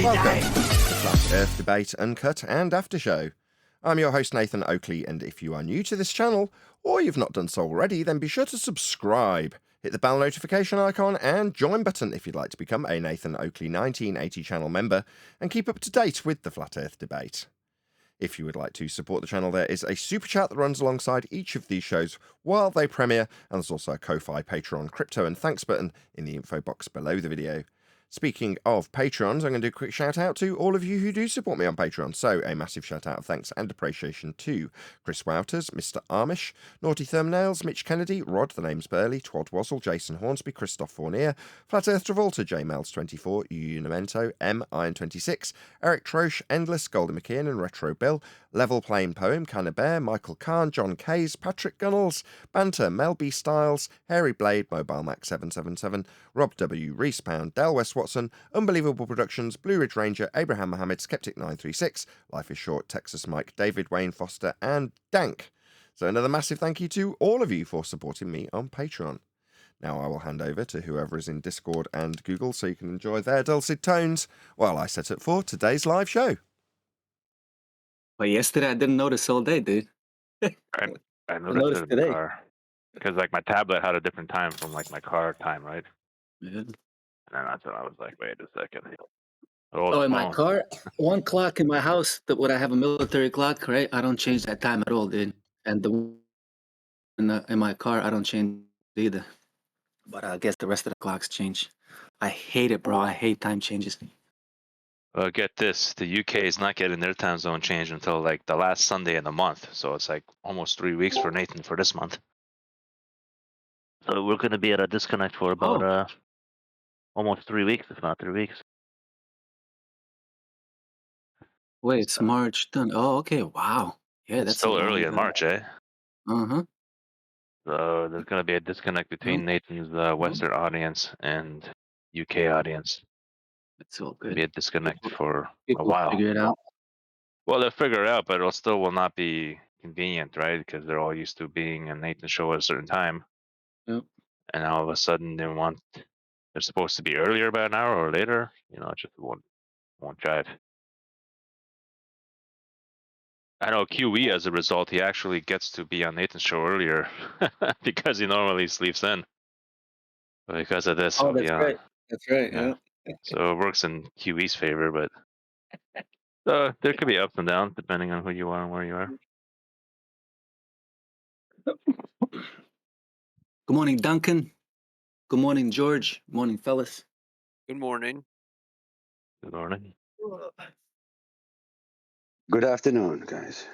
Welcome to the Flat Earth Debate Uncut and After Show. I'm your host Nathan Oakley, and if you are new to this channel, or you've not done so already, then be sure to subscribe. Hit the bell notification icon and join button if you'd like to become a Nathan Oakley 1980 channel member and keep up to date with the Flat Earth Debate. If you would like to support the channel, there is a super chat that runs alongside each of these shows while they premiere, and there's also a Ko-Fi, Patreon, crypto and thanks button in the info box below the video. Speaking of Patrons, I'm going to do a quick shout out to all of you who do support me on Patreon. So a massive shout out of thanks and appreciation to Chris Wouters, Mr. Amish, Naughty Thumbnails, Mitch Kennedy, Rod, the name's Burley, Twad Wazzle, Jason Hornsby, Christoph Fournier, Flat Earth Travolta, J Mel's24, Unimento, M Iron26, Eric Troche, Endless, Golden McKeon and Retro Bill, Level Plain Poem, Canna Bear, Michael Kahn, John Kays, Patrick Gunnels, Banter, Mel B. Styles, Hairy Blade, Mobile Mac 777, Rob W. Respawn, Del West Watson, Unbelievable Productions, Blue Ridge Ranger, Abraham Mohammed, Skeptic 936, Life is Short, Texas Mike, David Wayne Foster, and Dank. So another massive thank you to all of you for supporting me on Patreon. Now I will hand over to whoever is in Discord and Google so you can enjoy their dulcet tones while I set up for today's live show. But yesterday I didn't notice all day, dude. I noticed noticed it in today. the car because like my tablet had a different time from like my car time, right? Yeah. And then that's when I was like, wait a second. Oh, in my phone. car, one clock in my house that would I have a military clock, right? I don't change that time at all, dude. And in my car, I don't change either. But I guess the rest of the clocks change. I hate it, bro. I hate time changes. Well, get this: the UK is not getting their time zone changed until like the last Sunday in the month, so it's like almost 3 weeks for Nathan for this month. So we're going to be at a disconnect for about almost 3 weeks, if not 3 weeks. Wait, it's March done. Oh, okay. Wow. Yeah, It's that's still a long early in time. March, eh? Uh-huh. So there's going to be a disconnect between Nathan's Western audience and UK audience. It's all Be good. a disconnect for a People while. figure it out. Well, they'll figure it out, but it'll still will not be convenient, right? Because they're all used to being in Nathan's show at a certain time, Yep. and all of a sudden they're supposed to be earlier by an hour or later. You know, it just won't jive. I know QE, as a result, he actually gets to be on Nathan's show earlier because he normally sleeps in. But because of this, Oh, he'll be that's on. right. That's right. Yeah. So it works in QE's favor, but there could be ups and downs depending on who you are and where you are. Good morning, Duncan. Good morning, George. Good morning, fellas. Good morning. Good morning. Good afternoon, guys.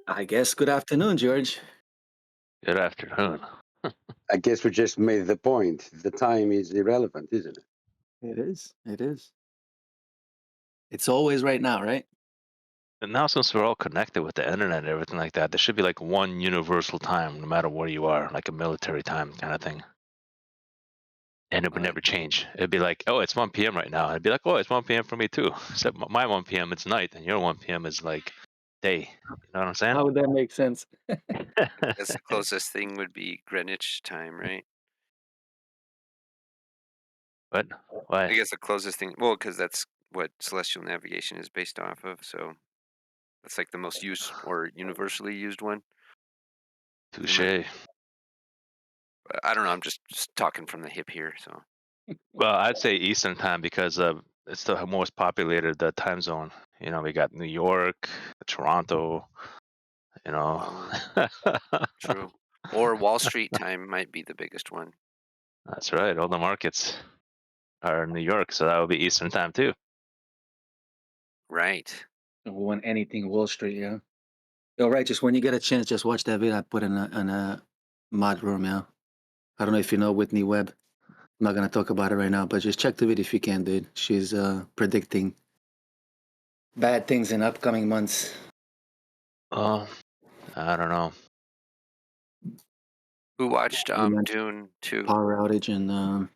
I guess good afternoon, George. Good afternoon. I guess we just made the point. The time is irrelevant, isn't it? It is. It is. It's always right now, right? And now, since we're all connected with the internet and everything like that, there should be like one universal time, no matter where you are, like a military time kind of thing. And it would never change. It'd be like, oh, it's 1 p.m. right now. It'd be like, oh, it's 1 p.m. for me too. Except my 1 p.m. it's night, and your 1 p.m. is like day. You know what I'm saying? How would that make sense? That's the closest thing would be Greenwich time, right? What? Why? I guess the closest thing, well, because that's what celestial navigation is based off of. So that's like the most used or universally used one. Touche. But I don't know. I'm just talking from the hip here. So Well, I'd say Eastern time because it's the most populated time zone. You know, we got New York, Toronto. You know. true. Or Wall Street time might be the biggest one. That's right. All the markets are in New York, so that would be Eastern time too. Right. We want anything Wall Street, yeah. All right, just when you get a chance, just watch that video I put in a mod room, yeah. I don't know if you know Whitney Webb. I'm not gonna talk about it right now, but just check the video if you can, dude. She's predicting bad things in upcoming months. Oh, I don't know. Who watched Dune 2? Power outage and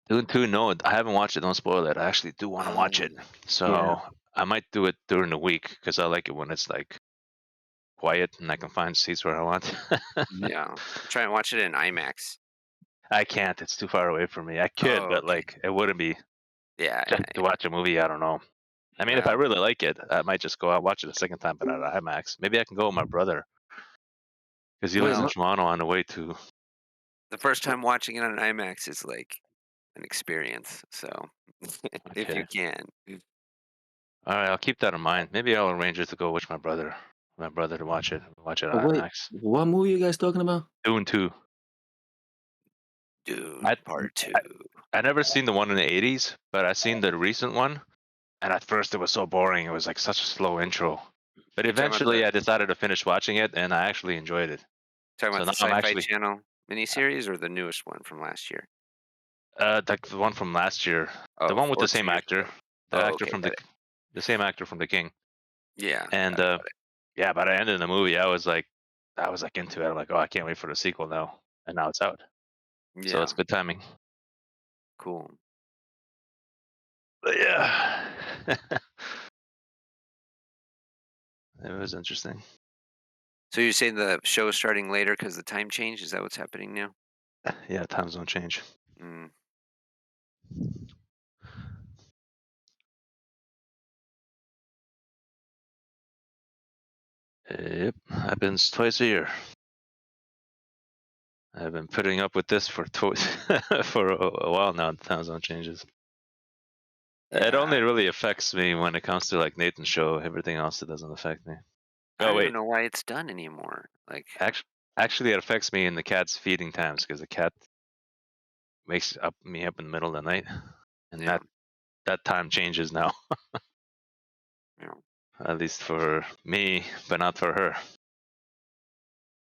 Dune 2, no, I haven't watched it. Don't spoil it. I actually do want to watch it. So I might do it during the week because I like it when it's like quiet and I can find seats where I want. Yeah. Try and watch it in IMAX. I can't. It's too far away from me. I could, Oh, but okay. like it wouldn't be Yeah, just to watch a movie. I don't know. I mean, if I Well, really like it, I might just go out watch it a second time, but at IMAX. Maybe I can go with my brother because he lives in well, Toronto on the way to. the first time watching it on IMAX is like an experience. So if you Okay. can, All right, I'll keep that in mind. Maybe I'll arrange it to go with my brother. My brother to watch it. Watch it at Wait, IMAX. what movie you guys talking about? Dune 2. Dune I, Part I 2. I never seen the one in the 80s, but I seen the recent one, and at first it was so boring. It was like such a slow intro. But You talking about eventually I decided to finish watching it, and I actually enjoyed it. So the now I'm Sci-Fi actually Channel miniseries or the newest one from last year? the one from last year, the Oh, one with or the 2 same years actor, ago. the Oh, actor okay, from got it. the same actor from The King. Yeah, And got it. yeah, by the end of the movie, I was like into it. I'm like, oh, I can't wait for the sequel now, and now it's out. So Yeah, it's good timing. cool. But yeah, it was interesting. So you're saying the show is starting later because the time change? Is that what's happening now? Yeah, times don't change. Mm. Yep, happens twice a year. I've been putting up with this for for a while now. The time zone changes. It Yeah, only really affects me when it comes to like Nathan's show. Everything else, it doesn't affect me. I Oh don't even wait, know why it's done anymore. Like, actually, it affects me in the cat's feeding times because the cat wakes me up in the middle of the night, and yeah, that time changes now. you know. At least for me, but not for her.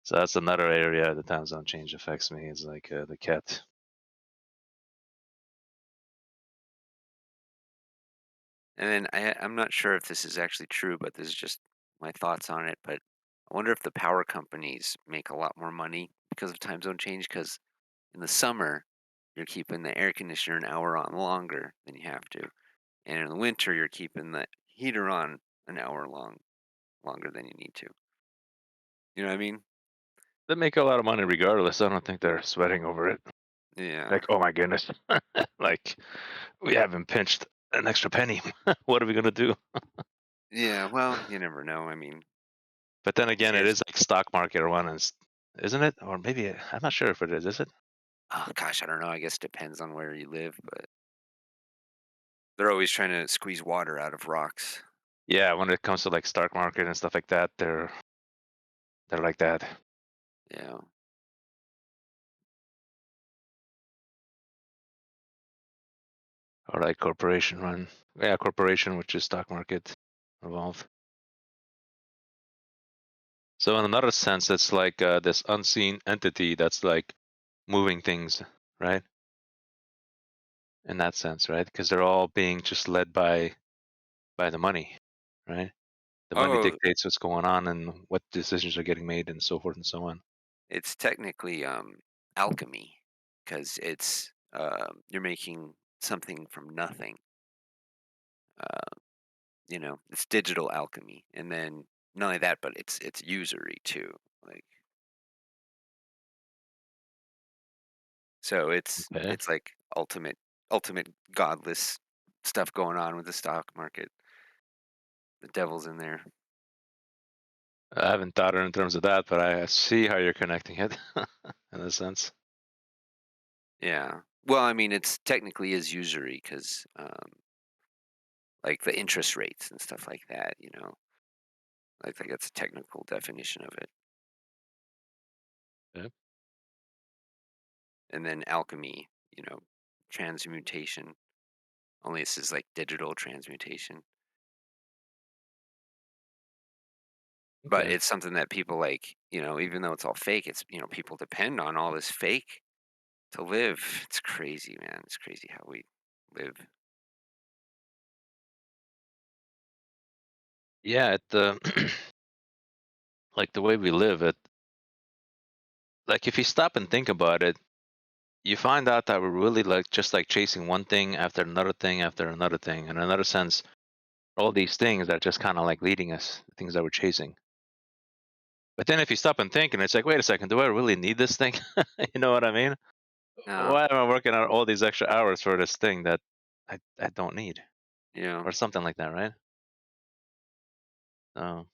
So that's another area the time zone change affects me. Is like the cat. And then I'm not sure if this is actually true, but this is just my thoughts on it. But I wonder if the power companies make a lot more money because of time zone change. Because in the summer, you're keeping the air conditioner an hour on longer than you have to, and in the winter, you're keeping the heater on an hour longer than you need to. You know what I mean? They make a lot of money regardless. I don't think they're sweating over it. Yeah. Like, oh my goodness, like we haven't pinched an extra penny. What are we gonna do? Yeah. Well, you never know. I mean, But then these again, it guys. is like stock market one, isn't it? Or maybe I'm not sure if it is. Is it? Oh gosh, I don't know. I guess it depends on where you live, but they're always trying to squeeze water out of rocks. Yeah, when it comes to like stock market and stuff like that, they're like that. Yeah. Or like corporation run. Yeah, corporation, which is stock market involved. So in another sense, it's like this unseen entity that's like moving things, right? In that sense, right? Because they're all being just led by the money, right? The money Oh, dictates what's going on and what decisions are getting made and so forth and so on. it's technically alchemy because it's you're making something from nothing. Uh, it's digital alchemy, and then not only that, but it's usury too. Like, so Okay. it's like ultimate godless stuff going on with the stock market. The devil's in there. I haven't thought it in terms of that, but I see how you're connecting it in a sense. Yeah. Well, I mean, it's technically is usury because like the interest rates and stuff like that. Like that's a technical definition of it. Yeah. And then alchemy, transmutation. Only this is like digital transmutation. But Okay. it's something that people like, even though it's all fake, it's, people depend on all this fake to live. It's crazy, man. It's crazy how we live. Yeah, like the way we live, like if you stop and think about it, you find out that we're really like just like chasing one thing after another thing after another thing. In another sense, all these things are just kind of like leading us, the things that we're chasing. But then if you stop and think, and it's like, wait a second, do I really need this thing? You know what I mean? Why am I working out all these extra hours for this thing that I don't need, you know. or something like that, right? Oh,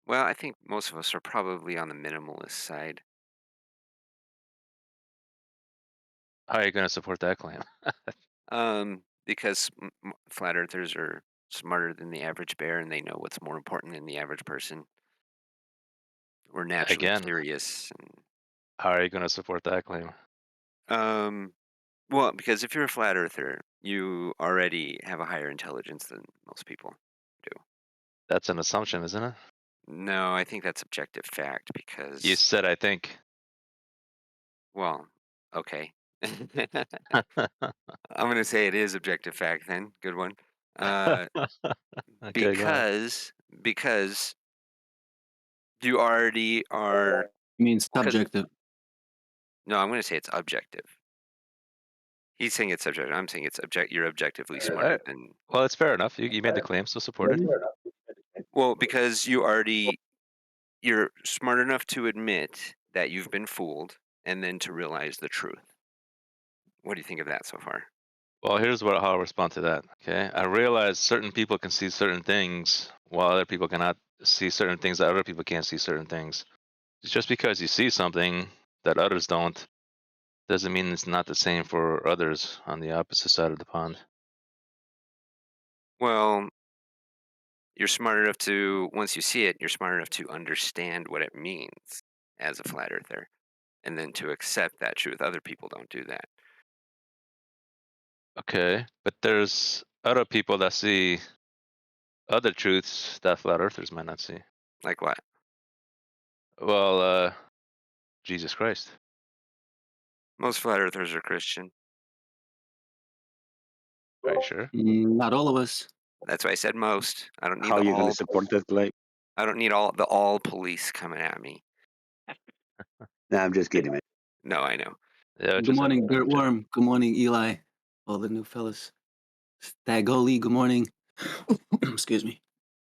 Well, I think most of us are probably on the minimalist side. how are you going to support that claim? Because flat earthers are smarter than the average bear, and they know what's more important than the average person. We're naturally Again, curious. how are you going to support that claim? Well, because if you're a flat earther, you already have a higher intelligence than most people do. That's an assumption, isn't it? No, I think that's objective fact You because, said, I think. well, okay. I'm going to say it is objective fact then. Good one. Uh, Okay, go on. because you already are. Means Because subjective. no, I'm going to say it's objective. He's saying it's subjective. I'm saying it's You're objectively smarter Alright. than. Well, it's fair enough. You made the claim, so support it. Well, because you're smart enough to admit that you've been fooled and then to realize the truth. What do you think of that so far? Well, here's how I'll respond to that. Okay, I realize certain people can see certain things while other people cannot see certain things that other people can't see certain things. Just because you see something that others don't doesn't mean it's not the same for others on the opposite side of the pond. Well, you're smart enough to, once you see it, you're smart enough to understand what it means as a flat earther and then to accept that truth. Other people don't do that. Okay, but there's other people that see other truths that flat earthers might not see. Like what? Well, Jesus Christ. Most flat earthers are Christian. Are you sure? Not all of us. That's why I said most. I don't need How the are you going all. to support that claim? I don't need all police coming at me. No, I'm just kidding, man. No, I know. Yeah, Good morning, I'm just- Dirtworm. Good morning, Eli. All the new fellas. Stagoli, good morning. Excuse me.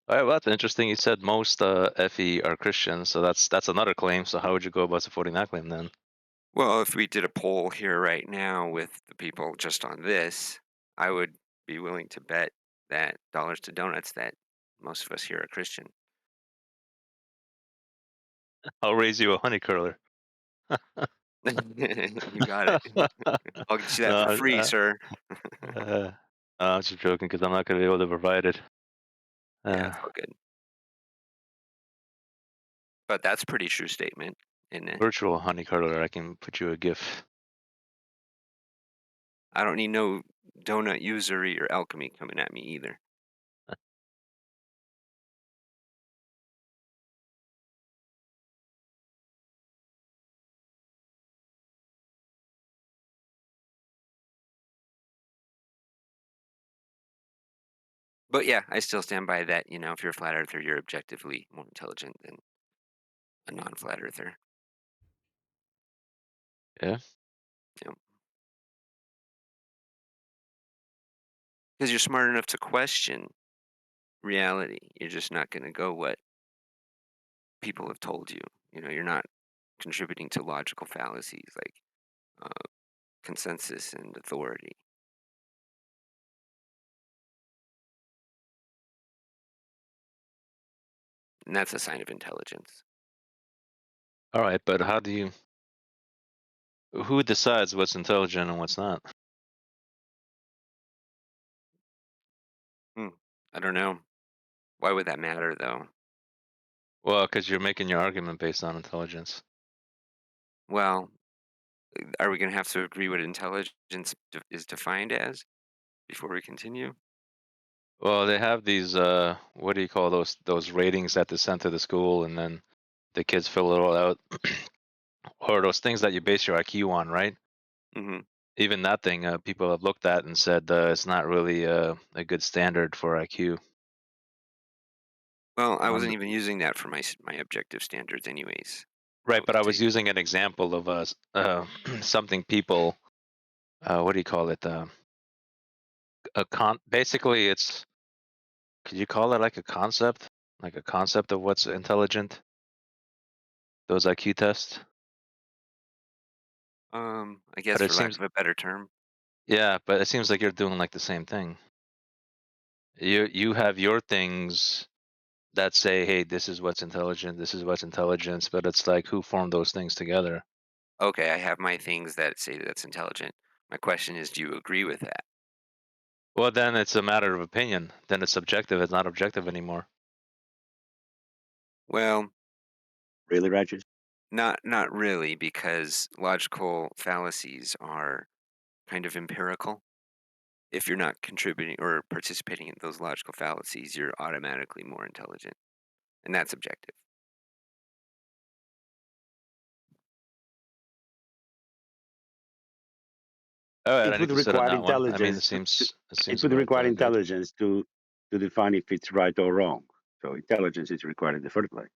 All right, well, that's interesting. You said most FE are Christians, so that's another claim. So how would you go about supporting that claim then? Well, if we did a poll here right now with the people just on this, I would be willing to bet that dollars to donuts that most of us here are Christian. I'll raise you a honey curler. You got it. I'll get you that No, for free, sir. I'm just joking because I'm not going to be able to provide it. Yeah, it's all good. But that's a pretty true statement, isn't it? Virtual honey curler, I can put you a GIF. I don't need no donut usury or alchemy coming at me either. But yeah, I still stand by that. If you're a flat earther, you're objectively more intelligent than a non-flat earther. Yeah. Because you're smart enough to question reality. You're just not going to go what people have told you. You're not contributing to logical fallacies like consensus and authority. And that's a sign of intelligence. All right, but who decides what's intelligent and what's not? I don't know. Why would that matter, though? Well, because you're making your argument based on intelligence. Well, are we going to have to agree what intelligence is defined as before we continue? Well, they have these what do you call those ratings that they send to the school, and then the kids fill it all out, or those things that you base your IQ on, right? hmm Even that thing, people have looked at and said it's not really a good standard for IQ. Well, I On wasn't even using that for my objective standards, anyways. right, but I was taking. using an example of something people, what do you call it? Basically, it's, could you call it like a concept, of what's intelligent? Those IQ tests. I guess But it for lack seems, of a better term. yeah, but it seems like you're doing like the same thing. You have your things that say, hey, this is what's intelligent, this is what's intelligence, but it's like who formed those things together? Okay, I have my things that say that's intelligent. My question is, do you agree with that? Well, then it's a matter of opinion. Then it's subjective. It's not objective anymore. Well, Really, Righteous? not really, because logical fallacies are kind of empirical. If you're not contributing or participating in those logical fallacies, you're automatically more intelligent, and that's objective. All right, I It need would to sit on require that one. I mean, intelligence. it It seems would about require good. intelligence to define if it's right or wrong. So intelligence is required in the first place.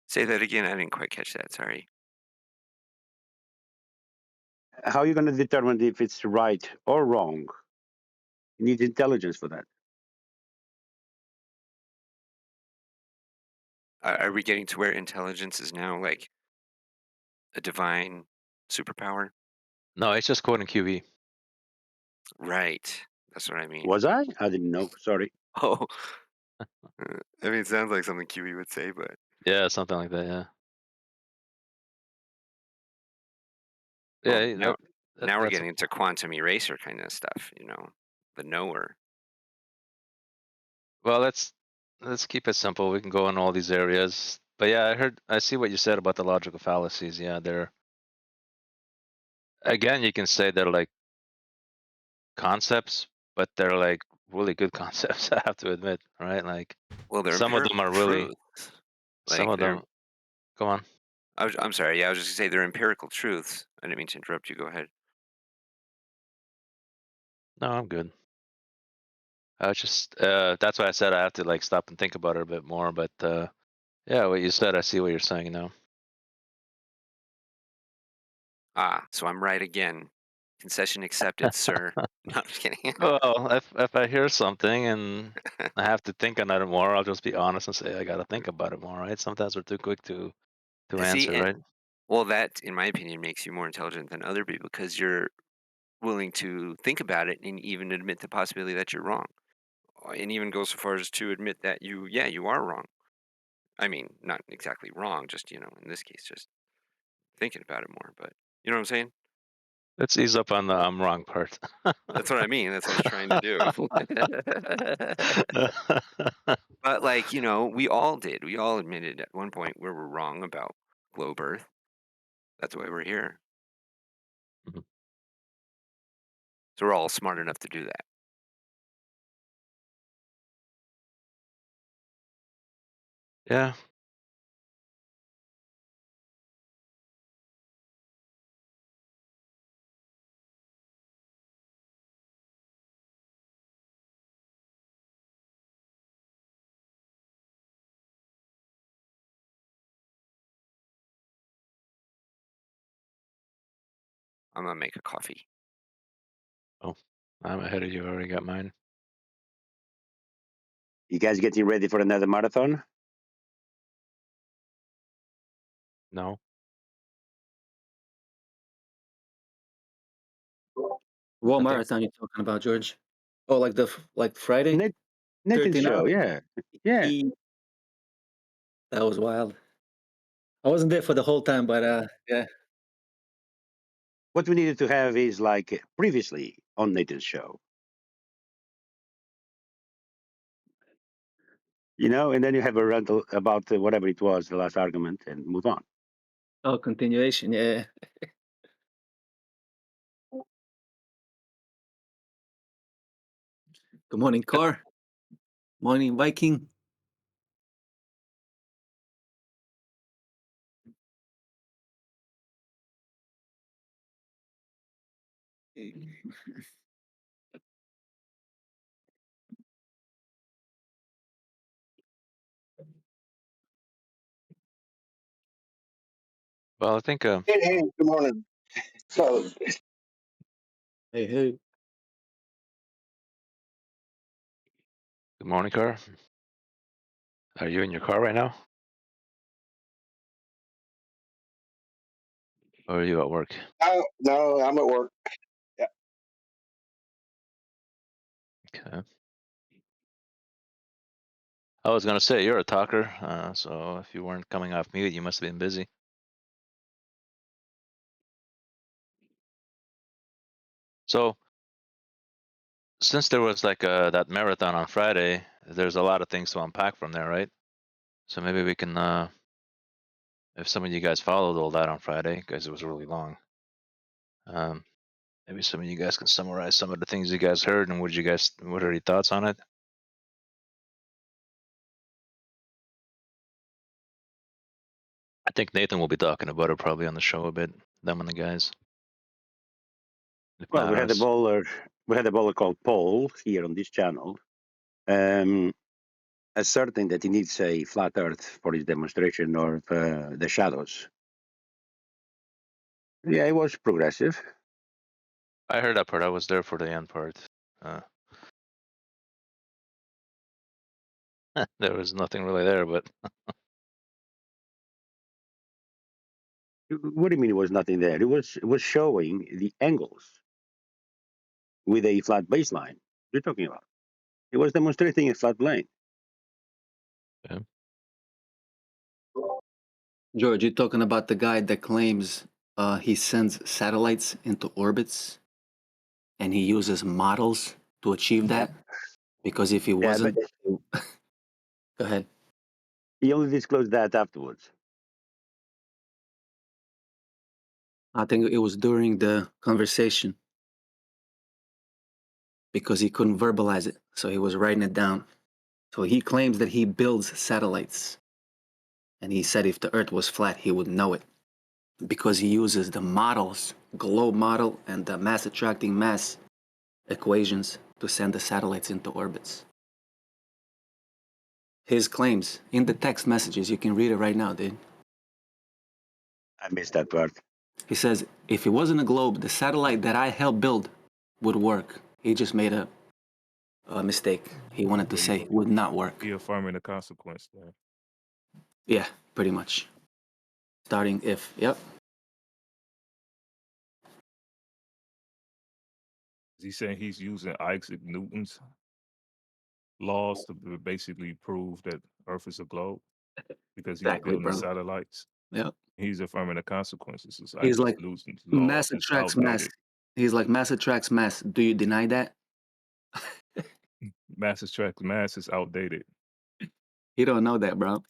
Say that again. I didn't quite catch that. Sorry. How are you going to determine if it's right or wrong? You need intelligence for that. Are we getting to where intelligence is now like a divine superpower? No, it's just quoting QE. Right. That's what I mean. Was I? I didn't know. Sorry. Oh, I mean, it sounds like something QE would say, but Yeah, something like that. Yeah. well, Yeah, now we're that's a getting into quantum eraser kind of stuff, the knower. well. Let's keep it simple. We can go in all these areas. But yeah, I see what you said about the logical fallacies. Yeah, they're again, you can say they're like concepts, but they're like really good concepts. I have to admit, right? Like Well, they're some of them empirical are really, truths. some Like of them. Go on. I'm sorry. Yeah, I was just gonna say they're empirical truths. I didn't mean to interrupt you. Go ahead. No, I'm good. I was just that's why I said I have to like stop and think about it a bit more. But yeah, what you said, I see what you're saying now. Ah, so I'm right again. Concession accepted, sir. No, I'm just kidding. Well, if I hear something and I have to think on it more, I'll just be honest and say I got to think about it more, right? Sometimes we're too quick to See, answer, right? well, that, in my opinion, makes you more intelligent than other people because you're willing to think about it and even admit the possibility that you're wrong, and even go so far as to admit that you are wrong. I mean, not exactly wrong, just in this case, just thinking about it more. But you know what I'm saying? Let's ease up on the I'm wrong part. That's what I mean. That's what I was trying to do. But like, we all did. We all admitted at one point where we're wrong about globe Earth. That's why we're here. Mhm. So we're all smart enough to do that. Yeah. I'm gonna make a coffee. Oh, I'm ahead of you. I already got mine. You guys getting ready for another marathon? No. What I think. marathon you talking about, George? Oh, like like Friday, Net, Nathan's 13 show, hours. yeah. Yeah. That was wild. I wasn't there for the whole time, but yeah. What we needed to have is like previously on Nathan's show, and then you have a rental about whatever it was, the last argument, and move on. Oh, continuation. Yeah. Good morning, Car. Morning, Viking. Well, I think. Hey, good morning. So, Hey, hey. Good morning, car. Are you in your car right now? Or are you at work? No, no, I'm at work. Yeah. Okay. I was gonna say you're a talker, so if you weren't coming off mute, you must have been busy. So since there was like that marathon on Friday, there's a lot of things to unpack from there, right? So maybe we can, if some of you guys followed all that on Friday, because it was really long, um, maybe some of you guys can summarize some of the things you guys heard and what are your thoughts on it? I think Nathan will be talking about it probably on the show a bit, them and the guys. If Well, not us. we had a bowler called Paul here on this channel, asserting that he needs a flat Earth for his demonstration of the shadows. Yeah, he was progressive. I heard that part. I was there for the end part. Uh, there was nothing really there, but What do you mean it was nothing there? It was showing the angles with a flat baseline. You're talking about. It was demonstrating a flat plane. yeah. George, you're talking about the guy that claims he sends satellites into orbits and he uses models to achieve that? Because if he Yeah, but wasn't, go ahead. he only disclosed that afterwards. I think it was during the conversation because he couldn't verbalize it. So he was writing it down. So he claims that he builds satellites. And he said if the Earth was flat, he would know it because he uses the models, globe model and the mass attracting mass equations to send the satellites into orbits. His claims in the text messages, you can read it right now, dude. I missed that part. He says, if it wasn't a globe, the satellite that I helped build would work. He just made a mistake. He wanted to So say would not work. he affirming the consequence there. Yeah, pretty much. Starting if, yep. Is he saying he's using Isaac Newton's laws to basically prove that Earth is a globe because he's Exactly, building the bro. satellites? Yep. He's affirming the consequences. It's He's Isaac like, Newton's law mass is attracts mass. outdated. He's like, mass attracts mass. Do you deny that? Mass attracts mass is outdated. He don't know that, bro.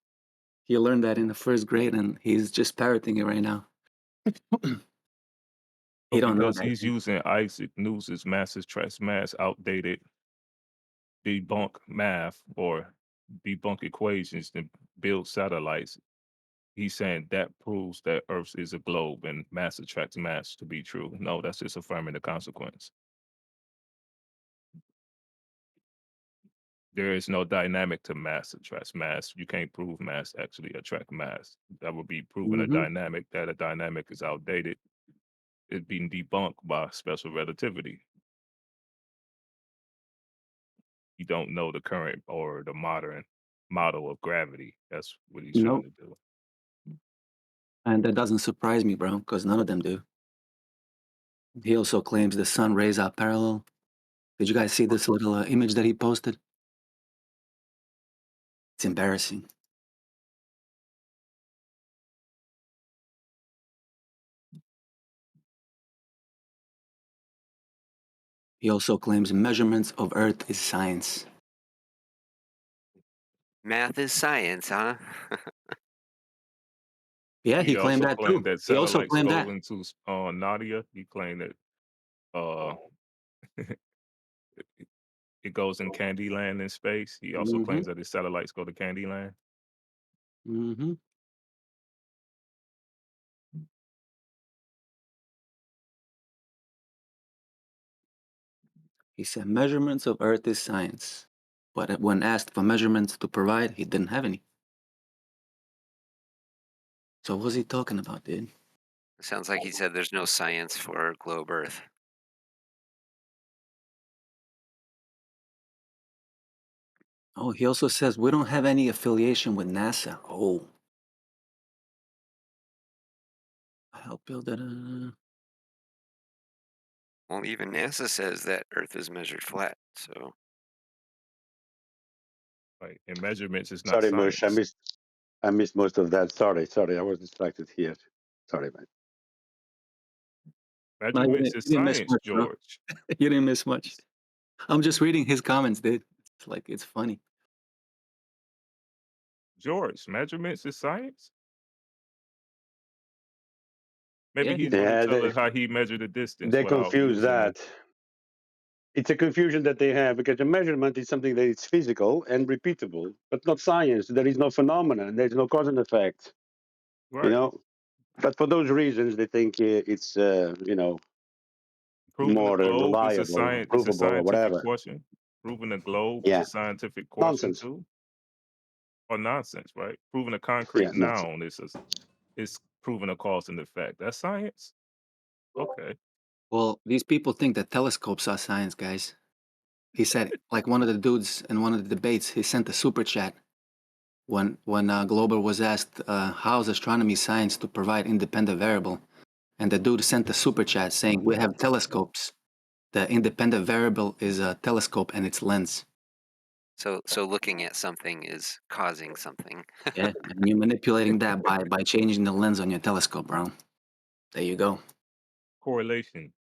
He learned that in the first grade and he's just parroting it right now. He But don't know because that. he's using Isaac Newton's mass attracts mass outdated debunk math or debunk equations to build satellites, he's saying that proves that Earth is a globe and mass attracts mass to be true. No, that's just affirming the consequence. There is no dynamic to mass attracts mass. You can't prove mass actually attract mass. That would be proving a Mm-hmm. dynamic, that a dynamic is outdated. It's being debunked by special relativity. You don't know the current or the modern model of gravity. That's what he's trying Nope. to do. And that doesn't surprise me, bro, because none of them do. He also claims the sun rays are parallel. Did you guys see this little image that he posted? It's embarrassing. He also claims measurements of Earth is science. Math is science, huh? Yeah, he He claimed also that claimed too. that He also satellites claimed go that. into Nadia. He claimed that uh, it goes in Candyland in space. He also Mm-hmm. claims that his satellites go to Candyland. Mm-hmm. He said measurements of Earth is science. But when asked for measurements to provide, he didn't have any. So what was he talking about, dude? It sounds like he said there's no science for globe Earth. Oh, he also says we don't have any affiliation with NASA. Oh, I help build it. Well, even NASA says that Earth is measured flat. So Right. And measurements is not Sorry, Mush. science. I missed most of that. Sorry. I was distracted here. Sorry, man. No, Measurements is you didn't miss science, much, bro. George. You didn't miss much. I'm just reading his comments, dude. It's like it's funny. George, measurements is science? Yeah, Maybe he, he's going to Yeah, tell us how he measured the distance they without confuse using a that. It's a confusion that they have because a measurement is something that is physical and repeatable, but not science. There is no phenomenon. There's no cause and effect. You right. know. But for those reasons, they think it's Proving the more globe is a reliable, science. It's a provable, or scientific whatever. question. Proving the globe is a Yeah, scientific question nonsense. too, or nonsense, right? Proving a concrete Yeah, nonsense. noun is proving a cause and effect. That's science. Okay. well, these people think that telescopes are science, guys. He said, like one of the dudes in one of the debates, he sent a super chat when Glober was asked, "How's astronomy science to provide independent variable?" And the dude sent a super chat saying, "We have telescopes. The independent variable is a telescope and its lens." so looking at something is causing something. Yeah, and you're manipulating that by changing the lens on your telescope, bro. There you go. Correlation.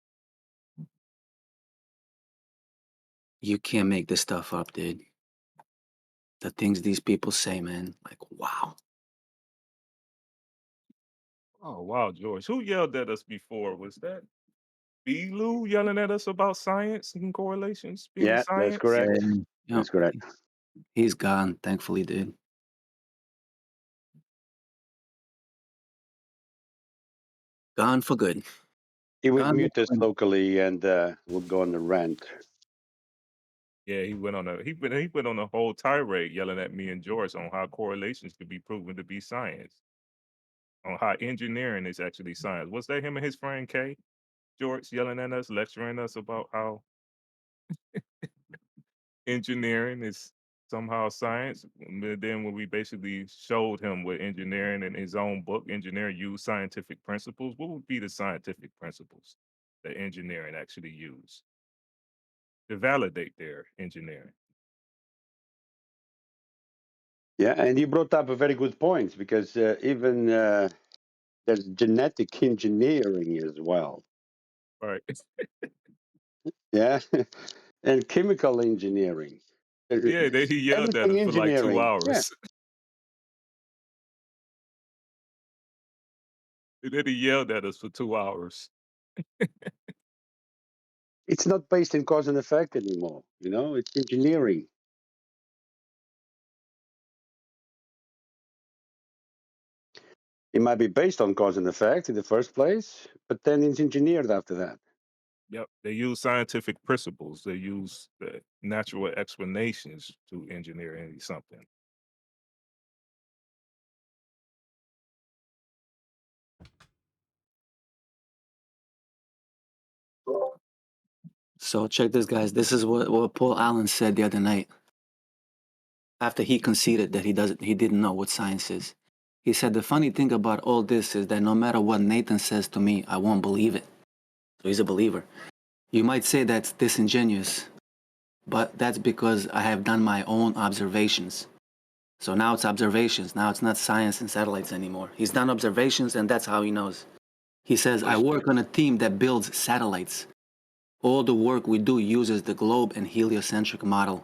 You can't make this stuff up, dude. The things these people say, man, like wow. Oh wow, George. Who yelled at us before? Was that B. Lou yelling at us about science and correlations being Yeah, that's science? correct. Yeah, yep. That's correct. He's gone, thankfully, dude. Gone for good. He would Gone with mute the us wind. locally and would go on the rant. Yeah, he went on a whole tirade yelling at me and George on how correlations could be proven to be science, on how engineering is actually science. Was that him and his friend Kay? George yelling at us, lecturing us about how engineering is somehow science. And then when we basically showed him what engineering in his own book, engineering used scientific principles, what would be the scientific principles that engineering actually use to validate their engineering? Yeah, and you brought up a very good point because even there's genetic engineering as well. Right. Yeah, and chemical engineering. Yeah, he yelled at Everything us for like 2 engineering. Yeah, hours. And then he yelled at us for 2 hours. it's not based in cause and effect anymore. It's engineering. It might be based on cause and effect in the first place, but then it's engineered after that. Yep. They use scientific principles. They use the natural explanations to engineer any something. So check this, guys. This is what Paul Allen said the other night after he conceded that he didn't know what science is. He said the funny thing about all this is that no matter what Nathan says to me, I won't believe it. So he's a believer. You might say that's disingenuous, but that's because I have done my own observations. So now it's observations. Now it's not science and satellites anymore. He's done observations, and that's how he knows. He says, I work on a team that builds satellites. All the work we do uses the globe and heliocentric model.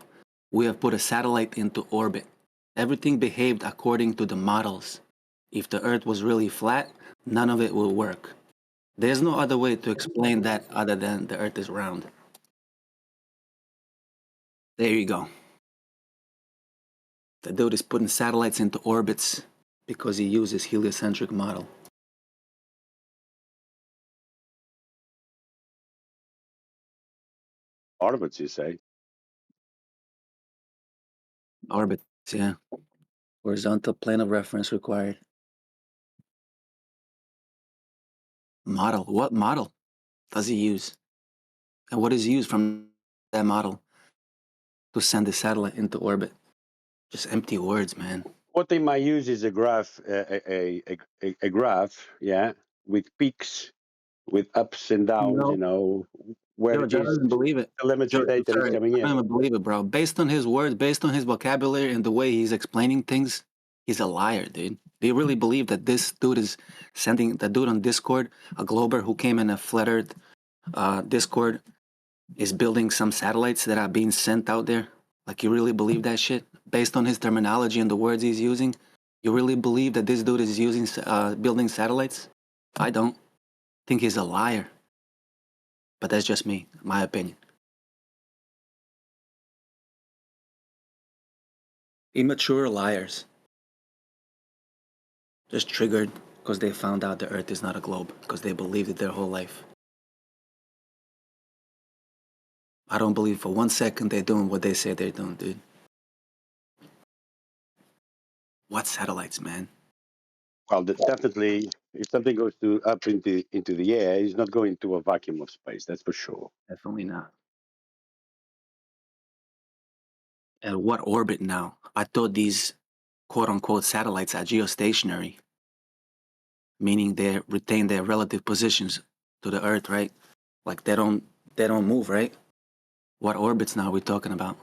We have put a satellite into orbit. Everything behaved according to the models. If the Earth was really flat, none of it will work. There's no other way to explain that other than the Earth is round. There you go. The dude is putting satellites into orbits because he uses heliocentric model. Orbits, you say? Orbits, yeah. Horizontal plane of reference required. Model. What model does he use? And what is used from that model to send the satellite into orbit? Just empty words, man. What they might use is a graph, a graph, yeah, with peaks, with ups and downs. You No, know, where George, I is don't even believe it. telemetry George, I'm data is sorry, coming I don't in. even believe it, bro. Based on his words, based on his vocabulary and the way he's explaining things, he's a liar, dude. Do you really believe that this dude is sending the dude on Discord, a glober who came in a flat Earth Discord, is building some satellites that are being sent out there? Like, you really believe that shit? Based on his terminology and the words he's using, you really believe that this dude is using building satellites? I don't. Think he's a liar. But that's just me, my opinion. Immature liars. Just triggered because they found out the Earth is not a globe, because they believed it their whole life. I don't believe for 1 second they're doing what they say they're doing, dude. What satellites, man? Well, definitely, if something goes up into the air, it's not going to a vacuum of space. That's for sure. Definitely not. And what orbit now? I thought these quote-unquote satellites are geostationary, meaning they retain their relative positions to the Earth, right? Like they don't move, right? What orbits now are we talking about?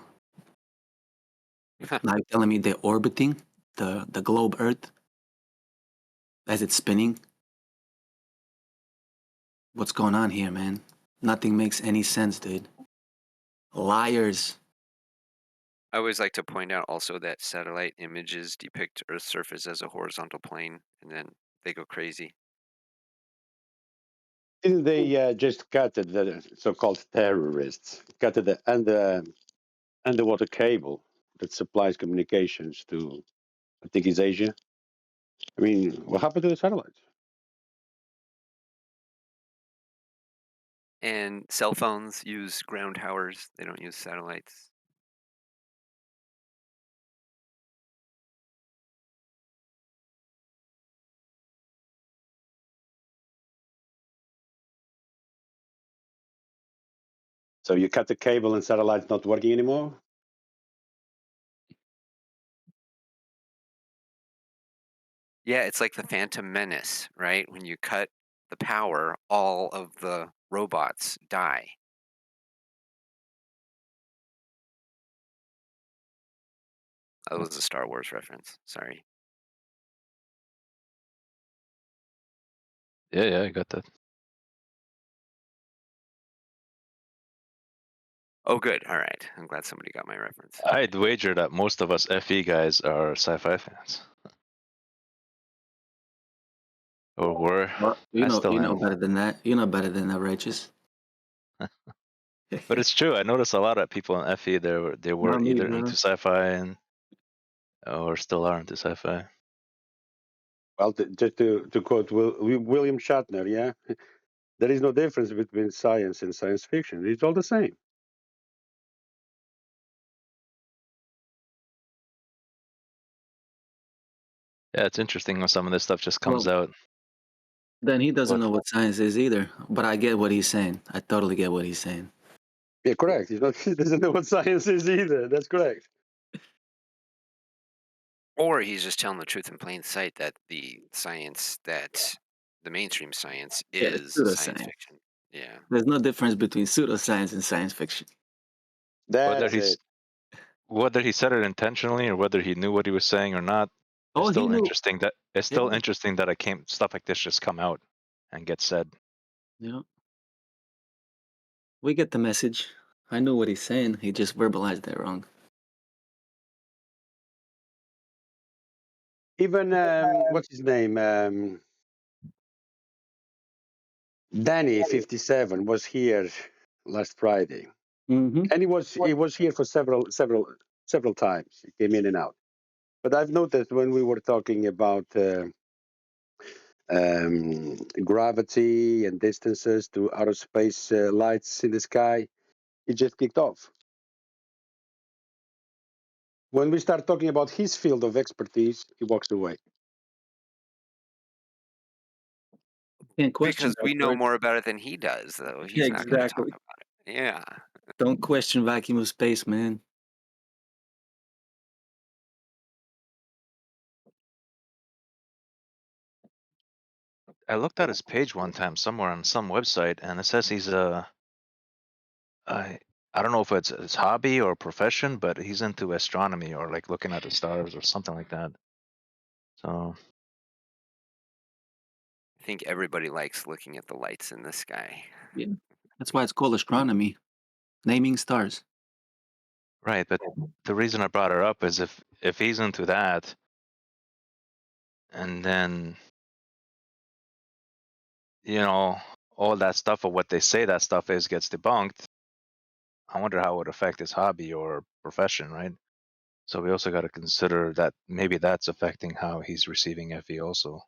Now you're telling me they're orbiting the globe Earth as it's spinning? What's going on here, man? Nothing makes any sense, dude. Liars. I always like to point out also that satellite images depict Earth's surface as a horizontal plane, and then they go crazy. Didn't they just cut the so-called terrorists? Cut the underwater cable that supplies communications to, I think it's Asia. I mean, what happened to the satellites? And cell phones use ground towers; they don't use satellites. So you cut the cable and satellites not working anymore? Yeah, it's like the Phantom Menace, right? When you cut the power, all of the robots die. That was a Star Wars reference. Sorry. Yeah, I got that. Oh, good. All right. I'm glad somebody got my reference. I'd wager that most of us FE guys are sci-fi fans. Or were. Well, I still you know am. better than that. You know better than that, righteous. But it's true. I noticed a lot of people in FE they were Not me, either bro. into sci-fi and or still are into sci-fi. Well, just to quote William Shatner, yeah, there is no difference between science and science fiction. It's all the same. Yeah, it's interesting when some of this stuff just comes Well, out. then he doesn't What? know what science is either. But I get what he's saying. I totally get what he's saying. Yeah, correct. He's not, he doesn't know what science is either. That's correct. Or he's just telling the truth in plain sight that the mainstream science Yeah, it's is science pseudoscience. fiction. Yeah. There's no difference between pseudoscience and science fiction. Whether That's he's it. whether he said it intentionally or whether he knew what he was saying or not, Oh, he knew. it's Yeah, still interesting that stuff like this just come out and get said. yeah. We get the message. I knew what he's saying. He just verbalized it wrong. Even what's his name? Danny 57 was here last Friday, Mm-hmm. and he was here for several times. He came in and out. But I've noticed when we were talking about gravity and distances to outer space lights in the sky, he just kicked off. When we start talking about his field of expertise, he walks away. Can't question Because that, we know George. more about it than he does, though. Yeah, He's not going to talk exactly. about it. Yeah. Don't question vacuum of space, man. I looked at his page one time somewhere on some website, and it says he's I I don't know if it's his hobby or profession, but he's into astronomy or like looking at the stars or something like that. So I think everybody likes looking at the lights in the sky. Yeah. That's why it's called astronomy, naming stars. right, but the reason I brought her up is if he's into that, and then all that stuff of what they say that stuff is gets debunked. I wonder how it would affect his hobby or profession, right? So we also got to consider that maybe that's affecting how he's receiving FE also.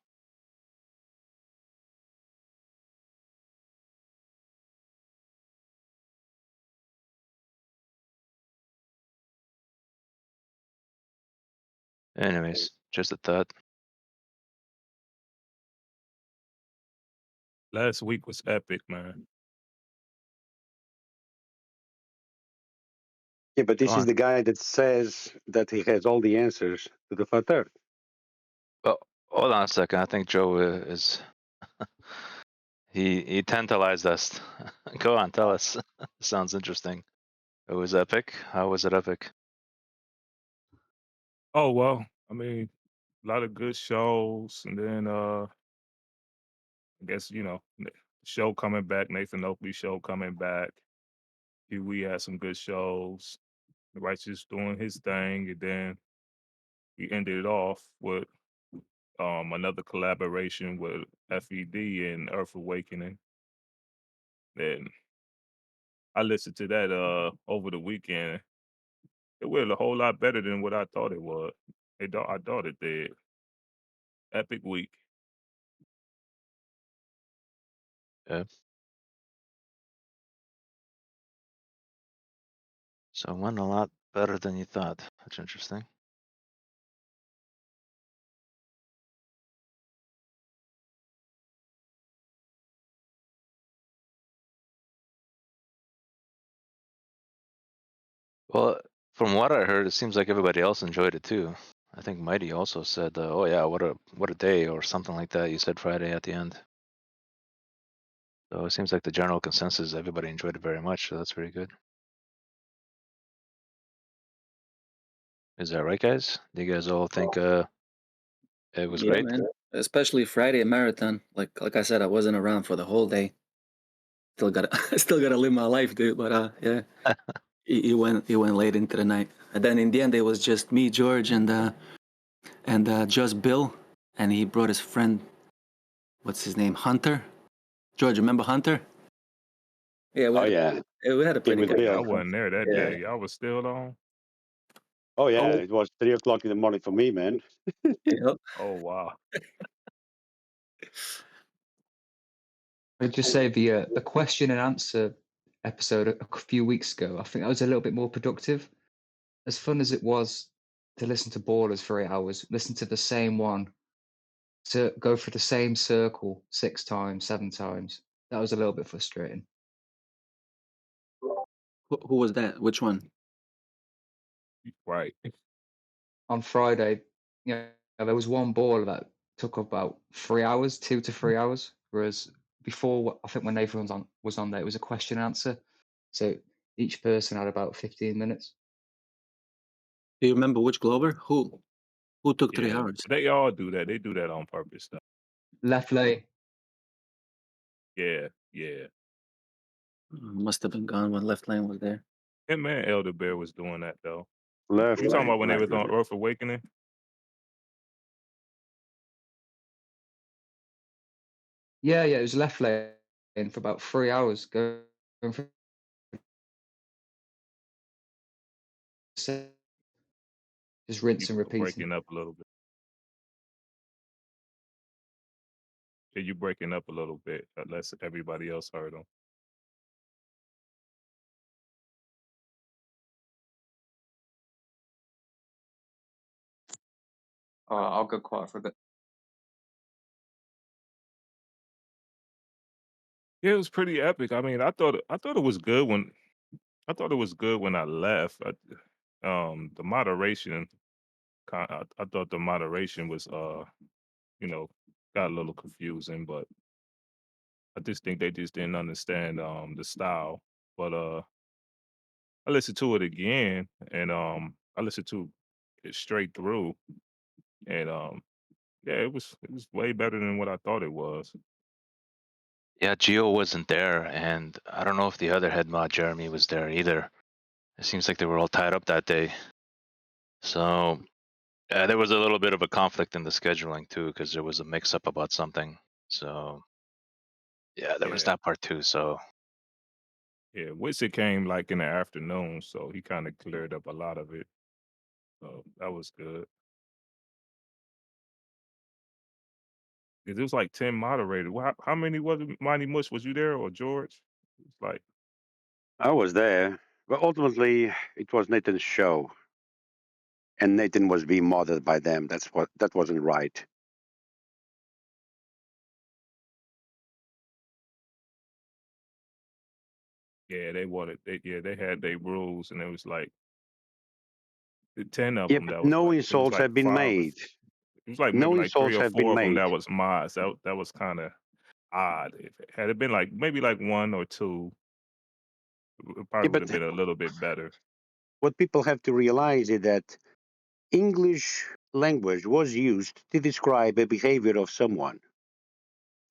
Anyways, just a thought. Last week was epic, man. Yeah, but Go this is on. the guy that says that he has all the answers to the flat Earth. Well, hold on a second. I think Joe is he tantalized us. Go on, tell us. Sounds interesting. It was epic. How was it epic? Oh well, I mean, a lot of good shows, and then I guess show coming back. Nathan Oakley show coming back. We had some good shows. The Righteous doing his thing, and then he ended it off with another collaboration with FED and Earth Awakening. And I listened to that over the weekend. It went a whole lot better than what I thought it would. I thought it did. Epic week. Yeah. So it went a lot better than you thought. That's interesting. Well, from what I heard, it seems like everybody else enjoyed it too. I think Mighty also said, "Oh yeah, what a day," or something like that. You said Friday at the end. So it seems like the general consensus, everybody enjoyed it very much. So that's very good. Is that right, guys? Do you guys all think it was Yeah, great? man. Especially Friday marathon. Like I said, I wasn't around for the whole day. Still gotta I still gotta live my life, dude. But yeah, he went late into the night, and then in the end, it was just me, George, and just Bill, and he brought his friend. What's his name? Hunter. George, remember Hunter? Yeah, Oh yeah, we had a came pretty with good Yeah, I Bill. time. wasn't there that Yeah. day. Y'all was still on. Oh yeah, Oh, it was 3 o'clock in the morning for me, man. yep. Oh wow. I'd just say the question and answer episode a few weeks ago, I think that was a little bit more productive. As fun as it was to listen to Ballers for 8 hours, listen to the same one, to go through the same circle 6 times, 7 times. That was a little bit frustrating. Who was that? Which one? Right. On Friday, there was one ball that took about 3 hours, 2 to 3 hours, whereas before, I think when Nathan was on there, it was a question and answer. So each person had about 15 minutes. Do you remember which Glover? Who took three Yeah. hours? But they all do that. They do that on purpose though. Left lane. Yeah, yeah. Must have been gone when Left Lane was there. And man, Elder Bear was doing that though. Left You talking lane, about when they left was on lane. Earth Awakening? Yeah, it was left lane for about 3 hours, going for just You rinse and were repeating. breaking up a little bit. Yeah, you breaking up a little bit, unless everybody else heard them. I'll go quiet for a bit. Yeah, it was pretty epic. I mean, I thought it was good when I left. The moderation, I thought the moderation was, you know, got a little confusing, but I just think they just didn't understand the style. But I listened to it again, and I listened to it straight through, and yeah, it was way better than what I thought it was. Yeah, Geo wasn't there, and I don't know if the other head mod Jeremy was there either. It seems like they were all tied up that day. So there was a little bit of a conflict in the scheduling too, because there was a mix-up about something. So yeah, there was Yeah, that part too. So yeah. Witsit came like in the afternoon, so he kind of cleared up a lot of it. So that was good. 'Cause it was like 10 moderators. Well, how many was it? Mighty Mush, was you there or George? It's like, I was there, but ultimately it was Nathan's show, and Nathan was being modded by them. That wasn't right. yeah, they had their rules, and it was like the 10 of Yeah, them but that was no like, it was insults like have been 5 or made. s it was like maybe No like 3 insults or have been 4 of them made. that was mods. That was kinda odd. If it had it been like maybe like 1 or 2, it Yeah, probably would but have been a little bit better. what people have to realize is that English language was used to describe a behavior of someone,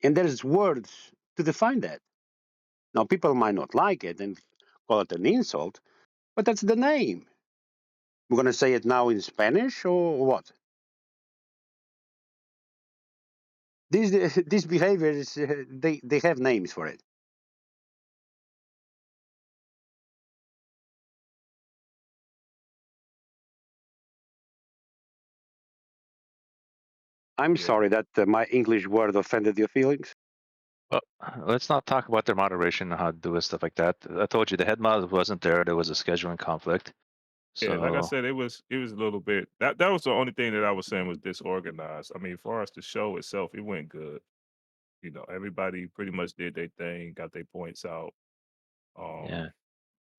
and there's words to define that. Now, people might not like it and call it an insult, but that's the name. We're going to say it now in Spanish or what? These behaviors, they have names for it. I'm Yeah. sorry that my English word offended your feelings. well, let's not talk about their moderation and how to do it, stuff like that. I told you the head mod wasn't there. There was a scheduling conflict. Yeah, like I So said, it was a little bit that was the only thing that I was saying was disorganized. I mean, as far as the show itself, it went good. You know, everybody pretty much did their thing, got their points out. Um, yeah,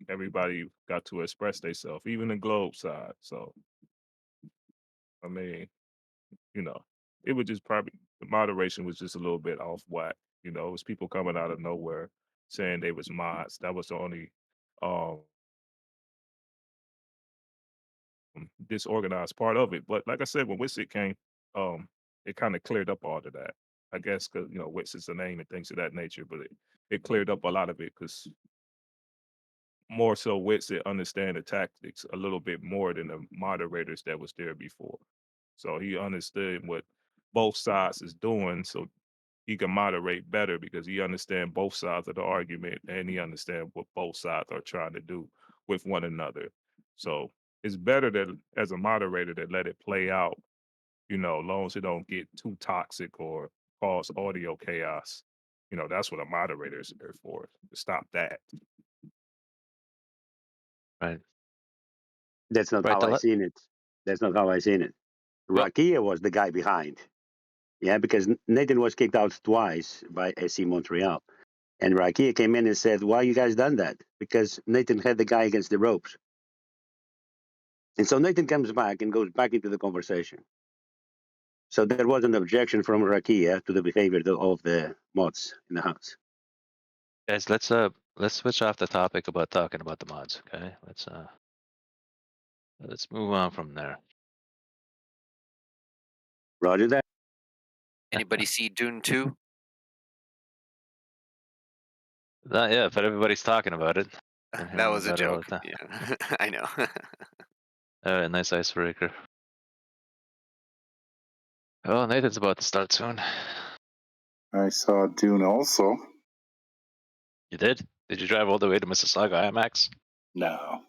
everybody got to express themselves, even the Globe side. So, I mean, you know, it was just probably the moderation was just a little bit off whack. You know, it was people coming out of nowhere saying they was mods. That was the only um disorganized part of it. But like I said, when Witsit came, it kind of cleared up all of that. I guess because Witsit's a name and things of that nature, but it cleared up a lot of it because more so Witsit understand the tactics a little bit more than the moderators that was there before. So he understood what both sides is doing, so he can moderate better because he understand both sides of the argument and he understand what both sides are trying to do with one another. So it's better that as a moderator to let it play out, as long as it don't get too toxic or cause audio chaos. That's what a moderator is there for, to stop that. right, That's not right. how I seen it. That's not how I seen it. Well, Rakia was the guy behind. Yeah, because Nathan was kicked out twice by SC Montreal. And Rakia came in and said, "Why you guys done that?" Because Nathan had the guy against the ropes. And so Nathan comes back and goes back into the conversation. So there was an objection from Rakia to the behavior of the mods in the house. guys, let's switch off the topic about talking about the mods. Okay, let's move on from there. Roger that. Anybody see Dune 2? Yeah, but everybody's talking about it. Been That hearing was a about it all the joke. time. Yeah, I know. All right, nice icebreaker. Oh, Nathan's about to start soon. I saw Dune also. You did? Did you drive all the way to Mississauga IMAX? No.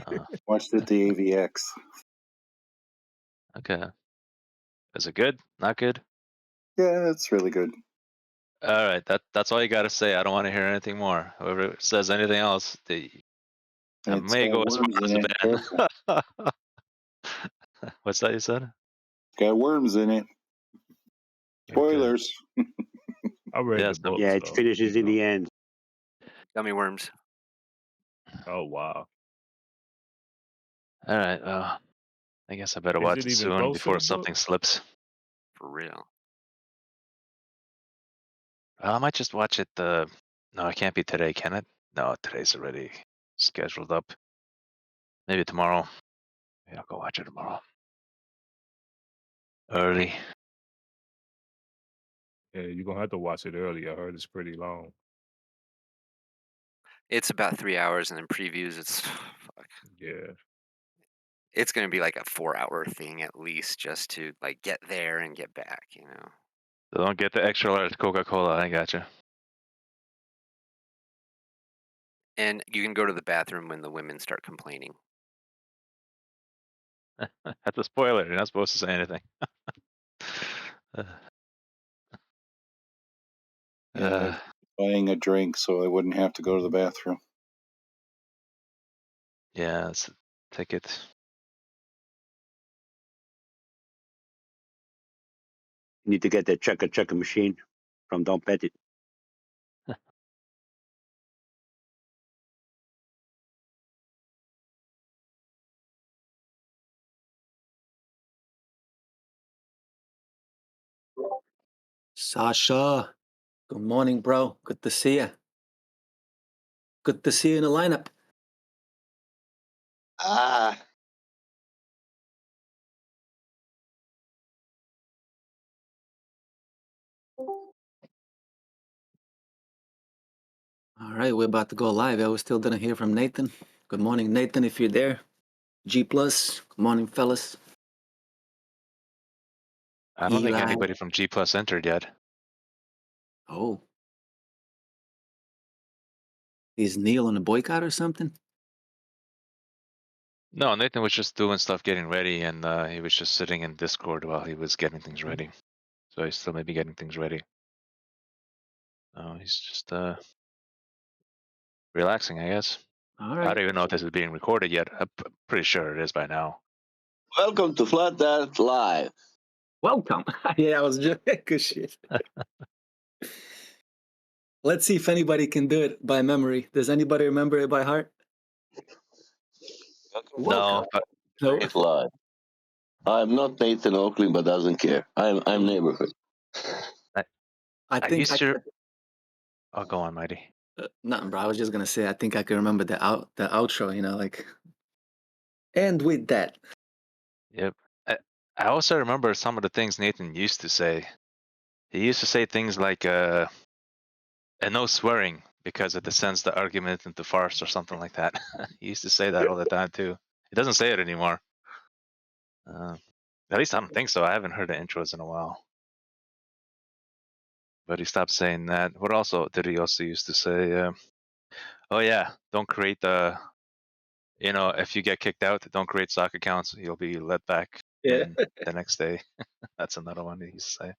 Uh, Watched it the AVX. okay. Is it good? Not good? Yeah, it's really good. All right, that's all you got to say. I don't want to hear anything more. Whoever says anything else, I It's may got go as far worms as in a it. Careful. ban. What's that you said? It's got worms in it. Okay. Spoilers. I read Yeah, the so, book, Yeah, it so finishes in the end. Gummy worms. Oh wow. all right. I guess I better Is watch it it even soon close to before the book? something slips. For real. I might just watch it. No, it can't be today, can it? No, today's already scheduled up. Maybe tomorrow. Maybe I'll go watch it tomorrow. Early. Yeah, you're gonna have to watch it early. I heard it's pretty long. It's about 3 hours, and then previews. It's fuck. Yeah. It's gonna be like a 4-hour thing at least, just to like get there and get back. You know. So don't get the extra large Coca-Cola. I gotcha. And you can go to the bathroom when the women start complaining. That's a spoiler. You're not supposed to say anything. Yeah, buying a drink so I wouldn't have to go to the bathroom. Yeah, it's a ticket. You need to get the chucker machine from Don Pettit. Sasha, good morning, bro. Good to see you. Good to see you in the lineup. Ah, All right, we're about to go live. I was still didn't hear from Nathan. Good morning, Nathan, if you're there. G plus. Good morning, fellas. I don't think Eli. anybody from G Plus entered yet. Oh. Is Neil on a boycott or something? No, Nathan was just doing stuff, getting ready, and he was just sitting in Discord while he was getting things ready. So he's still maybe getting things ready. Oh, he's just relaxing, I guess. All I right. don't even know if this is being recorded yet. I'm pretty sure it is by now. welcome to Flat Earth Live. Welcome. Yeah, I was just good shit. Let's see if anybody can do it by memory. Does anybody remember it by heart? No, but No. Earth Live. I'm not Nathan Oakley, but doesn't care. I'm neighborhood. I I think used to. Oh, go on, Mighty. nothing, bro. I was just gonna say I think I can remember the outro, like and with that. Yep. I also remember some of the things Nathan used to say. He used to say things like and no swearing because it descends the argument into farce or something like that. He used to say that all the time too. He doesn't say it anymore. At least I don't think so. I haven't heard the intros in a while. But he stopped saying that. What also did he also used to say? Oh yeah, don't create the. If you get kicked out, don't create stock accounts. You'll be let back Yeah. in the next day. That's another one he used to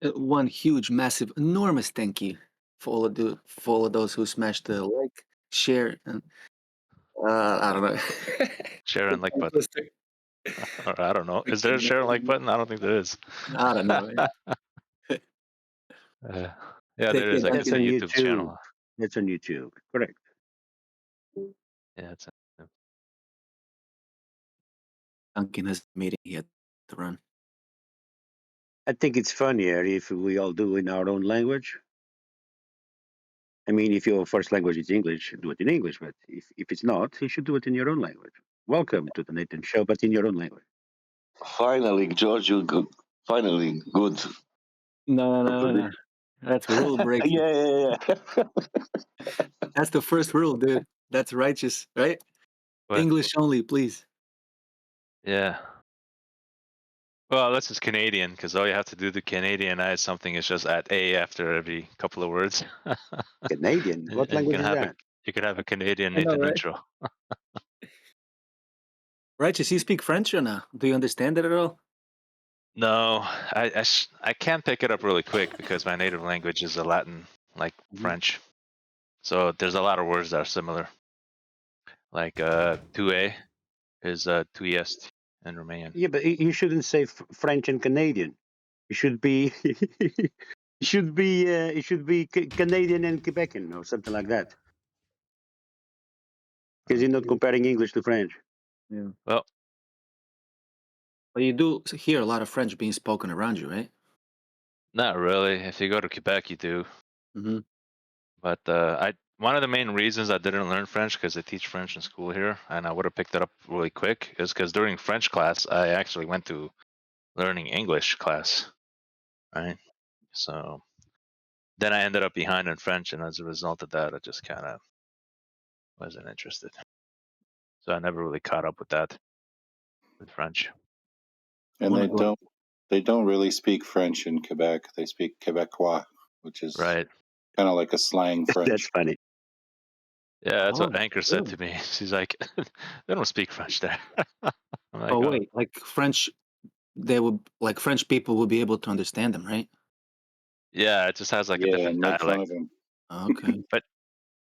say. One huge, massive, enormous thank you for all of those who smashed the like, share, and I don't know. Share and like button. Or I don't know. Is there a share and like button? I don't think there is. I don't know. Yeah, there is. I That's guess on a YouTube YouTube. channel. That's on YouTube. Correct. Yeah, it's. Duncan has a meeting he had to run. I think it's funnier if we all do in our own language. I mean, if your first language is English, do it in English. But if it's not, you should do it in your own language. Welcome to the Nathan Show, but in your own language. Finally, George, you good. Finally, good. No. That's rule breaking. Yeah. That's the first rule, dude. That's righteous, right? But, English only, please. yeah. Well, this is Canadian because all you have to do to Canadianize something is just add a after every couple of words. Canadian. What And language is that? you can have a Canadian I know, Nathan right? intro. Righteous, you speak French or no? Do you understand it at all? No, I can't pick it up really quick because my native language is a Latin, like French. So there's a lot of words that are similar. Like tu is tu est in Romanian. Yeah, but you shouldn't say French and Canadian. It should be it should be Canadian and Quebecan or something like that. Because you're not comparing English to French. Yeah. Well, But you do hear a lot of French being spoken around you, right? Not really. If you go to Quebec, you do. Hmm. But one of the main reasons I didn't learn French, because they teach French in school here, and I would have picked it up really quick, is because during French class I actually went to learning English class, right? So then I ended up behind in French, and as a result of that, I just kind of wasn't interested. So I never really caught up with that with French. And Wanna go- they don't really speak French in Quebec. They speak Quebecois, which is Right. kind of like a slang French. That's funny. Yeah, that's Oh, what Anchor said really? to me. She's like, they don't speak French there. I'm like, Oh oh, wait, like French, they would like French people would be able to understand them, right? yeah, it just has like a Yeah, different and make fun dialect. of them. Okay.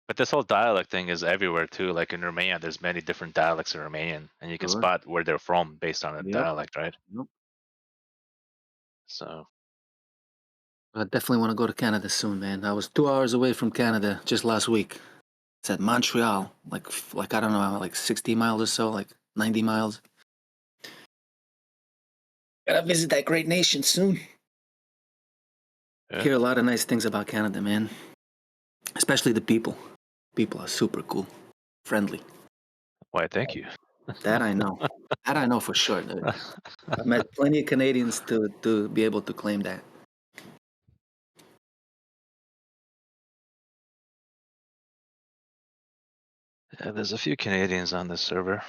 But this whole dialect thing is everywhere too. Like in Romania, there's many different dialects in Romanian, and you can Sure. spot where they're from based on the Yep. dialect, right? Yep. So I definitely want to go to Canada soon, man. I was 2 hours away from Canada just last week. It's at Montreal, like I don't know, like 60 miles or so, like 90 miles. Gotta visit that great nation soon. yeah. Hear a lot of nice things about Canada, man. Especially the people. People are super cool, friendly. Why? Thank you. That I know. That I know for sure, dude. I've met plenty of Canadians to be able to claim that. Yeah, there's a few Canadians on this server.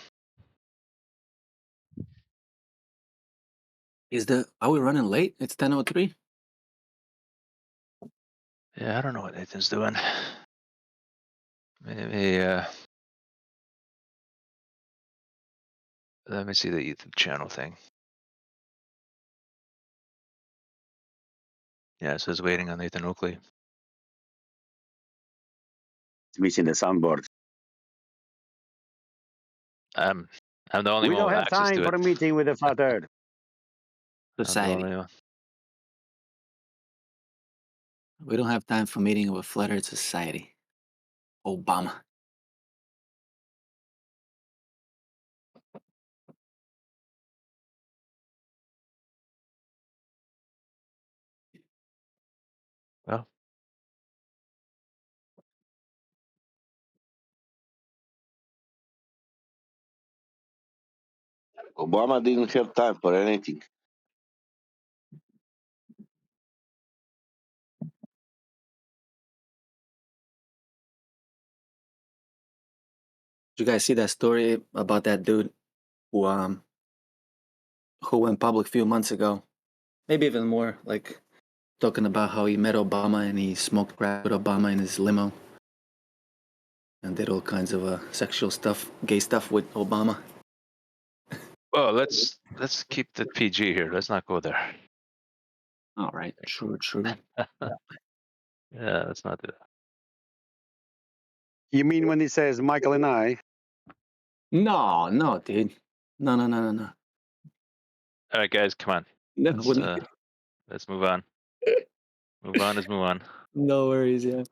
Are we running late? It's 10:03. Yeah, I don't know what Nathan's doing. Maybe let me see the YouTube channel thing. Yeah, it says waiting on Nathan Oakley. It's missing the soundboard. I'm the only We one don't with have access time to for it. a meeting with the flat earth. I'm the Society. only one. We don't have time for meeting with Flat Earth Society. Obama. Well, Obama didn't have time for anything. Did you guys see that story about that dude who went public a few months ago? Maybe even more, like talking about how he met Obama and he smoked crack with Obama in his limo and did all kinds of sexual stuff, gay stuff with Obama. well, let's keep the PG here. Let's not go there. All right, true. Yeah, let's not do that. You mean when he says Michael and I? No, dude. No. All right, guys, come on. No, Let's move on. Let's move on. no worries, yeah.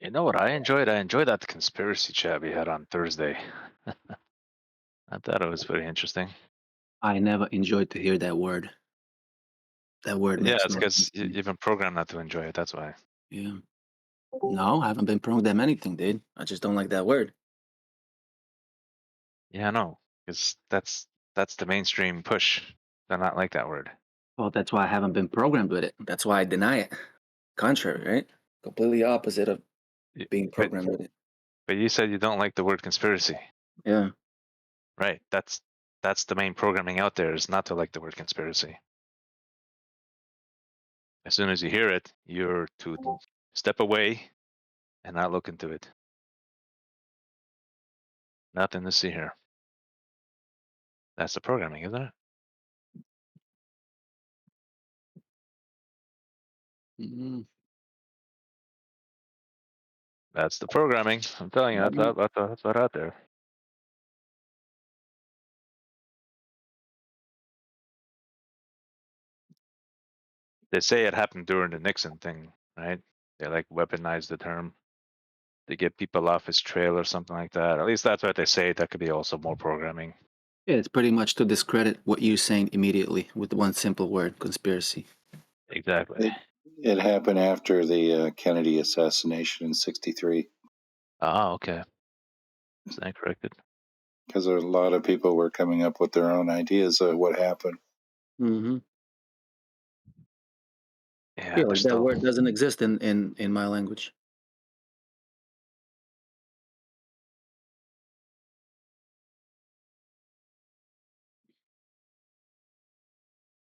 You know what I enjoyed? I enjoyed that conspiracy chat we had on Thursday. I thought it was pretty interesting. I never enjoyed to hear that word. That word Yeah, makes it's no because sense to me. you've been programmed not to enjoy it. That's why. Yeah. No, I haven't been programmed anything, dude. I just don't like that word. Yeah, I know. Because that's the mainstream push. They're not like that word. Well, that's why I haven't been programmed with it. That's why I deny it. Contrary, right? Completely opposite of Y- being But programmed with it. but you said you don't like the word conspiracy, Yeah. right? That's the main programming out there is not to like the word conspiracy. As soon as you hear it, you're to step away and not look into it. Nothing to see here. That's the programming, isn't it? Mm-hmm. That's the programming. I'm telling you, that's what out there. They say it happened during the Nixon thing, right? They like weaponize the term to get people off his trail or something like that. At least that's what they say. That could be also more programming. Yeah, it's pretty much to discredit what you're saying immediately with one simple word: conspiracy. Exactly. It happened after the Kennedy assassination in '63. Ah, okay. Stand corrected. Because a lot of people were coming up with their own ideas of what happened. Mm-hmm. Yeah, Yeah, they're like that still. word doesn't exist in my language.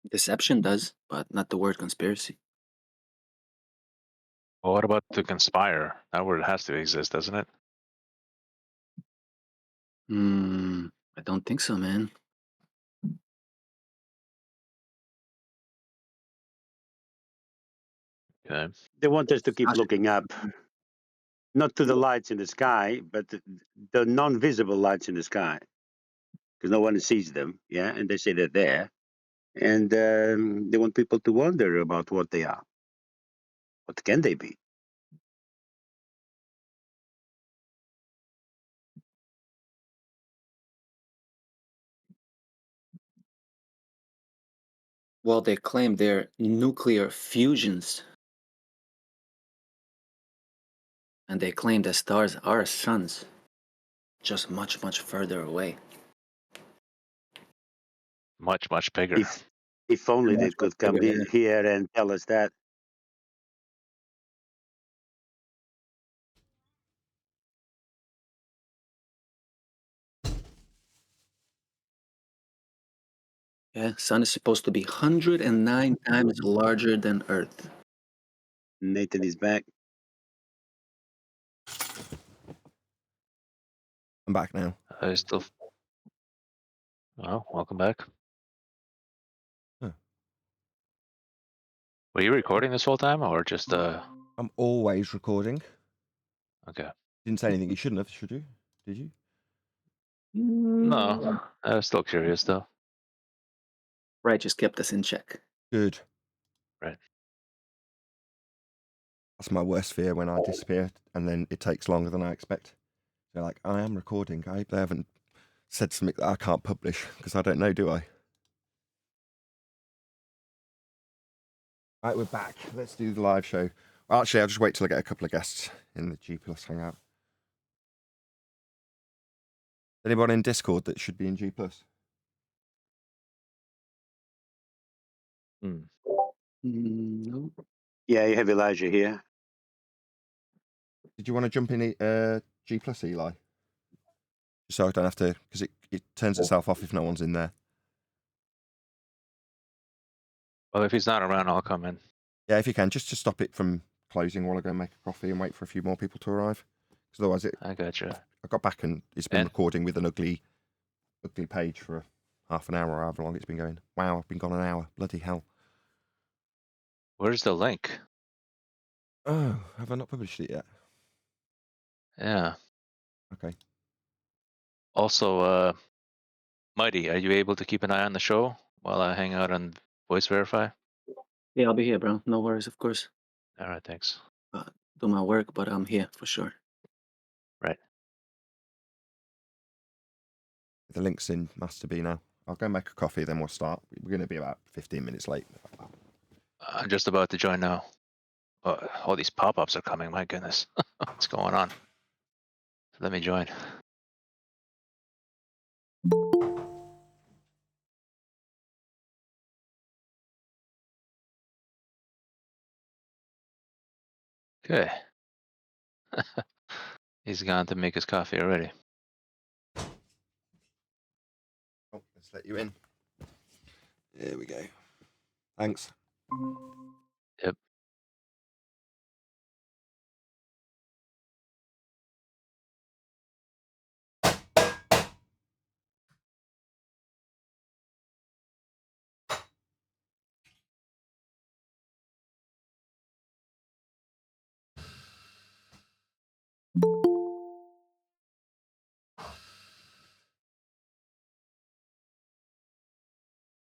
Deception does, but not the word conspiracy. Well, what about to conspire? That word has to exist, doesn't it? I don't think so, man. Okay. They want us to keep Gosh. looking up, not to the lights in the sky, but the non-visible lights in the sky, because no one sees them. Yeah, and they say they're there, and they want people to wonder about what they are. What can they be? Well, they claim they're nuclear fusions. And they claim that stars are suns, just much, much further away. Much, much bigger. If only they Much, much could come bigger, yeah. here and tell us that. Yeah, sun is supposed to be 109 times larger than Earth. Nathan is back. I'm back now. I still. Well, welcome back. Huh. Were you recording this whole time, or just I'm always recording. Okay. Didn't say anything you shouldn't have, should you? Did you? No, I was still curious though. Right, just kept us in check. Good. Right. That's my worst fear when I disappear and then it takes longer than I expect. They're like, I am recording. I hope they haven't said something that I can't publish because I don't know, do I? Right, we're back. Let's do the live show. Well, actually, I'll just wait till I get a couple of guests in the G Plus Hangout. Anyone in Discord that should be in G Plus? No. Yeah, you have Elijah here. Did you want to jump in G Plus, Eli? So I don't have to, because it turns itself off if no one's in there. Well, if he's not around, I'll come in. Yeah, if you can, just to stop it from closing while I go and make a coffee and wait for a few more people to arrive. Because otherwise, I gotcha. I got back and it's been And? recording with an ugly page for half an hour or however long it's been going. Wow, I've been gone an hour. Bloody hell. Where's the link? Oh, have I not published it yet? Yeah. Okay. Also, Mighty, are you able to keep an eye on the show while I hang out on Voice Verify? Yeah, I'll be here, bro. No worries, of course. All right, thanks. Do my work, but I'm here for sure. Right. The link's in Master B now. I'll go make a coffee, then we'll start. We're going to be about 15 minutes late. I'm just about to join now. All these pop-ups are coming. My goodness. What's going on? Let me join. Okay. He's gone to make his coffee already. Oh, let's let you in. There we go. Thanks. Yep.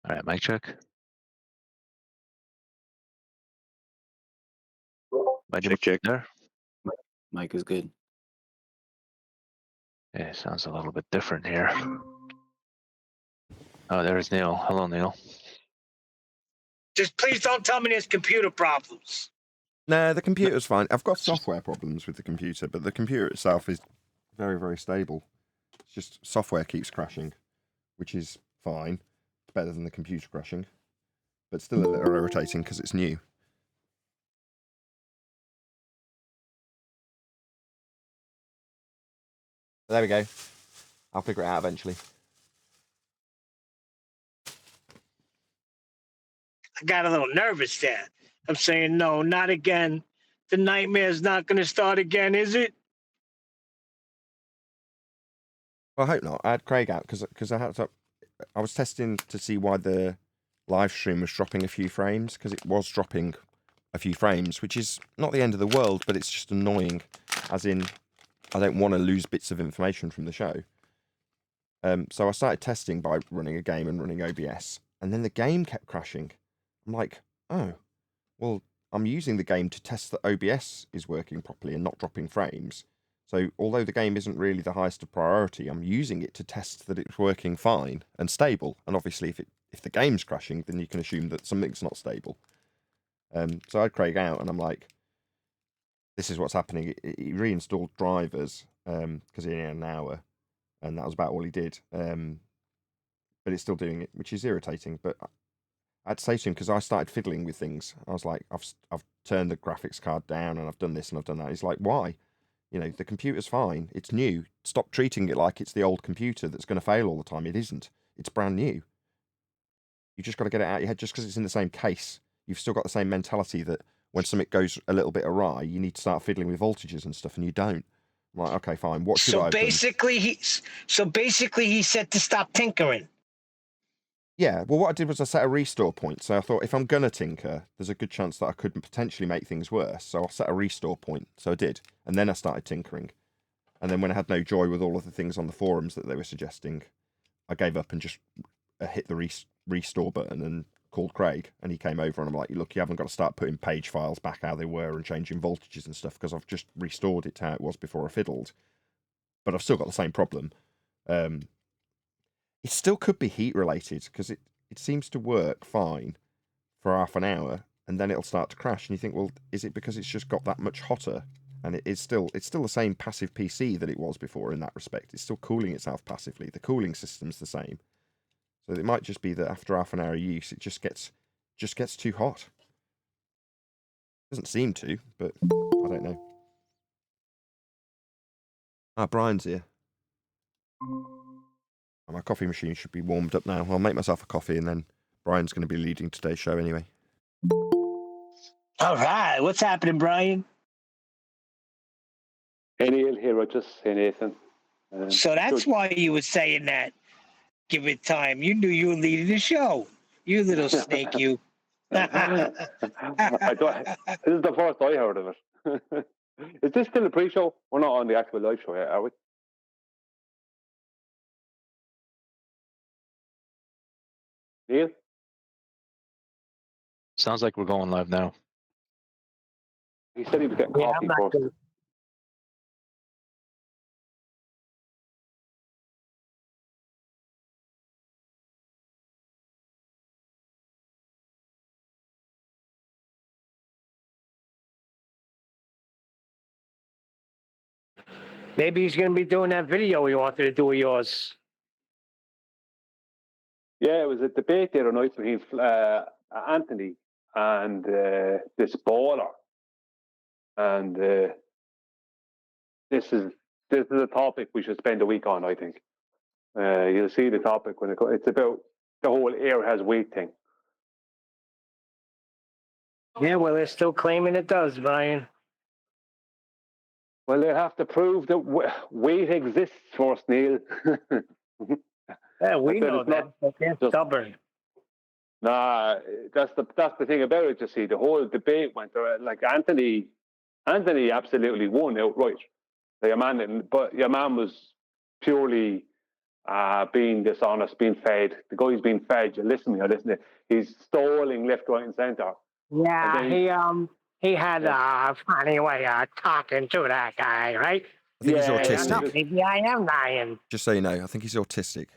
All right, mic check. Check. There. Mike is good. Yeah, sounds a little bit different here. Oh, there's Neil. Hello, Neil. Just please don't tell me there's computer problems. Nah, the computer's fine. I've got software problems with the computer, but the computer itself is very, very stable. It's just software keeps crashing, which is fine. It's better than the computer crashing, but still a little irritating because it's new. There we go. I'll figure it out eventually. I got a little nervous there. I'm saying, no, not again. The nightmare's not going to start again, is it? Well, I hope not. I had Craig out because I was testing to see why the live stream was dropping a few frames, because it was dropping a few frames, which is not the end of the world, but it's just annoying. As in, I don't want to lose bits of information from the show. So I started testing by running a game and running OBS, and then the game kept crashing. I'm like, oh, well, I'm using the game to test that OBS is working properly and not dropping frames. So although the game isn't really the highest of priority, I'm using it to test that it's working fine and stable. And obviously, if the game's crashing, then you can assume that something's not stable. So I had Craig out, and I'm like, this is what's happening. He reinstalled drivers because he only had an hour, and that was about all he did. But it's still doing it, which is irritating. But I had to say to him, because I started fiddling with things. I was like, I've turned the graphics card down, and I've done this and I've done that. He's like, why? You know, the computer's fine. It's new. Stop treating it like it's the old computer that's going to fail all the time. It isn't. It's brand new. You just got to get it out of your head. Just because it's in the same case, you've still got the same mentality that when something goes a little bit awry, you need to start fiddling with voltages and stuff, and you don't. I'm like, okay, fine. What should I have done? So basically, he said to stop tinkering. Yeah, well, what I did was I set a restore point. So I thought if I'm going to tinker, there's a good chance that I could potentially make things worse. So I'll set a restore point. So I did. And then I started tinkering. And then when I had no joy with all of the things on the forums that they were suggesting, I gave up and just hit the restore button and called Craig. And he came over and I'm like, look, you haven't got to start putting page files back how they were and changing voltages and stuff because I've just restored it to how it was before I fiddled. But I've still got the same problem. It still could be heat related because it seems to work fine for half an hour and then it'll start to crash. And you think, well, is it because it's just got that much hotter? And it's still the same passive PC that it was before in that respect. It's still cooling itself passively. The cooling system's the same. So it might just be that after half an hour of use, it just gets too hot. Doesn't seem to, but I don't know. Ah, Brian's here. My coffee machine should be warmed up now. I'll make myself a coffee and then Brian's going to be leading today's show anyway. All right. What's happening, Brian? Hey Neil, here I just say Nathan. So that's why you were saying that. Give it time. You knew you were leading the show. You little snake, you. I thought, this is the first I heard of it. Is this still a pre-show? We're not on the actual live show yet, are we? Neil? Sounds like we're going live now. He said he was getting coffee first. Good. Maybe he's going to be doing that video he wanted to do of yours. Yeah, it was a debate the other night between Anthony and this baller. And this is a topic we should spend a week on, I think. You'll see the topic when it's about the whole air has weight thing. Yeah, well, they're still claiming it does, Brian. Well, they have to prove that weight exists first, Neil. Yeah, we know that. But they're just stubborn. Nah, that's the thing about it. You see, the whole debate went around, like Anthony absolutely won outright. Your man didn't, but your man was purely being dishonest, being fed. The guy's being fed. You listen to me. He's stalling left, right, and centre. Yeah, he had a funny way of talking to that guy, right? I think he's Yeah, I don't know. autistic. Maybe I am lying. Just so you know, I think he's autistic.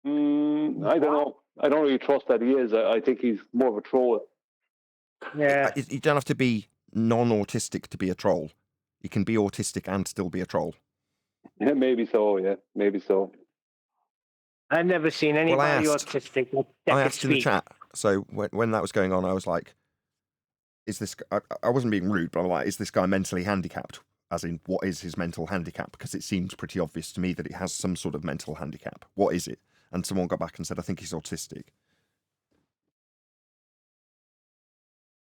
I don't know. I don't really trust that he is. I think he's more of a troll. Yeah. You don't have to be non-autistic to be a troll. You can be autistic and still be a troll. Yeah, maybe so. Yeah, maybe so. I've never seen anybody autistic that I could asked in the speak. chat. So when that was going on, I was like, "Is this?" I wasn't being rude, but I'm like, "Is this guy mentally handicapped?" As in, what is his mental handicap? Because it seems pretty obvious to me that he has some sort of mental handicap. What is it? And someone got back and said, "I think he's autistic."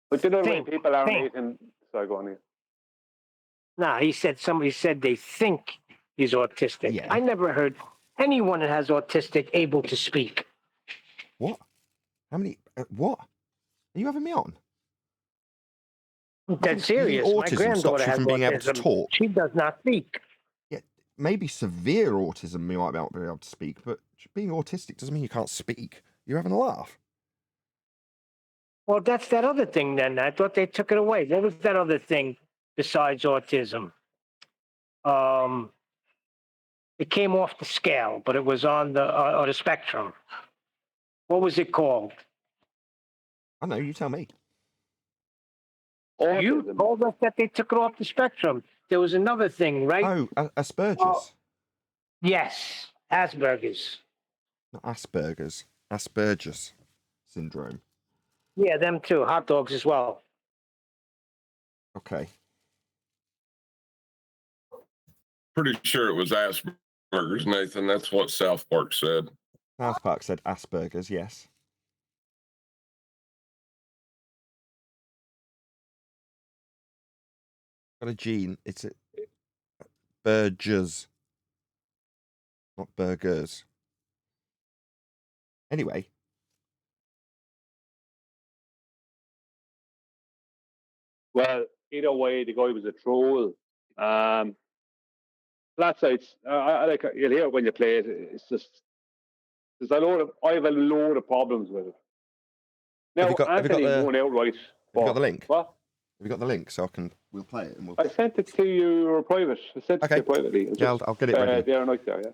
But you know, when Think. people are Nathan, sorry, go on here. No, he said somebody said they think he's autistic. Yeah. I never heard anyone that has autistic able to speak. What? How many? What? Are you having me on? That's serious. My Autism granddaughter stops you has from being able to autism. talk. She does not speak. Yeah, maybe severe autism you might not be able to speak, but being autistic doesn't mean you can't speak. You're having a laugh. Well, that's that other thing then. I thought they took it away. What was that other thing besides autism? It came off the scale, but it was on the spectrum. What was it called? I know, you tell me. You Autism. told us that they took it off the spectrum. There was another thing, right? Oh, Asperger's. Yes, Asperger's. Not Asperger's. Asperger's syndrome. Yeah, them too. Hot dogs as well. Okay. Pretty sure it was Asperger's, Nathan. That's what South Park said. South Park said Asperger's, yes. Got a gene. It's Burgers. Not burgers. Anyway. Well, either way, the guy was a troll. Flat sides, I like you'll hear it when you play it. It's just I have a load of problems with it. Now, Anthony won outright. Have you got the link? What? Have you got the link so we'll play it and we'll. I sent it to you private. I sent it to you privately. Yeah, I'll get it ready. There, night there, yeah.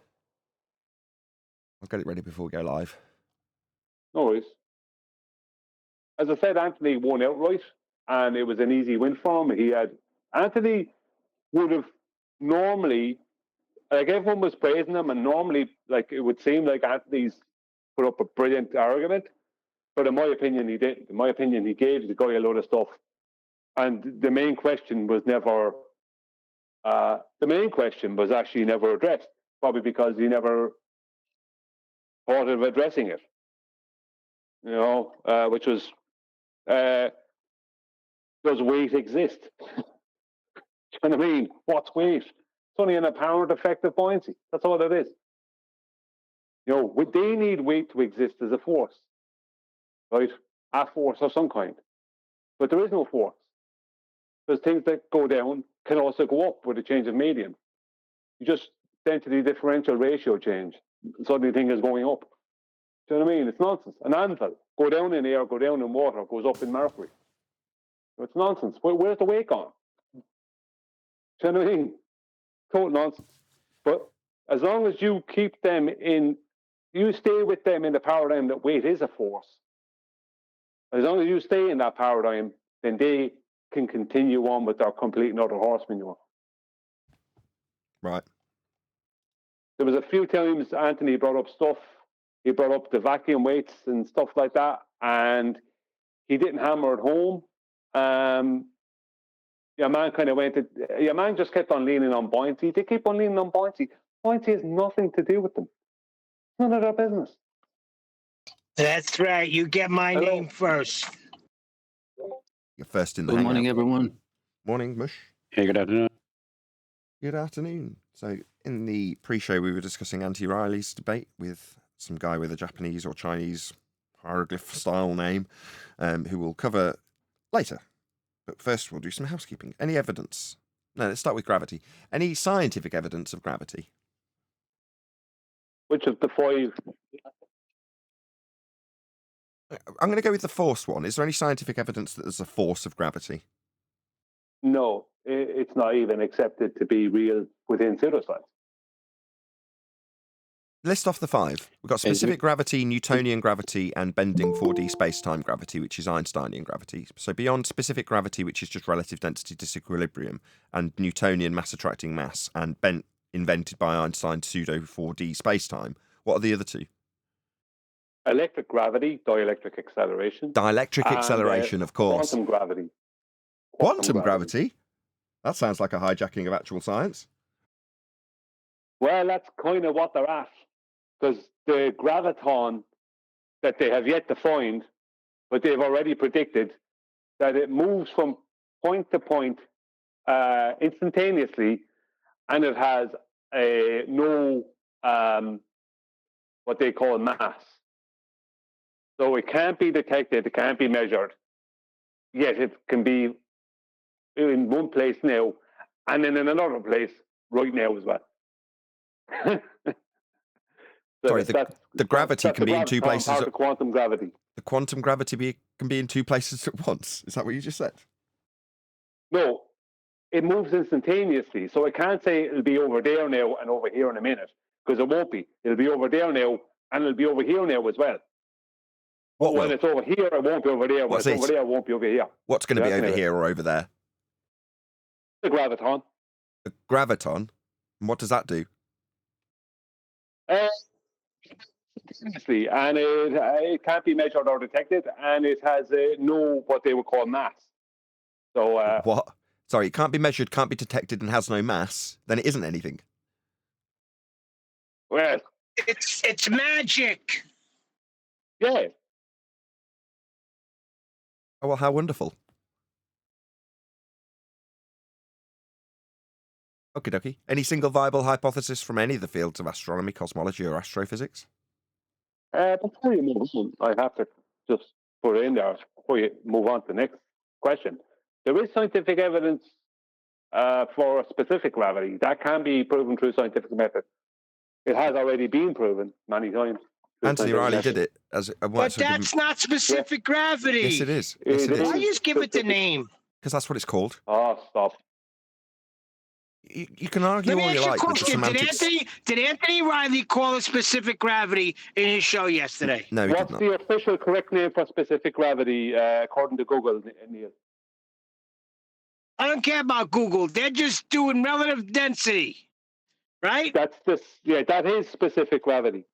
I'll get it ready before we go live. No worries. As I said, Anthony won outright, and it was an easy win for him. Anthony would have normally, like everyone was praising him, and normally, like it would seem like Anthony's put up a brilliant argument, but in my opinion, he didn't. In my opinion, he gave the guy a load of stuff, and the main question was never. The main question was actually never addressed, probably because he never thought of addressing it. You know, which was, does weight exist? Do you know what I mean? What's weight? It's only an apparent effect of buoyancy. That's all it is. You know, they need weight to exist as a force, right? A force of some kind. But there is no force. There's things that go down can also go up with a change of medium. You just density differential ratio change. Suddenly thing is going up. Do you know what I mean? It's nonsense. An anvil, go down in air, go down in water, goes up in mercury. It's nonsense. Where's the weight gone? Do you know what I mean? Total nonsense. But as long as you keep them you stay with them in the paradigm that weight is a force. As long as you stay in that paradigm, then they can continue on with their complete and utter horse manure. Right. There was a few times Anthony brought up stuff. He brought up the vacuum weights and stuff like that, and he didn't hammer it home. Your man kind of your man just kept on leaning on buoyancy. They keep on leaning on buoyancy. Buoyancy has nothing to do with them. None of their business. That's right. You get my name first. You're first in the Good morning, everyone. Morning, Mush. Hey, good afternoon. Good afternoon. So, in the pre-show, we were discussing Auntie Riley's debate with some guy with a Japanese or Chinese hieroglyph-style name, who we'll cover later. But first, we'll do some housekeeping. Any evidence? No, let's start with gravity. Any scientific evidence of gravity? Which of the five? I'm going to go with the force one. Is there any scientific evidence that there's a force of gravity? No, it's not even accepted to be real within pseudoscience. List off the 5. We've got specific gravity, Newtonian gravity, and bending 4D space-time gravity, which is Einsteinian gravity. So beyond specific gravity, which is just relative density disequilibrium, and Newtonian mass-attracting mass, and invented by Einstein pseudo 4D space-time, what are the other 2? Electric gravity, dielectric acceleration. Dielectric acceleration, of course. Quantum gravity. Quantum gravity? That sounds like a hijacking of actual science. Well, that's kind of what they're at. Because the graviton that they have yet to find, but they've already predicted that it moves from point to point instantaneously, and it has no what they call mass. So it can't be detected, it can't be measured, yet it can be in one place now, and then in another place right now as well. So sorry, the gravity can be in 2 places. The quantum gravity. The quantum gravity can be in 2 places at once. Is that what you just said? No, it moves instantaneously. So I can't say it'll be over there now and over here in a minute, because it won't be. It'll be over there now and it'll be over here now as well. What when it's over here, it won't be over there. When it's over there, it won't be over here. What's going to be over here or over there? The graviton. The graviton? And what does that do? And it can't be measured or detected, and it has no what they would call mass. So what? Sorry, it can't be measured, can't be detected, and has no mass. Then it isn't anything. Well, it's magic. Yeah. Oh well, how wonderful. Okie dokie. Any single viable hypothesis from any of the fields of astronomy, cosmology, or astrophysics? Before you move on, I have to just put it in there before you move on to the next question. There is scientific evidence for a specific gravity that can be proven through scientific method. It has already been proven many times. Anthony Riley did it as but that's not specific gravity. Yes, it is. Yes, it is. Why just give it the name? Because that's what it's called. Oh, stop. You can argue all you like with the semantics. Did Anthony Riley call it specific gravity in his show yesterday? No, he did not. What's the official correct name for specific gravity according to Google, Neil? I don't care about Google. They're just doing relative density, right? That is specific gravity.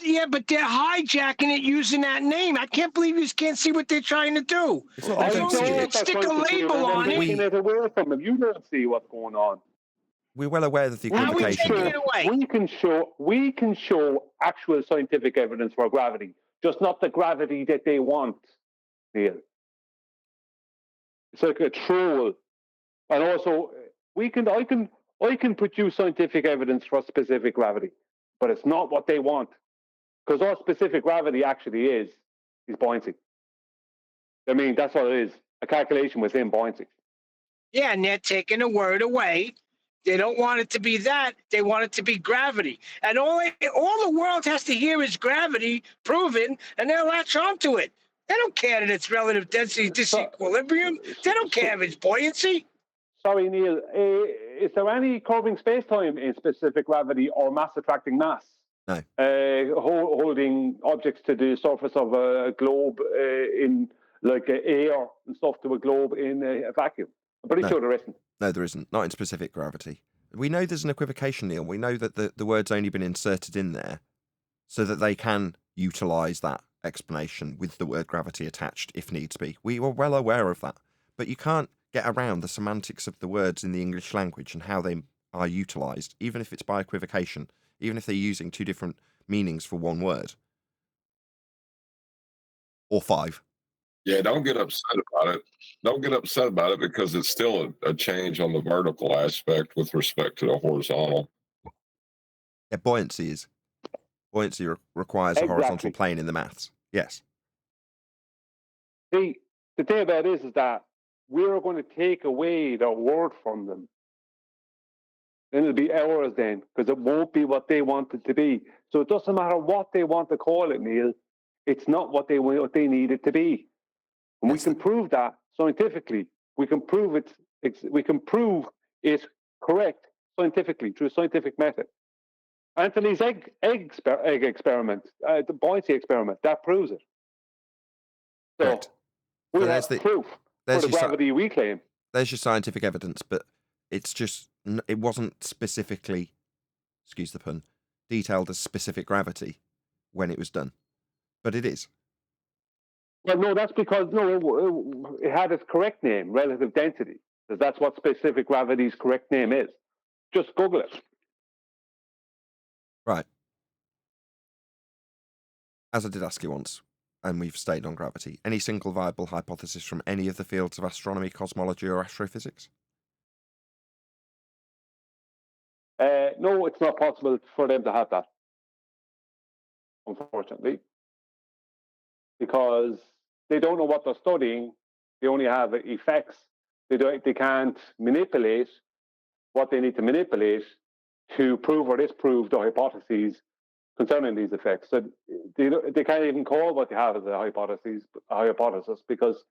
Yeah, but they're hijacking it using that name. I can't believe you can't see what they're trying to do. I don't stick a label on it. Taking it away from them. You don't see what's going on. We're well aware of the equivocation. We can show actual scientific evidence for gravity, just not the gravity that they want, Neil. It's like a troll. And also, I can produce scientific evidence for specific gravity, but it's not what they want. Because all specific gravity actually is buoyancy. I mean, that's what it is. A calculation within buoyancy. Yeah, and they're taking a word away. They don't want it to be that. They want it to be gravity. And all the world has to hear is gravity proven, and they'll latch onto it. They don't care that it's relative density disequilibrium. They don't care if it's buoyancy. Sorry, Neil. Is there any curving space-time in specific gravity or mass-attracting mass? No. Holding objects to the surface of a globe in like air and stuff to a globe in a vacuum. I'm pretty sure there isn't. No, there isn't. Not in specific gravity. We know there's an equivocation, Neil. We know that the word's only been inserted in there so that they can utilise that explanation with the word gravity attached if needs be. We were well aware of that. But you can't get around the semantics of the words in the English language and how they are utilised, even if it's by equivocation. Even if they're using 2 different meanings for one word. Or 5. Yeah, don't get upset about it. Don't get upset about it because it's still a change on the vertical aspect with respect to the horizontal. Yeah, buoyancy is. Buoyancy requires a horizontal plane in the maths. Yes. See, the thing about it is that we're going to take away the word from them. Then it'll be ours then, because it won't be what they want it to be. So it doesn't matter what they want to call it, Neil. It's not what they need it to be. And we can prove that scientifically. We can prove it. We can prove it correct scientifically through a scientific method. Anthony's egg experiment, the buoyancy experiment, that proves it. So Correct. we So have proof for the gravity we claim. There's your scientific evidence, but it's just, it wasn't specifically, excuse the pun, detailed as specific gravity when it was done. But it is. Well, no, that's because, it had its correct name, relative density. Because that's what specific gravity's correct name is. Just Google it. Right. As I did ask you once, and we've stayed on gravity, any single viable hypothesis from any of the fields of astronomy, cosmology, or astrophysics? No, it's not possible for them to have that, unfortunately, because they don't know what they're studying. They only have effects. They can't manipulate what they need to manipulate to prove or disprove the hypotheses concerning these effects. So they can't even call what they have as a hypothesis because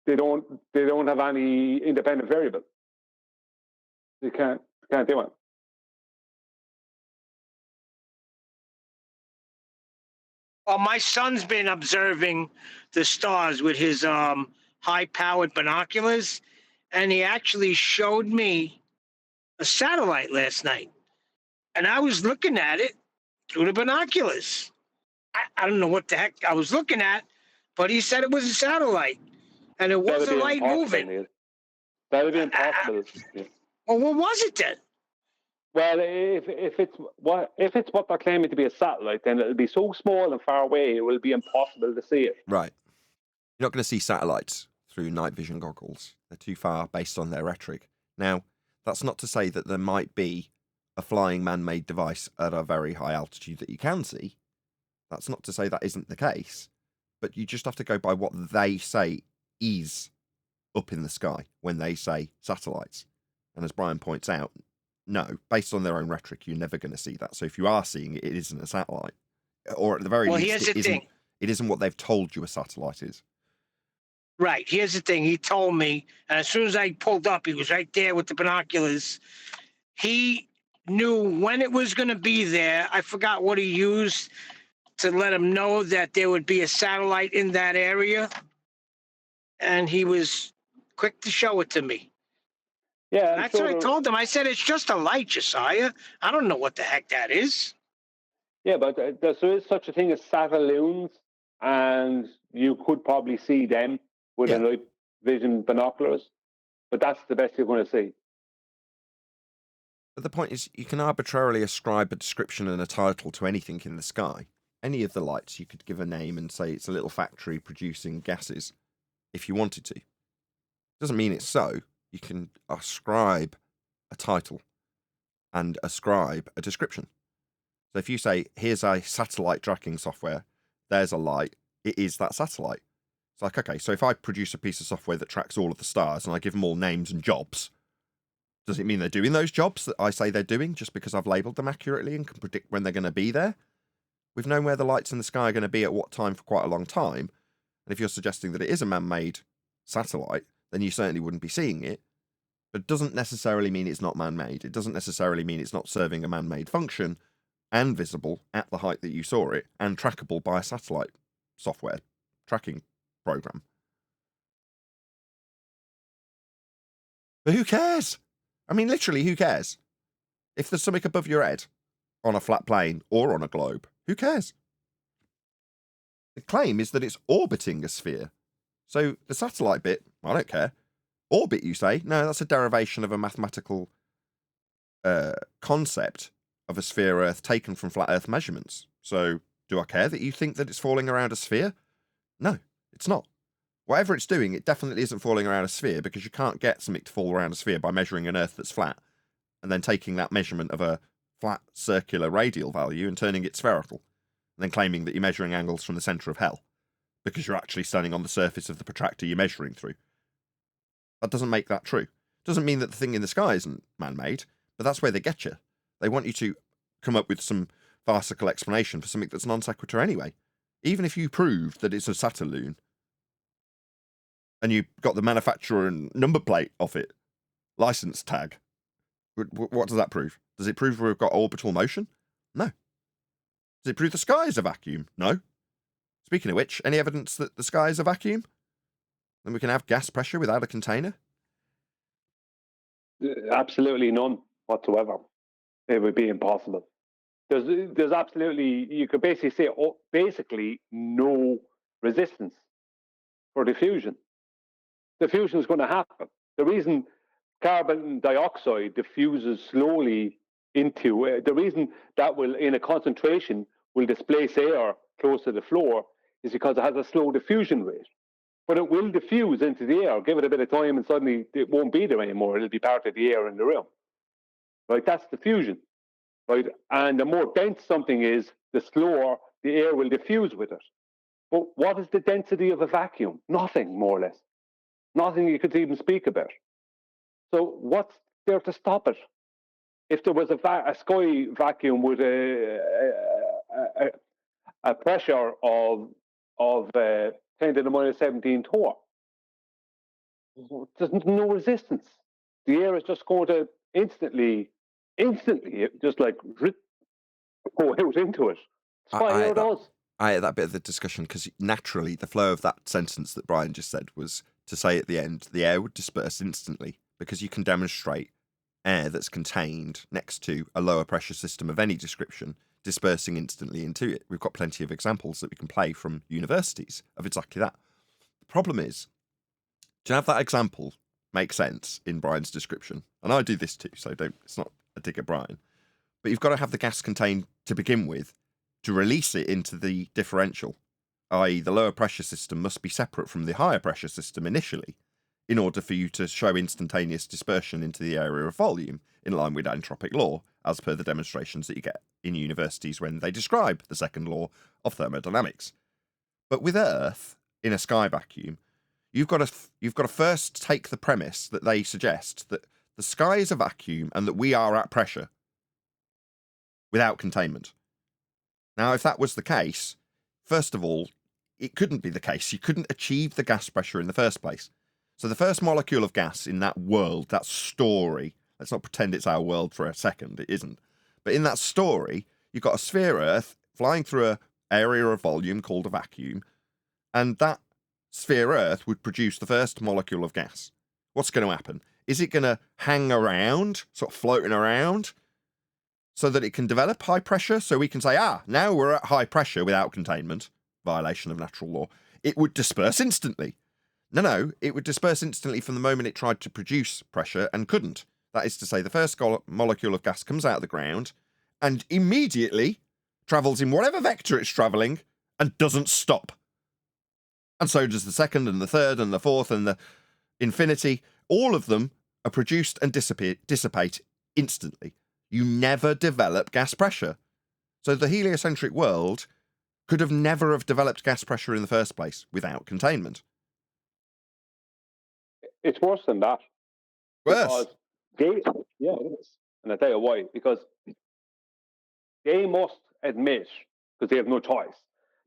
they don't have any independent variable. They can't do it. Well, my son's been observing the stars with his high-powered binoculars, and he actually showed me a satellite last night. And I was looking at it through the binoculars. I don't know what the heck I was looking at, but he said it was a satellite, and it was a light moving. That would be impossible. Well, what was it then? Well, if it's what they're claiming to be a satellite, then it'll be so small and far away, it will be impossible to see it. Right. You're not going to see satellites through night vision goggles. They're too far based on their rhetoric. Now, that's not to say that there might be a flying man-made device at a very high altitude that you can see. That's not to say that isn't the case. But you just have to go by what they say is up in the sky when they say satellites. And as Brian points out, no, based on their own rhetoric, you're never going to see that. So if you are seeing it, it isn't a satellite. Or at the very least, it isn't what they've told you a satellite is. Right. Here's the thing. He told me, and as soon as I pulled up, he was right there with the binoculars. He knew when it was going to be there. I forgot what he used to let him know that there would be a satellite in that area. And he was quick to show it to me. Yeah, that's what I told him. I said, it's just a light, Josiah. I don't know what the heck that is. Yeah, but there is such a thing as satelloons, and you could probably see them with a night vision binoculars, but that's the best you're going to see. But the point is, you can arbitrarily ascribe a description and a title to anything in the sky. Any of the lights, you could give a name and say it's a little factory producing gases, if you wanted to. Doesn't mean it's so. You can ascribe a title and ascribe a description. So if you say, here's a satellite tracking software, there's a light, it is that satellite. It's like, okay, so if I produce a piece of software that tracks all of the stars and I give them all names and jobs, does it mean they're doing those jobs that I say they're doing just because I've labelled them accurately and can predict when they're going to be there? We've known where the lights in the sky are going to be at what time for quite a long time. And if you're suggesting that it is a man-made satellite, then you certainly wouldn't be seeing it. But it doesn't necessarily mean it's not man-made. It doesn't necessarily mean it's not serving a man-made function and visible at the height that you saw it and trackable by a satellite software tracking program. But who cares? I mean, literally, who cares? If there's something above your head on a flat plane or on a globe, who cares? The claim is that it's orbiting a sphere. So the satellite bit, I don't care. Orbit, you say? No, that's a derivation of a mathematical concept of a sphere Earth taken from flat Earth measurements. So do I care that you think that it's falling around a sphere? No, it's not. Whatever it's doing, it definitely isn't falling around a sphere because you can't get something to fall around a sphere by measuring an Earth that's flat and then taking that measurement of a flat circular radial value and turning it spherical and then claiming that you're measuring angles from the centre of hell because you're actually standing on the surface of the protractor you're measuring through. That doesn't make that true. Doesn't mean that the thing in the sky isn't man-made, but that's where they get you. They want you to come up with some farcical explanation for something that's non sequitur anyway. even if you proved that it's a Satelloon and you got the manufacturer and number plate off it, license tag, what does that prove? Does it prove we've got orbital motion? No. Does it prove the sky is a vacuum? No. Speaking of which, any evidence that the sky is a vacuum? Then we can have gas pressure without a container? Absolutely none whatsoever. It would be impossible. There's absolutely, you could basically say, basically no resistance for diffusion. Diffusion is going to happen. The reason carbon dioxide diffuses slowly into, the reason that will, in a concentration, will displace air close to the floor is because it has a slow diffusion rate. But it will diffuse into the air. Give it a bit of time and suddenly it won't be there anymore. It'll be part of the air in the room. Right? That's diffusion. Right? And the more dense something is, the slower the air will diffuse with it. But what is the density of a vacuum? Nothing, more or less. Nothing you could even speak about. So what's there to stop it? If there was a sky vacuum with a pressure of 10 to the minus 17 torr, there's no resistance. The air is just going to instantly, just like go out into it. That's what air does. I hate that bit of the discussion because naturally the flow of that sentence that Brian just said was to say at the end, the air would disperse instantly because you can demonstrate air that's contained next to a lower pressure system of any description dispersing instantly into it. We've got plenty of examples that we can play from universities of exactly that. The problem is, to have that example make sense in Brian's description, and I do this too, so it's not a dig at Brian, but you've got to have the gas contained to begin with to release it into the differential, i.e. the lower pressure system must be separate from the higher pressure system initially in order for you to show instantaneous dispersion into the area of volume in line with entropic law, as per the demonstrations that you get in universities when they describe the second law of thermodynamics. But with Earth, in a sky vacuum, you've got to first take the premise that they suggest that the sky is a vacuum and that we are at pressure without containment. Now, if that was the case, first of all, it couldn't be the case. You couldn't achieve the gas pressure in the first place. So the first molecule of gas in that world, that story, let's not pretend it's our world for a second, it isn't. But in that story, you've got a sphere Earth flying through an area of volume called a vacuum, and that sphere Earth would produce the first molecule of gas. What's going to happen? Is it going to hang around, sort of floating around, so that it can develop high pressure, so we can say, now we're at high pressure without containment, violation of natural law? It would disperse instantly. No, it would disperse instantly from the moment it tried to produce pressure and couldn't. That is to say, the first molecule of gas comes out of the ground and immediately travels in whatever vector it's travelling and doesn't stop. And so does the second and the third and the fourth and the infinity. All of them are produced and dissipate instantly. You never develop gas pressure. So the heliocentric world could have never have developed gas pressure in the first place without containment. It's worse than that. Worse? Yeah, it is. And I'll tell you why. Because they must admit, because they have no choice,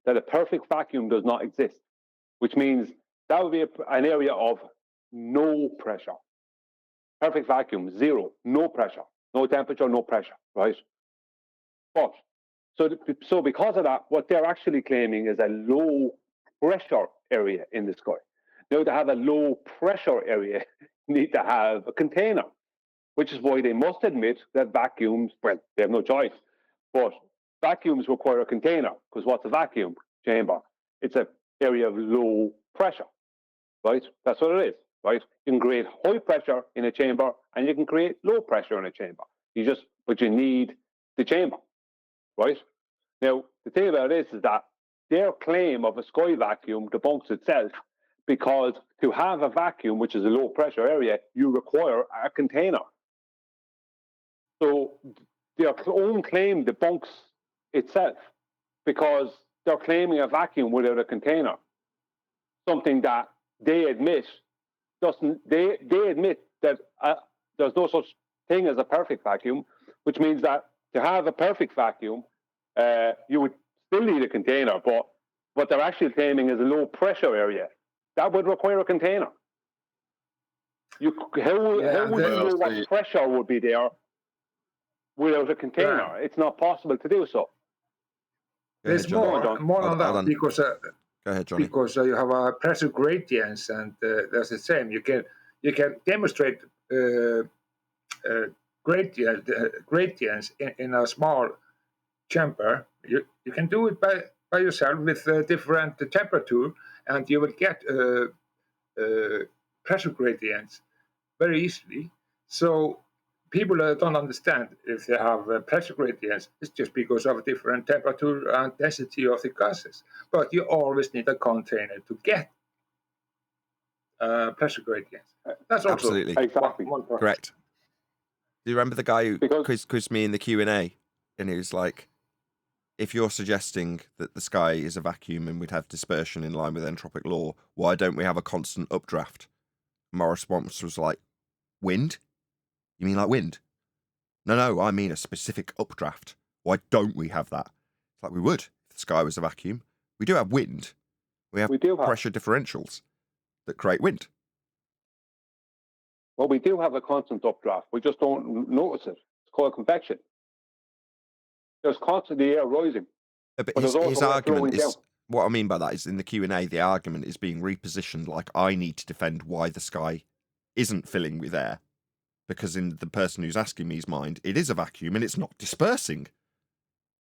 that a perfect vacuum does not exist, which means that would be an area of no pressure. Perfect vacuum, zero, no pressure, no temperature, no pressure, right? But, so because of that, what they're actually claiming is a low pressure area in the sky. Now, to have a low pressure area, you need to have a container, which is why they must admit that vacuums, well, they have no choice, but vacuums require a container, because what's a vacuum chamber? It's an area of low pressure, right? That's what it is, right? You can create high pressure in a chamber, and you can create low pressure in a chamber. But you need the chamber, right? Now, the thing about it is that their claim of a sky vacuum debunks itself, because to have a vacuum, which is a low pressure area, you require a container. So their own claim debunks itself, because they're claiming a vacuum without a container, something that they admit doesn't. They admit that there's no such thing as a perfect vacuum, which means that to have a perfect vacuum, you would still need a container, but what they're actually claiming is a low pressure area. That would require a container. How would you know what pressure would be there without a container? It's not possible to do so. There's more on that because Go ahead, Johnny. Because you have pressure gradients, and that's the same. You can demonstrate gradients in a small chamber. You can do it by yourself with different temperature, and you will get pressure gradients very easily. So people don't understand if they have pressure gradients. It's just because of different temperature and density of the gases. But you always need a container to get pressure gradients. That's also absolutely exactly correct. Do you remember the guy who quizzed me in the Q&A, and he was like, if you're suggesting that the sky is a vacuum and we'd have dispersion in line with entropic law, why don't we have a constant updraft? My response was like, wind? You mean like wind? No, I mean a specific updraft. Why don't we have that? It's like we would if the sky was a vacuum. We do have wind. We have pressure differentials that create wind. Well, we do have a constant updraft. We just don't notice it. It's called convection. There's constantly air rising. But his argument is, what I mean by that is in the Q&A, the argument is being repositioned like I need to defend why the sky isn't filling with air. Because in the person who's asking me's mind, it is a vacuum and it's not dispersing.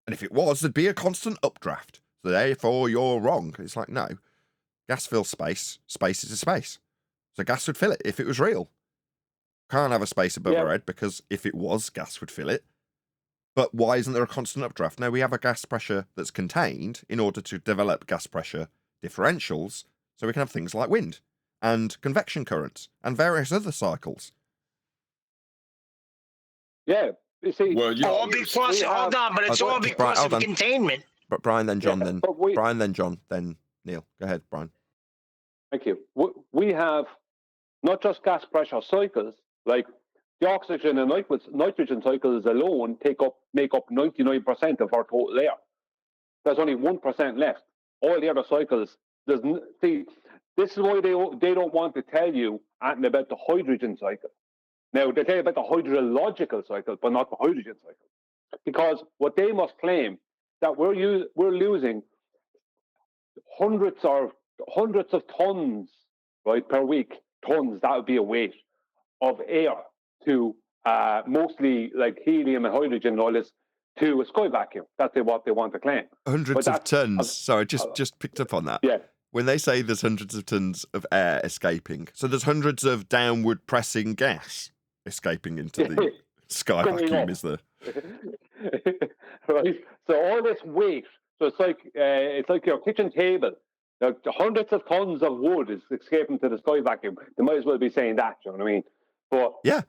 And if it was, there'd be a constant updraft. So therefore, you're wrong. It's like, no. Gas fills space. Space is a space. So gas would fill it if it was real. Can't have a space above our head because if it was, gas would fill it. But why isn't there a constant updraft? No, we have a gas pressure that's contained in order to develop gas pressure differentials so we can have things like wind and convection currents and various other cycles. Yeah, you see, all because hold on, but it's all because of containment. But Brian, then John, Brian, then John, then Neil. Go ahead, Brian. Thank you. We have not just gas pressure cycles, like the oxygen and nitrogen cycles alone make up 99% of our total air. There's only 1% left. All the other cycles, this is why they don't want to tell you anything about the hydrogen cycle. Now, they tell you about the hydrological cycle, but not the hydrogen cycle. Because what they must claim that we're losing hundreds of tons, right, per week, tons, that would be a weight, of air to mostly like helium and hydrogen and all this, to a sky vacuum. That's what they want to claim. Hundreds of tons. Sorry, just picked up on that. Yeah. When they say there's hundreds of tons of air escaping, so there's hundreds of downward pressing gas escaping into the sky vacuum, is there? Right. So all this weight. So it's like your kitchen table. Now, hundreds of tons of wood is escaping to the sky vacuum. They might as well be saying that. You know what I mean? But yeah.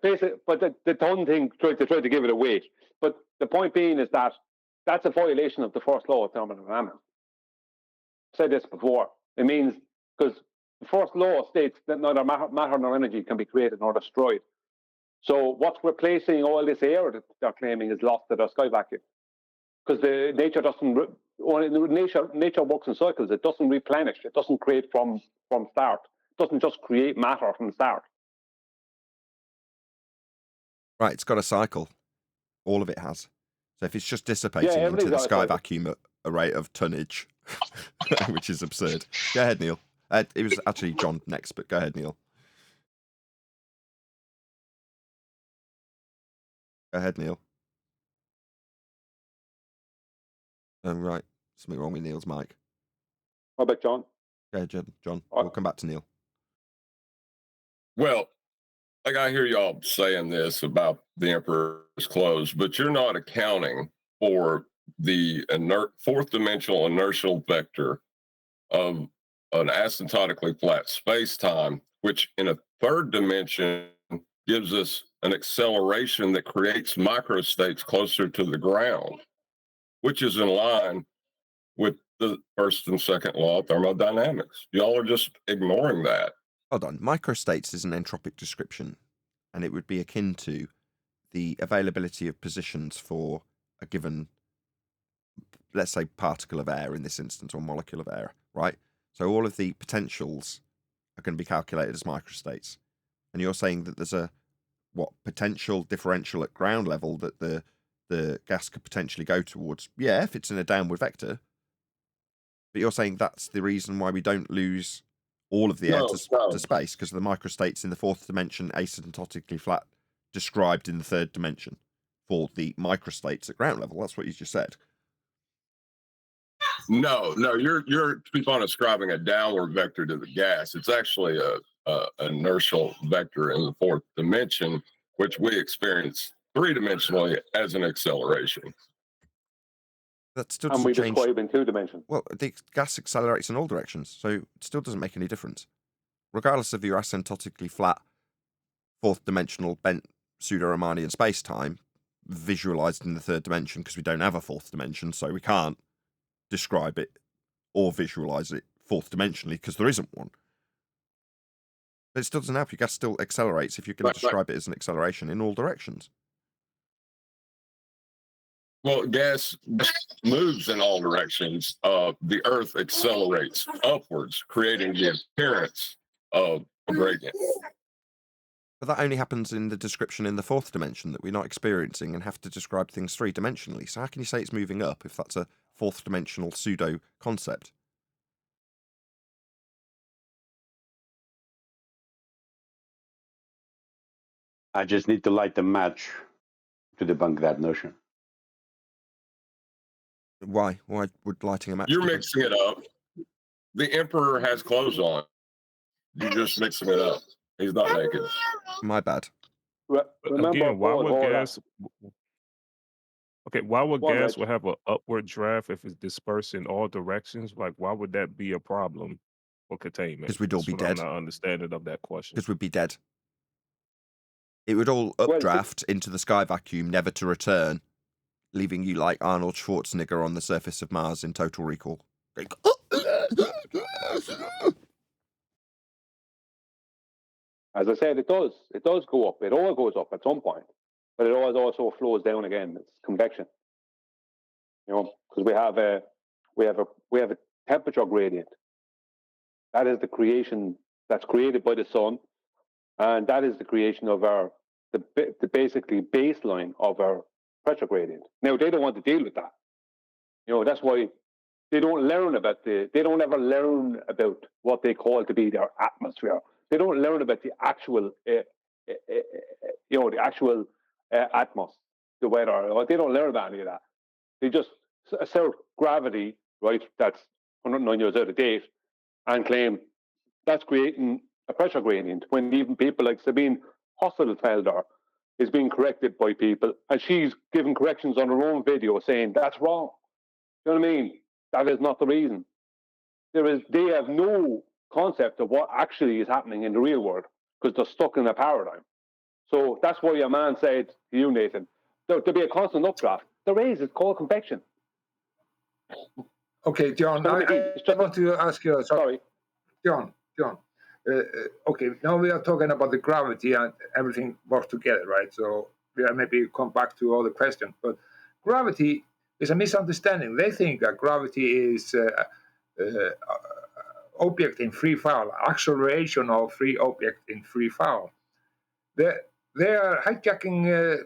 Basically, but the ton thing tried to give it a weight. But the point being is that that's a violation of the first law of thermodynamics. I've said this before. It means because the first law states that neither matter nor energy can be created nor destroyed. So what's replacing all this air that they're claiming is lost to the sky vacuum? Because nature works in cycles. It doesn't replenish. It doesn't create from start. It doesn't just create matter from the start. Right, it's got a cycle. All of it has. So if it's just dissipating into the sky vacuum at a rate of tonnage, which is absurd. Go ahead, Neil. It was actually John next, but go ahead, Neil. Go ahead, Neil. Right. Something wrong with Neil's mic. What about John? Go ahead, John. We'll come back to Neil. Well, like I hear y'all saying this about the emperor's clothes, but you're not accounting for the fourth dimensional inertial vector of an asymptotically flat space-time, which in a third dimension gives us an acceleration that creates microstates closer to the ground, which is in line with the first and second law of thermodynamics. Y'all are just ignoring that. Hold on. Microstates is an entropic description, and it would be akin to the availability of positions for a given let's say, particle of air in this instance, or molecule of air, right? So all of the potentials are going to be calculated as microstates. And you're saying that there's a potential differential at ground level that the gas could potentially go towards. Yeah, if it's in a downward vector. But you're saying that's the reason why we don't lose all of the air to space, because of the microstates in the fourth dimension asymptotically flat described in the third dimension for the microstates at ground level. That's what you just said. No, you're keep on ascribing a downward vector to the gas. It's actually a inertial vector in the fourth dimension, which we experience three-dimensionally as an acceleration. That still and doesn't we change. describe in 2 dimensions. Well, the gas accelerates in all directions, so it still doesn't make any difference. Regardless of your asymptotically flat fourth dimensional bent pseudo-Riemannian space-time visualized in the third dimension, because we don't have a fourth dimension, so we can't describe it or visualize it fourth dimensionally because there isn't one. But it still doesn't help. Your gas still accelerates if you're going to describe it as an acceleration in all directions. Well, gas moves in all directions. The Earth accelerates upwards, creating the appearance of a gradient. But that only happens in the description in the fourth dimension that we're not experiencing and have to describe things three-dimensionally. So how can you say it's moving up if that's a fourth dimensional pseudo concept? I just need to light the match to debunk that notion. Why? Why would lighting a match? You're mixing it up. The Emperor has clothes on. You're just mixing it up. He's not naked. My bad. Remember, Again, why would hold on. gas? Okay, why would Go on, gas Reg. would have an upward draft if it's dispersed in all directions? Like, why would that be a problem for containment? Because we'd all That's be what dead. I'm not understanding of that question. Because we'd be dead. It would all updraft into the sky vacuum, never to return, leaving you like Arnold Schwarzenegger on the surface of Mars in Total Recall. Going, As I said, it does. It does go up. It always goes up at some point, but it always also flows down again. It's convection. You know, because we have a temperature gradient. That is the creation that's created by the sun, and that is the creation of the basically baseline of our pressure gradient. Now they don't want to deal with that. You know, that's why they don't learn about they don't ever learn about what they call to be their atmosphere. They don't learn about the actual, the actual atmos, the weather. They don't learn about any of that. They just assert gravity, right? That's 109 years out of date, and claim that's creating a pressure gradient. When even people like Sabine Hosselfelder is being corrected by people, and she's giving corrections on her own video saying that's wrong. You know what I mean? That is not the reason. They have no concept of what actually is happening in the real world because they're stuck in a paradigm. So that's why your man said to you, Nathan, there'll be a constant updraft. There is. It's called convection. Okay, John, I want to ask you. Sorry. John. Okay, now we are talking about the gravity and everything works together, right? So we maybe come back to all the questions. But gravity is a misunderstanding. They think that gravity is object in free fall, acceleration of free object in free fall. They are hijacking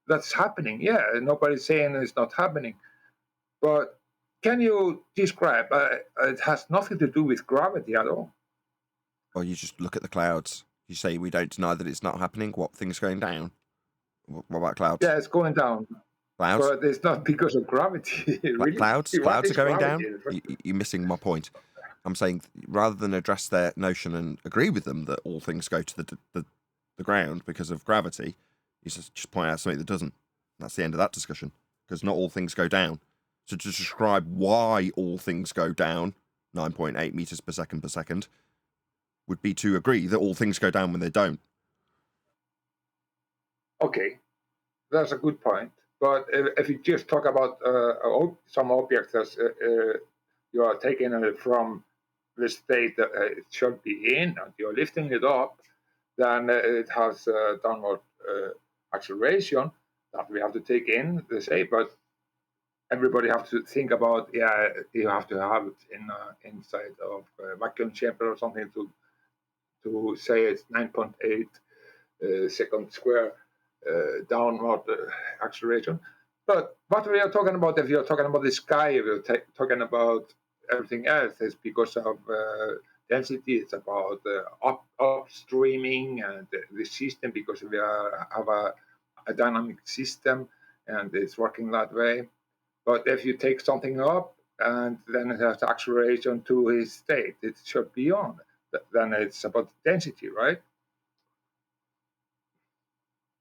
that's happening. Yeah, nobody's saying it's not happening. But can you describe, it has nothing to do with gravity at all. Or you just look at the clouds. You say we don't deny that it's not happening. What, things going down? What about clouds? Yeah, it's going down. Clouds? But it's not because of gravity. Really? Clouds are going down? You're missing my point. I'm saying rather than address their notion and agree with them that all things go to the ground because of gravity, you just point out something that doesn't. That's the end of that discussion. Because not all things go down. So to describe why all things go down 9.8 meters per second would be to agree that all things go down when they don't. Okay, that's a good point. But if you just talk about some objects that you are taking from the state that it should be in, and you're lifting it up, then it has downward acceleration that we have to take in, they say. But everybody have to think about, you have to have it inside of a vacuum chamber or something to say it's 9.8 second square downward acceleration. But what we are talking about, if you're talking about the sky, if you're talking about everything else, it's because of density. It's about upstreaming and the system, because we have a dynamic system and it's working that way. But if you take something up and then it has acceleration to its state, it should be on. Then it's about density, right?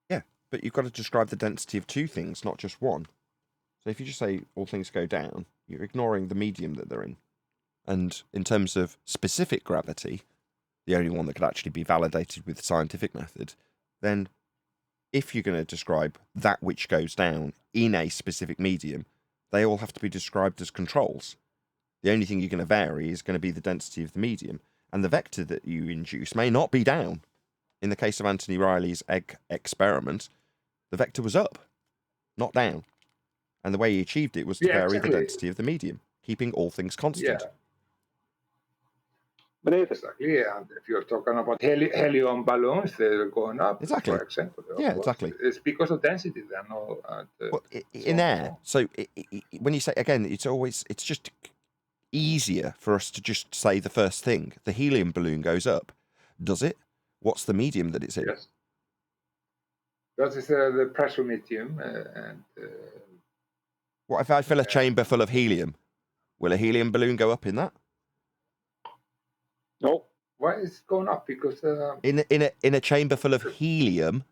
Yeah, but you've got to describe the density of two things, not just one. So if you just say all things go down, you're ignoring the medium that they're in. And in terms of specific gravity, the only one that could actually be validated with the scientific method, then if you're going to describe that which goes down in a specific medium, they all have to be described as controls. The only thing you're going to vary is going to be the density of the medium, and the vector that you induce may not be down. In the case of Anthony Riley's egg experiment, the vector was up, not down. And the way he achieved it was to vary the density of the medium, keeping all things constant. Yeah. But exactly, and if you're talking about helium balloons, they're going up, for example. Yeah, exactly. It's because of density then. Well, in air. So when you say, again, it's just easier for us to just say the first thing. The helium balloon goes up. Does it? What's the medium that it's in? Yes. That is the pressure medium. What if I fill a chamber full of helium? Will a helium balloon go up in that? No. Why is it going up? Because in a chamber full of helium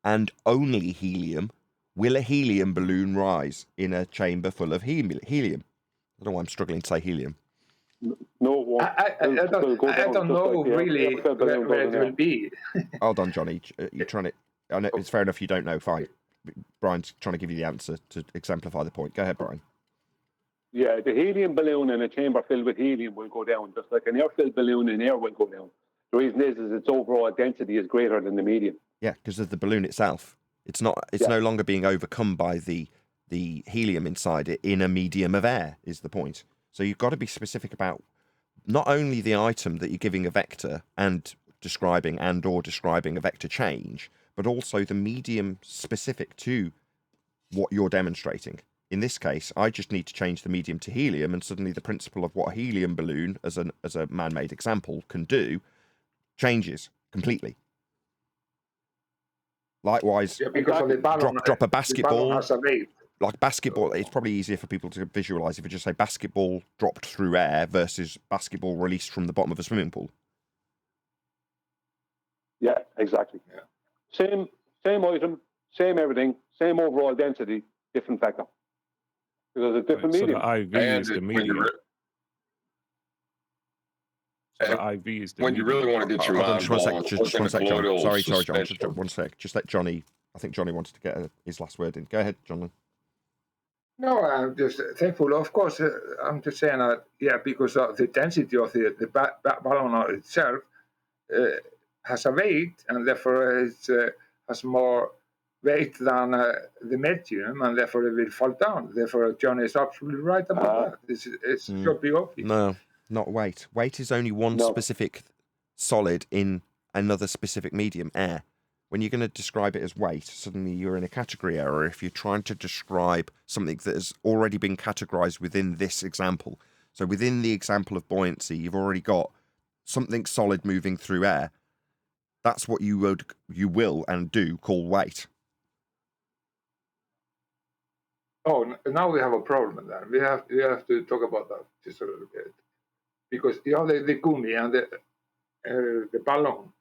and only helium, will a helium balloon rise in a chamber full of helium? I don't know why I'm struggling to say helium. No, I don't know really where it will be. Hold on, Johnny. You're trying to. I know it's fair enough. You don't know. Fine. Brian's trying to give you the answer to exemplify the point. Go ahead, Brian. Yeah, the helium balloon in a chamber filled with helium will go down, just like an air-filled balloon in air will go down. The reason is its overall density is greater than the medium. Yeah, because of the balloon itself. It's not. It's no longer being overcome by the helium inside it in a medium of air. Is the point. So you've got to be specific about not only the item that you're giving a vector and describing a vector change, but also the medium specific to what you're demonstrating. In this case, I just need to change the medium to helium, and suddenly the principle of what a helium balloon, as a man-made example, can do, changes completely. Likewise, drop a basketball. Like basketball, it's probably easier for people to visualize if you just say basketball dropped through air versus basketball released from the bottom of a swimming pool. Yeah, exactly. Yeah. Same item, same everything, same overall density, different vector. Because it's different medium. So the IV is the medium. So the IV is the when you really want to get your mind blown. Just one sec, John. Sorry, John. Just one sec. Just let Johnny. I think Johnny wanted to get his last word in. Go ahead, John. No, I'm just thankful. Of course, I'm just saying that, because of the density of the balloon itself has a weight, and therefore it has more weight than the medium, and therefore it will fall down. Therefore, John is absolutely right about that. It should be obvious. No, not weight. Weight is only one specific solid in another specific medium, air. When you're going to describe it as weight, suddenly you're in a category error if you're trying to describe something that has already been categorized within this example. So within the example of buoyancy, you've already got something solid moving through air. That's what you will and do call weight. Oh, now we have a problem then. We have to talk about that just a little bit. Because the gummy and the balloon,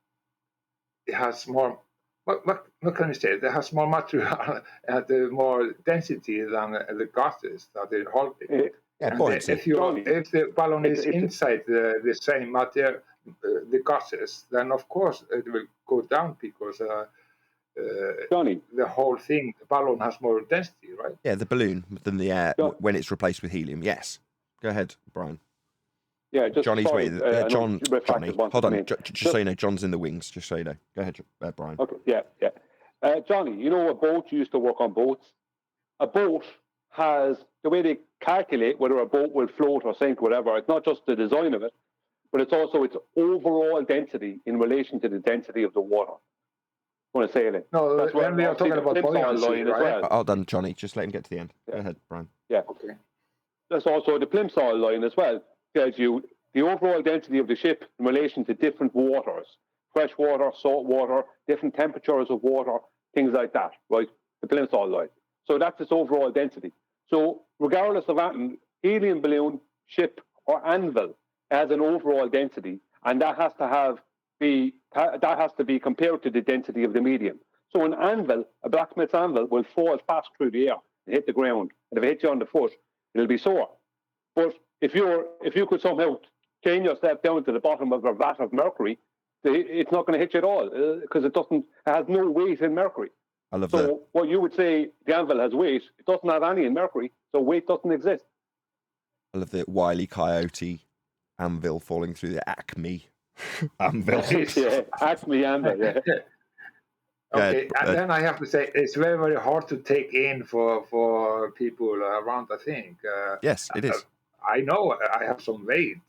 it has more. What can you say? It has more material and more density than the gases that they're holding. Yeah, if the balloon is inside the same material, the gases, then of course it will go down because the whole thing, the balloon has more density, right? Yeah, the balloon than the air when it's replaced with helium. Yes. Go ahead, Brian. Yeah, just Johnny's waiting. Johnny, hold on. Just so you know, John's in the wings. Just so you know. Go ahead, Brian. Okay. Yeah. Johnny, you know a boat? You used to work on boats. A boat has the way they calculate whether a boat will float or sink, whatever, it's not just the design of it, but it's also its overall density in relation to the density of the water. When I say it. No, That's when we are talking about buoyancy, line right? as well. Hold on, Johnny. Just let him get to the end. Yeah. Go ahead, Brian. Yeah. Okay. That's also the plimsoll line as well. Tells you the overall density of the ship in relation to different waters, fresh water, salt water, different temperatures of water, things like that, right? The plimsoll line. So that's its overall density. So regardless of that, helium balloon, ship, or anvil has an overall density, and that has to be compared to the density of the medium. So an anvil, a blacksmith's anvil, will fall fast through the air and hit the ground. And if it hits you on the foot, it'll be sore. But if you could somehow chain yourself down to the bottom of a vat of mercury, it's not going to hit you at all because it has no weight in mercury. I love so what you would say the anvil has weight, it doesn't have any in mercury, so weight doesn't exist. I love the Wile E. Coyote anvil falling through the Acme anvil. Yeah, Acme anvil, yeah. Okay, and then I have to say it's very, very hard to take in for people around. I think. Yes, it is. I know I have some weight.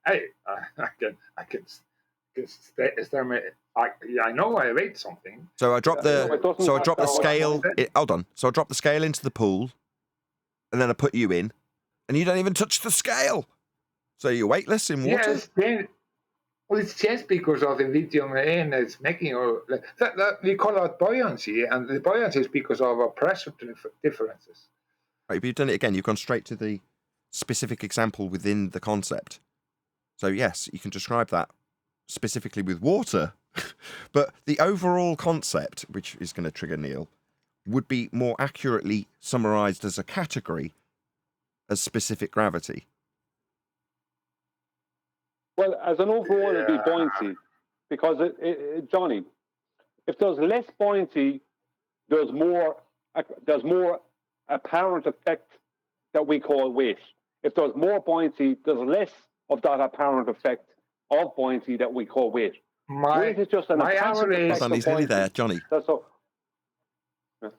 I can I know I weigh something. So I dropped the scale. Hold on. So I dropped the scale into the pool, and then I put you in, and you don't even touch the scale. So you're weightless in water. Yes. Well, it's just because of the lithium in it's making that we call it buoyancy, and the buoyancy is because of our pressure differences. Right, but you've done it again. You've gone straight to the specific example within the concept. So yes, you can describe that specifically with water, but the overall concept, which is going to trigger Neil, would be more accurately summarized as a category as specific gravity. Well, as an overall, it'd be buoyancy, because Johnny, if there's less buoyancy, there's more apparent effect that we call weight. If there's more buoyancy, there's less of that apparent effect of buoyancy that we call weight. Weight is just an apparent effect. He's nearly there, Johnny. That's all.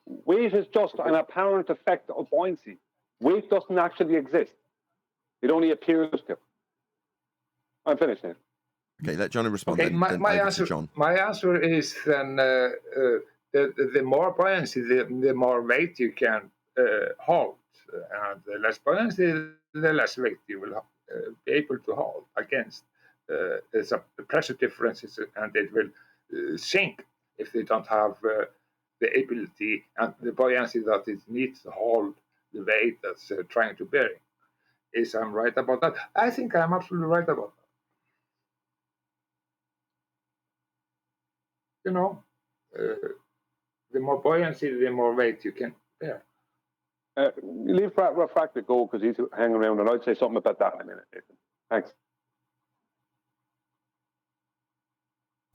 Weight is just an apparent effect of buoyancy. Weight doesn't actually exist. It only appears to. I'm finished now. Okay, let Johnny respond. Okay, then my over answer. to John. My answer is then the more buoyancy, the more weight you can hold, and the less buoyancy, the less weight you will be able to hold against. There's a pressure differences, and it will sink if they don't have the ability and the buoyancy that it needs to hold the weight that's trying to bear it. Is I'm right about that? I think I'm absolutely right about that. You know, the more buoyancy, the more weight you can bear. Leave Refractor go because he's hanging around, and I'd say something about that in a minute, Nathan. Thanks.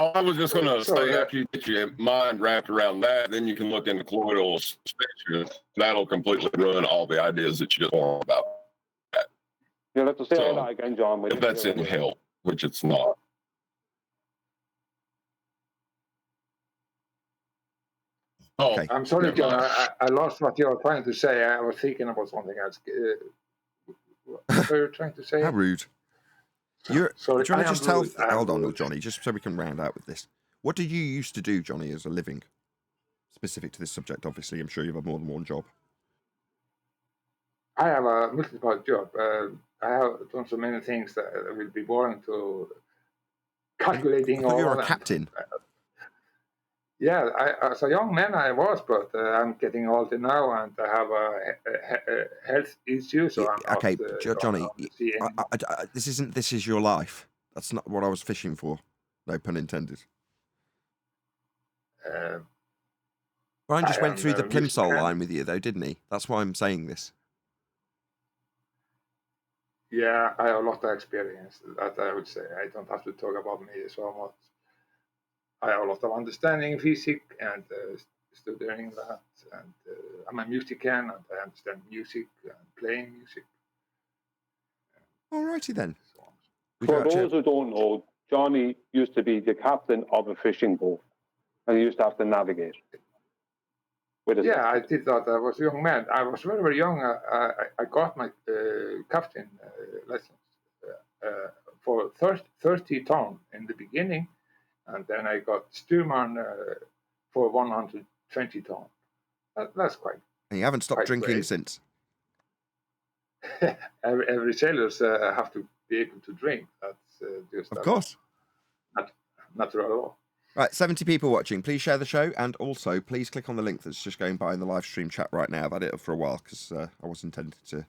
I was just going to say, after you get your mind wrapped around that, then you can look into colloidal suspension. That'll completely ruin all the ideas that you just want about that. You'll have to say that again, John. If that's in help, which it's not. Oh, okay. I'm sorry, John. I lost what you were trying to say. I was thinking about something else. What were you trying to say? How rude. Sorry, do you want to just tell... Hold on, Johnny, just so we can round out with this. What did you used to do, Johnny, as a living? Specific to this subject, obviously. I'm sure you have more than one job. I have a multiple job. I have done so many things that will be boring to calculating. I thought you were a captain. Yeah, as a young man I was, but I'm getting older now, and I have a health issue. So I'm okay, not, Johnny, this is your life. That's not what I was fishing for. No pun intended. Brian just went through the plimsoll line with you, though, didn't he? That's why I'm saying this. Yeah, I have a lot of experience. That I would say. I don't have to talk about me so much. I have a lot of understanding in physics and studying that. And I'm a musician, and I understand music and playing music. Alrighty then. For those who don't know, Johnny used to be the captain of a fishing boat, and he used to have to navigate. with Yeah, I did that. I was a young man. I was very, very young. I got my captain lessons for 30 ton in the beginning, and then I got Stewman for 120 ton. That's quite. And you haven't stopped quite drinking great. since. Every sailors have to be able to drink. That's just Of course. Not natural at all. Right, 70 people watching. Please share the show, and also please click on the link that's just going by in the live stream chat right now. I've had it up for a while because I was intended to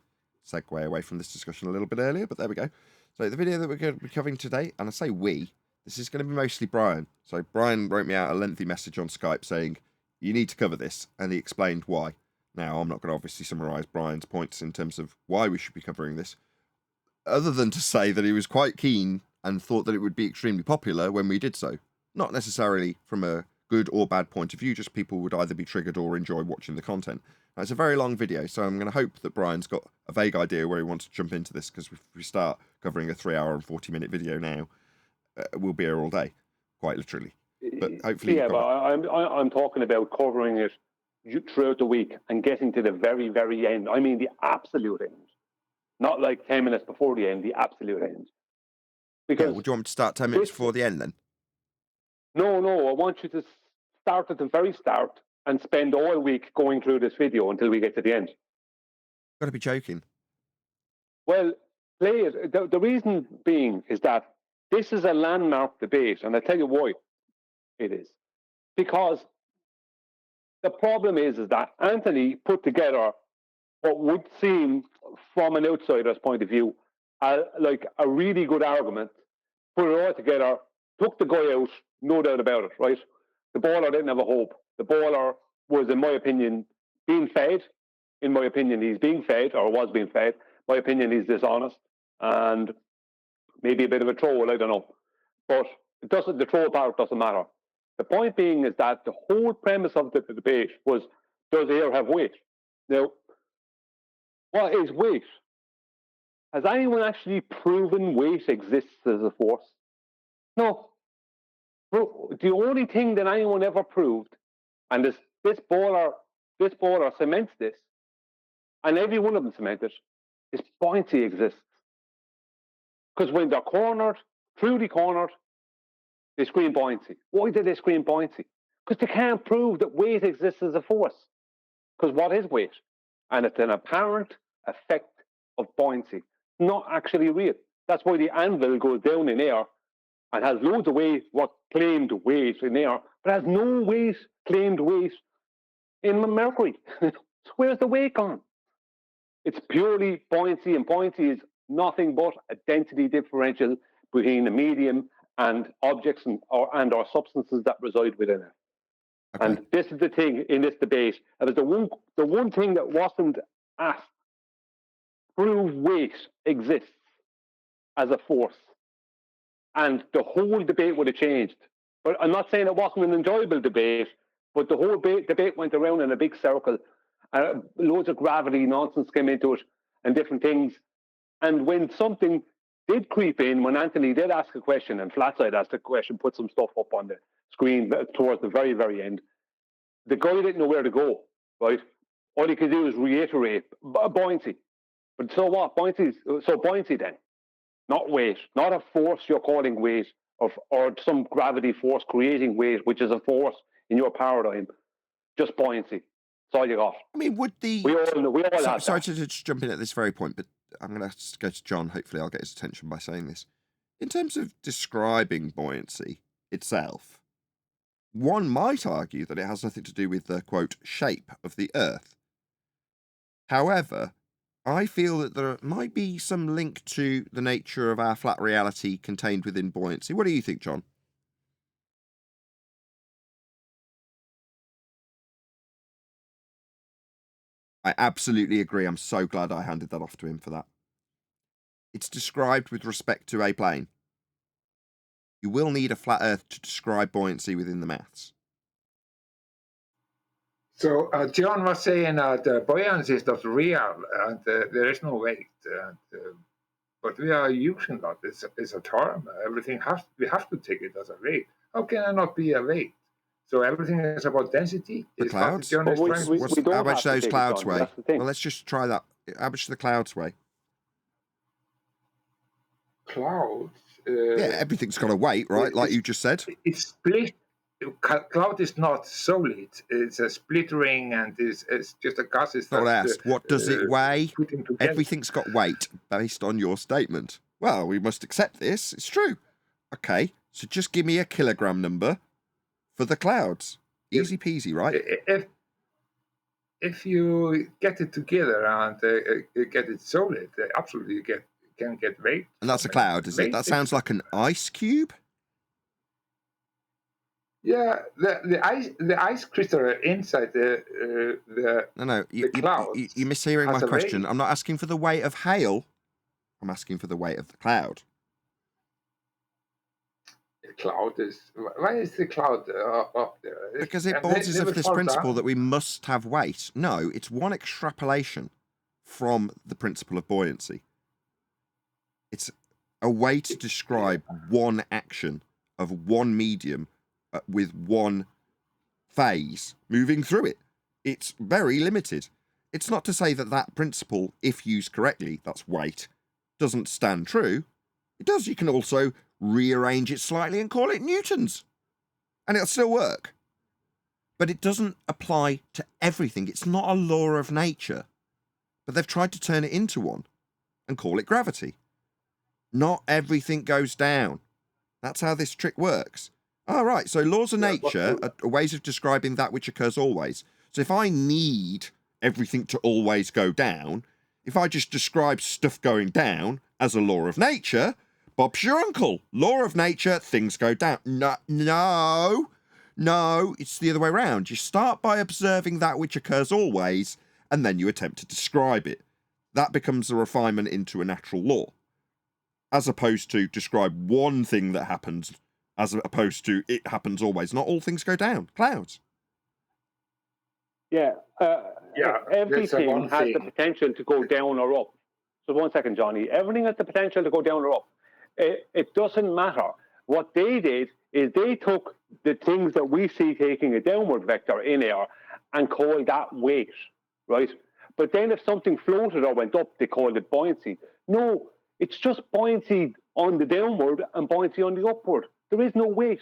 segue away from this discussion a little bit earlier, but there we go. So the video that we're going to be covering today, and I say we, this is going to be mostly Brian. So Brian wrote me out a lengthy message on Skype saying, you need to cover this, and he explained why. Now, I'm not going to obviously summarise Brian's points in terms of why we should be covering this, other than to say that he was quite keen and thought that it would be extremely popular when we did so. Not necessarily from a good or bad point of view, just people would either be triggered or enjoy watching the content. Now, it's a very long video, so I'm going to hope that Brian's got a vague idea where he wants to jump into this, because if we start covering a 3-hour and 40-minute video now, we'll be here all day, quite literally. But hopefully, yeah, but I'm talking about covering it throughout the week and getting to the very, very end. I mean, the absolute end, not like 10 minutes before the end. The absolute end. Because yeah, would you want me to start 10 minutes before the end then? No, I want you to start at the very start and spend all week going through this video until we get to the end. Got to be joking. Well, play it. The reason being is that this is a landmark debate, and I'll tell you why it is. Because the problem is that Anthony put together what would seem, from an outsider's point of view, like a really good argument, put it all together, took the guy out, no doubt about it, right? The baller didn't have a hope. The baller was, in my opinion, being fed. In my opinion, he's being fed, or was being fed. My opinion, he's dishonest and maybe a bit of a troll, I don't know. But the troll part doesn't matter. The point being is that the whole premise of the debate was, does air have weight? Now, what is weight? Has anyone actually proven weight exists as a force? No. The only thing that anyone ever proved, and this baller cements this, and every one of them cement it, is buoyancy exists. Because when they're cornered, truly cornered, they scream buoyancy. Why do they scream buoyancy? Because they can't prove that weight exists as a force. Because what is weight? And it's an apparent effect of buoyancy, not actually real. That's why the anvil goes down in air and has loads of weight, what claimed weight in air, but has no weight, claimed weight in Mercury. So where's the weight gone? It's purely buoyancy, and buoyancy is nothing but a density differential between the medium and objects and or substances that reside within it. Okay. And this is the thing in this debate. It was the one thing that wasn't asked. Prove weight exists as a force. And the whole debate would have changed. But I'm not saying it wasn't an enjoyable debate, but the whole debate went around in a big circle. Loads of gravity nonsense came into it and different things. And when something did creep in, when Anthony did ask a question and Flatside asked a question, put some stuff up on the screen towards the very, very end, the guy didn't know where to go, right? All he could do is reiterate buoyancy. But so what? Buoyancy then. Not weight, not a force you're calling weight, or some gravity force creating weight, which is a force in your paradigm. Just buoyancy. That's all you got. I mean, would the... We all sorry to just jump in at this very point, but I'm going to go to John. Hopefully I'll get his attention by saying this. In terms of describing buoyancy itself, one might argue that it has nothing to do with the, quote, shape of the Earth. However, I feel that there might be some link to the nature of our flat reality contained within buoyancy. What do you think, John? I absolutely agree. I'm so glad I handed that off to him for that. It's described with respect to a plane. You will need a flat Earth to describe buoyancy within the maths. So John was saying the buoyancy is not real, and there is no weight. But we are using that. It's a term. Everything we have to take it as a weight. How can it not be a weight? So everything is about density. The Is what clouds? John is trying to say. How much those clouds weigh? Well, let's just try that. How much do the clouds weigh? Clouds. Yeah, everything's got a weight, right? Like you just said. It's split. Cloud is not solid. It's a split ring, and it's just a gas. That's what I asked. What does it weigh? Everything's got weight based on your statement. Well, we must accept this. It's true. Okay, so just give me a kilogram number for the clouds. Easy peasy, right? If you get it together and get it solid, absolutely you can get weight. And that's a cloud, is it? That sounds like an ice cube. Yeah, the ice crystal inside the cloud. You're mishearing my question. I'm not asking for the weight of hail. I'm asking for the weight of the cloud. The cloud is... Why is the cloud up there? Because it boils of this principle that we must have weight. No, it's one extrapolation from the principle of buoyancy. It's a way to describe one action of one medium with one phase moving through it. It's very limited. It's not to say that that principle, if used correctly, that's weight, doesn't stand true. It does. You can also rearrange it slightly and call it newtons, and it'll still work. But it doesn't apply to everything. It's not a law of nature. But they've tried to turn it into one and call it gravity. Not everything goes down. That's how this trick works. All right, so laws of nature are ways of describing that which occurs always. So if I need everything to always go down, if I just describe stuff going down as a law of nature, Bob's your uncle. Law of nature, things go down. No, it's the other way around. You start by observing that which occurs always, and then you attempt to describe it. That becomes a refinement into a natural law, as opposed to describe one thing that happens, as opposed to it happens always. Not all things go down. Clouds. Yeah. Everything has the potential to go down or up. So 1 second, Johnny. Everything has the potential to go down or up. It doesn't matter. What they did is they took the things that we see taking a downward vector in air and called that weight, right? But then if something floated or went up, they called it buoyancy. No, it's just buoyancy on the downward and buoyancy on the upward. There is no weight.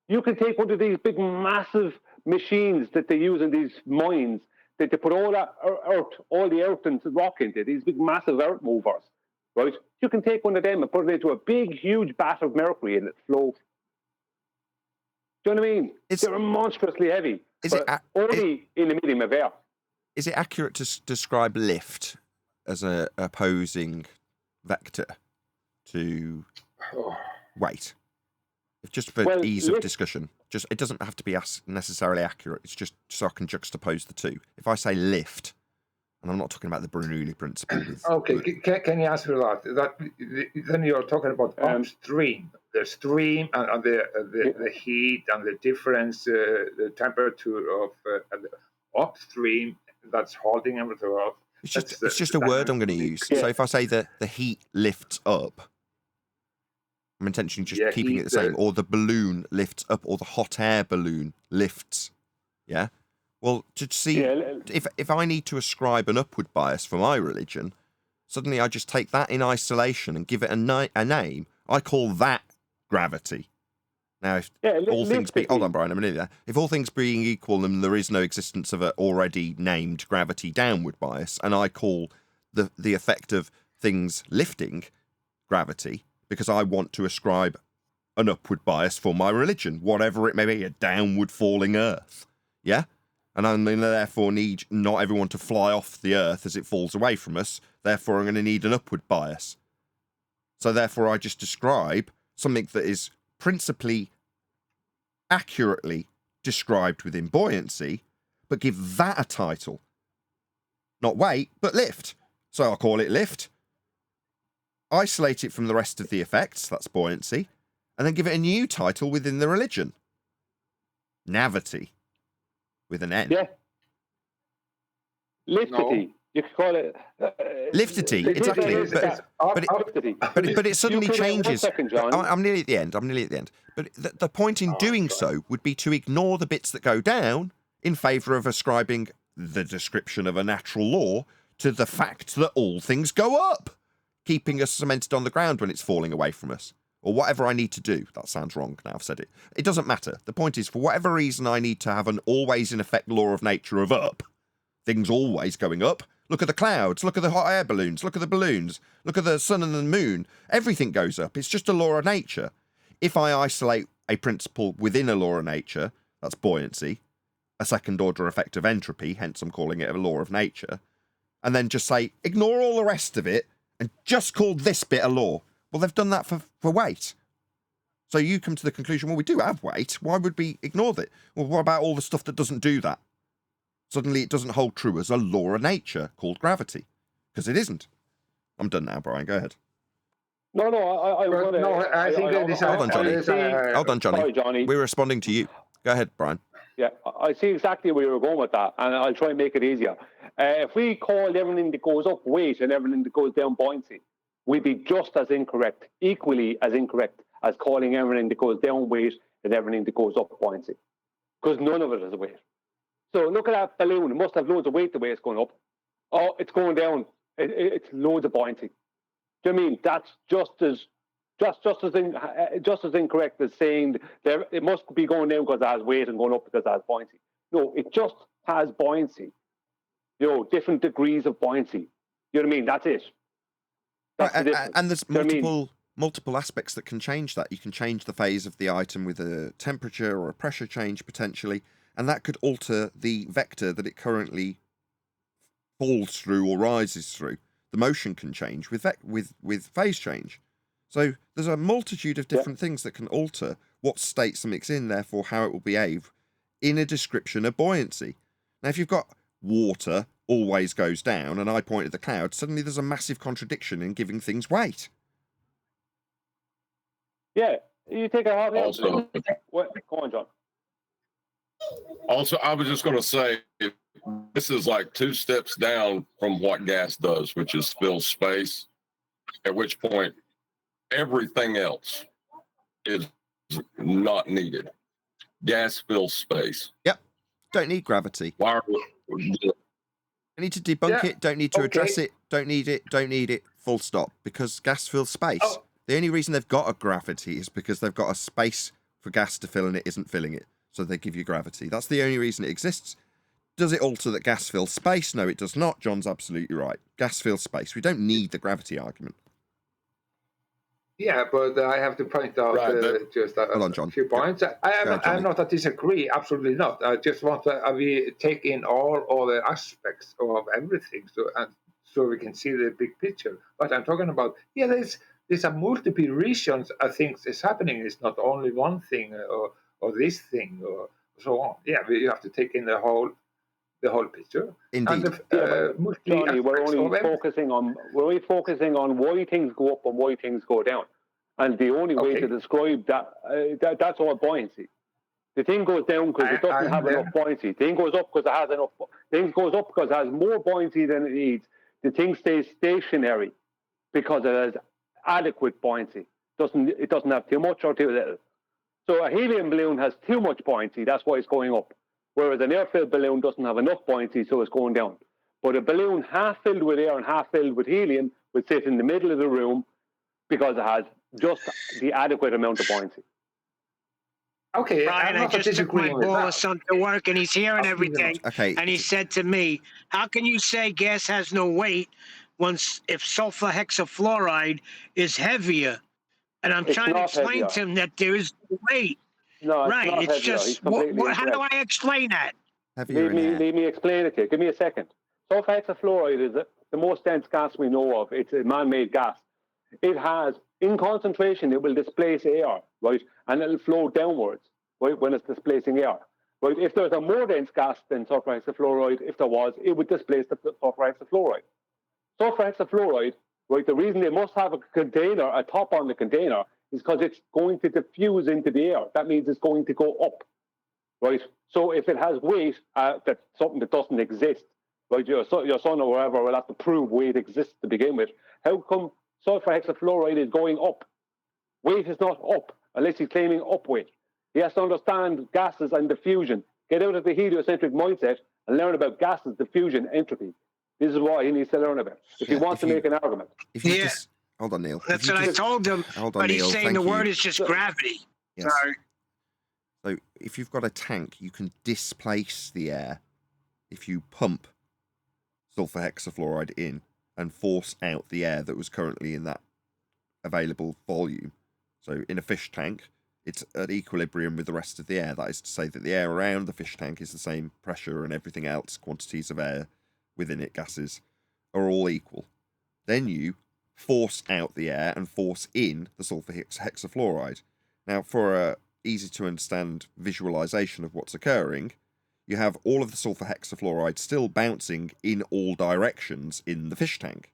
You can take one of these big, massive machines that they use in these mines that they put all that earth, all the earth and rock into, these big, massive earth movers, right? You can take one of them and put it into a big, huge vat of mercury and it floats. Do you know what I mean? They're monstrously heavy, only in the medium of air. Is it accurate to describe lift as an opposing vector to weight? Just for ease of discussion. It doesn't have to be necessarily accurate. It's just so I can juxtapose the two. If I say lift, and I'm not talking about the Bernoulli principle. Okay, can you answer that? Then you're talking about upstream, the stream and the heat and the difference, the temperature of upstream that's holding everything up. It's just a word I'm going to use. Yeah. So if I say the heat lifts up, I'm intentionally just keeping it the same, or the balloon lifts up, or the hot air balloon lifts. Yeah. Well, to see if I need to ascribe an upward bias for my religion, suddenly I just take that in isolation and give it a name. I call that gravity. Now, if all things being hold on, Brian, I'm in there. If all things being equal, then there is no existence of an already named gravity downward bias, and I call the effect of things lifting gravity, because I want to ascribe an upward bias for my religion, whatever it may be, a downward falling earth. Yeah? And I'm going to therefore need not everyone to fly off the earth as it falls away from us. Therefore, I'm going to need an upward bias. So therefore, I just describe something that is principally accurately described within buoyancy, but give that a title. Not weight, but lift. So I'll call it lift. Isolate it from the rest of the effects, that's buoyancy, and then give it a new title within the religion. Navity. With an N. Yeah. Liftity. You could call it Liftity, exactly. But it suddenly changes. I'm nearly at the end. But the point in doing so would be to ignore the bits that go down in favour of ascribing the description of a natural law to the fact that all things go up, keeping us cemented on the ground when it's falling away from us. Or whatever I need to do. That sounds wrong now I've said it. It doesn't matter. The point is, for whatever reason I need to have an always in effect law of nature of up, things always going up. Look at the clouds, look at the hot air balloons, look at the balloons, look at the sun and the moon. Everything goes up. It's just a law of nature. If I isolate a principle within a law of nature, that's buoyancy, a second order effect of entropy, hence I'm calling it a law of nature, and then just say, ignore all the rest of it and just call this bit a law. Well, they've done that for weight. So you come to the conclusion, well, we do have weight. Why would we ignore it? Well, what about all the stuff that doesn't do that? Suddenly it doesn't hold true as a law of nature called gravity. Because it isn't. I'm done now, Brian. Go ahead. No, I think Hold on, Johnny. Hold on, Johnny. Sorry, Johnny. We're responding to you. Go ahead, Brian. Yeah, I see exactly where you're going with that, and I'll try and make it easier. If we call everything that goes up weight and everything that goes down buoyancy, we'd be just as incorrect, equally as incorrect as calling everything that goes down weight and everything that goes up buoyancy. Because none of it is weight. So look at that balloon. It must have loads of weight the way it's going up. Oh, it's going down. It's loads of buoyancy. Do you know what I mean? That's just as incorrect as saying that it must be going down because it has weight and going up because it has buoyancy. No, it just has buoyancy. You know, different degrees of buoyancy. You know what I mean? That's it. And there's multiple aspects that can change that. You can change the phase of the item with a temperature or a pressure change potentially, and that could alter the vector that it currently falls through or rises through. The motion can change with phase change. So there's a multitude of different things that can alter what state something's in, therefore how it will behave in a description of buoyancy. Now, if you've got water always goes down and I point at the cloud, suddenly there's a massive contradiction in giving things weight. Yeah, you take a hot Also, go on, John. Also, I was just going to say, this is like 2 steps down from what gas does, which is fill space, at which point everything else is not needed. Gas fills space. Yep. Don't need gravity. Why are Don't need to debunk it, don't need to address it, don't need it, full stop, because gas fills space. The only reason they've got a gravity is because they've got a space for gas to fill and it isn't filling it. So they give you gravity. That's the only reason it exists. Does it alter that gas fills space? No, it does not. John's absolutely right. Gas fills space. We don't need the gravity argument. Yeah, but I have to point out just a few points. I'm not a disagree, absolutely not. I just want to we take in all the aspects of everything, so we can see the big picture. But I'm talking about there's a multiple reasons I think is happening. It's not only one thing or this thing or so on. Yeah, you have to take in the whole picture. Indeed. And Johnny, we're only focusing on why things go up and why things go down. And the only way to describe that's all buoyancy. The thing goes down because it doesn't have enough buoyancy. The thing goes up because it has enough. Things goes up because it has more buoyancy than it needs. The thing stays stationary because it has adequate buoyancy. It doesn't have too much or too little. So a helium balloon has too much buoyancy. That's why it's going up. Whereas an air-filled balloon doesn't have enough buoyancy, so it's going down. But a balloon half filled with air and half filled with helium would sit in the middle of the room because it has just the adequate amount of buoyancy. Okay, Brian, I just took my boss son to work, and he's hearing everything. Okay. And he said to me, "How can you say gas has no weight if sulfur hexafluoride is heavier?" And I'm trying to explain to him that there is weight. No, it's right. Not it's heavier. just how do I explain that? Let me explain it to you. Give me a second. Sulfur hexafluoride is the most dense gas we know of. It's a man-made gas. It has, in concentration, it will displace air, right? And it'll flow downwards, right, when it's displacing air. Right? If there's a more dense gas than sulfur hexafluoride, if there was, it would displace the sulfur hexafluoride. Sulfur hexafluoride, right, the reason they must have a top on the container, is because it's going to diffuse into the air. That means it's going to go up, right? So if it has weight, that's something that doesn't exist, right? Your son or whoever will have to prove weight exists to begin with. How come sulfur hexafluoride is going up? Weight is not up unless he's claiming up weight. He has to understand gases and diffusion. Get out of the heliocentric mindset and learn about gases, diffusion, entropy. This is what he needs to learn about if he wants to make an argument. Hold on, Neil. That's what I told him. Hold on, but he's Neil. saying the word is just gravity. Yes. Sorry. So if you've got a tank, you can displace the air if you pump sulfur hexafluoride in and force out the air that was currently in that available volume. So in a fish tank, it's at equilibrium with the rest of the air. That is to say that the air around the fish tank is the same pressure and everything else, quantities of air within it, gases, are all equal. Then you force out the air and force in the sulfur hexafluoride. Now, for a easy to understand visualization of what's occurring, you have all of the sulfur hexafluoride still bouncing in all directions in the fish tank.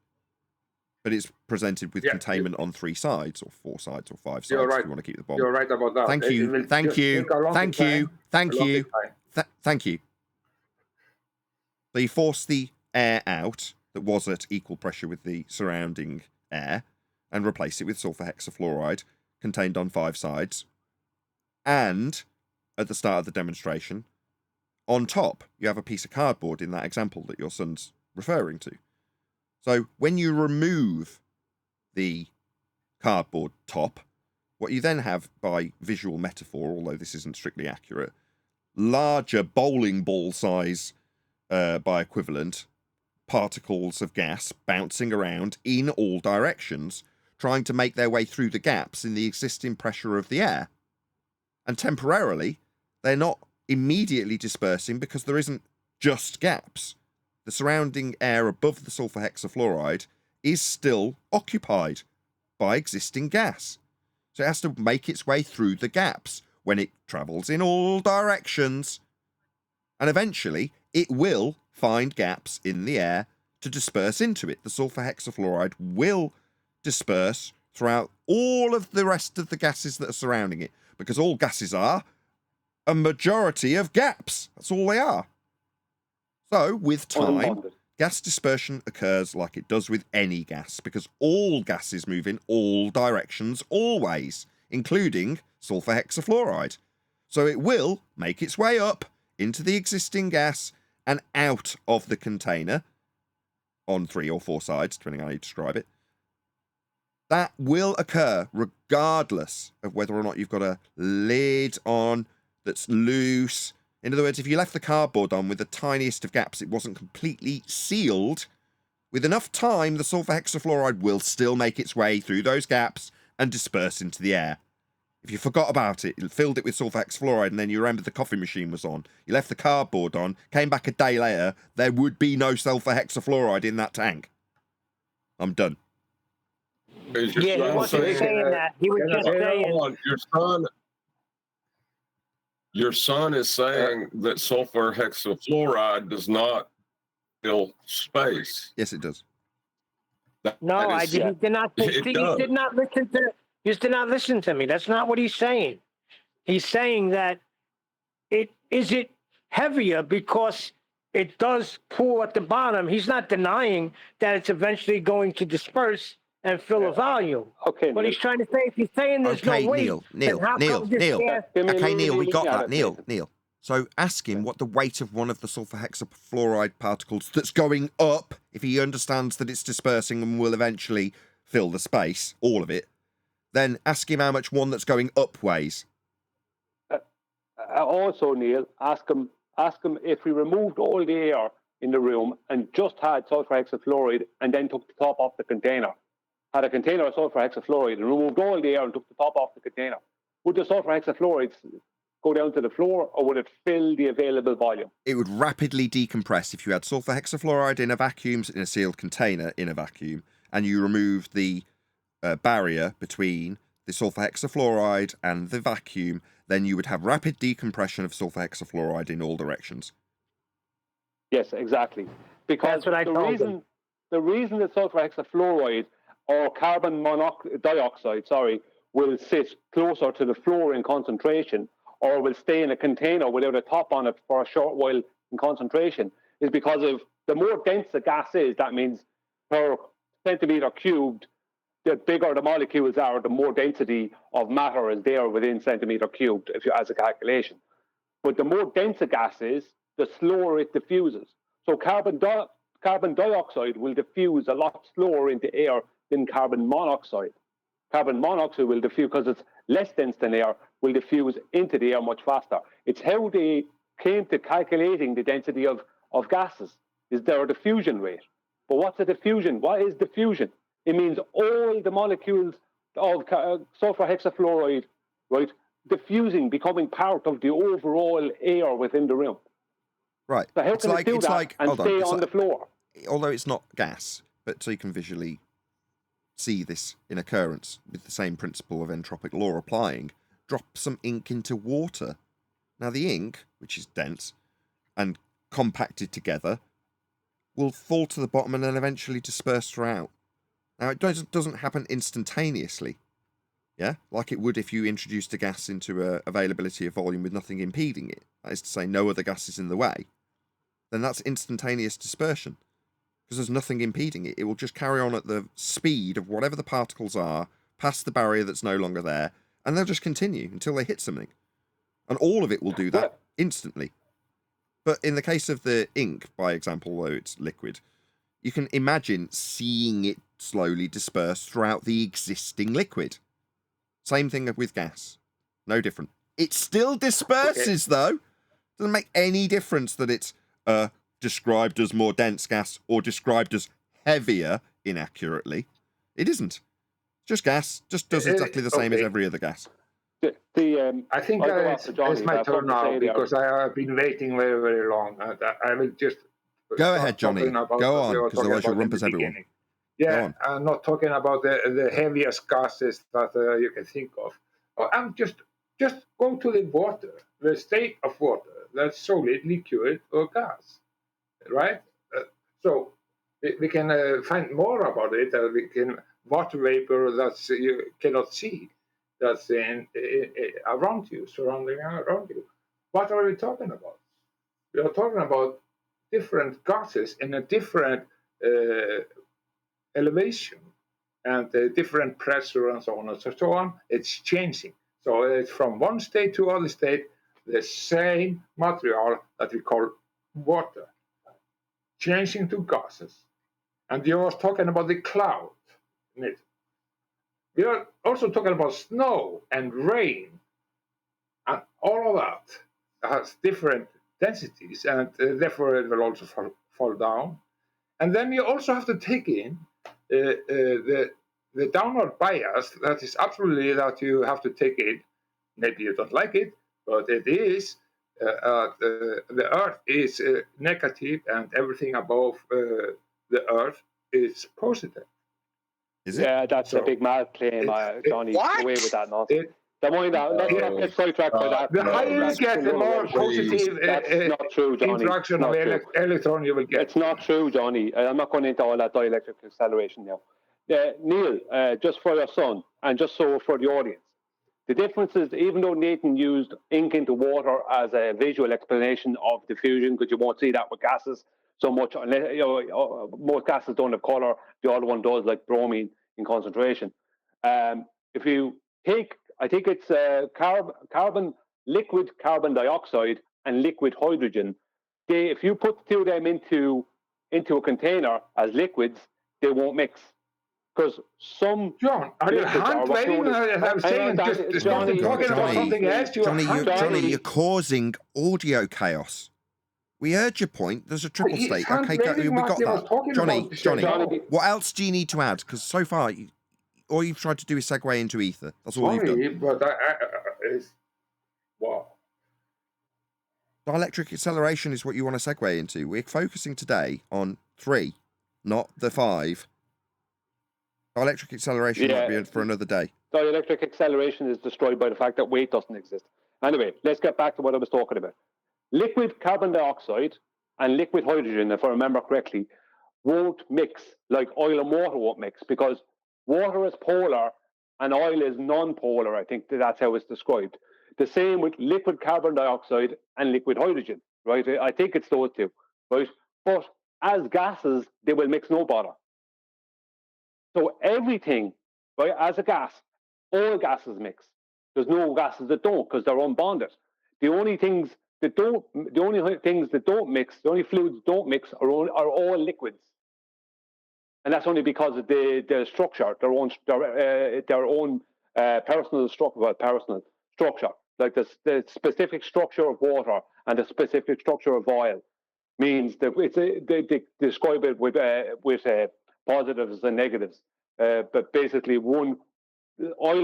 But it's presented with containment on 3 sides, or 4 sides, or 5 sides, You're right. if you want to keep the bomb. You're right about that. Thank you. Thank you. Thank you. Thank you. Thank you. So you force the air out that was at equal pressure with the surrounding air and replace it with sulfur hexafluoride contained on 5 sides. And at the start of the demonstration, on top, you have a piece of cardboard in that example that your son's referring to. So when you remove the cardboard top, what you then have, by visual metaphor, although this isn't strictly accurate, larger bowling ball size, by equivalent, particles of gas bouncing around in all directions, trying to make their way through the gaps in the existing pressure of the air. And temporarily, they're not immediately dispersing because there isn't just gaps. The surrounding air above the sulfur hexafluoride is still occupied by existing gas. So it has to make its way through the gaps when it travels in all directions. And eventually, it will find gaps in the air to disperse into it. The sulfur hexafluoride will disperse throughout all of the rest of the gases that are surrounding it, because all gases are a majority of gaps. That's all they are. So, with time, gas dispersion occurs like it does with any gas, because all gases move in all directions always, including sulfur hexafluoride. So it will make its way up into the existing gas and out of the container on 3 or 4 sides, depending on how you describe it. That will occur regardless of whether or not you've got a lid on that's loose. In other words, if you left the cardboard on with the tiniest of gaps, it wasn't completely sealed, with enough time, the sulfur hexafluoride will still make its way through those gaps and disperse into the air. If you forgot about it, you filled it with sulfur hexafluoride, and then you remembered the coffee machine was on, you left the cardboard on, came back a day later, there would be no sulfur hexafluoride in that tank. I'm done. Yeah, he wasn't saying that. He was just saying. Your son is saying that sulfur hexafluoride does not fill space. Yes, it does. No, I did. He did not. He did not listen to. You did not listen to me. That's not what he's saying. He's saying that it heavier because it does pool at the bottom. He's not denying that it's eventually going to disperse and fill a volume. Okay. But he's trying to say, if he's saying there's no weight, Neil. Okay, Neil, we got that. Neil. So ask him what the weight of one of the sulfur hexafluoride particles that's going up, if he understands that it's dispersing and will eventually fill the space, all of it, then ask him how much one that's going up weighs. Also, Neil, ask him if we removed all the air in the room and just had sulfur hexafluoride and then took the top off the container, had a container of sulfur hexafluoride and removed all the air and took the top off the container, would the sulfur hexafluoride go down to the floor, or would it fill the available volume? It would rapidly decompress if you had sulfur hexafluoride in a vacuum, in a sealed container in a vacuum, and you removed the barrier between the sulfur hexafluoride and the vacuum, then you would have rapid decompression of sulfur hexafluoride in all directions. Yes, exactly. Because the reason that sulfur hexafluoride or carbon dioxide, will sit closer to the floor in concentration, or will stay in a container without a top on it for a short while in concentration, is because of the more dense a gas is, that means per centimeter cubed, the bigger the molecules are, the more density of matter is there within centimeter cubed, if you as a calculation. But the more dense a gas is, the slower it diffuses. So carbon dioxide will diffuse a lot slower into air than carbon monoxide. Carbon monoxide will diffuse, because it's less dense than air, will diffuse into the air much faster. It's how they came to calculating the density of gases, is their diffusion rate. But what's a diffusion? What is diffusion? It means all the molecules of sulfur hexafluoride, right, diffusing, becoming part of the overall air within the room. Right. So how can it do that and stay on the floor? Although it's not gas, but so you can visually see this in occurrence with the same principle of entropic law applying. Drop some ink into water. Now the ink, which is dense and compacted together, will fall to the bottom and then eventually disperse throughout. Now it doesn't happen instantaneously, yeah, like it would if you introduced a gas into a availability of volume with nothing impeding it. That is to say, no other gas is in the way. Then that's instantaneous dispersion, because there's nothing impeding it. It will just carry on at the speed of whatever the particles are, past the barrier that's no longer there, and they'll just continue until they hit something. And all of it will do that instantly. But in the case of the ink, by example, though it's liquid, you can imagine seeing it slowly disperse throughout the existing liquid. Same thing with gas. No different. It still disperses, though. Doesn't make any difference that it's described as more dense gas or described as heavier inaccurately. It isn't. Just gas. Just does exactly the same as every other gas. I think it's my turn now, because I have been waiting very, very long. I will just go ahead, Johnny. Go on, because otherwise you'll rumpus everyone. Yeah, I'm not talking about the heaviest gases that you can think of. I'm just go to the water, the state of water, that's solid, liquid, or gas, right? So we can find more about it. We can water vapor that you cannot see, that's around you, surrounding around you. What are we talking about? We are talking about different gases in a different elevation and different pressure and so on and so on. It's changing. So it's from one state to other state, the same material that we call water, changing to gases. And you were talking about the cloud. We are also talking about snow and rain, and all of that has different densities, and therefore it will also fall down. And then you also have to take in the downward bias. That is absolutely that you have to take it. Maybe you don't like it, but it is. The Earth is negative, and everything above the Earth is positive. Is it? Yeah, that's a big mad claim, Johnny. Away with that nonsense. Don't mind that. Let's not get sidetracked by that. The higher you get, the more positive that's not true, Johnny. interaction of electron you will get. It's not true, Johnny. I'm not going into all that dielectric acceleration now. Neil, just for your son, and just so for the audience, the difference is, even though Nathan used ink into water as a visual explanation of diffusion, because you won't see that with gases so much, unless, most gases don't have color, the other one does, like bromine in concentration. If you take, I think it's liquid carbon dioxide and liquid hydrogen, if you put the two of them into a container as liquids, they won't mix. Because some John, are you hand waving? I'm saying just stop talking about something else. Johnny, you're causing audio chaos. We heard your point. There's a triple state. Okay, we got that. Johnny, what else do you need to add? Because so far, all you've tried to do is segue into ether. That's all you've done. But wow. Dielectric acceleration is what you want to segue into. We're focusing today on 3, not the 5. Dielectric acceleration might be for another day. Dielectric acceleration is destroyed by the fact that weight doesn't exist. Anyway, let's get back to what I was talking about. Liquid carbon dioxide and liquid hydrogen, if I remember correctly, won't mix like oil and water won't mix, because water is polar and oil is non-polar. I think that's how it's described. The same with liquid carbon dioxide and liquid hydrogen, right? I think it's those two, right? But as gases, they will mix no bother. So everything, right, as a gas, all gases mix. There's no gases that don't because they're unbonded. The only things that don't mix, the only fluids that don't mix are all liquids. And that's only because of the structure, their own personal structure, like the specific structure of water and the specific structure of oil means that they describe it with positives and negatives. But basically, oil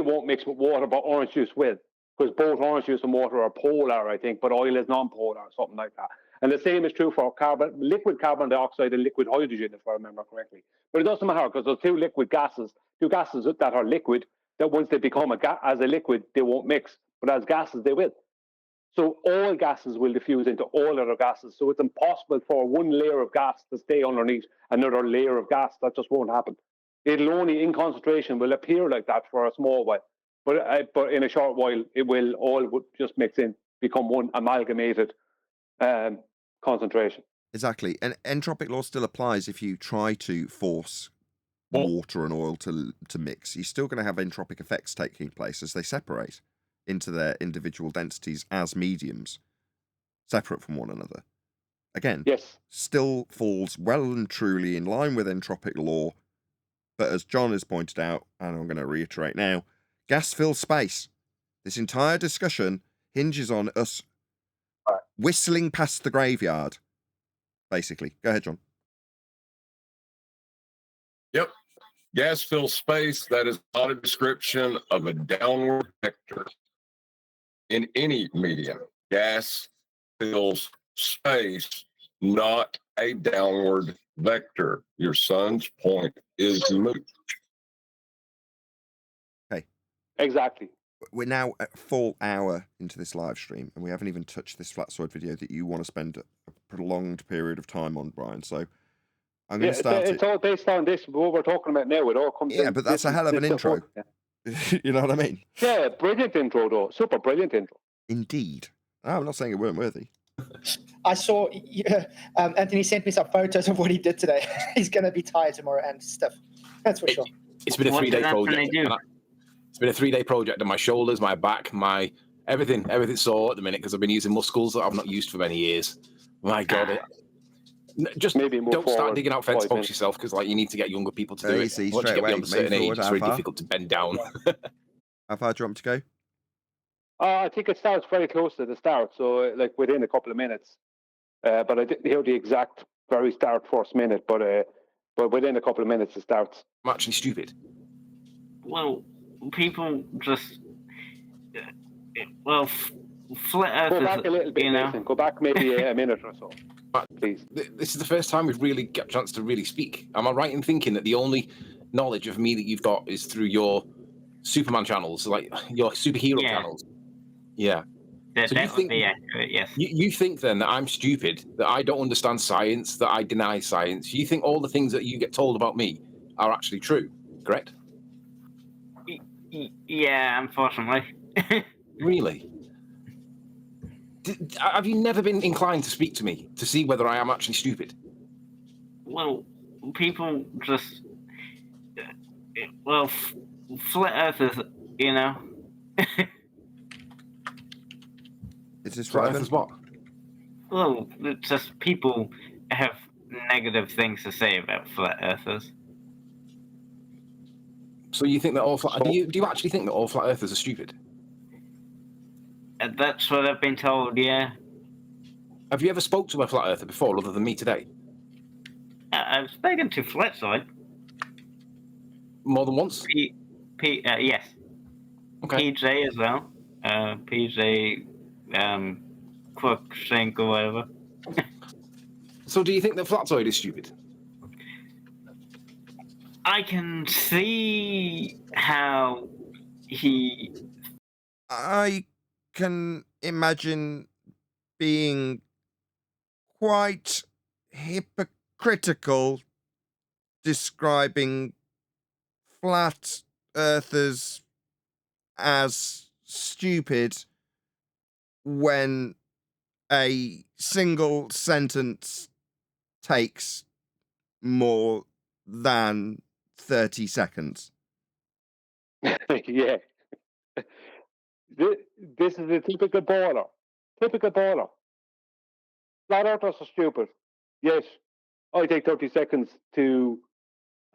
won't mix with water, but orange juice will, because both orange juice and water are polar, I think, but oil is non-polar, something like that. And the same is true for liquid carbon dioxide and liquid hydrogen, if I remember correctly. But it doesn't matter because there's two gases that are liquid, that once they become as a liquid, they won't mix. But as gases, they will. So all gases will diffuse into all other gases. So it's impossible for one layer of gas to stay underneath another layer of gas. That just won't happen. It'll only, in concentration, will appear like that for a small while. But in a short while, it will all just mix in, become one amalgamated concentration. Exactly. And entropic law still applies if you try to force water and oil to mix. You're still going to have entropic effects taking place as they separate into their individual densities as mediums, separate from one another. Again, yes, still falls well and truly in line with entropic law. But as John has pointed out, and I'm going to reiterate now, gas fills space. This entire discussion hinges on us whistling past the graveyard, basically. Go ahead, John. Yep. Gas fills space. That is not a description of a downward vector in any medium. Gas fills space, not a downward vector. Your son's point is moot. Okay. Exactly. We're now a full hour into this live stream, and we haven't even touched this flat-sword video that you want to spend a prolonged period of time on, Brian. So I'm going to start it's all based on this, what we're talking about now. It all comes in. But that's a hell of an intro. You know what I mean? Yeah, brilliant intro, though. Super brilliant intro. Indeed. No, I'm not saying it weren't worthy. I saw Anthony sent me some photos of what he did today. He's going to be tired tomorrow and stuff. That's for sure. It's been a 3-day project. It's been a 3-day project on my shoulders, my back, my everything's sore at the minute because I've been using muscles that I've not used for many years. My God. Just don't start digging out fence posts yourself because you need to get younger people to do it. Once you get beyond a certain age, it's very difficult to bend down. How far do you want me to go? I think it starts very close to the start, so within a couple of minutes. But I didn't hear the exact very start first minute, but within a couple of minutes it starts. I'm actually stupid. Well, people just flat earth. Go back a little bit, Nathan. Go back maybe a minute or so, please. This is the first time we've really got a chance to really speak. Am I right in thinking that the only knowledge of me that you've got is through your Superman channels, like your superhero channels? Yeah. So that would be accurate, yes. You think then that I'm stupid, that I don't understand science, that I deny science. You think all the things that you get told about me are actually true, correct? Yeah, unfortunately. Really? Have you never been inclined to speak to me to see whether I am actually stupid? Well, people just... flat earthers, Is this flat earthers what? Well, it's just people have negative things to say about flat earthers. So you think that all flat... Do you actually think that all flat earthers are stupid? That's what I've been told, yeah. Have you ever spoke to a flat earther before, other than me today? I've spoken to Flatside. More than once? Yes. Okay. PJ as well. PJ, Crookshank or whatever. So do you think that Flatzoid is stupid? I can see how he... I can imagine being quite hypocritical describing flat earthers as stupid when a single sentence takes more than 30 seconds. Yeah. This is a typical baller. Typical baller. Flat earthers are stupid. Yes, I take 30 seconds to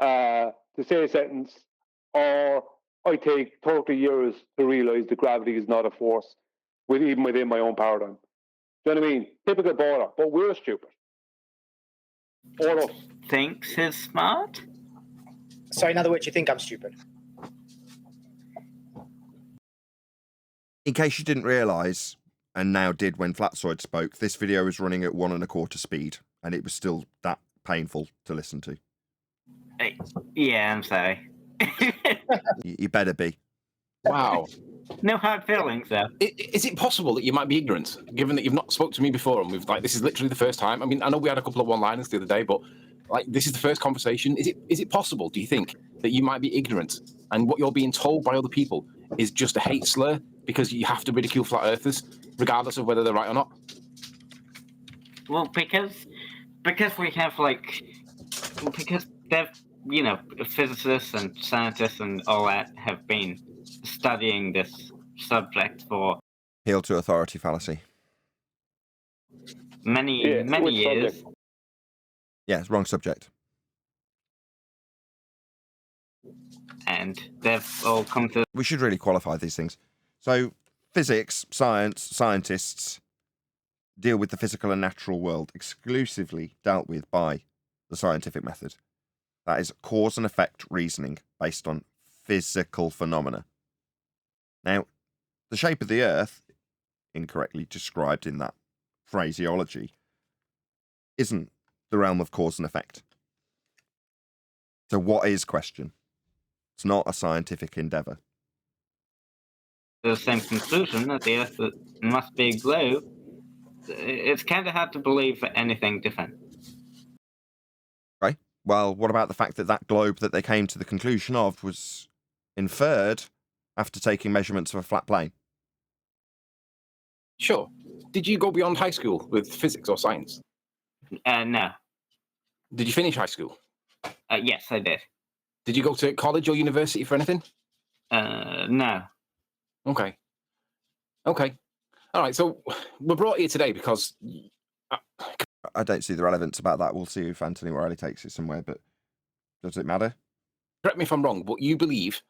say a sentence, or I take 30 years to realise that gravity is not a force, even within my own paradigm. Do you know what I mean? Typical baller, but we're stupid. All of us. Thinks he's smart? So, in other words, you think I'm stupid? In case you didn't realise, and now did when Flatsoid spoke, this video is running at 1 1/4 speed, and it was still that painful to listen to. Yeah, I'm sorry. You better be. Wow. No hard feelings, though. Is it possible that you might be ignorant, given that you've not spoke to me before, and this is literally the first time? I mean, I know we had a couple of one-liners the other day, but this is the first conversation. Is it possible, do you think, that you might be ignorant, and what you're being told by other people is just a hate slur because you have to ridicule flat earthers, regardless of whether they're right or not? Well, because we have because they've physicists and scientists and all that have been studying this subject for Appeal to authority fallacy. many years. Subject? Yeah, it's wrong subject. And they've all come to... We should really qualify these things. So, physics, science, scientists deal with the physical and natural world exclusively dealt with by the scientific method. That is cause and effect reasoning based on physical phenomena. Now, the shape of the Earth, incorrectly described in that phraseology, isn't the realm of cause and effect. So what is question? It's not a scientific endeavour. The same conclusion that the Earth must be a globe. It's kind of hard to believe anything different. Right. Well, what about the fact that that globe that they came to the conclusion of was inferred after taking measurements of a flat plane? Sure. Did you go beyond high school with physics or science? No. Did you finish high school? Yes, I did. Did you go to college or university for anything? No. Okay. All right, so we're brought here today because... I don't see the relevance about that. We'll see if Anthony Riley takes it somewhere, but does it matter? Correct me if I'm wrong, but you believe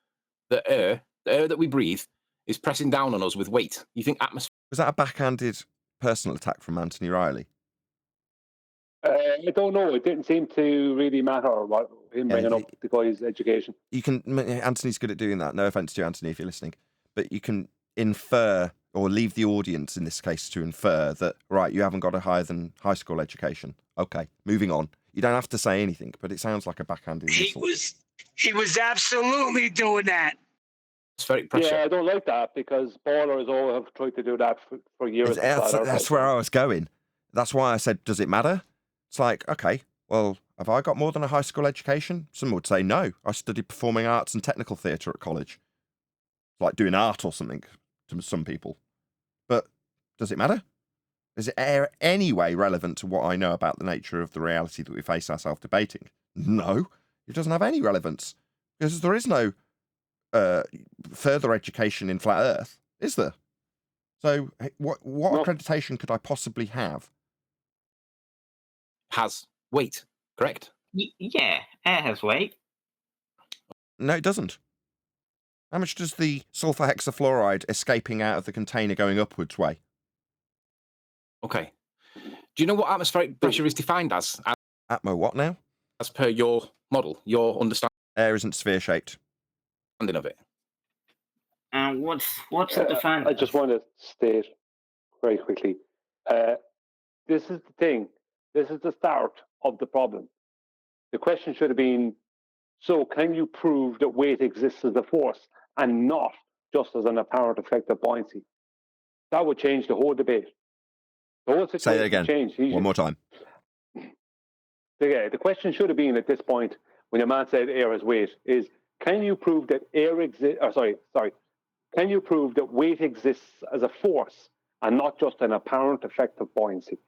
that the air that we breathe is pressing down on us with weight. You think atmosphere... Was that a backhanded personal attack from Anthony Riley? I don't know. It didn't seem to really matter what him bringing up the guy's education. You can. Anthony's good at doing that. No offense to you, Anthony, if you're listening, but you can infer or leave the audience in this case to infer that right, you haven't got a higher than high school education. Okay, moving on. You don't have to say anything, but it sounds like a backhanded insult. He was absolutely doing that. It's very pressure. Yeah, I don't like that because ballers all have tried to do that for years. That's where I was going. That's why I said, does it matter? It's like, okay, well, have I got more than a high school education? Some would say no. I studied performing arts and technical theatre at college. It's like doing art or something to some people. But does it matter? Is it any way relevant to what I know about the nature of the reality that we face ourselves debating? No, it doesn't have any relevance because there is no further education in flat Earth, is there? So what accreditation could I possibly have? Has weight, correct? Yeah, air has weight. No, it doesn't. How much does the sulfur hexafluoride escaping out of the container going upwards weigh? Okay. Do you know what atmospheric pressure is defined as? Atmo what now? As per your model, your understanding. Air isn't sphere-shaped. Of it. What's it defined? I just want to state very quickly. This is the thing. This is the start of the problem. The question should have been, so can you prove that weight exists as a force and not just as an apparent effect of buoyancy? That would change the whole debate. The whole situation Say it again. Change. One more time. The question should have been at this point, when your man said air has weight, is can you prove that air exists? Can you prove that weight exists as a force and not just an apparent effect of buoyancy?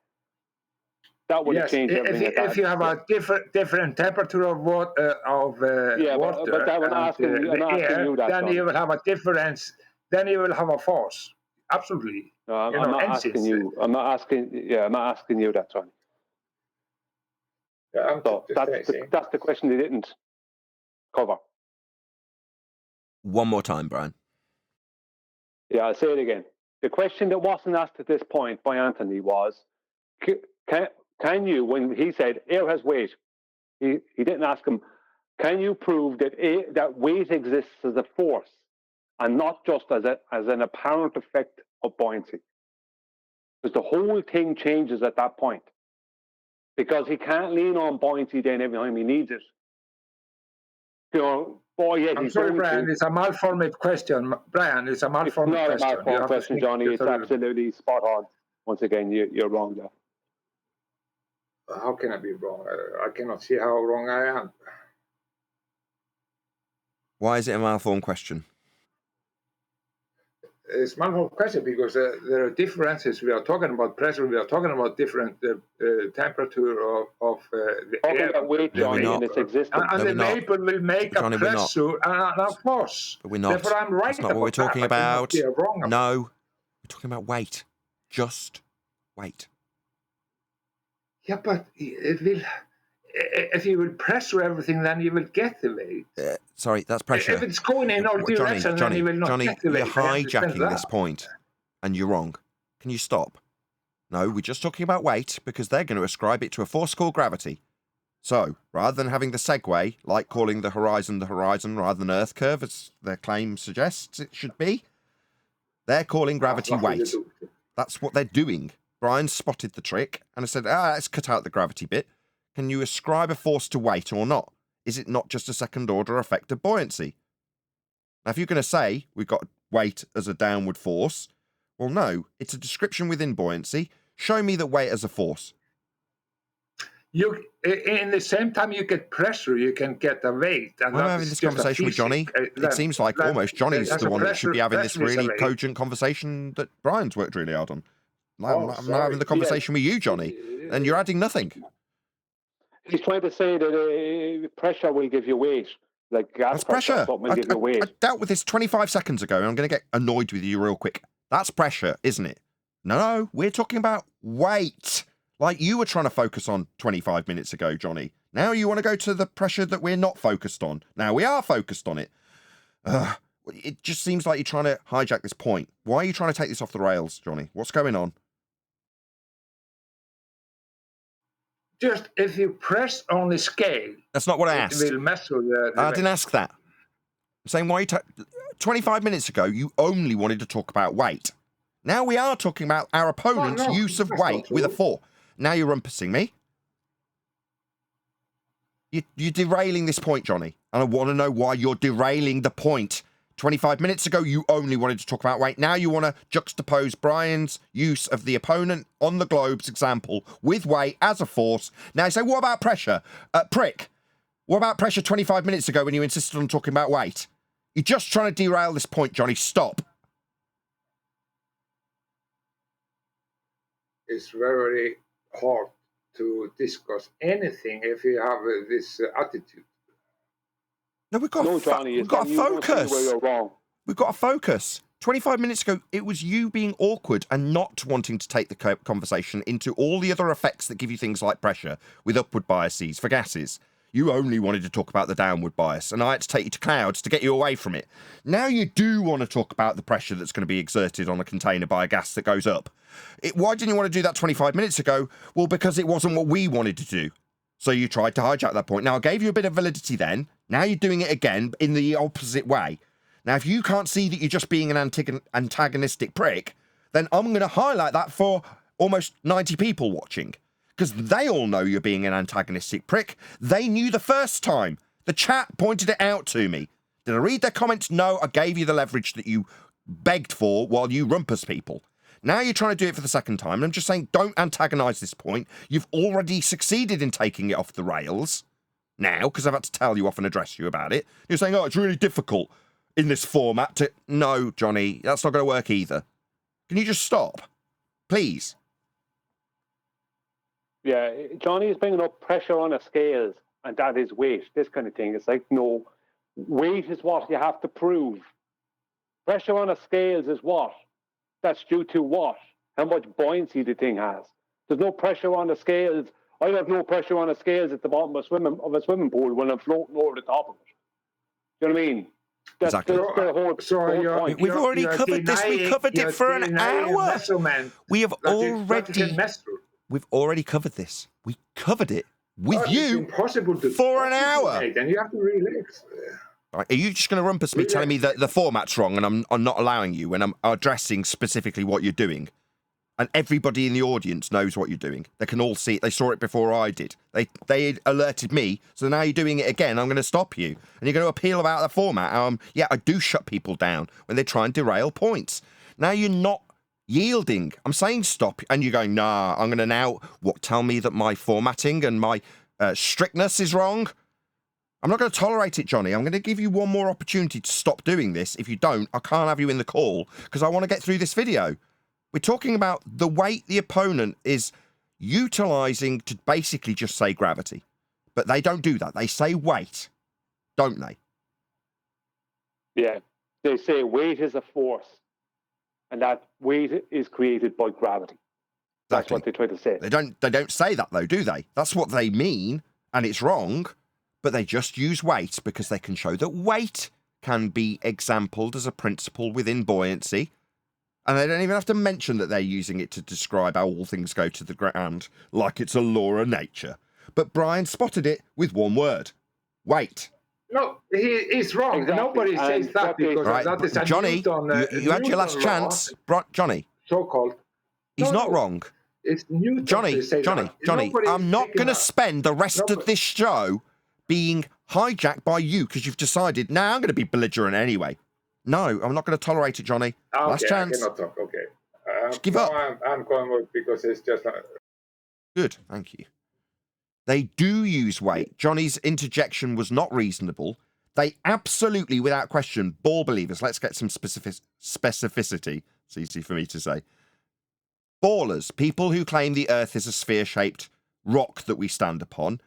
that would have changed everything. If you have a different temperature of water, but that we're not asking you that, then John. you will have a difference. Then you will have a force. Absolutely. No, I'm not asking you. I'm not asking you that, John. Yeah, so that's the question they didn't cover. One more time, Brian. Yeah, I'll say it again. The question that wasn't asked at this point by Anthony was, can you, when he said air has weight, he didn't ask him, can you prove that weight exists as a force and not just as an apparent effect of buoyancy? Because the whole thing changes at that point. Because he can't lean on buoyancy then every time he needs it. You know, I'm sorry, Brian, it's a malformed question. Brian, it's a malformed question. It's not a malformed question, Johnny. It's absolutely spot on. Once again, you're wrong there. How can I be wrong? I cannot see how wrong I am. Why is it a malformed question? It's a malformed question because there are differences. We are talking about pressure. We are talking about different temperature of the air. About weight, Johnny, and its existence. And the vapor will make a pressure and a force. But we're not. Therefore, I'm right. That's not what we're talking about. Wrong no, we're talking about weight. Just weight. Yeah, but it will. If you will pressure everything, then you will get the weight. Sorry, that's pressure. If it's going in all directions, then you will not get the weight. You're hijacking this point, and you're wrong. Can you stop? No, we're just talking about weight because they're going to ascribe it to a force called gravity. So, rather than having the segue, like calling the horizon rather than Earth curve, as their claim suggests it should be, they're calling gravity weight. That's what they're doing. Brian spotted the trick and said, let's cut out the gravity bit. Can you ascribe a force to weight or not? Is it not just a second-order effect of buoyancy? Now, if you're going to say we've got weight as a downward force, well, no, it's a description within buoyancy. Show me the weight as a force. You, in the same time you get pressure, you can get a weight. And I'm having this conversation with Johnny. It seems like almost Johnny's the one that should be having this really cogent conversation that Brian's worked really hard on. I'm now having the conversation with you, Johnny, and you're adding nothing. He's trying to say that pressure will give you weight. Like gas pressure. Will give you weight. I dealt with this 25 seconds ago, and I'm going to get annoyed with you real quick. That's pressure, isn't it? No, we're talking about weight. Like you were trying to focus on 25 minutes ago, Johnny. Now you want to go to the pressure that we're not focused on. Now we are focused on it. It just seems like you're trying to hijack this point. Why are you trying to take this off the rails, Johnny? What's going on? Just if you press on the scale. That's not what I asked. It will measure the I didn't ask that. I'm saying why 25 minutes ago you only wanted to talk about weight. Now we are talking about our opponent's use of weight with a force. Now you're rumpusing me. You're derailing this point, Johnny. And I want to know why you're derailing the point. 25 minutes ago, you only wanted to talk about weight. Now you want to juxtapose Brian's use of the opponent on the globe's example with weight as a force. Now you say, what about pressure? Prick. What about pressure 25 minutes ago when you insisted on talking about weight? You're just trying to derail this point, Johnny. Stop. It's very hard to discuss anything if you have this attitude. No, we've got to focus. Where you're wrong. We've got to focus. 25 minutes ago, it was you being awkward and not wanting to take the conversation into all the other effects that give you things like pressure with upward biases for gases. You only wanted to talk about the downward bias, and I had to take you to clouds to get you away from it. Now you do want to talk about the pressure that's going to be exerted on a container by a gas that goes up. Why didn't you want to do that 25 minutes ago? Well, because it wasn't what we wanted to do. So you tried to hijack that point. Now, I gave you a bit of validity then. Now you're doing it again in the opposite way. Now, if you can't see that you're just being an antagonistic prick, then I'm going to highlight that for almost 90 people watching. Because they all know you're being an antagonistic prick. They knew the first time. The chat pointed it out to me. Did I read their comments? No, I gave you the leverage that you begged for while you rumpus people. Now you're trying to do it for the second time. And I'm just saying, don't antagonise this point. You've already succeeded in taking it off the rails. Now, because I've had to tell you off and address you about it. You're saying, it's really difficult in this format to... No, Johnny, that's not going to work either. Can you just stop? Please. Yeah, Johnny is bringing up pressure on a scales, and that is weight, this kind of thing. It's like, no, weight is what you have to prove. Pressure on a scales is what? That's due to what? How much buoyancy the thing has. There's no pressure on the scales. I have no pressure on the scales at the bottom of a swimming pool when I'm floating over the top of it. Do you know what I mean? That's Exactly. the whole point. We've already covered this. We covered it for an hour. We have We've already covered this. We covered it with you for an hour. And you have to relax. Right, are you just going to rumpus me telling me that the format's wrong and I'm not allowing you when I'm addressing specifically what you're doing? And everybody in the audience knows what you're doing. They can all see it. They saw it before I did. They alerted me. So now you're doing it again. I'm going to stop you. And you're going to appeal about the format. Yeah, I do shut people down when they try and derail points. Now you're not yielding. I'm saying stop. And you're going, nah, I'm going to now tell me that my formatting and my strictness is wrong. I'm not going to tolerate it, Johnny. I'm going to give you one more opportunity to stop doing this. If you don't, I can't have you in the call because I want to get through this video. We're talking about the weight the opponent is utilizing to basically just say gravity. But they don't do that. They say weight, don't they? Yeah. They say weight is a force. And that weight is created by gravity. That's what they try to say. They don't say that, though, do they? That's what they mean, and it's wrong. But they just use weight because they can show that weight can be exampled as a principle within buoyancy. And they don't even have to mention that they're using it to describe how all things go to the ground, like it's a law of nature. But Brian spotted it with one word. Weight. No, he's wrong. Exactly. Nobody says that because that is a Johnny, Newton, you had your last Newton chance. Johnny. So-called. He's not wrong. It's Newton. Johnny, I'm not going to spend the rest of this show being hijacked by you because you've decided, now I'm going to be belligerent anyway. No, I'm not going to tolerate it, Johnny. Okay, Last chance. I cannot talk. Okay. Just give up. I'm going with because it's just... Good, thank you. They do use weight. Johnny's interjection was not reasonable. They absolutely, without question, ball believers, let's get some specificity. It's easy for me to say. Ballers, people who claim the Earth is a sphere-shaped rock that we stand upon,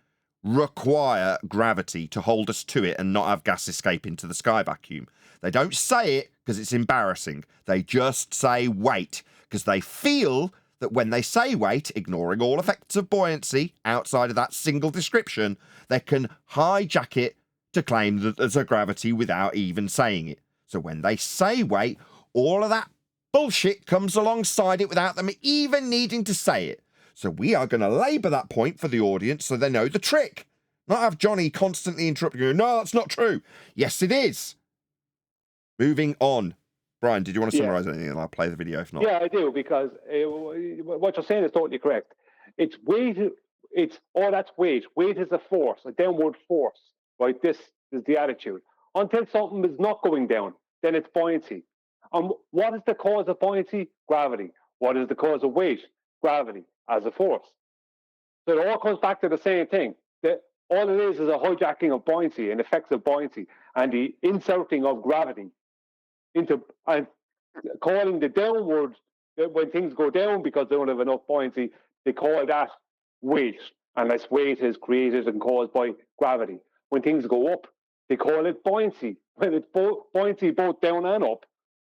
require gravity to hold us to it and not have gas escape into the sky vacuum. They don't say it because it's embarrassing. They just say weight because they feel that when they say weight, ignoring all effects of buoyancy outside of that single description, they can hijack it to claim that there's a gravity without even saying it. So when they say weight, all of that bullshit comes alongside it without them even needing to say it. So we are going to labour that point for the audience so they know the trick. Not have Johnny constantly interrupt you. No, that's not true. Yes, it is. Moving on. Brian, did you want to summarise anything? And I'll play the video if not. Yeah, I do, because what you're saying is totally correct. It's weight. That's weight. Weight is a force, a downward force, right? This is the attitude. Until something is not going down, then it's buoyancy. What is the cause of buoyancy? Gravity. What is the cause of weight? Gravity as a force. So it all comes back to the same thing. All it is a hijacking of buoyancy and effects of buoyancy and the inserting of gravity into and calling the downward, when things go down because they don't have enough buoyancy, they call that weight. And this weight is created and caused by gravity. When things go up, they call it buoyancy. When it's buoyancy both down and up,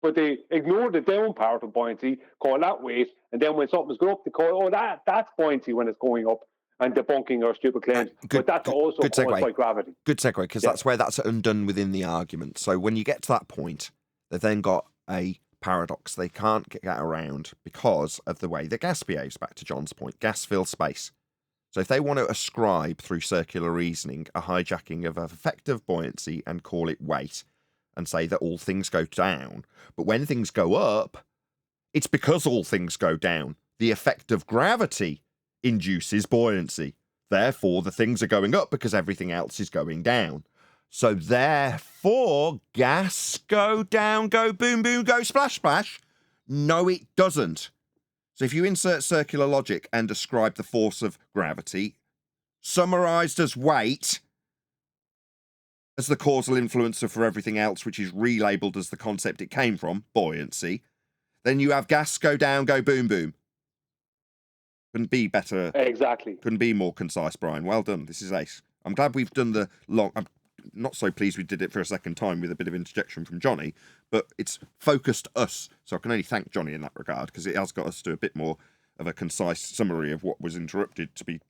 but they ignore the down part of buoyancy, call that weight, and then when something's going up, they call, that's buoyancy when it's going up, and debunking our stupid claims. But that's also caused by gravity. Good segue, because that's where that's undone within the argument. So when you get to that point, they've then got a paradox they can't get around because of the way that gas behaves, back to John's point. Gas fills space. So if they want to ascribe through circular reasoning a hijacking of effective buoyancy and call it weight, and say that all things go down, but when things go up, it's because all things go down. The effect of gravity induces buoyancy. Therefore, the things are going up because everything else is going down. So therefore, gas go down, go boom, boom, go splash, splash. No, it doesn't. So if you insert circular logic and ascribe the force of gravity, summarized as weight, as the causal influencer for everything else, which is relabeled as the concept it came from, buoyancy, then you have gas go down, go boom, boom. Couldn't be better. Exactly. Couldn't be more concise, Brian. Well done. This is ace. I'm glad we've done the long. I'm not so pleased we did it for a second time with a bit of interjection from Johnny, but it's focused us. So I can only thank Johnny in that regard, because it has got us to a bit more of a concise summary of what was interrupted to be,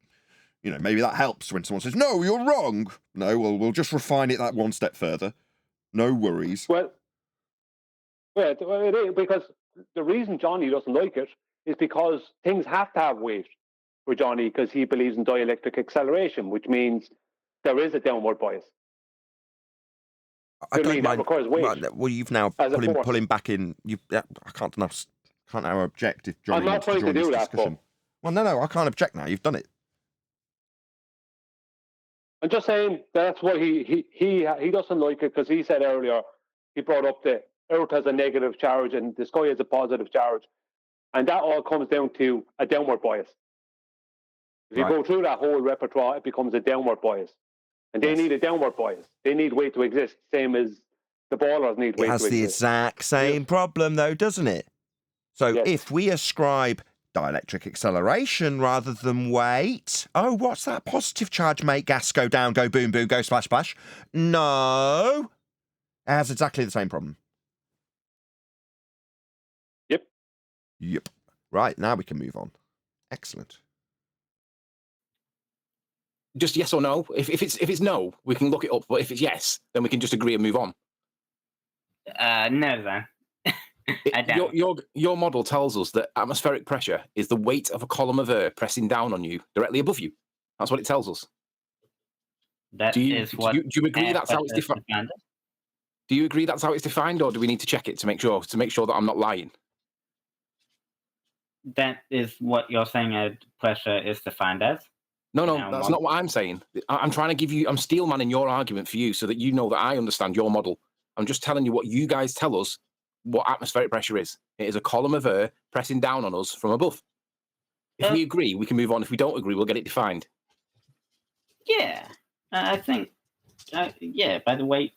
you know, maybe that helps when someone says, no, you're wrong. No, well, we'll just refine it that one step further. No worries. Well, it is, because the reason Johnny doesn't like it is because things have to have weight for Johnny, because he believes in dielectric acceleration, which means there is a downward bias. I don't mind. That requires weight. Well, you've now pulling back in. I can't now object if Johnny wants to join this discussion. Well, no, I can't object now. You've done it. I'm just saying that's why he doesn't like it, because he said earlier, he brought up that Earth has a negative charge and the sky has a positive charge, and that all comes down to a downward bias. If you go through that whole repertoire, it becomes a downward bias. And they need a downward bias. They need weight to exist, same as the ballers need weight to exist. It has the exact same problem, though, doesn't it? So if we ascribe dielectric acceleration rather than weight, oh, what's that? Positive charge make gas go down, go boom, boom, go splash, splash. No. It has exactly the same problem. Yep. Right, now we can move on. Excellent. Just yes or no. If it's no, we can look it up. But if it's yes, then we can just agree and move on. No, then. I don't. Your model tells us that atmospheric pressure is the weight of a column of air pressing down on you directly above you. That's what it tells us. Do you agree that's how it's defined? Do you agree that's how it's defined, or do we need to check it to make sure that I'm not lying? That is what you're saying pressure is defined as? No, that's not what I'm saying. I'm trying to give you, I'm steel manning your argument for you so that you know that I understand your model. I'm just telling you what you guys tell us what atmospheric pressure is. It is a column of air pressing down on us from above. If we agree, we can move on. If we don't agree, we'll get it defined. Yeah, I think, by the way.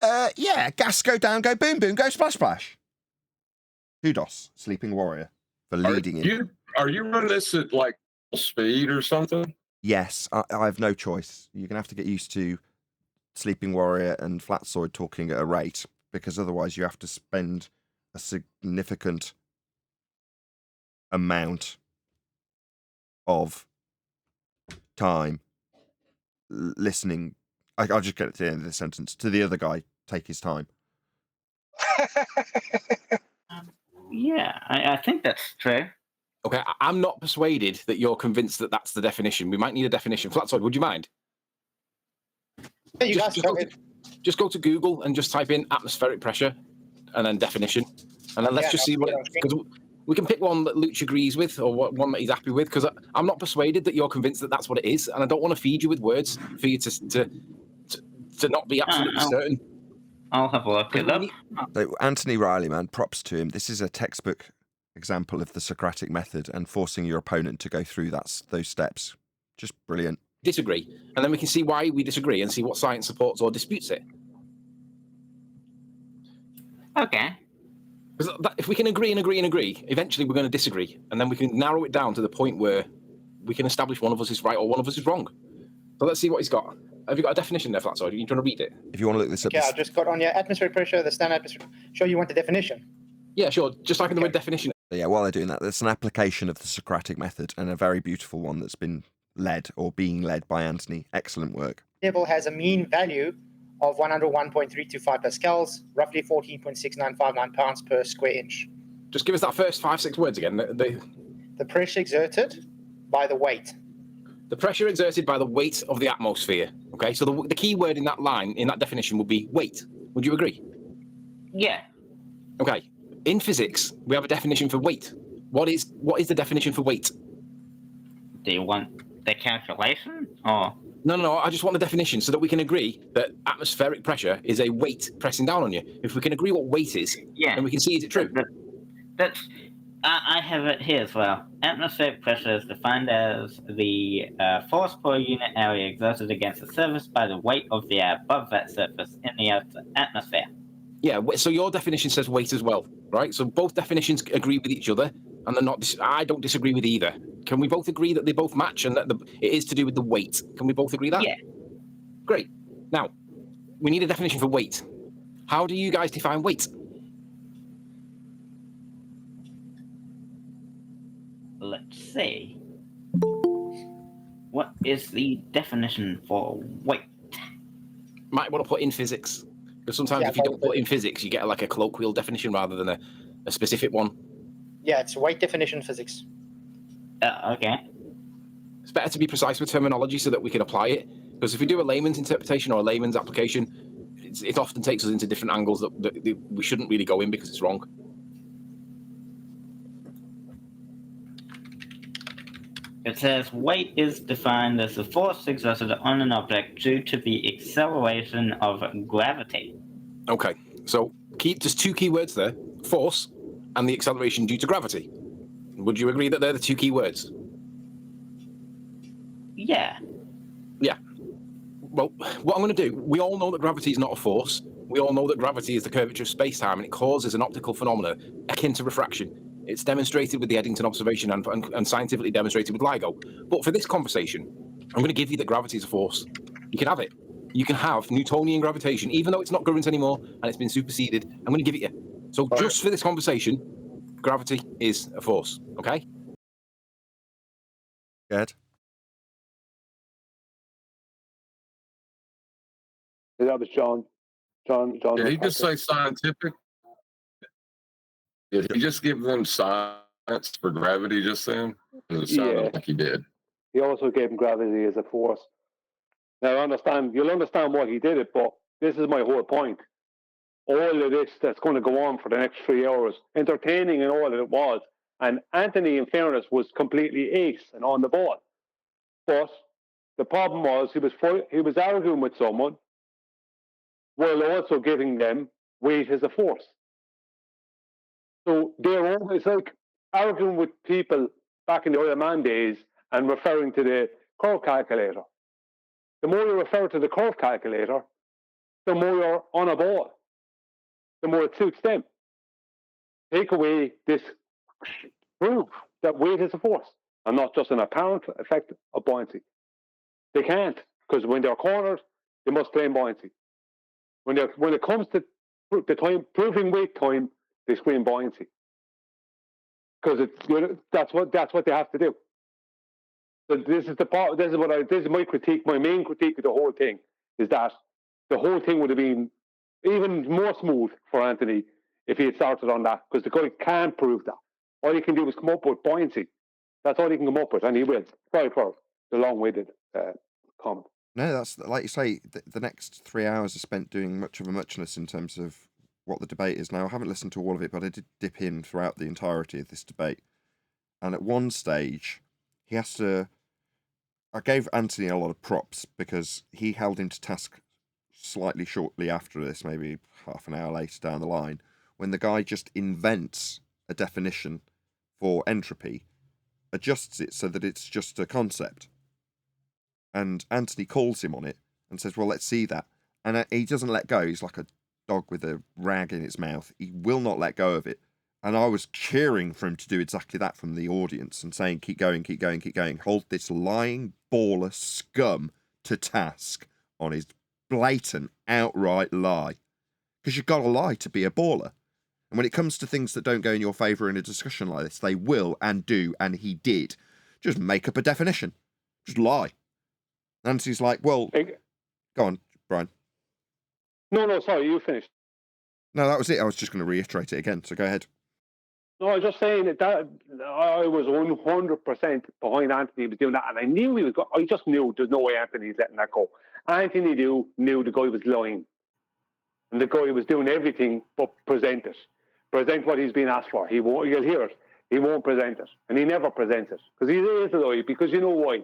Gas go down, go boom, boom, go splash, splash. Kudos, Sleeping Warrior, for leading in. Are you running this at like speed or something? Yes, I have no choice. You're gonna have to get used to Sleeping Warrior and Flatsoid talking at a rate, because otherwise you have to spend a significant amount of time listening. I'll just get to the end of the sentence. To the other guy, take his time. I think that's true. Okay, I'm not persuaded that you're convinced that that's the definition. We might need a definition. Flatsoid, would you mind? Just go to Google and just type in atmospheric pressure and then definition. And then let's just see what... Because we can pick one that Luch agrees with or one that he's happy with, because I'm not persuaded that you're convinced that that's what it is, and I don't want to feed you with words for you to not be absolutely certain. I'll have a look at that. So Anthony Riley, man, props to him. This is a textbook example of the Socratic method and forcing your opponent to go through those steps. Just brilliant. Disagree, and then we can see why we disagree and see what science supports or disputes it. Okay. Because if we can agree and agree and agree, eventually we're going to disagree, and then we can narrow it down to the point where we can establish one of us is right or one of us is wrong. So let's see what he's got. Have you got a definition there, Flatsoid? You trying to read it? If you want to look this up. Yeah, I just got on your atmospheric pressure, the standard atmospheric. Sure, you want the definition? Yeah, sure. Just like in the word definition. Yeah, while they're doing that, that's an application of the Socratic method, and a very beautiful one that's been led or being led by Anthony. Excellent work. Level has a mean value of 101.325 pascals, roughly 14.6959 pounds per square inch. Just give us that first 5-6 words again. The pressure exerted by the weight. The pressure exerted by the weight of the atmosphere. Okay, so the key word in that line, in that definition, would be weight. Would you agree? Yeah. Okay. In physics, we have a definition for weight. What is the definition for weight? Do you want the calculation, or? No. I just want the definition so that we can agree that atmospheric pressure is a weight pressing down on you. If we can agree what weight is, then we can see is it true. I have it here as well. Atmospheric pressure is defined as the force per unit area exerted against the surface by the weight of the air above that surface in the Earth's atmosphere. Yeah, so your definition says weight as well, right? So both definitions agree with each other, and they're not. I don't disagree with either. Can we both agree that they both match and that it is to do with the weight? Can we both agree that? Yeah. Great. Now, we need a definition for weight. How do you guys define weight? Let's see. What is the definition for weight? Might want to put in physics. Because sometimes if you don't put in physics, you get like a colloquial definition rather than a specific one. Yeah, it's weight definition physics. Okay. It's better to be precise with terminology so that we can apply it. Because if we do a layman's interpretation or a layman's application, it often takes us into different angles that we shouldn't really go in because it's wrong. It says weight is defined as the force exerted on an object due to the acceleration of gravity. Okay, so there's two key words there, force and the acceleration due to gravity. Would you agree that they're the two key words? Yeah. Yeah. Well, what I'm going to do, we all know that gravity is not a force. We all know that gravity is the curvature of space-time, and it causes an optical phenomenon akin to refraction. It's demonstrated with the Eddington observation and scientifically demonstrated with LIGO. But for this conversation, I'm going to give you that gravity is a force. You can have it. You can have Newtonian gravitation, even though it's not current anymore and it's been superseded. I'm going to give it you. So just for this conversation, gravity is a force, okay? Good. That was John. Did he just say scientific? Did he just give them science for gravity just then? It sounded like he did. He also gave him gravity as a force. Now, you'll understand why he did it, but this is my whole point. All of this that's going to go on for the next 3 hours, entertaining and all that it was. And Anthony, in fairness, was completely ace and on the ball. But the problem was he was arguing with someone while also giving them weight as a force. So they're always like arguing with people back in the oil man days and referring to the curve calculator. The more you refer to the curve calculator, the more you're on a ball, the more it suits them. Take away this proof that weight is a force and not just an apparent effect of buoyancy. They can't, because when they're cornered, they must claim buoyancy. When it comes to the time proving weight time, they scream buoyancy, because that's what they have to do. So this is my critique. My main critique of the whole thing is that the whole thing would have been even more smooth for Anthony if he had started on that, because the guy can't prove that. All he can do is come up with buoyancy. That's all he can come up with, and he will. Sorry for the long-winded comment. No, that's like you say. The next 3 hours are spent doing much of a muchness in terms of what the debate is. Now, I haven't listened to all of it, but I did dip in throughout the entirety of this debate. And at one stage, he has to... I gave Anthony a lot of props because he held him to task slightly shortly after this, maybe half an hour later down the line, when the guy just invents a definition for entropy, adjusts it so that it's just a concept. And Anthony calls him on it and says, well, let's see that. And he doesn't let go. He's like a dog with a rag in its mouth. He will not let go of it. And I was cheering for him to do exactly that from the audience and saying, keep going, keep going, keep going. Hold this lying baller scum to task on his blatant, outright lie. Because you've got to lie to be a baller. And when it comes to things that don't go in your favour in a discussion like this, they will and do, and he did. Just make up a definition. Just lie. Nancy's like, well, go on, Brian. No, sorry, you finished. No, that was it. I was just going to reiterate it again, so go ahead. No, I was just saying that I was 100% behind Anthony was doing that, and I knew he was I just knew there's no way Anthony's letting that go. Anthony knew the guy was lying. And the guy was doing everything but present it. Present what he's been asked for. You'll hear it. He won't present it. And he never presents it. Because he is a lie. Because you know why?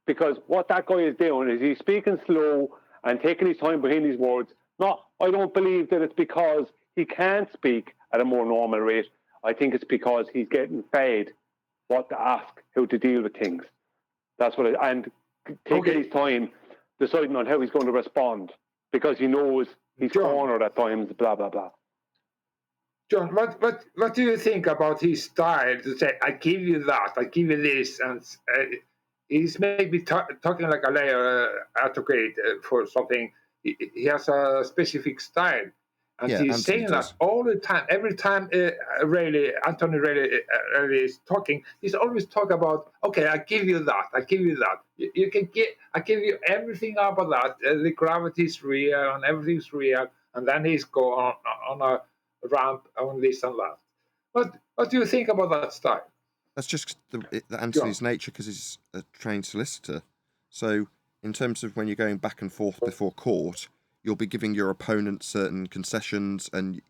Because what that guy is doing is he's speaking slow and taking his time behind his words. I don't believe that it's because he can't speak at a more normal rate. I think it's because he's getting fed what to ask, how to deal with things. That's what and taking his time deciding on how he's going to respond, because he knows he's cornered at times, blah, blah, blah. John, what do you think about his style to say, I give you that, I give you this, and he's maybe talking like a layer advocate for something. He has a specific style, and he's Anthony saying does. that all the time. Every time Anthony Rayleigh is talking, he's always talk about, okay, I give you that, I give you that. You can get, I give you everything about that. The gravity is real, and everything's real, and then he's go on a ramp on this and that. What do you think about that style? That's just Anthony's nature, because he's a trained solicitor. So in terms of when you're going back and forth before court, you'll be giving your opponent certain concessions, and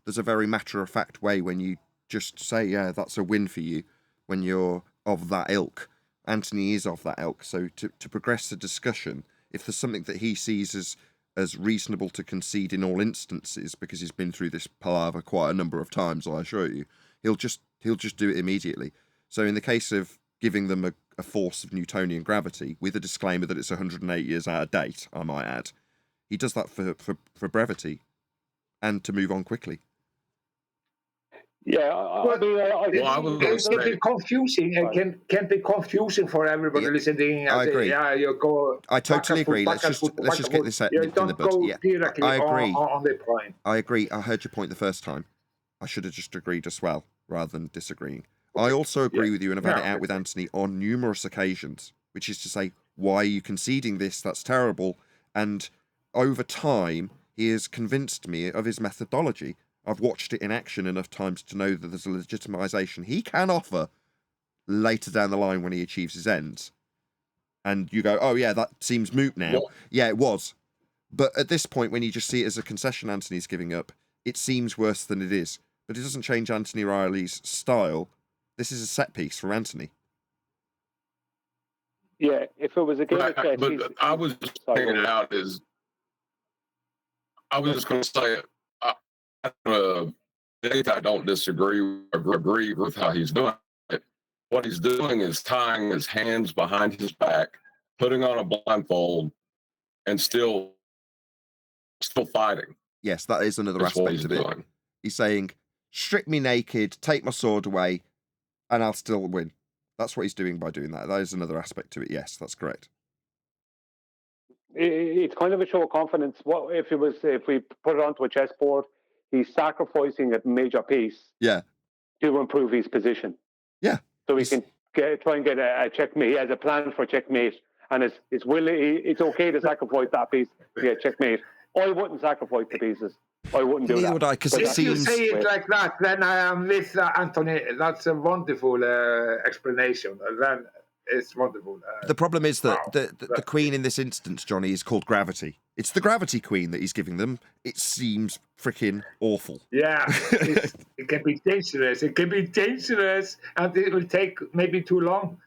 there's a very matter-of-fact way when you just say, yeah, that's a win for you, when you're of that ilk. Anthony is of that ilk. So to progress the discussion, if there's something that he sees as reasonable to concede in all instances, because he's been through this palaver quite a number of times, I assure you, he'll just do it immediately. So in the case of giving them a force of Newtonian gravity, with a disclaimer that it's 108 years out of date, I might add, he does that for brevity and to move on quickly. Yeah, I mean, it can be confusing. It can be confusing for everybody listening. I agree. Yeah, you go. I totally agree. Let's just get this in the bud. Go Yeah, directly I agree. On the point. I agree. I heard your point the first time. I should have just agreed as well, rather than disagreeing. I also agree with you, and I've had it out with Anthony on numerous occasions, which is to say, why are you conceding this? That's terrible. And over time, he has convinced me of his methodology. I've watched it in action enough times to know that there's a legitimization he can offer later down the line when he achieves his ends. And you go, oh yeah, that seems moot now. Yeah, it was. But at this point, when you just see it as a concession Anthony's giving up, it seems worse than it is. But it doesn't change Anthony Riley's style. This is a set piece for Anthony. Yeah, if it was a game of chess, but I was just pointing it out as I was just going to say, I don't disagree. Agree with how he's doing it. What he's doing is tying his hands behind his back, putting on a blindfold, and still fighting. Yes, that is another aspect of it. He's saying, strip me naked, take my sword away, and I'll still win. That's what he's doing by doing that. That is another aspect to it. Yes, that's correct. It's kind of a show of confidence. What if we put it onto a chessboard? He's sacrificing a major piece. Yeah. To improve his position. Yeah. So he can try and get a checkmate. He has a plan for checkmate, and it's okay to sacrifice that piece to get checkmate. I wouldn't sacrifice the pieces. I wouldn't do that. Neither would I, because it seems. If you say it like that, then I am with Anthony. That's a wonderful explanation. Then it's wonderful. The problem is that the queen in this instance, Johnny, is called Gravity. It's the Gravity Queen that he's giving them. It seems freaking awful. Yeah, it can be dangerous. It can be dangerous, and it will take maybe too long.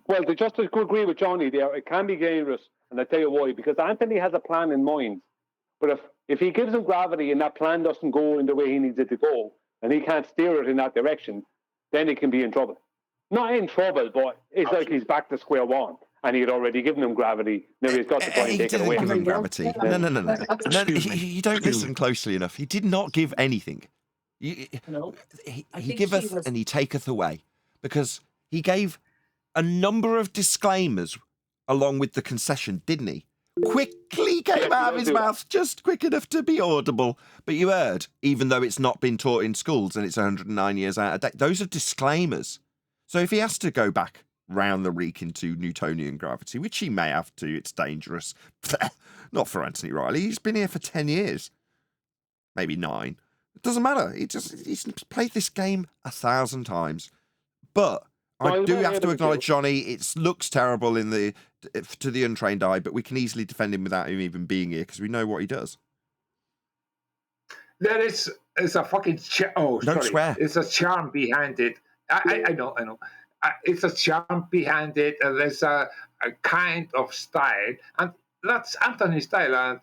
Well, the justice could agree with Johnny there. It can be dangerous, and I'll tell you why. Because Anthony has a plan in mind. But if he gives him gravity and that plan doesn't go in the way he needs it to go, and he can't steer it in that direction, then he can be in trouble. Not in trouble, but it's like he's back to square one, and he had already given him gravity. Now he's got to try and take it away. He didn't give him gravity. No. You don't listen closely enough. He did not give anything. He giveth and he taketh away, because he gave a number of disclaimers along with the concession, didn't he? Quickly came out of his mouth, just quick enough to be audible. But you heard, even though it's not been taught in schools and it's 109 years out of date, those are disclaimers. So if he has to go back round the reek into Newtonian gravity, which he may have to, it's dangerous. Not for Anthony Riley. He's been here for 10 years. Maybe 9. It doesn't matter. He's played this game 1,000 times. But I do have to acknowledge, Johnny, it looks terrible to the untrained eye, but we can easily defend him without him even being here, because we know what he does. There is a fucking Don't swear. It's a charm behind it. I know. It's a charm behind it, and there's a kind of style, and that's Anthony's style, and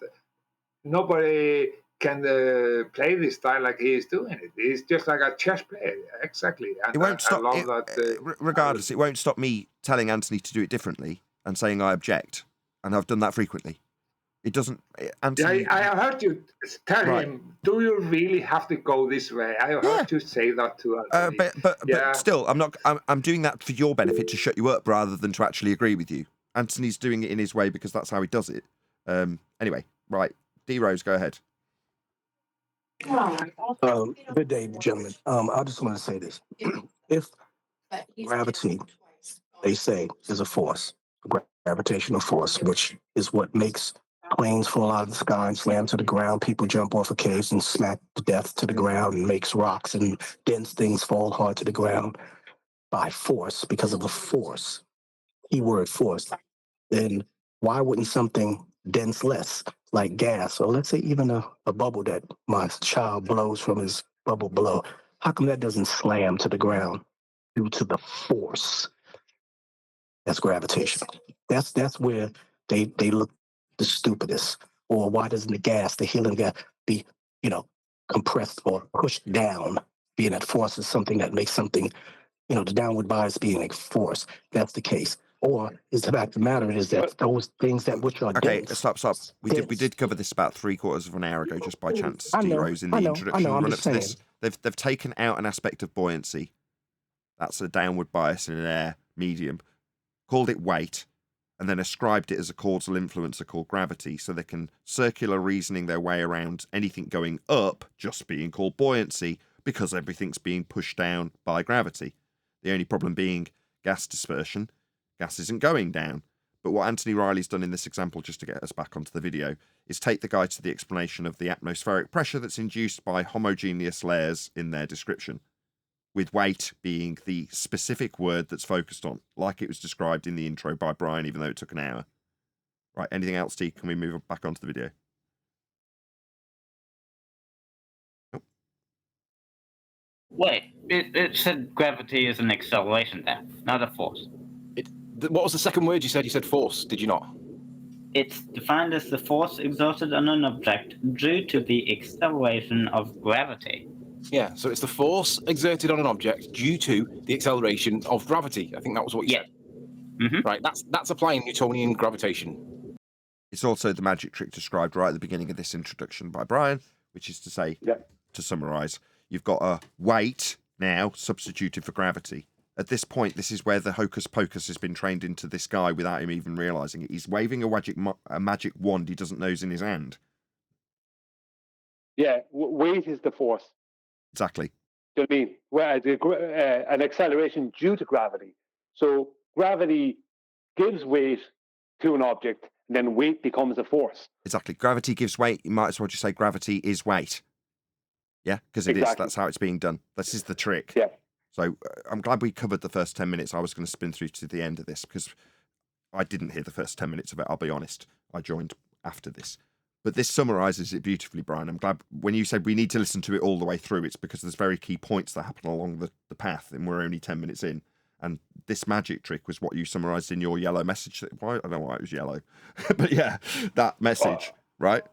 nobody can play this style like he is doing it. He's just like a chess player, exactly. And it won't stop. Regardless, it won't stop me telling Anthony to do it differently and saying I object, and I've done that frequently. It doesn't. Anthony, I heard you tell him, "Do you really have to go this way?" I heard you say that to Anthony. But still, I'm doing that for your benefit to shut you up rather than to actually agree with you. Anthony's doing it in his way because that's how he does it. Anyway, right, D Rose, go ahead. Good day, gentlemen. I just want to say this: if gravity, they say, is a force, gravitational force, which is what makes planes fall out of the sky and slam to the ground. People jump off of caves and smack to death to the ground, and makes rocks and dense things fall hard to the ground by force, because of the force, keyword force. Then why wouldn't something dense less, like gas, or let's say even a bubble that my child blows from his bubble blow, how come that doesn't slam to the ground due to the force? That's gravitation. That's where they look the stupidest. Or why doesn't the helium gas be, compressed or pushed down, being that force is something that makes something, the downward bias being a force. That's the case. Or is the fact of the matter is that those things that which are dense. Stop. We did cover this about 3/4 of an hour ago, just by chance. I know, D-Rose in the I know, introduction. I'm Run just up to this. saying. They've taken out an aspect of buoyancy. That's a downward bias in an air medium. Called it weight, and then ascribed it as a causal influencer called gravity, so they can circular reasoning their way around anything going up just being called buoyancy because everything's being pushed down by gravity. The only problem being gas dispersion. Gas isn't going down. But what Anthony Riley's done in this example, just to get us back onto the video, is take the guy to the explanation of the atmospheric pressure that's induced by homogeneous layers in their description, with weight being the specific word that's focused on, like it was described in the intro by Brian, even though it took an hour. Right, anything else, Steve? Can we move back onto the video? Nope. Wait, it said gravity is an acceleration there, not a force. What was the second word you said? You said force, did you not? It's defined as the force exerted on an object due to the acceleration of gravity. Yeah, so it's the force exerted on an object due to the acceleration of gravity. I think that was what you said. Mm-hmm. Right, that's applying Newtonian gravitation. It's also the magic trick described right at the beginning of this introduction by Brian, which is to say, to summarise, you've got a weight now substituted for gravity. At this point, this is where the hocus pocus has been trained into this guy without him even realising it. He's waving a magic wand he doesn't know is in his hand. Yeah, weight is the force. Exactly. Do you know what I mean? Whereas an acceleration due to gravity. So gravity gives weight to an object, and then weight becomes a force. Exactly. Gravity gives weight. You might as well just say gravity is weight. Yeah, because it is. That's how it's being done. This is the trick. Yeah. So I'm glad we covered the first 10 minutes. I was going to spin through to the end of this because I didn't hear the first 10 minutes of it. I'll be honest. I joined after this. But this summarises it beautifully, Brian. I'm glad when you said we need to listen to it all the way through, it's because there's very key points that happen along the path, and we're only 10 minutes in. And this magic trick was what you summarised in your yellow message. Why? I don't know why it was yellow. But yeah, that message, right?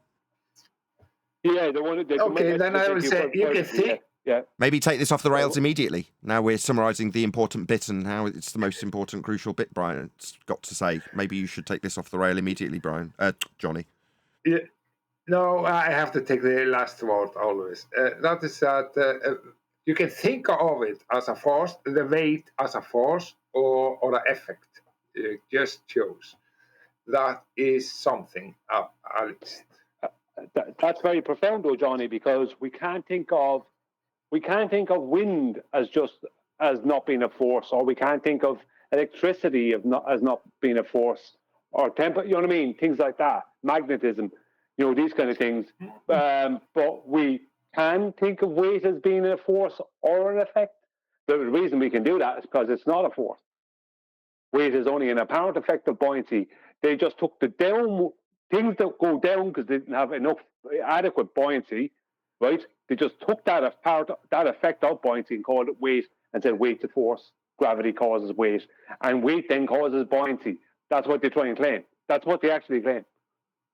Yeah, the one. Okay, then I will say you can think. Yeah. Maybe take this off the rails immediately. Now we're summarising the important bit and how it's the most important, crucial bit, Brian. It's got to say, maybe you should take this off the rail immediately, Brian. Johnny. Yeah. No, I have to take the last word always. That is that you can think of it as a force, the weight as a force or an effect. Just choose. That is something, Alex. That's very profound, though, Johnny, because we can't think of wind as not being a force, or we can't think of electricity as not being a force, or temper. You know what I mean? Things like that, magnetism. These kind of things. But we can think of weight as being a force or an effect. The reason we can do that is because it's not a force. Weight is only an apparent effect of buoyancy. They just took the down things that go down because they didn't have enough adequate buoyancy, right? They just took that effect of buoyancy and called it weight and said weight's a force. Gravity causes weight, and weight then causes buoyancy. That's what they try and claim. That's what they actually claim.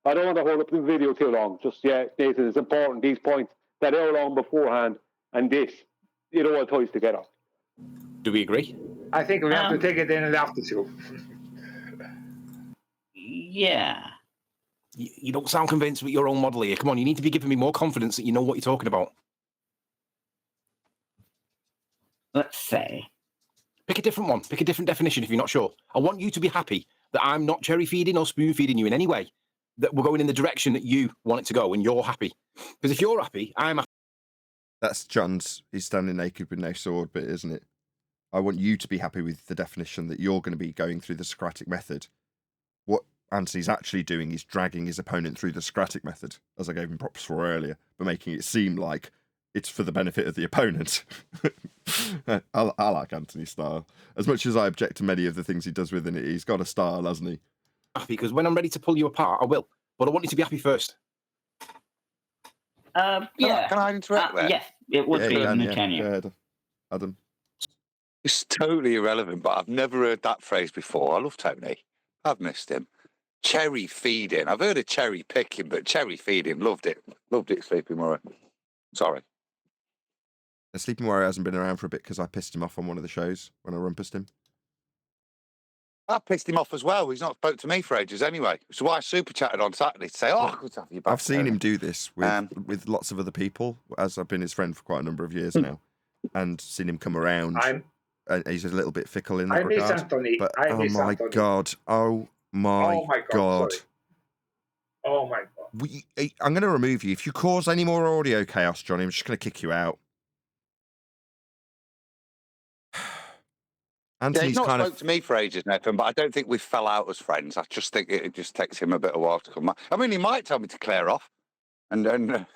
I don't want to hold up the video too long. Just, Nathan, it's important, these points that are long beforehand, and this, what ties together. Do we agree? I think we have to take it in and after two. Yeah. You don't sound convinced with your own model here. Come on, you need to be giving me more confidence that you know what you're talking about. Let's say. Pick a different one. Pick a different definition if you're not sure. I want you to be happy that I'm not cherry feeding or spoon feeding you in any way, that we're going in the direction that you want it to go and you're happy. Because if you're happy, I'm happy. That's John's, he's standing naked with no sword bit, isn't it? I want you to be happy with the definition that you're going to be going through the Socratic method. What Anthony's actually doing is dragging his opponent through the Socratic method, as I gave him props for earlier, but making it seem like it's for the benefit of the opponent. I like Anthony's style. As much as I object to many of the things he does within it, he's got a style, hasn't he? Happy because when I'm ready to pull you apart, I will. But I want you to be happy first. Yeah. Can I interrupt there? Yes, it would be Newtonian. Go ahead, Adam. It's totally irrelevant, but I've never heard that phrase before. I love Tony. I've missed him. Cherry feeding. I've heard of cherry picking, but cherry feeding, loved it. Loved it, Sleeping Warrior. Sorry. The Sleeping Warrior hasn't been around for a bit because I pissed him off on one of the shows when I rumpused him. I pissed him off as well. He's not spoke to me for ages anyway. So why I super chatted on Saturday to say, oh, good to have you back. I've seen him do this with lots of other people, as I've been his friend for quite a number of years now, and seen him come around. He's a little bit fickle in that regard. Anthony. But I oh miss my Anthony. god! Oh my god! Sorry. Oh my god! I'm going to remove you if you cause any more audio chaos, Johnny. I'm just going to kick you out. Anthony's he's not spoke to me for ages, Nathan, but I don't think we fell out as friends. I just think it just takes him a bit of a while to come back. I mean, he might tell me to clear off, and then.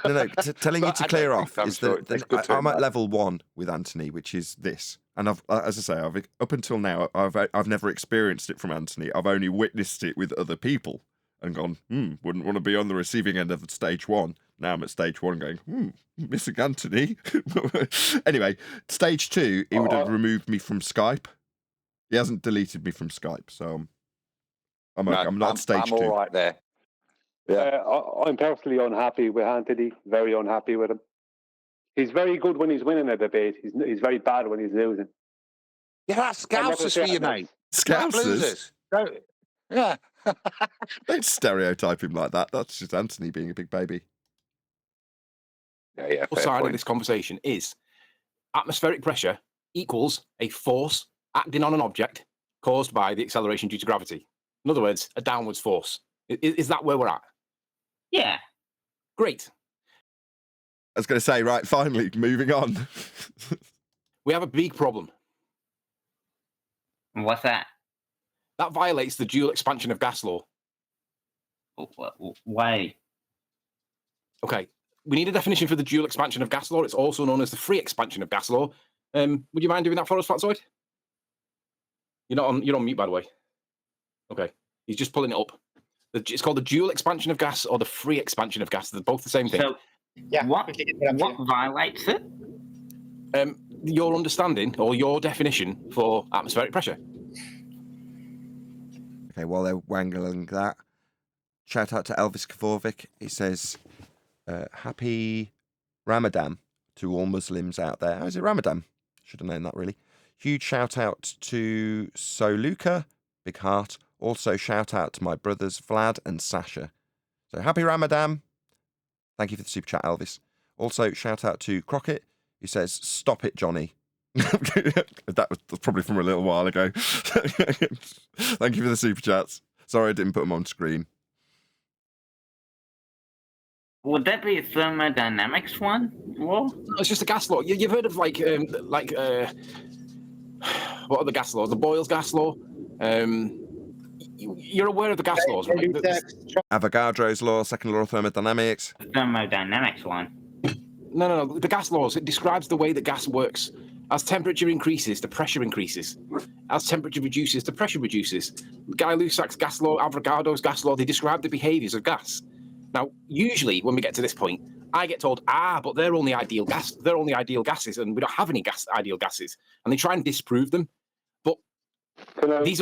No, telling you to clear off is that I'm at level 1 with Anthony, which is this. And I've, as I say, up until now, I've never experienced it from Anthony. I've only witnessed it with other people and gone, wouldn't want to be on the receiving end of stage 1. Now I'm at stage 1 going, missing Anthony. Anyway, stage 2, he would have removed me from Skype. He hasn't deleted me from Skype, so I'm okay. I'm not at stage 2. I'm all right there. Yeah, I'm personally unhappy with Anthony. Very unhappy with him. He's very good when he's winning a debate. He's very bad when he's losing. Yeah, that's Scousers for you, mate. Scousers? Yeah. Don't stereotype him like that. That's just Anthony being a big baby. Yeah. The side of this conversation is atmospheric pressure equals a force acting on an object caused by the acceleration due to gravity. In other words, a downwards force. Is that where we're at? Yeah. Great. I was going to say, right, finally, moving on. We have a big problem. What's that? That violates the dual expansion of gas law. Why? Okay, we need a definition for the dual expansion of gas law. It's also known as the free expansion of gas law. Would you mind doing that for us, Fatsoid? You're on mute, by the way. Okay, he's just pulling it up. It's called the dual expansion of gas or the free expansion of gas. They're both the same thing. So, what violates it? Your understanding or your definition for atmospheric pressure. Okay, while they're wangling that, shout out to Elvis Kavovic. He says, happy Ramadan to all Muslims out there. Is it Ramadan? Should have known that, really. Huge shout out to Soluka, big heart. Also, shout out to my brothers Vlad and Sasha. So, happy Ramadan. Thank you for the super chat, Elvis. Also, shout out to Crockett, who says, stop it, Johnny. That was probably from a little while ago. Thank you for the super chats. Sorry I didn't put them on screen. Would that be a thermodynamics one? Well, no, it's just a gas law. You've heard of what are the gas laws? The Boyle's gas law. You're aware of the gas laws, right? Avogadro's law, second law of thermodynamics. Thermodynamics one. No. The gas laws. It describes the way that gas works. As temperature increases, the pressure increases. As temperature reduces, the pressure reduces. Guy Lussac's gas law, Avogadro's gas law, they describe the behaviours of gas. Now, usually when we get to this point, I get told, but they're only ideal gas. They're only ideal gases, and we don't have any ideal gases. And they try and disprove them. But these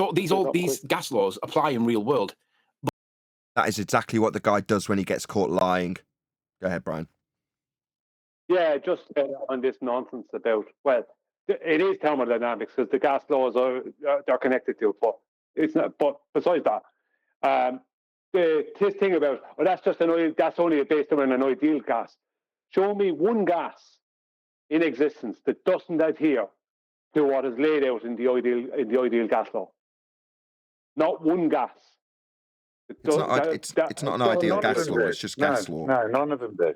gas laws apply in real world. That is exactly what the guy does when he gets caught lying. Go ahead, Brian. Yeah, just on this nonsense about, well, it is thermodynamics because the gas laws they're connected to it, but it's not. But besides that, this thing about, that's just that's only based on an ideal gas. Show me one gas in existence that doesn't adhere to what is laid out in the ideal gas law. Not one gas. It's not an ideal gas law. It's just gas law. No, none of them do.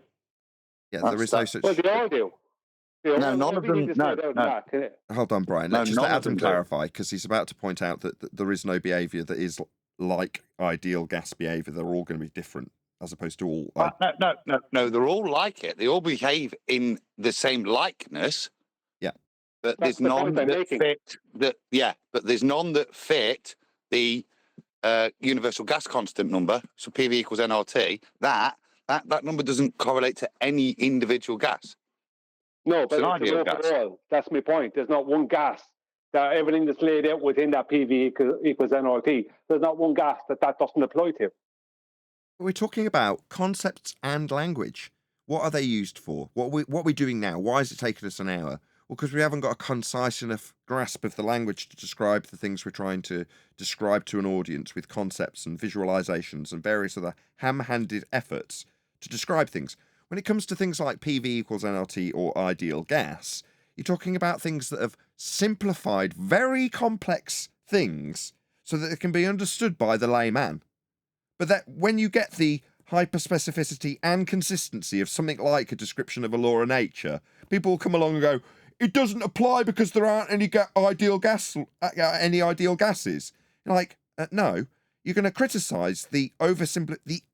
Yeah, there is no such. Well, they all do. No, none of them. No. Hold on, Brian. No, Let's just none let of Adam them do. clarify, because he's about to point out that there is no behaviour that is like ideal gas behaviour. They're all going to be different, as opposed to all. No. They're all like it. They all behave in the same likeness. Yeah. But That's there's the point none I'm that making. fit. But there's none that fit the universal gas constant number. So PV equals nRT. That number doesn't correlate to any individual gas. No, but It's an it's ideal an gas. overall. That's my point. There's not one gas. That everything that's laid out within that PV equals nRT. There's not one gas that doesn't apply to. We're talking about concepts and language. What are they used for? What are we doing now? Why is it taking us an hour? Well, because we haven't got a concise enough grasp of the language to describe the things we're trying to describe to an audience with concepts and visualizations and various other ham-handed efforts to describe things. When it comes to things like PV equals nRT or ideal gas, you're talking about things that have simplified very complex things so that it can be understood by the layman. But that when you get the hyperspecificity and consistency of something like a description of a law of nature, people will come along and go, it doesn't apply because there aren't any ideal gases. You're like, no, you're going to criticise the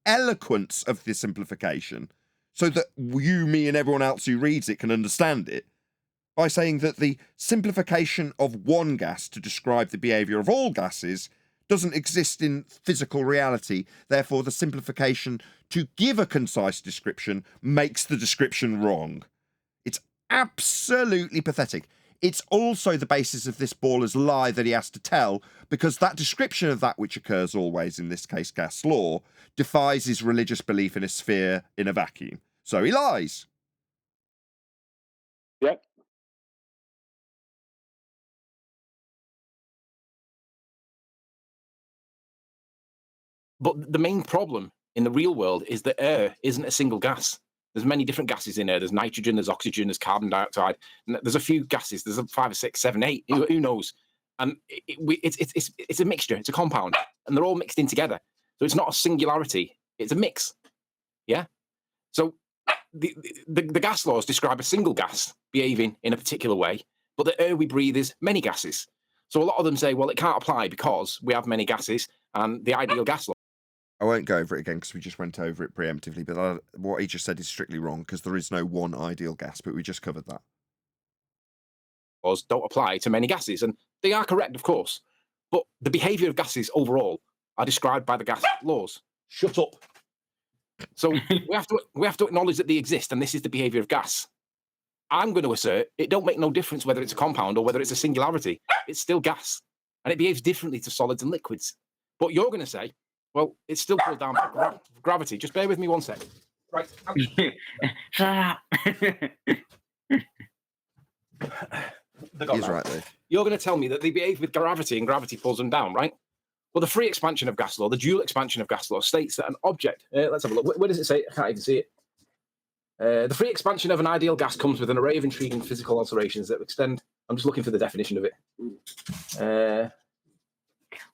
eloquence of the simplification so that you, me, and everyone else who reads it can understand it by saying that the simplification of one gas to describe the behaviour of all gases doesn't exist in physical reality. Therefore, the simplification to give a concise description makes the description wrong. It's absolutely pathetic. It's also the basis of this baller's lie that he has to tell, because that description of that which occurs always, in this case gas law, defies his religious belief in a sphere in a vacuum. So he lies. Yep. But the main problem in the real world is that air isn't a single gas. There's many different gases in air. There's nitrogen, there's oxygen, there's carbon dioxide. There's a few gases. There's 5 or 6, 7, 8. Who knows? And it's a mixture. It's a compound, and they're all mixed in together. So it's not a singularity. It's a mix. Yeah. So the gas laws describe a single gas behaving in a particular way, but the air we breathe is many gases. So a lot of them say, well, it can't apply because we have many gases, and the ideal gas law. I won't go over it again because we just went over it preemptively, but what he just said is strictly wrong because there is no one ideal gas, but we just covered that. Laws don't apply to many gases, and they are correct, of course, but the behavior of gases overall are described by the gas laws. Shut up. So we have to acknowledge that they exist, and this is the behavior of gas. I'm going to assert it don't make no difference whether it's a compound or whether it's a singularity. It's still gas, and it behaves differently to solids and liquids. But you're going to say, well, it's still pulled down by gravity. Just bear with me one sec. Right. Shut up. He's right there. You're going to tell me that they behave with gravity and gravity pulls them down, right? Well, the free expansion of gas law, the dual expansion of gas law, states that an object... let's have a look. Where does it say? I can't even see it. The free expansion of an ideal gas comes with an array of intriguing physical alterations that extend... I'm just looking for the definition of it.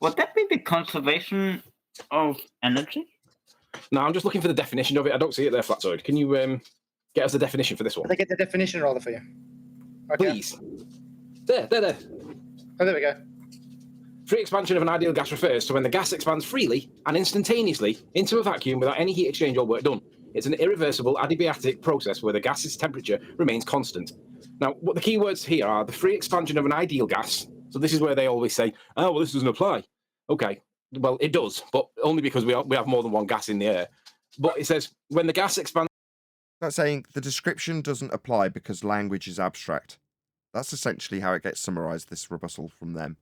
Would that be the conservation of energy? No, I'm just looking for the definition of it. I don't see it there, Flatzoid. Can you get us the definition for this one? They get the definition rather for you. Okay. Please. There. Oh, there we go. Free expansion of an ideal gas refers to when the gas expands freely and instantaneously into a vacuum without any heat exchange or work done. It's an irreversible adiabatic process where the gas's temperature remains constant. Now, what the key words here are the free expansion of an ideal gas. So this is where they always say, oh, well, this doesn't apply. Okay, well, it does, but only because we have more than one gas in the air. But it says, when the gas expands... That's saying the description doesn't apply because language is abstract. That's essentially how it gets summarised, this rebuttal from them.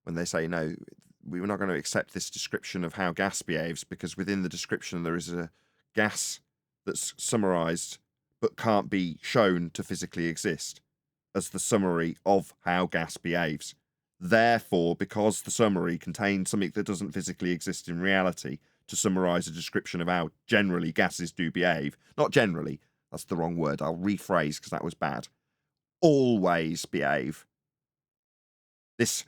When they say, no, we're not going to accept this description of how gas behaves because within the description there is a gas that's summarised but can't be shown to physically exist as the summary of how gas behaves. Therefore, because the summary contains something that doesn't physically exist in reality, to summarize a description of how generally gases do behave. Not generally, that's the wrong word. I'll rephrase because that was bad. Always behave. This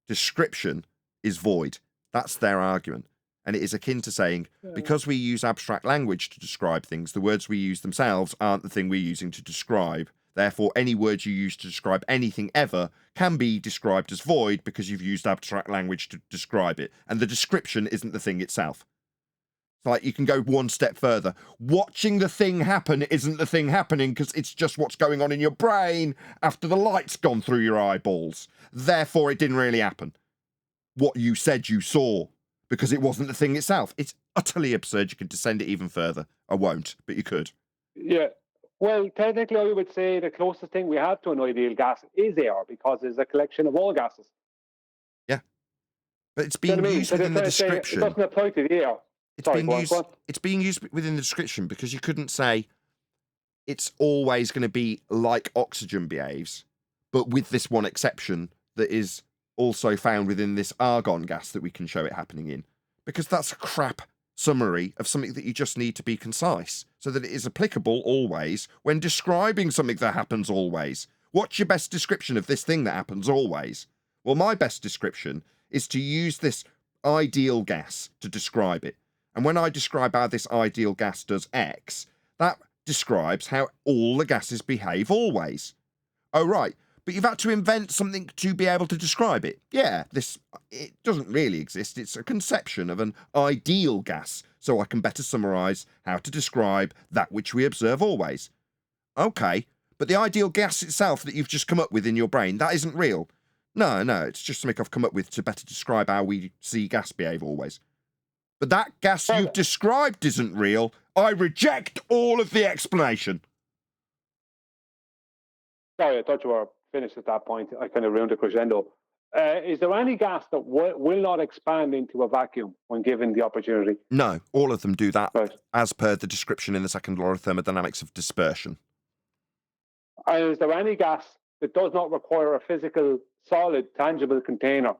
description is void. That's their argument. And it is akin to saying, because we use abstract language to describe things, the words we use themselves aren't the thing we're using to describe. Therefore, any words you use to describe anything ever can be described as void because you've used abstract language to describe it. And the description isn't the thing itself. It's like you can go one step further. Watching the thing happen isn't the thing happening because it's just what's going on in your brain after the light's gone through your eyeballs. Therefore, it didn't really happen. What you said you saw, because it wasn't the thing itself. It's utterly absurd. You could descend it even further. I won't, but you could. Yeah. Well, technically, I would say the closest thing we have to an ideal gas is air, because it's a collection of all gases. Yeah. But it's being used within the description. It doesn't apply to the air. It's being used within the description because you couldn't say it's always going to be like oxygen behaves, but with this one exception that is also found within this argon gas that we can show it happening in, because that's a crap summary of something that you just need to be concise so that it is applicable always when describing something that happens always. What's your best description of this thing that happens always? Well, my best description is to use this ideal gas to describe it. And when I describe how this ideal gas does X, that describes how all the gases behave always. Oh, right. But you've had to invent something to be able to describe it. Yeah, it doesn't really exist. It's a conception of an ideal gas, so I can better summarise how to describe that which we observe always. Okay, but the ideal gas itself that you've just come up with in your brain, that isn't real. No, it's just something I've come up with to better describe how we see gas behave always. But that gas you've described isn't real. I reject all of the explanation. Sorry, I thought you were finished at that point. I kind of ruined the crescendo. Is there any gas that will not expand into a vacuum when given the opportunity? No, all of them do that, as per the description in the second law of thermodynamics of dispersion. And is there any gas that does not require a physical, solid, tangible container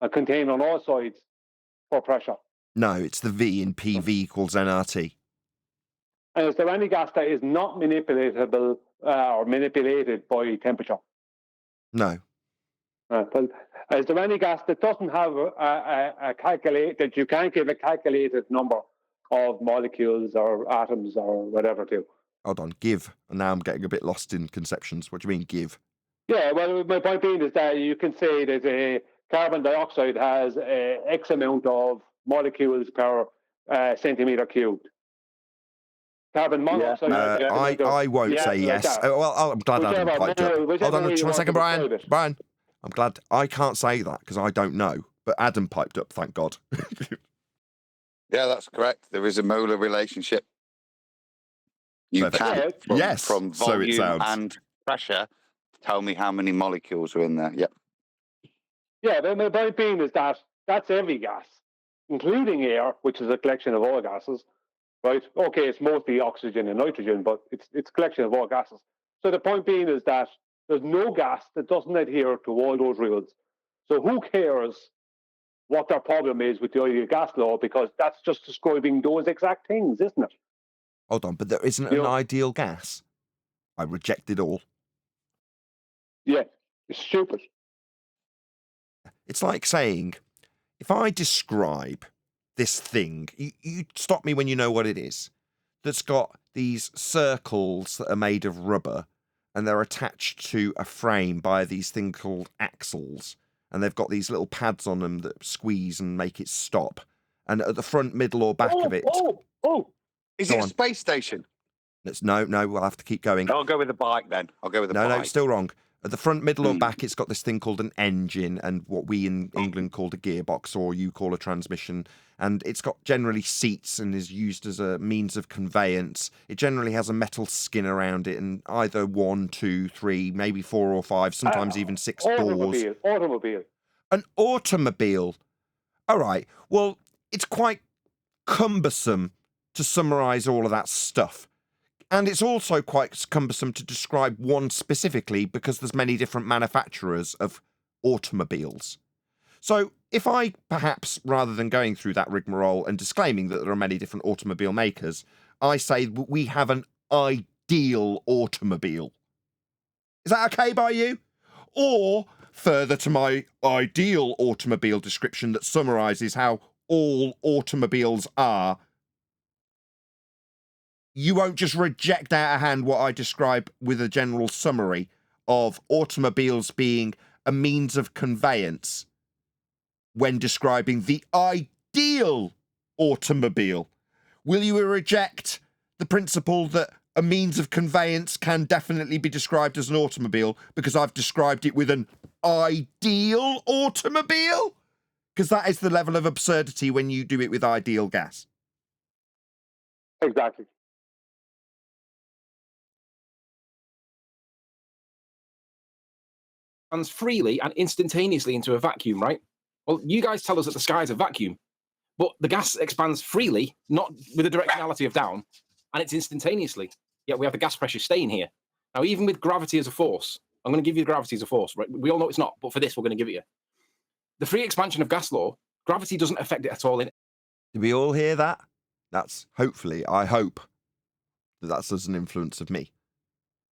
and contain on all sides for pressure? No, it's the V in PV equals nRT. And is there any gas that is not manipulatable or manipulated by temperature? No. Well, is there any gas that doesn't have a calculate, that you can't give a calculated number of molecules or atoms or whatever to? Hold on, give. And now I'm getting a bit lost in conceptions. What do you mean, give? Yeah, well, my point being is that you can say that a carbon dioxide has X amount of molecules per centimetre cubed. Carbon monoxide. I won't say yes. Like well, I'm glad Adam piped up. Hold on, just 1 second, Brian. Brian, I'm glad. I can't say that because I don't know. But Adam piped up, thank God. Yeah, that's correct. There is a molar relationship. You can, from volume and pressure, tell me how many molecules are in there. Yep. Yeah, but my point being is that that's every gas, including air, which is a collection of all gases. Right? Okay, it's mostly oxygen and nitrogen, but it's a collection of all gases. So the point being is that there's no gas that doesn't adhere to all those rules. So who cares what their problem is with the ideal gas law, because that's just describing those exact things, isn't it? Hold on, but there isn't an ideal gas. I reject it all. Yeah, it's stupid. It's like saying, if I describe this thing, you stop me when you know what it is, that's got these circles that are made of rubber and they're attached to a frame by these things called axles, and they've got these little pads on them that squeeze and make it stop, and at the front, middle or back of it... Is it a space station? No, we'll have to keep going. I'll go with the bike then. I'll go with the bike. No, still wrong. At the front, middle or back, it's got this thing called an engine and what we in England called a gearbox, or you call a transmission. And it's got generally seats and is used as a means of conveyance. It generally has a metal skin around it and either 1, 2, 3, maybe 4 or 5, sometimes even 6 doors. Automobile. An automobile. All right. Well, it's quite cumbersome to summarise all of that stuff. And it's also quite cumbersome to describe one specifically because there's many different manufacturers of automobiles. So if I perhaps, rather than going through that rigmarole and disclaiming that there are many different automobile makers, I say we have an ideal automobile. Is that okay by you? Or further to my ideal automobile description that summarizes how all automobiles are, you won't just reject out of hand what I describe with a general summary of automobiles being a means of conveyance when describing the ideal automobile. Will you reject the principle that a means of conveyance can definitely be described as an automobile because I've described it with an ideal automobile? Because that is the level of absurdity when you do it with ideal gas. Exactly. Expands freely and instantaneously into a vacuum, right? Well, you guys tell us that the sky is a vacuum, but the gas expands freely, not with a directionality of down, and it's instantaneously. Yet we have the gas pressure staying here. Now, even with gravity as a force, I'm going to give you gravity as a force, right? We all know it's not, but for this, we're going to give it you. The free expansion of gas law, gravity doesn't affect it at all. Did we all hear that? That's hopefully, I hope, that's as an influence of me.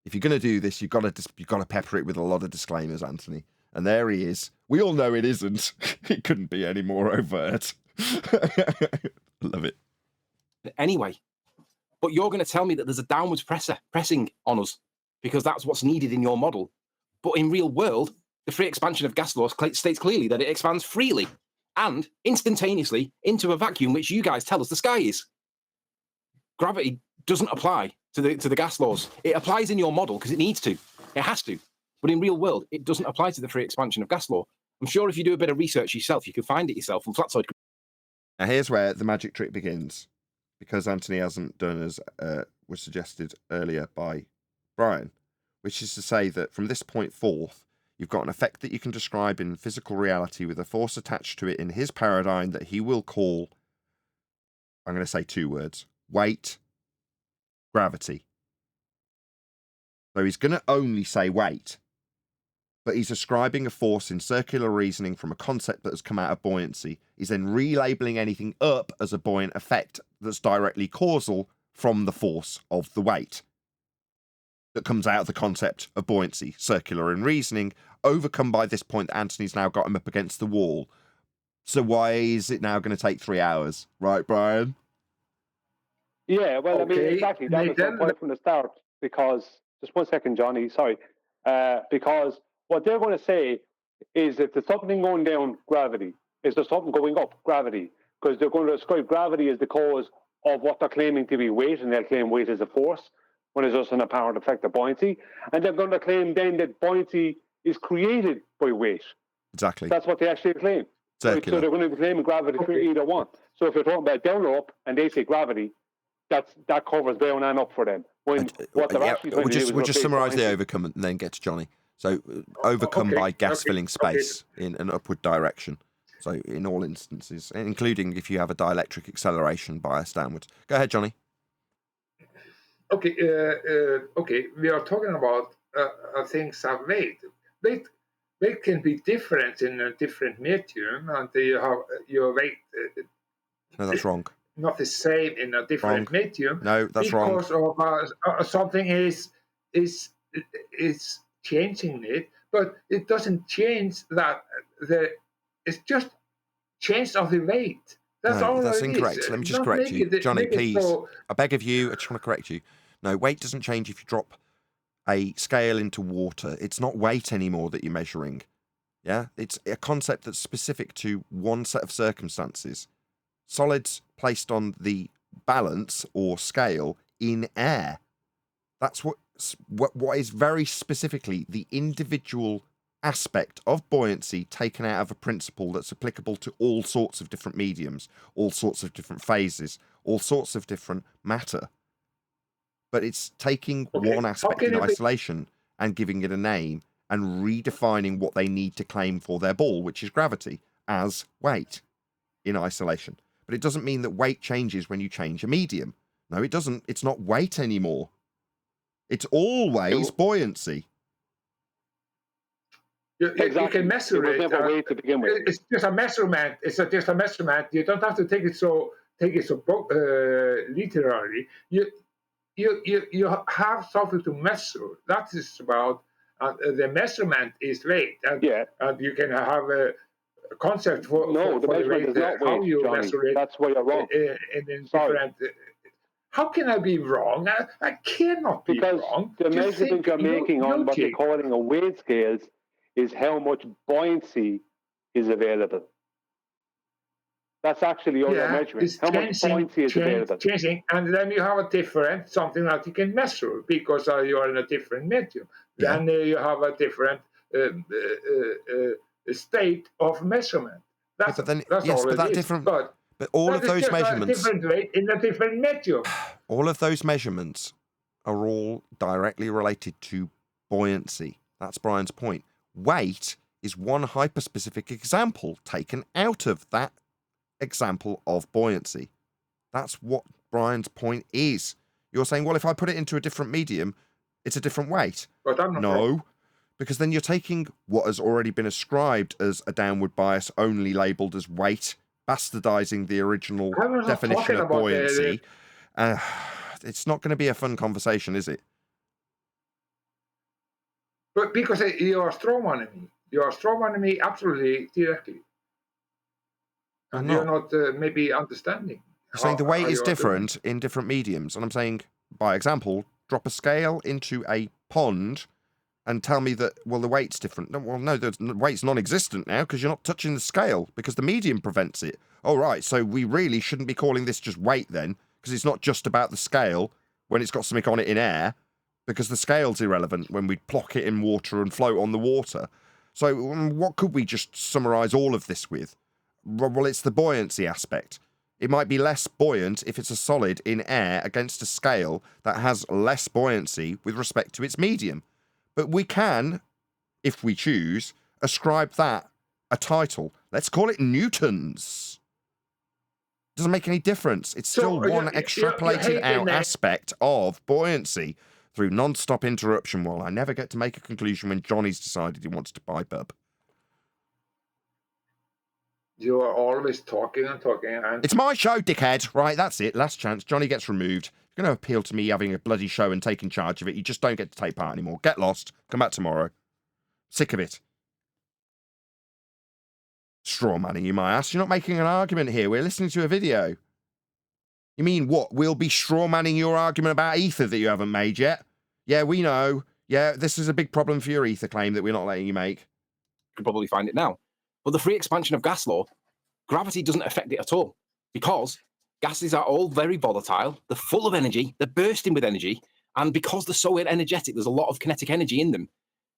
If you're going to do this, you've got to pepper it with a lot of disclaimers, Anthony. And there he is. We all know it isn't. It couldn't be any more overt. Love it. Anyway, but you're going to tell me that there's a downwards pressing on us because that's what's needed in your model. But in real world, the free expansion of gas law states clearly that it expands freely and instantaneously into a vacuum, which you guys tell us the sky is. Gravity doesn't apply to the gas laws. It applies in your model because it needs to. It has to. But in real world, it doesn't apply to the free expansion of gas law. I'm sure if you do a bit of research yourself, you can find it yourself on Flatside. Now here's where the magic trick begins, because Anthony hasn't done as was suggested earlier by Brian, which is to say that from this point forth, you've got an effect that you can describe in physical reality with a force attached to it in his paradigm that he will call, I'm going to say 2 words, weight, gravity. So he's going to only say weight, but he's ascribing a force in circular reasoning from a concept that has come out of buoyancy. He's then relabeling anything up as a buoyant effect that's directly causal from the force of the weight that comes out of the concept of buoyancy, circular in reasoning, overcome by this point that Anthony's now got him up against the wall. So why is it now going to take 3 hours? Right, Brian? Yeah, well, I mean, exactly. That was my point from the start, because, just 1 second, Johnny, sorry. Because what they're going to say is if there's something going down, gravity. Is there something going up, gravity? Because they're going to ascribe gravity as the cause of what they're claiming to be weight, and they'll claim weight as a force, when it's just an apparent effect of buoyancy. And they're going to claim then that buoyancy is created by weight. Exactly. That's what they actually claim. Right? So they're going to be claiming gravity for either one. So if you're talking about down or up, and they say gravity, that covers down and up for them. When what they're actually trying to do is we'll just summarise the buoyancy. overcome and then get to Johnny. So overcome by gas filling space in an upward direction. So in all instances, including if you have a dielectric acceleration bias downwards. Go ahead, Johnny. Okay, we are talking about things of weight. Weight can be different in a different medium, and you have your weight. No, that's wrong. Not the same in a different medium. No, that's wrong. Because of something is changing it, but it doesn't change that it's just change of the weight. That's all. That's it incorrect. is. Let me just Not correct make you, it- Johnny. make it Please, so- I beg of you. I just want to correct you. No, weight doesn't change if you drop a scale into water. It's not weight anymore that you're measuring. Yeah, it's a concept that's specific to one set of circumstances. Solids placed on the balance or scale in air. That's what is very specifically the individual aspect of buoyancy taken out of a principle that's applicable to all sorts of different mediums, all sorts of different phases, all sorts of different matter. But it's taking one aspect in isolation and giving it a name and redefining what they need to claim for their ball, which is gravity, as weight in isolation. But it doesn't mean that weight changes when you change a medium. No, it doesn't. It's not weight anymore. It's always buoyancy. You can measure it. It was never weight to begin with. It's just a measurement. It's just a measurement. You don't have to take it so literally. You have something to measure. That is about the measurement is weight, and you can have a concept for the measurement is not how weight, you Johnny. measure it. That's where you're wrong. In different. How can I be wrong? I cannot be wrong. The measurement you're making on what they're calling a weight scales is how much buoyancy is available. That's actually all you're measuring. How much buoyancy is available. Changing, and then you have a different something that you can measure because you are in a different medium. Yeah. Then you have a different state of measurement. That's all it is. But all of those measurements, different weight in a different medium. all of those measurements are all directly related to buoyancy. That's Brian's point. Weight is one hyperspecific example taken out of that example of buoyancy. That's what Brian's point is. You're saying, well, if I put it into a different medium, it's a different weight. But I'm not no, because then you're taking what has already been ascribed as a downward bias, only labelled as weight, bastardizing the original definition of buoyancy. It's not going to be a fun conversation, is it? But because you are strawmanning me. You are strawmanning me absolutely directly. And you're not maybe understanding. You're saying the weight is different in different mediums. And I'm saying, by example, drop a scale into a pond and tell me that, well, the weight's different. No, well, no, the weight's non-existent now because you're not touching the scale because the medium prevents it. Oh, right, so we really shouldn't be calling this just weight then because it's not just about the scale when it's got something on it in air because the scale's irrelevant when we plock it in water and float on the water. So what could we just summarise all of this with? Well, it's the buoyancy aspect. It might be less buoyant if it's a solid in air against a scale that has less buoyancy with respect to its medium. But we can, if we choose, ascribe that a title. Let's call it newtons. Doesn't make any difference. It's still one extrapolated out aspect of buoyancy through non-stop interruption while I never get to make a conclusion when Johnny's decided he wants to buy bub. You are always talking and talking. And it's my show, dickhead. Right, that's it. Last chance. Johnny gets removed. You're going to appeal to me having a bloody show and taking charge of it. You just don't get to take part anymore. Get lost. Come back tomorrow. Sick of it. Straw manning, you might ask. You're not making an argument here. We're listening to a video. You mean what? We'll be straw manning your argument about ether that you haven't made yet? Yeah, we know. Yeah, this is a big problem for your ether claim that we're not letting you make. You can probably find it now. But the free expansion of gas law, gravity doesn't affect it at all because gases are all very volatile. They're full of energy. They're bursting with energy. And because they're so energetic, there's a lot of kinetic energy in them.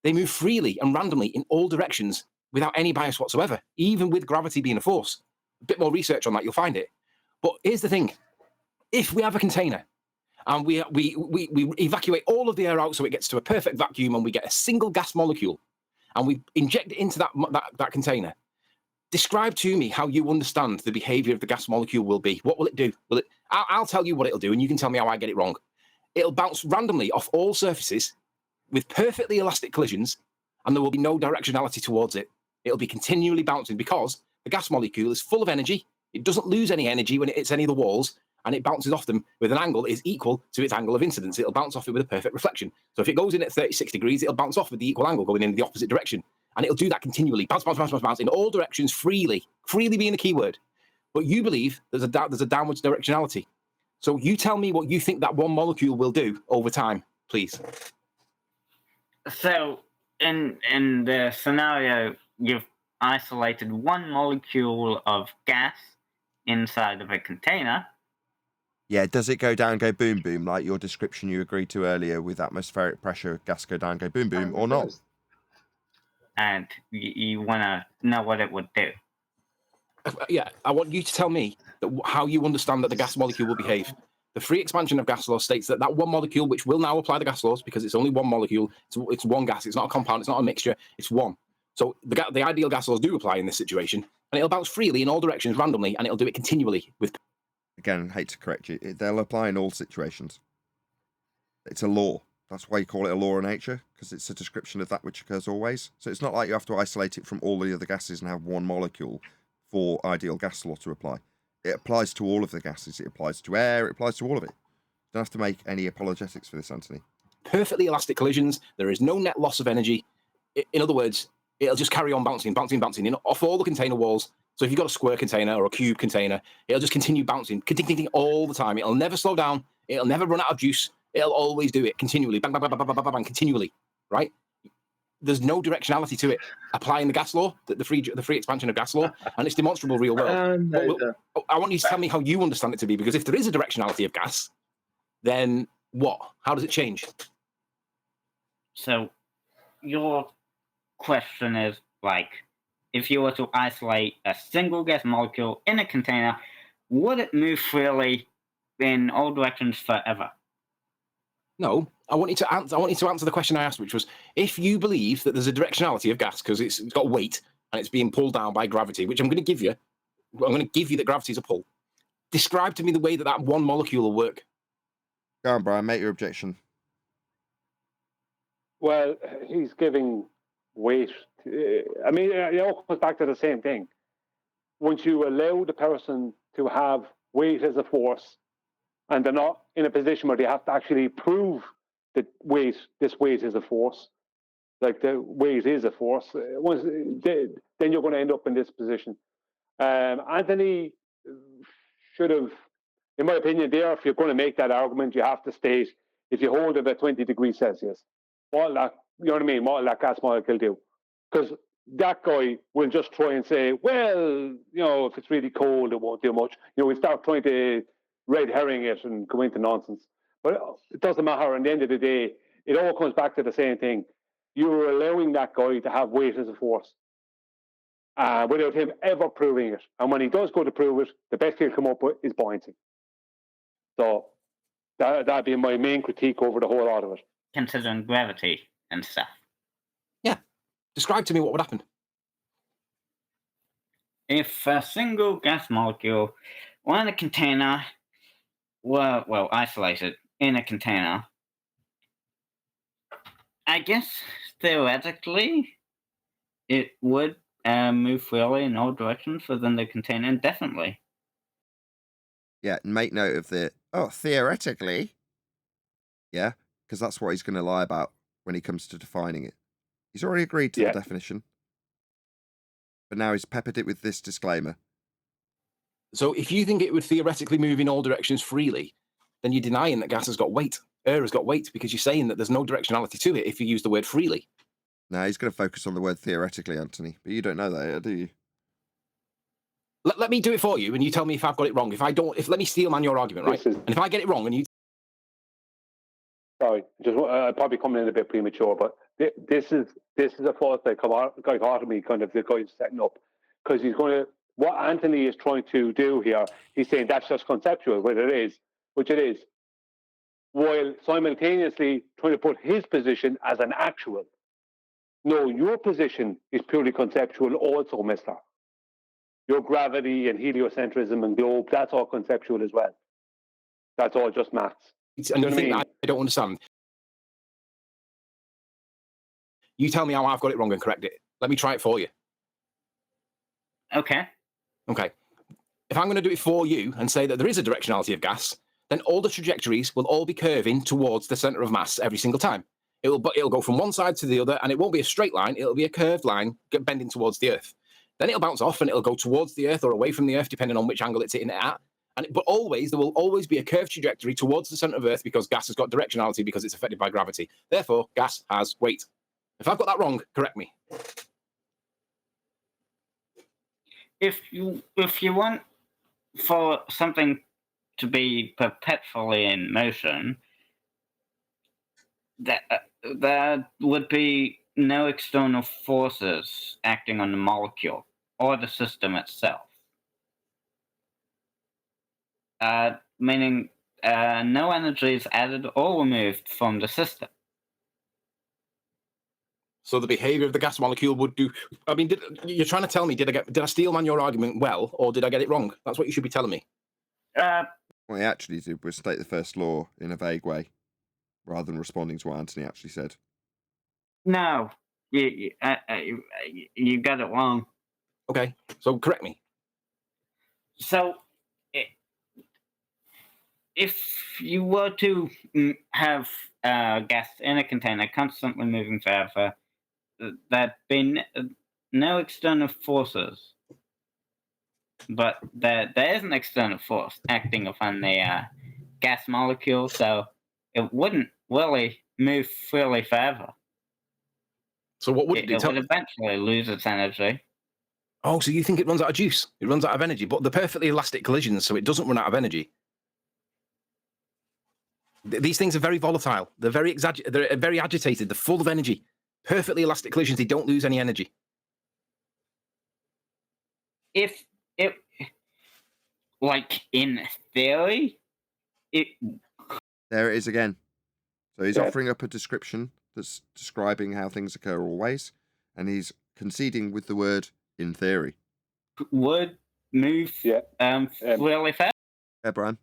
They move freely and randomly in all directions without any bias whatsoever, even with gravity being a force. A bit more research on that, you'll find it. But here's the thing. If we have a container and we evacuate all of the air out so it gets to a perfect vacuum and we get a single gas molecule and we inject it into that container, describe to me how you understand the behavior of the gas molecule will be. What will it do? I'll tell you what it'll do and you can tell me how I get it wrong. It'll bounce randomly off all surfaces with perfectly elastic collisions and there will be no directionality towards it. It'll be continually bouncing because the gas molecule is full of energy. It doesn't lose any energy when it hits any of the walls and it bounces off them with an angle that is equal to its angle of incidence. It'll bounce off it with a perfect reflection. So if it goes in at 36 degrees, it'll bounce off with the equal angle going in the opposite direction. And it'll do that continually, bounce, bounce, bounce, bounce, bounce in all directions freely being the key word. But you believe there's a downwards directionality. So you tell me what you think that one molecule will do over time, please. So in the scenario, you've isolated one molecule of gas inside of a container. Yeah, does it go down, go boom, boom, like your description you agreed to earlier with atmospheric pressure, gas go down, go boom, boom, or not? And you want to know what it would do. Yeah, I want you to tell me how you understand that the gas molecule will behave. The free expansion of gas law states that one molecule, which will now apply the gas laws because it's only one molecule, it's one gas, it's not a compound, it's not a mixture, it's one. So the ideal gas laws do apply in this situation, and it'll bounce freely in all directions randomly, and it'll do it continually with... Again, hate to correct you, they'll apply in all situations. It's a law. That's why you call it a law of nature, because it's a description of that which occurs always. So it's not like you have to isolate it from all the other gases and have one molecule for ideal gas law to apply. It applies to all of the gases. It applies to air. It applies to all of it. You don't have to make any apologetics for this, Anthony. Perfectly elastic collisions. There is no net loss of energy. In other words, it'll just carry on bouncing off all the container walls. So if you've got a square container or a cube container, it'll just continue bouncing all the time. It'll never slow down. It'll never run out of juice. It'll always do it continually, bang, bang, bang, bang, bang, bang, bang, continually, right? There's no directionality to it. Applying the gas law, the free expansion of gas law, and it's demonstrable real world. I want you to tell me how you understand it to be, because if there is a directionality of gas, then what? How does it change? So your question is like, if you were to isolate a single gas molecule in a container, would it move freely in all directions forever? No, I want you to answer the question I asked, which was, if you believe that there's a directionality of gas because it's got weight and it's being pulled down by gravity, which I'm going to give you. I'm going to give you that gravity is a pull. Describe to me the way that one molecule will work. Go on, Brian, make your objection. Well, he's giving weight. I mean, it all comes back to the same thing. Once you allow the person to have weight as a force, and they're not in a position where they have to actually prove that this weight is a force, like the weight is a force, then you're going to end up in this position. Anthony should have, in my opinion, if you're going to make that argument, you have to state, if you hold it at 20 degrees Celsius, what will that gas molecule do? Because that guy will just try and say, well, if it's really cold, it won't do much. We start trying to red herring it and go into nonsense. But it doesn't matter. At the end of the day, it all comes back to the same thing. You're allowing that guy to have weight as a force without him ever proving it. And when he does go to prove it, the best he'll come up with is buoyancy. So that'd be my main critique over the whole lot of it. Considering gravity and stuff. Yeah. Describe to me what would happen. If a single gas molecule were in a container, were isolated in a container, I guess theoretically it would move freely in all directions within the container indefinitely. Yeah, and make note of theoretically. Yeah, because that's what he's going to lie about when he comes to defining it. He's already agreed to the definition. But now he's peppered it with this disclaimer. So if you think it would theoretically move in all directions freely, then you're denying that gas has got weight. Air has got weight, because you're saying that there's no directionality to it if you use the word freely. No, he's going to focus on the word theoretically, Anthony. But you don't know that, do you? Let me do it for you, and you tell me if I've got it wrong. Let me steel man your argument, right? And if I get it wrong, and you... Sorry, probably coming in a bit premature, but this is a false dichotomy kind of the guy's setting up, because he's going to, what Anthony is trying to do here, he's saying that's just conceptual, which it is, while simultaneously trying to put his position as an actual. No, your position is purely conceptual also, mister. Your gravity and heliocentrism and globe, that's all conceptual as well. That's all just maths. And you think that I don't understand? You tell me how I've got it wrong and correct it. Let me try it for you. Okay. If I'm going to do it for you and say that there is a directionality of gas, then all the trajectories will all be curving towards the center of mass every single time. It'll go from one side to the other, and it won't be a straight line. It'll be a curved line bending towards the Earth. Then it'll bounce off, and it'll go towards the Earth or away from the Earth, depending on which angle it's hitting it at. But always, there will always be a curved trajectory towards the center of Earth, because gas has got directionality because it's affected by gravity. Therefore, gas has weight. If I've got that wrong, correct me. If you want for something to be perpetually in motion, there would be no external forces acting on the molecule or the system itself. Meaning no energy is added or removed from the system. So the behavior of the gas molecule would do... I mean, you're trying to tell me, did I steel man your argument well, or did I get it wrong? That's what you should be telling me. What he actually did was state the first law in a vague way. rather than responding to what Anthony actually said. No, you got it wrong. Okay, so correct me. So, if you were to have gas in a container constantly moving forever, there'd be no external forces. But there is an external force acting upon the gas molecule, so it wouldn't really move freely forever. So what would it do? It would eventually lose its energy. Oh, so you think it runs out of juice? It runs out of energy, but they're perfectly elastic collisions, so it doesn't run out of energy. These things are very volatile. They're very they're very agitated. They're full of energy. Perfectly elastic collisions. They don't lose any energy. If it, like in theory, There it is again. So he's offering up a description that's describing how things occur always, and he's conceding with the word "in theory." Would move really fast. Yeah, Brian.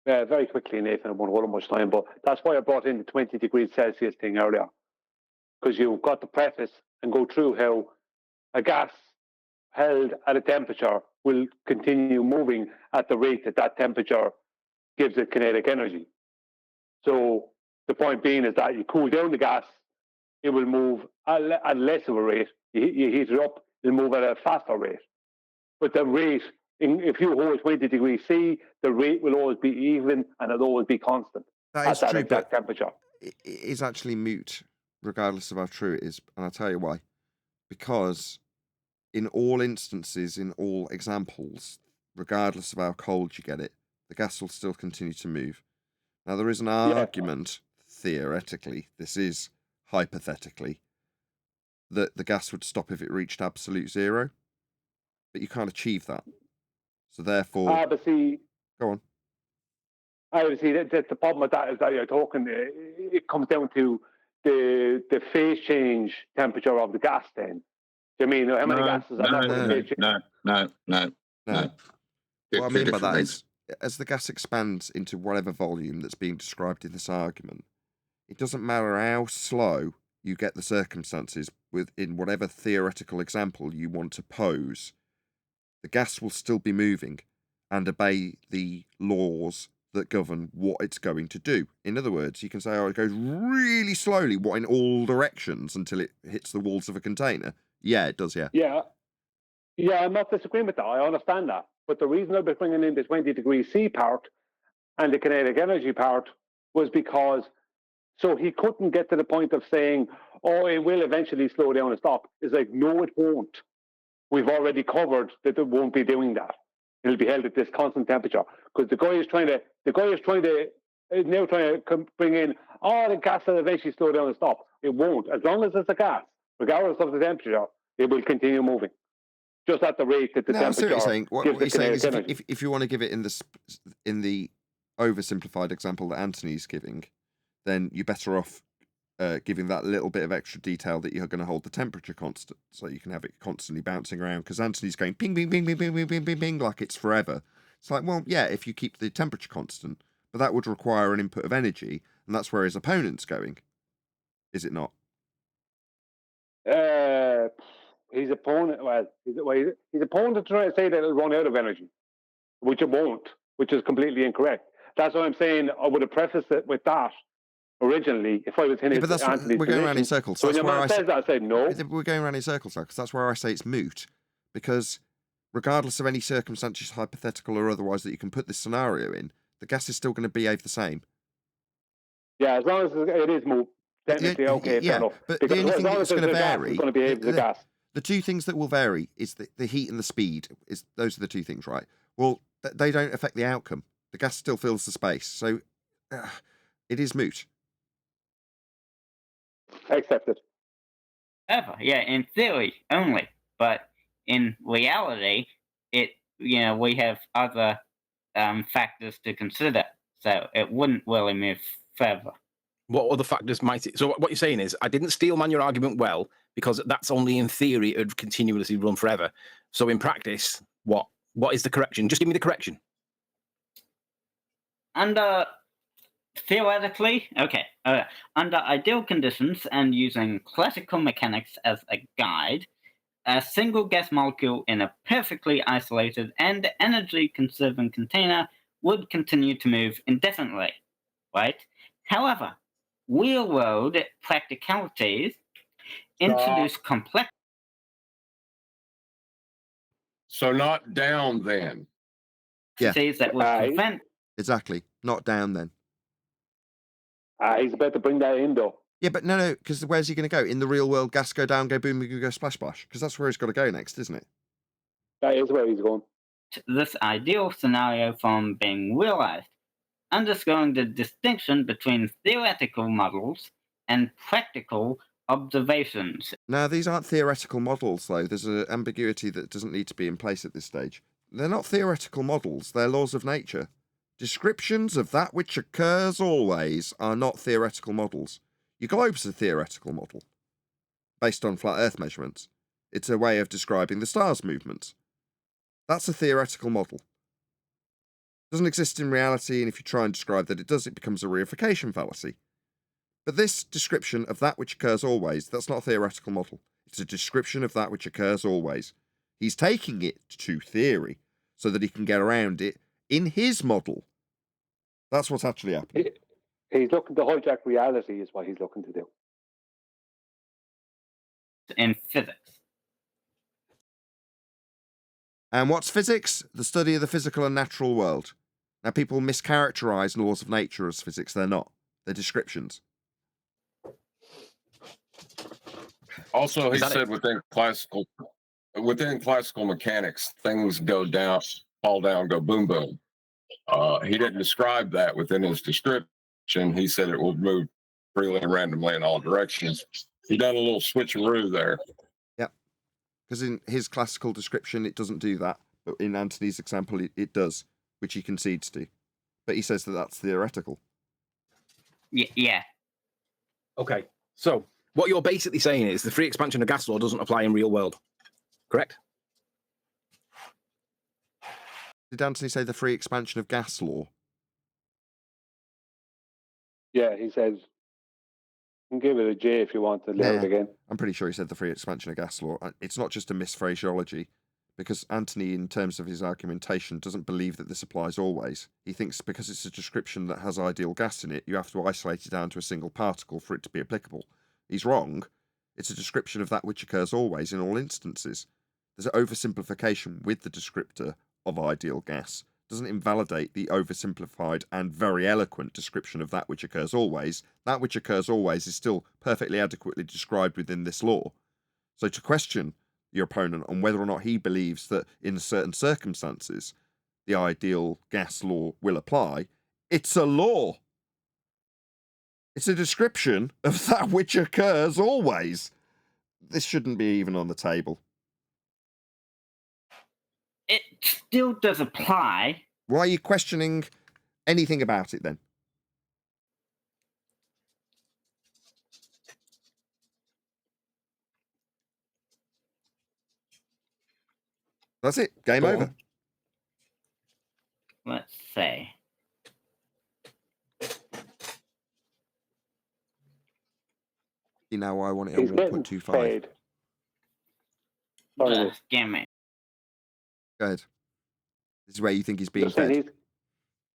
Very quickly, Nathan, I won't hold much time, but that's why I brought in the 20 degrees Celsius thing earlier. Because you've got to preface and go through how a gas held at a temperature will continue moving at the rate that temperature gives it kinetic energy. So the point being is that you cool down the gas, it will move at less of a rate. You heat it up, it'll move at a faster rate. But the rate, if you hold 20 degrees C, the rate will always be even and it'll always be constant That is at that true, exact temperature. It is actually moot, regardless of how true it is, and I'll tell you why. Because in all instances, in all examples, regardless of how cold you get it, the gas will still continue to move. Now, there is an argument, theoretically, this is hypothetically, that the gas would stop if it reached absolute zero, but you can't achieve that. So therefore... but see... Go on. I would see that the problem with that is that you're talking, it comes down to the phase change temperature of the gas then. Do you mean how many gases are not going to phase change? No. What I mean by that is, as the gas expands into whatever volume that's being described in this argument, it doesn't matter how slow you get the circumstances within whatever theoretical example you want to pose, the gas will still be moving and obey the laws that govern what it's going to do. In other words, you can say, it goes really slowly, in all directions until it hits the walls of a container. Yeah, it does, yeah. Yeah, I'm not disagreeing with that. I understand that. But the reason I've been bringing in the 20 degrees C part and the kinetic energy part was because so he couldn't get to the point of saying, it will eventually slow down and stop. It's like, no, it won't. We've already covered that it won't be doing that. It'll be held at this constant temperature. Because the guy is trying to bring in, the gas will eventually slow down and stop. It won't. As long as it's a gas, regardless of the temperature, it will continue moving. Just at the rate that the temperature. I see what you're saying. What you're saying is, energy. if you want to give it in the oversimplified example that Anthony's giving, then you're better off giving that little bit of extra detail that you're going to hold the temperature constant, so you can have it constantly bouncing around. Because Anthony's going ping, ping, ping, ping, ping, ping, ping, ping, ping, like it's forever. It's like, well, yeah, if you keep the temperature constant, but that would require an input of energy, and that's where his opponent's going. Is it not? His opponent is trying to say that it'll run out of energy, which it won't, which is completely incorrect. That's what I'm saying. I would have prefaced it with that originally if I was in Anthony's we're going around in circles. So when your man says that, I say no. We're going around in circles, because that's where I say it's moot. Because regardless of any circumstances, hypothetical or otherwise, that you can put this scenario in, the gas is still going to behave the same. Yeah, as long as it is moot, technically okay, fair enough. But the only thing that's going to vary is going to behave the gas. The two things that will vary is the heat and the speed. Those are the two things, right? Well, they don't affect the outcome. The gas still fills the space, so it is moot. Accepted. Yeah, in theory only, but in reality, we have other factors to consider, so it wouldn't really move further. What other factors might it? So what you're saying is, I didn't steel man your argument well, because that's only in theory it would continuously run forever. So in practice, what is the correction? Just give me the correction. Under theoretically, okay, under ideal conditions and using classical mechanics as a guide, a single gas molecule in a perfectly isolated and energy-conserving container would continue to move indefinitely, right? However, real-world practicalities introduce complex. So not down then. Yeah. That would prevent. Exactly. Not down then. He's about to bring that in, though. Yeah, but no, because where's he going to go? In the real world, gas go down, go boom, go splash, splash. Because that's where he's got to go next, isn't it? That is where he's going. This ideal scenario from being realized, underscoring the distinction between theoretical models and practical observations. No, these aren't theoretical models, though. There's an ambiguity that doesn't need to be in place at this stage. They're not theoretical models, they're laws of nature. Descriptions of that which occurs always are not theoretical models. Your globe's a theoretical model, based on flat Earth measurements. It's a way of describing the stars' movements. That's a theoretical model. It doesn't exist in reality, and if you try and describe that it does, it becomes a reification fallacy. But this description of that which occurs always, that's not a theoretical model. It's a description of that which occurs always. He's taking it to theory so that he can get around it in his model. That's what's actually happening. He's looking to hijack reality is what he's looking to do. In physics. And what's physics? The study of the physical and natural world. Now, people mischaracterize laws of nature as physics. They're not. They're descriptions. Also, he said within classical mechanics, things go down, fall down, go boom, boom. He didn't describe that within his description. He said it will move freely and randomly in all directions. He done a little switcheroo there. Yep. Because in his classical description, it doesn't do that. But in Anthony's example, it does, which he concedes to. But he says that that's theoretical. Yeah. Okay. So what you're basically saying is the free expansion of gas law doesn't apply in real world, correct? Did Anthony say the free expansion of gas law? Yeah, he says, you can give it a J if you want to learn it again. I'm pretty sure he said the free expansion of gas law. It's not just a misphraseology, because Anthony, in terms of his argumentation, doesn't believe that this applies always. He thinks because it's a description that has ideal gas in it, you have to isolate it down to a single particle for it to be applicable. He's wrong. It's a description of that which occurs always in all instances. There's an oversimplification with the descriptor of ideal gas. It doesn't invalidate the oversimplified and very eloquent description of that which occurs always. That which occurs always is still perfectly adequately described within this law. So to question your opponent on whether or not he believes that in certain circumstances the ideal gas law will apply, it's a law. It's a description of that which occurs always. This shouldn't be even on the table. It still does apply. Why are you questioning anything about it then? That's it. Game over. Let's see. You know I want it at 1.25. Just give me. Go ahead. This is where you think he's being fed.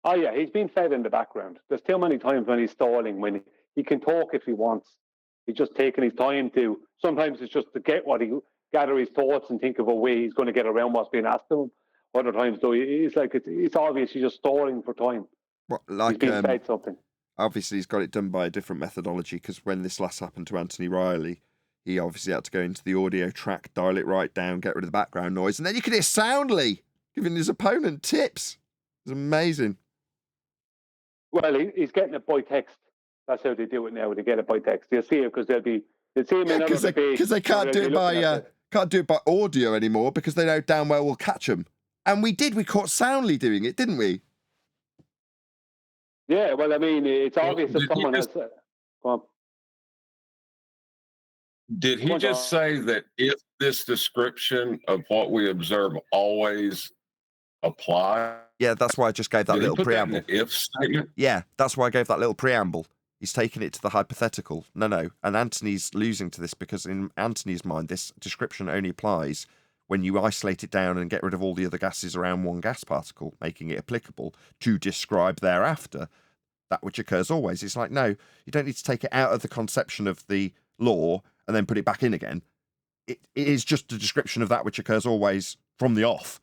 Oh yeah, he's being fed in the background. There's too many times when he's stalling, when he can talk if he wants. He's just taking his time to. Sometimes it's just to get what he gather his thoughts and think of a way he's going to get around what's being asked of him. Other times though, it's like it's obvious he's just stalling for time. Like he's being fed something. Obviously, he's got it done by a different methodology, because when this last happened to Anthony Riley, he obviously had to go into the audio track, dial it right down, get rid of the background noise, and then you could hear Soundly giving his opponent tips. It's amazing. Well, he's getting it by text. That's how they do it now. They get it by text. You'll see it because they'll see him in other debates. Because they can't do it by audio anymore, because they know damn well we'll catch them. And we caught Soundly doing it, didn't we? Yeah, well, I mean, it's obvious that someone has. Go on. Did he just say that if this description of what we observe always apply. Yeah, that's why I just gave that Did he little put preamble. that in the if statement? Yeah, that's why I gave that little preamble. He's taken it to the hypothetical. No. And Anthony's losing to this because in Anthony's mind, this description only applies when you isolate it down and get rid of all the other gases around one gas particle, making it applicable to describe thereafter that which occurs always. It's like, no, you don't need to take it out of the conception of the law and then put it back in again. It is just a description of that which occurs always from the off.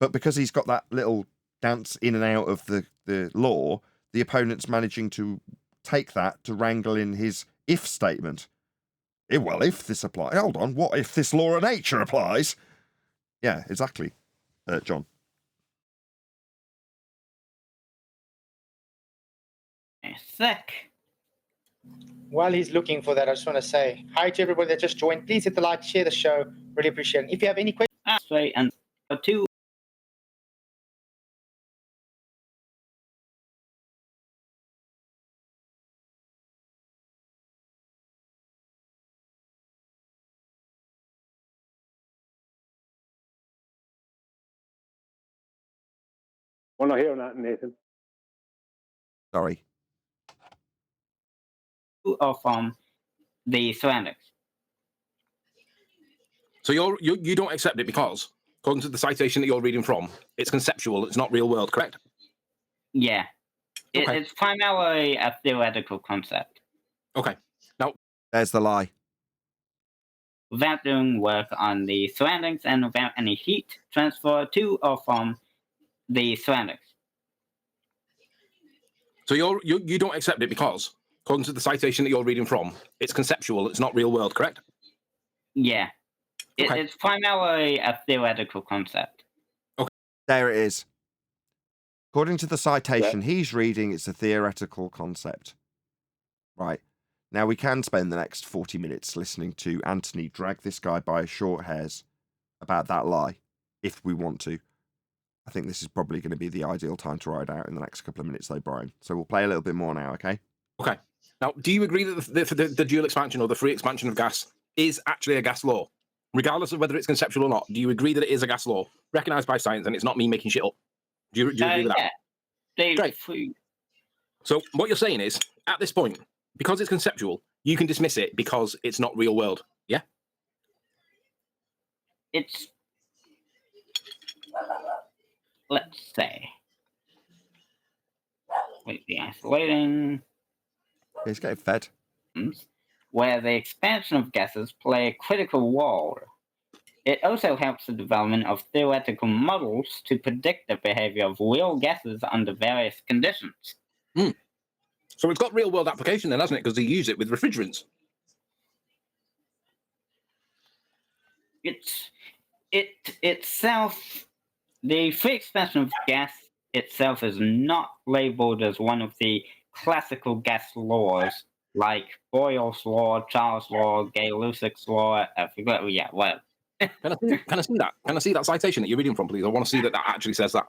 But because he's got that little dance in and out of the law, the opponent's managing to take that to wrangle in his if statement. Well, if this applies, hold on, what if this law of nature applies? Yeah, exactly, John. Sick. While he's looking for that, I just want to say hi to everybody that just joined. Please hit the like, share the show. Really appreciate it. If you have any questions, and two. We're not hearing that, Nathan. Sorry. Of the surroundings. So you don't accept it because, according to the citation that you're reading from, it's conceptual, it's not real world, correct? Yeah. Okay. It's primarily a theoretical concept. Okay. Now, there's the lie. Without doing work on the surroundings and without any heat transfer to or from the surroundings. So you don't accept it because, according to the citation that you're reading from, it's conceptual, it's not real world, correct? Yeah. Okay. It's primarily a theoretical concept. Okay. There it is. According to the citation he's reading, it's a theoretical concept. Right. Now, we can spend the next 40 minutes listening to Anthony drag this guy by his short hairs about that lie, if we want to. I think this is probably going to be the ideal time to ride out in the next couple of minutes, though, Brian. So we'll play a little bit more now, okay? Okay. Now, do you agree that the dual expansion or the free expansion of gas is actually a gas law? Regardless of whether it's conceptual or not, do you agree that it is a gas law, recognized by science, and it's not me making shit up? Do you agree with that? Yeah. Great. So what you're saying is, at this point, because it's conceptual, you can dismiss it because it's not real world, yeah? It's... Let's say... Wait, the isolating... He's getting fed. Where the expansion of gases play a critical role. It also helps the development of theoretical models to predict the behavior of real gases under various conditions. So it's got real world application then, hasn't it? Because they use it with refrigerants. The free expansion of gas itself is not labeled as one of the classical gas laws, like Boyle's law, Charles' law, Gay-Lussac's law. I forgot. Yeah, well. Can I see that? Can I see that citation that you're reading from, please? I want to see that actually says that.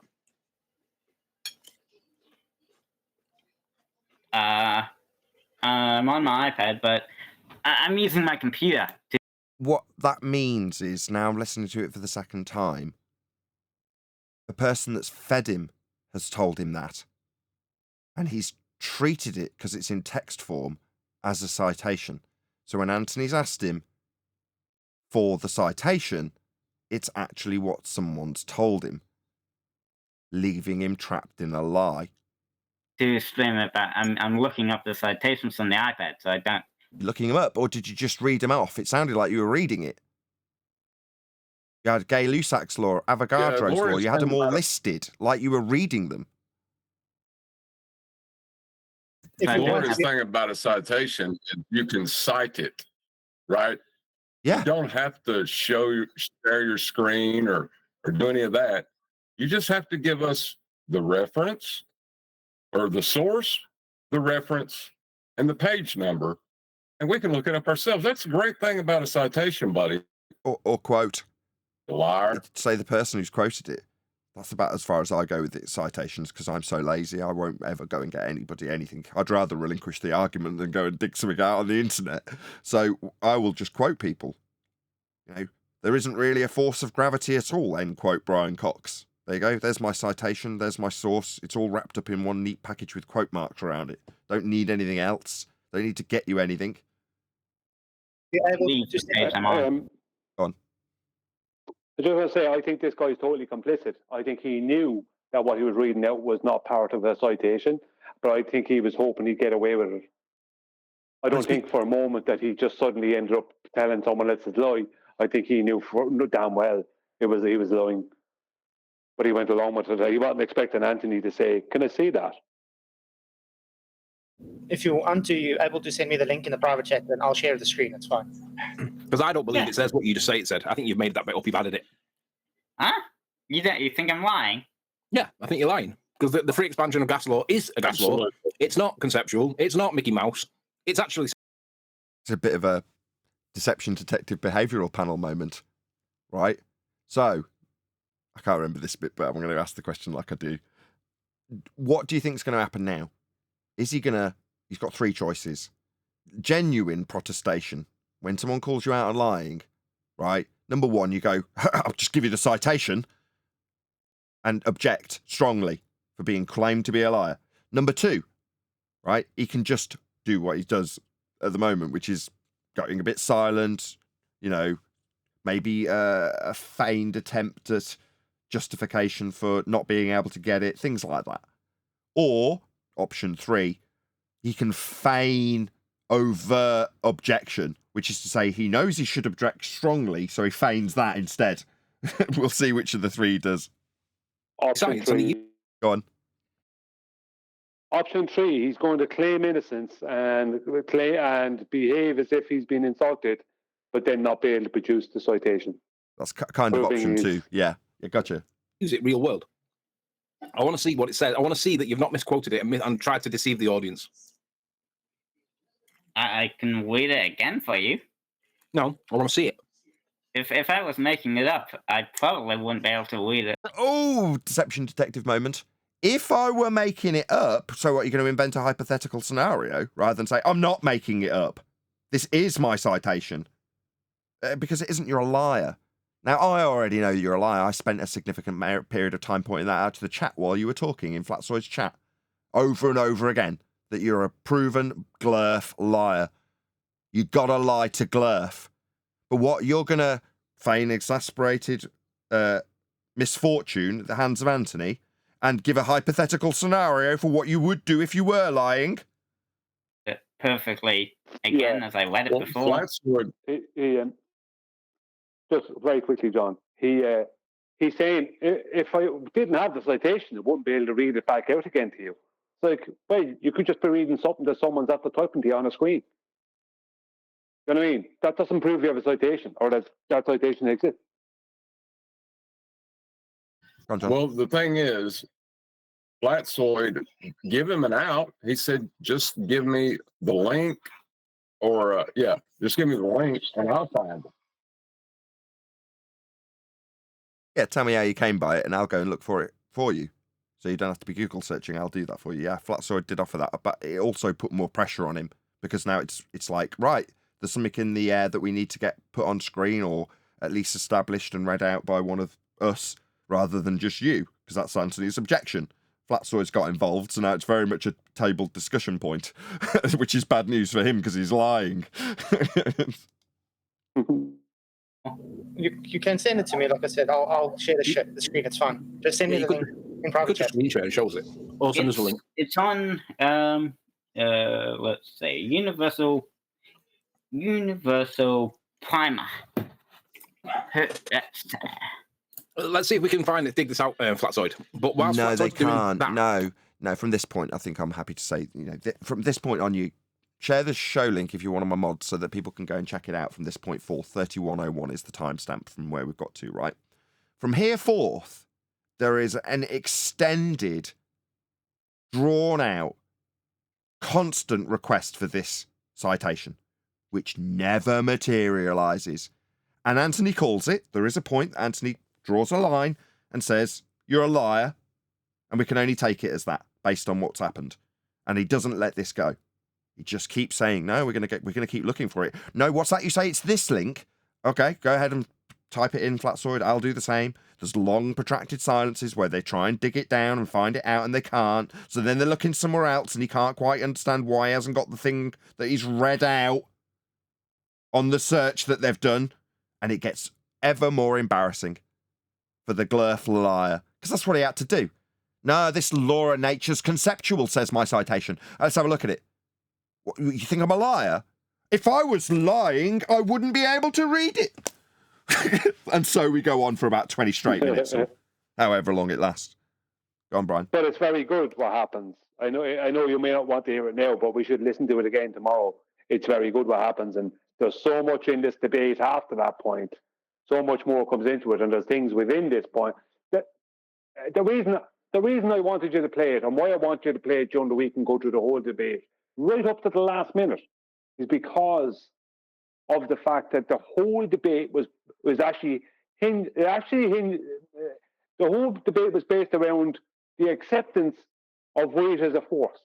I'm on my iPad, but I'm using my computer. What that means is, now I'm listening to it for the second time, the person that's fed him has told him that. And he's treated it, because it's in text form, as a citation. So when Anthony's asked him for the citation, it's actually what someone's told him, leaving him trapped in a lie. To stream it back, I'm looking up the citations on the iPad, so I don't. Looking them up, or did you just read them off? It sounded like you were reading it. You had Gay-Lussac's law, Avogadro's law. You had them all listed like you were reading them. The hardest thing about a citation is you can cite it, right? Yeah. You don't have to share your screen or do any of that. You just have to give us the reference or the source, the reference, and the page number, and we can look it up ourselves. That's the great thing about a citation, buddy. Or quote. The liar. Say the person who's quoted it. That's about as far as I go with it, citations, because I'm so lazy. I won't ever go and get anybody anything. I'd rather relinquish the argument than go and dig something out on the internet. So I will just quote people. You know, there isn't really a force of gravity at all, end quote Brian Cox. There you go. There's my citation. There's my source. It's all wrapped up in one neat package with quote marks around it. Don't need anything else. Don't need to get you anything. You're able to just Go on. I just want to say, I think this guy is totally complicit. I think he knew that what he was reading out was not part of a citation, but I think he was hoping he'd get away with it. I don't think for a moment that he just suddenly ended up telling someone else's lie. I think he knew damn well he was lying. But he went along with it. He wasn't expecting Anthony to say, "Can I see that?" If you want to, you're able to send me the link in the private chat, then I'll share the screen. It's fine. Because I don't believe it says what you just say it said. I think you've made that bit up. You've added it. Huh? You think I'm lying? Yeah, I think you're lying. Because the free expansion of gas law is a gas law. It's not conceptual. It's not Mickey Mouse. It's actually... It's a bit of a deception detective behavioural panel moment, right? So, I can't remember this bit, but I'm going to ask the question like I do. What do you think is going to happen now? Is he going to... He's got three choices. Genuine protestation. When someone calls you out on lying, right? Number one, you go, I'll just give you the citation and object strongly for being claimed to be a liar. Number two, right? He can just do what he does at the moment, which is going a bit silent, you know, maybe a feigned attempt at justification for not being able to get it, things like that. Or, option three, he can feign overt objection, which is to say he knows he should object strongly, so he feigns that instead. We'll see which of the three he does. Option three. Go on. Option three, he's going to claim innocence and behave as if he's been insulted, but then not be able to produce the citation. That's kind of option two. Yeah, gotcha. Use it real world. I want to see what it says. I want to see that you've not misquoted it and tried to deceive the audience. I can read it again for you. No, I want to see it. If I was making it up, I probably wouldn't be able to read it. Oh, deception detective moment. If I were making it up, so what, you're going to invent a hypothetical scenario rather than say, I'm not making it up. This is my citation. Because it isn't, you're a liar. Now, I already know you're a liar. I spent a significant period of time pointing that out to the chat while you were talking in Flatsoid's chat. Over and over again. That you're a proven glurf liar. You gotta lie to glurf. But what, you're gonna feign exasperated misfortune at the hands of Anthony and give a hypothetical scenario for what you would do if you were lying? Perfectly, again, as I read it before. Just very quickly, John. He's saying, if I didn't have the citation, I wouldn't be able to read it back out again to you. It's like, well, you could just be reading something that someone's after typing to you on a screen. You know what I mean? That doesn't prove you have a citation or that citation exists. Well, the thing is, Flatsoid, give him an out. He said, just give me the link or, just give me the link and I'll find it. Yeah, tell me how you came by it and I'll go and look for it for you. So you don't have to be Google searching. I'll do that for you. Yeah, Flatsoid did offer that, but it also put more pressure on him because now it's like, right, there's something in the air that we need to get put on screen or at least established and read out by one of us rather than just you, because that's Anthony's objection. Flatsoid's got involved, so now it's very much a tabled discussion point, which is bad news for him because he's lying. You can send it to me, like I said. I'll share the screen. It's fine. Just send me the link in private chat. It shows it. Or send us a link. It's on. Let's say Universal Primer. Let's see if we can dig this out, Flatsoid. But whilst no, they can't. No. From this point, I think I'm happy to say, from this point on, you share the show link if you're one of my mods so that people can go and check it out from this point forth. 3101 is the timestamp from where we've got to, right? From here forth, there is an extended, drawn-out, constant request for this citation, which never materializes. And Anthony calls it. There is a point. Anthony draws a line and says, you're a liar, and we can only take it as that, based on what's happened. And he doesn't let this go. He just keeps saying, no, we're gonna keep looking for it. No, what's that you say? It's this link. Okay, go ahead and type it in Flatsoid, I'll do the same. There's long protracted silences where they try and dig it down and find it out and they can't. So then they're looking somewhere else and he can't quite understand why he hasn't got the thing that he's read out on the search that they've done. And it gets ever more embarrassing for the glurf liar. Because that's what he had to do. No, this law of nature's conceptual, says my citation. Let's have a look at it. What, you think I'm a liar? If I was lying, I wouldn't be able to read it. And so we go on for about 20 straight minutes, or however long it lasts. Go on, Brian. But it's very good what happens. I know you may not want to hear it now, but we should listen to it again tomorrow. It's very good what happens. And there's so much in this debate after that point. So much more comes into it. And there's things within this point. That the reason I wanted you to play it and why I want you to play it during the week and go through the whole debate right up to the last minute is because of the fact that the whole debate was actually the whole debate was based around the acceptance of weight as a force,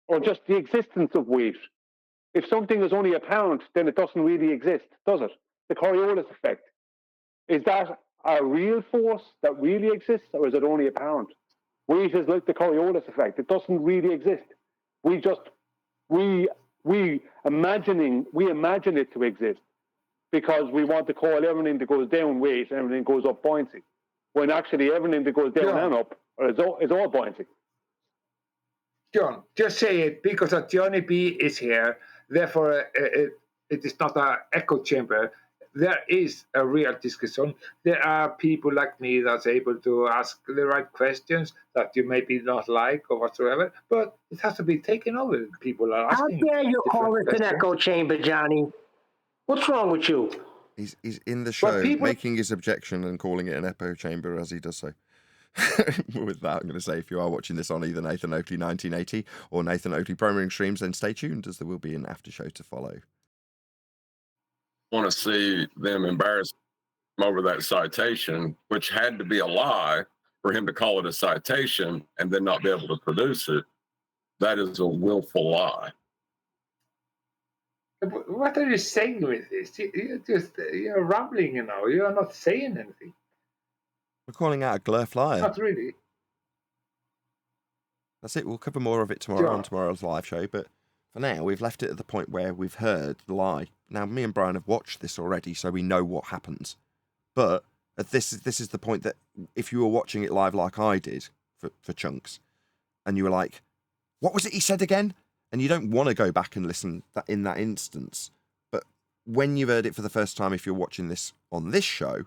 or just the existence of weight. If something is only a pound, then it doesn't really exist, does it? The Coriolis effect. Is that a real force that really exists, or is it only a pound? Weight is like the Coriolis effect. It doesn't really exist. We imagine it to exist because we want to call everything that goes down weight and everything goes up buoyancy, when actually everything that goes down and up is all buoyancy. John, just say it because Johnny B is here. Therefore, it is not an echo chamber. There is a real discussion. There are people like me that's able to ask the right questions that you maybe not like or whatsoever, but it has to be taken over. People are asking. How dare you call it an echo chamber, Johnny? What's wrong with you? He's in the show making his objection and calling it an echo chamber as he does so. With that, I'm going to say if you are watching this on either Nathan Oakley 1980 or Nathan Oakley Programming Streams, then stay tuned as there will be an after show to follow. Want to see them embarrassed over that citation, which had to be a lie for him to call it a citation and then not be able to produce it. That is a willful lie. What are you saying with this? You're rambling, You're not saying anything. We're calling out a glurf liar. Not really. That's it. We'll cover more of it tomorrow on tomorrow's live show. But for now, we've left it at the point where we've heard the lie. Now, me and Brian have watched this already, so we know what happens. But this is the point that if you were watching it live like I did for chunks, and you were like, what was it he said again? And you don't want to go back and listen in that instance. But when you've heard it for the first time, if you're watching this on this show,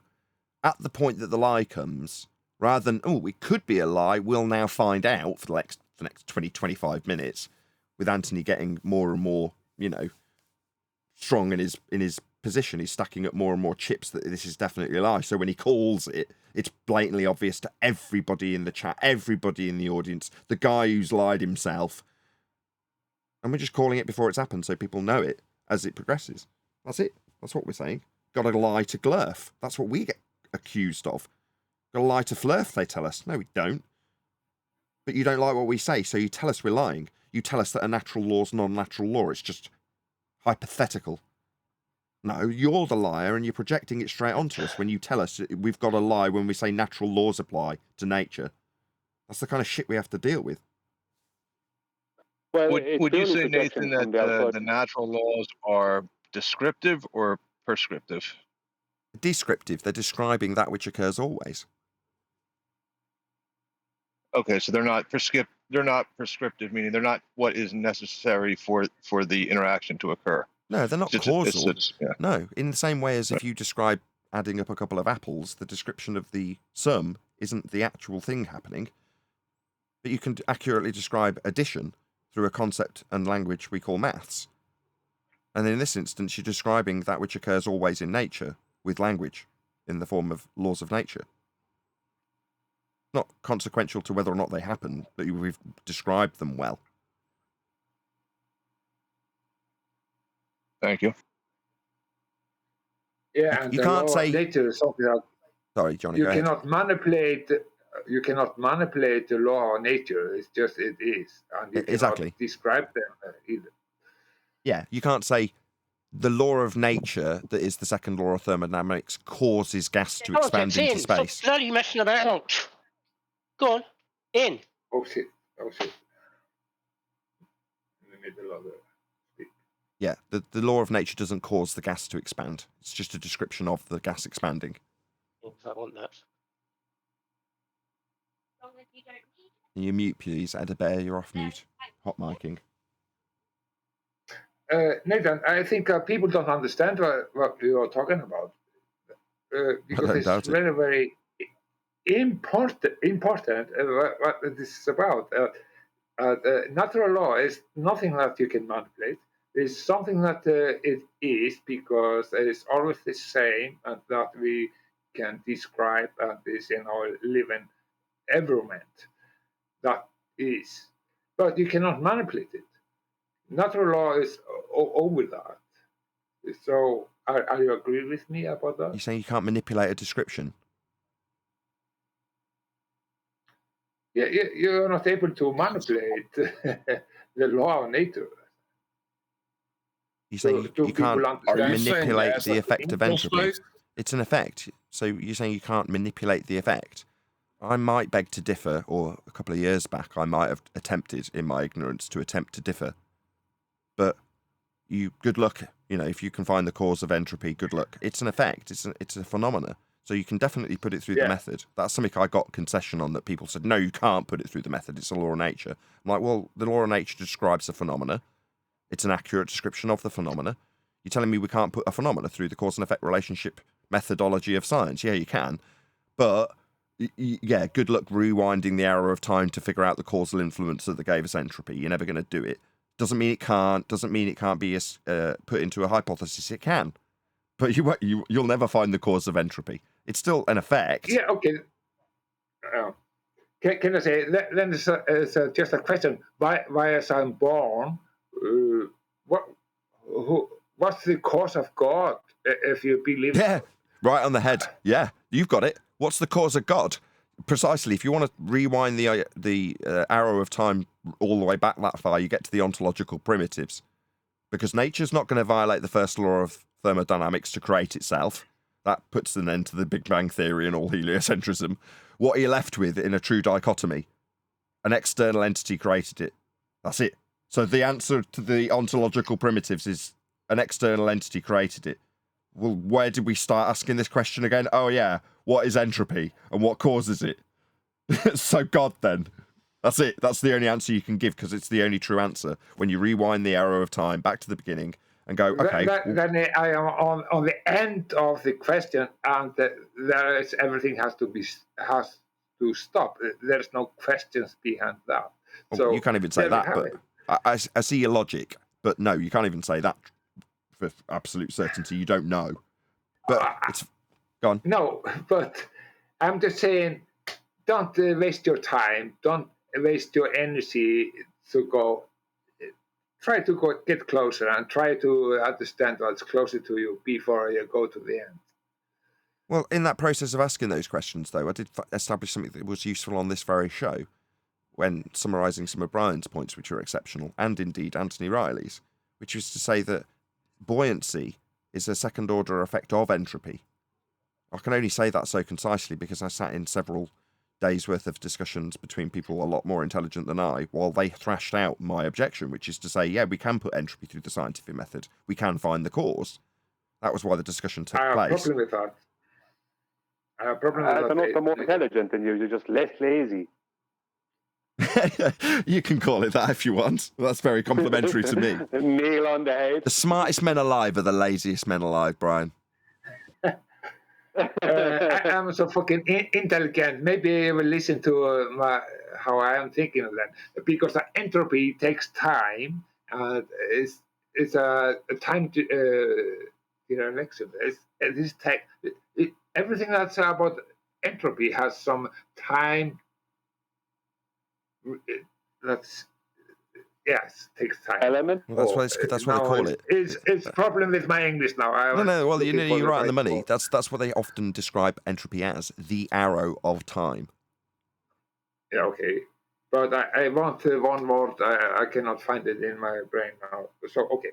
at the point that the lie comes, rather than, it could be a lie, we'll now find out for the next 20, 25 minutes, with Anthony getting more and more, strong in his position. He's stacking up more and more chips that this is definitely a lie. So when he calls it, it's blatantly obvious to everybody in the chat, everybody in the audience, the guy who's lied himself. And we're just calling it before it's happened so people know it as it progresses. That's it. That's what we're saying. Got to lie to glurf. That's what we get accused of. Got to lie to flurf, they tell us. No, we don't. But you don't like what we say, so you tell us we're lying. You tell us that a natural law's non-natural law. It's just hypothetical. No, you're the liar and you're projecting it straight onto us when you tell us we've got to lie when we say natural laws apply to nature. That's the kind of shit we have to deal with. Well, would you say, Nathan, that the natural laws are descriptive or prescriptive? Descriptive. They're describing that which occurs always. Okay, so they're not prescriptive, meaning they're not what is necessary for the interaction to occur. No, they're not causal. No, in the same way as if you describe adding up a couple of apples, the description of the sum isn't the actual thing happening. But you can accurately describe addition through a concept and language we call maths. And in this instance, you're describing that which occurs always in nature with language in the form of laws of nature. Not consequential to whether or not they happen, but we've described them well. Thank you. Yeah, and you can't say nature is something that sorry, Johnny. You cannot manipulate. You cannot manipulate the law of nature. It's just it is, and you exactly cannot describe them either. Yeah, you can't say the law of nature, that is the second law of thermodynamics, causes gas to expand it's into in. Stop space. bloody messing about. Go on. In. Oh shit. In the middle of the... Yeah, the law of nature doesn't cause the gas to expand. It's just a description of the gas expanding. I want that. Can you mute, please? Bear, you're off mute. Hot miking. Nathan, I think people don't understand what you are talking about. Because it's very, very important what this is about. Natural law is nothing that you can manipulate. It's something that it is because it's always the same and that we can describe this in our living environment. That is. But you cannot manipulate it. Natural law is over that. So, are you agree with me about that? You're saying you can't manipulate a description? Yeah, you're not able to manipulate the law of nature. You're saying you can't manipulate the effect of entropy? It's an effect. So you're saying you can't manipulate the effect? I might beg to differ, or a couple of years back, I might have attempted, in my ignorance, to attempt to differ. But good luck. You know, if you can find the cause of entropy, good luck. It's an effect. It's a phenomena. So you can definitely put it through the method. That's something I got concession on, that people said, no, you can't put it through the method. It's a law of nature. I'm like, well, the law of nature describes a phenomena. It's an accurate description of the phenomena. You're telling me we can't put a phenomena through the cause and effect relationship methodology of science? Yeah, you can. But, yeah, good luck rewinding the arrow of time to figure out the causal influence that gave us entropy. You're never going to do it. Doesn't mean it can't. Doesn't mean it can't be put into a hypothesis. It can. But you'll never find the cause of entropy. It's still an effect. Yeah, okay. Can I say, then it's just a question. Why as I'm born, what's the cause of God, if you believe? Yeah, right on the head. Yeah, you've got it. What's the cause of God? Precisely. If you want to rewind the arrow of time all the way back that far, you get to the ontological primitives. Because nature's not going to violate the first law of thermodynamics to create itself. That puts an end to the Big Bang Theory and all heliocentrism. What are you left with in a true dichotomy? An external entity created it. That's it. So the answer to the ontological primitives is an external entity created it. Well, where did we start asking this question again? Oh, yeah. What is entropy and what causes it? So God, then. That's it. That's the only answer you can give, because it's the only true answer. When you rewind the arrow of time back to the beginning and go, okay. Then I am on the end of the question, and there is everything has to stop. There's no questions behind that. So you can't even say that, but I see your logic. But no, you can't even say that for absolute certainty. You don't know. But it's gone. No, but I'm just saying, don't waste your time. Don't waste your energy to go. Try to get closer and try to understand what's closer to you before you go to the end. Well, in that process of asking those questions, though, I did establish something that was useful on this very show when summarising some of Brian's points, which are exceptional, and indeed Anthony Riley's, which was to say that buoyancy is a second-order effect of entropy. I can only say that so concisely because I sat in several days' worth of discussions between people a lot more intelligent than I, while they thrashed out my objection, which is to say, yeah, we can put entropy through the scientific method. We can find the cause. That was why the discussion took place. I have a problem with that. They're not more intelligent than you. You're just less lazy. You can call it that if you want. That's very complimentary to me. Nail on the head. The smartest men alive are the laziest men alive, Brian. I'm so fucking intelligent. Maybe I will listen to how I am thinking of that. Because the entropy takes time. It's a time to election. Everything that's about entropy has some time. Takes time. Element. Well, that's what they call it. It's problem with my English now. No. Well, you're right on the money. That's what they often describe entropy as, the arrow of time. Yeah, okay. But I want one word. I cannot find it in my brain now. So, okay.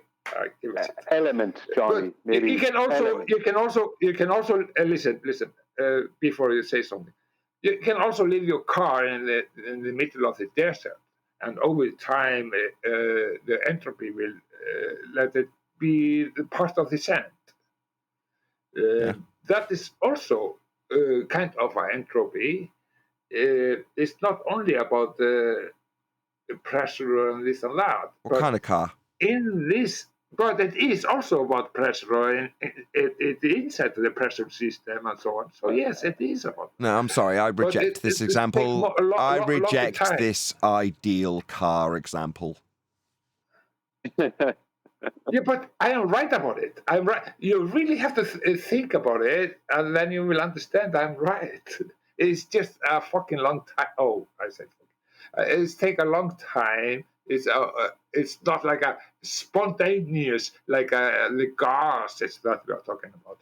Element, Johnny. But Maybe you can also listen. Before you say something, you can also leave your car in the middle of the desert, and over time the entropy will let it be part of the sand. That is also kind of an entropy. It's not only about the pressure and this and that. What kind of car? But it is also about pressure and it inside the pressure system and so on. So yes, it is about. No, I'm sorry. I reject this example. I reject this ideal car example. Yeah, but I am right about it. I'm right. You really have to think about it, and then you will understand I'm right. It's just a fucking long time. Oh, I said it's take a long time. It's not like a spontaneous, like the gases that we are talking about.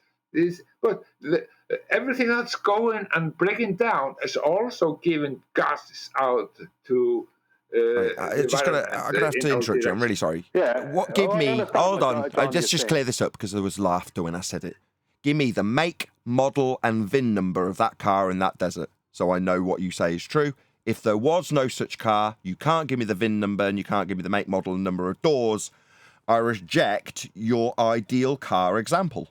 Everything that's going and breaking down is also giving gases out to. I'm gonna have to interrupt you. I'm really sorry. Yeah. What? Give me. Hold on. John Let's just clear this up because there was laughter when I said it. Give me the make, model, and VIN number of that car in that desert, so I know what you say is true. If there was no such car, you can't give me the VIN number and you can't give me the make, model, and number of doors. I reject your ideal car example.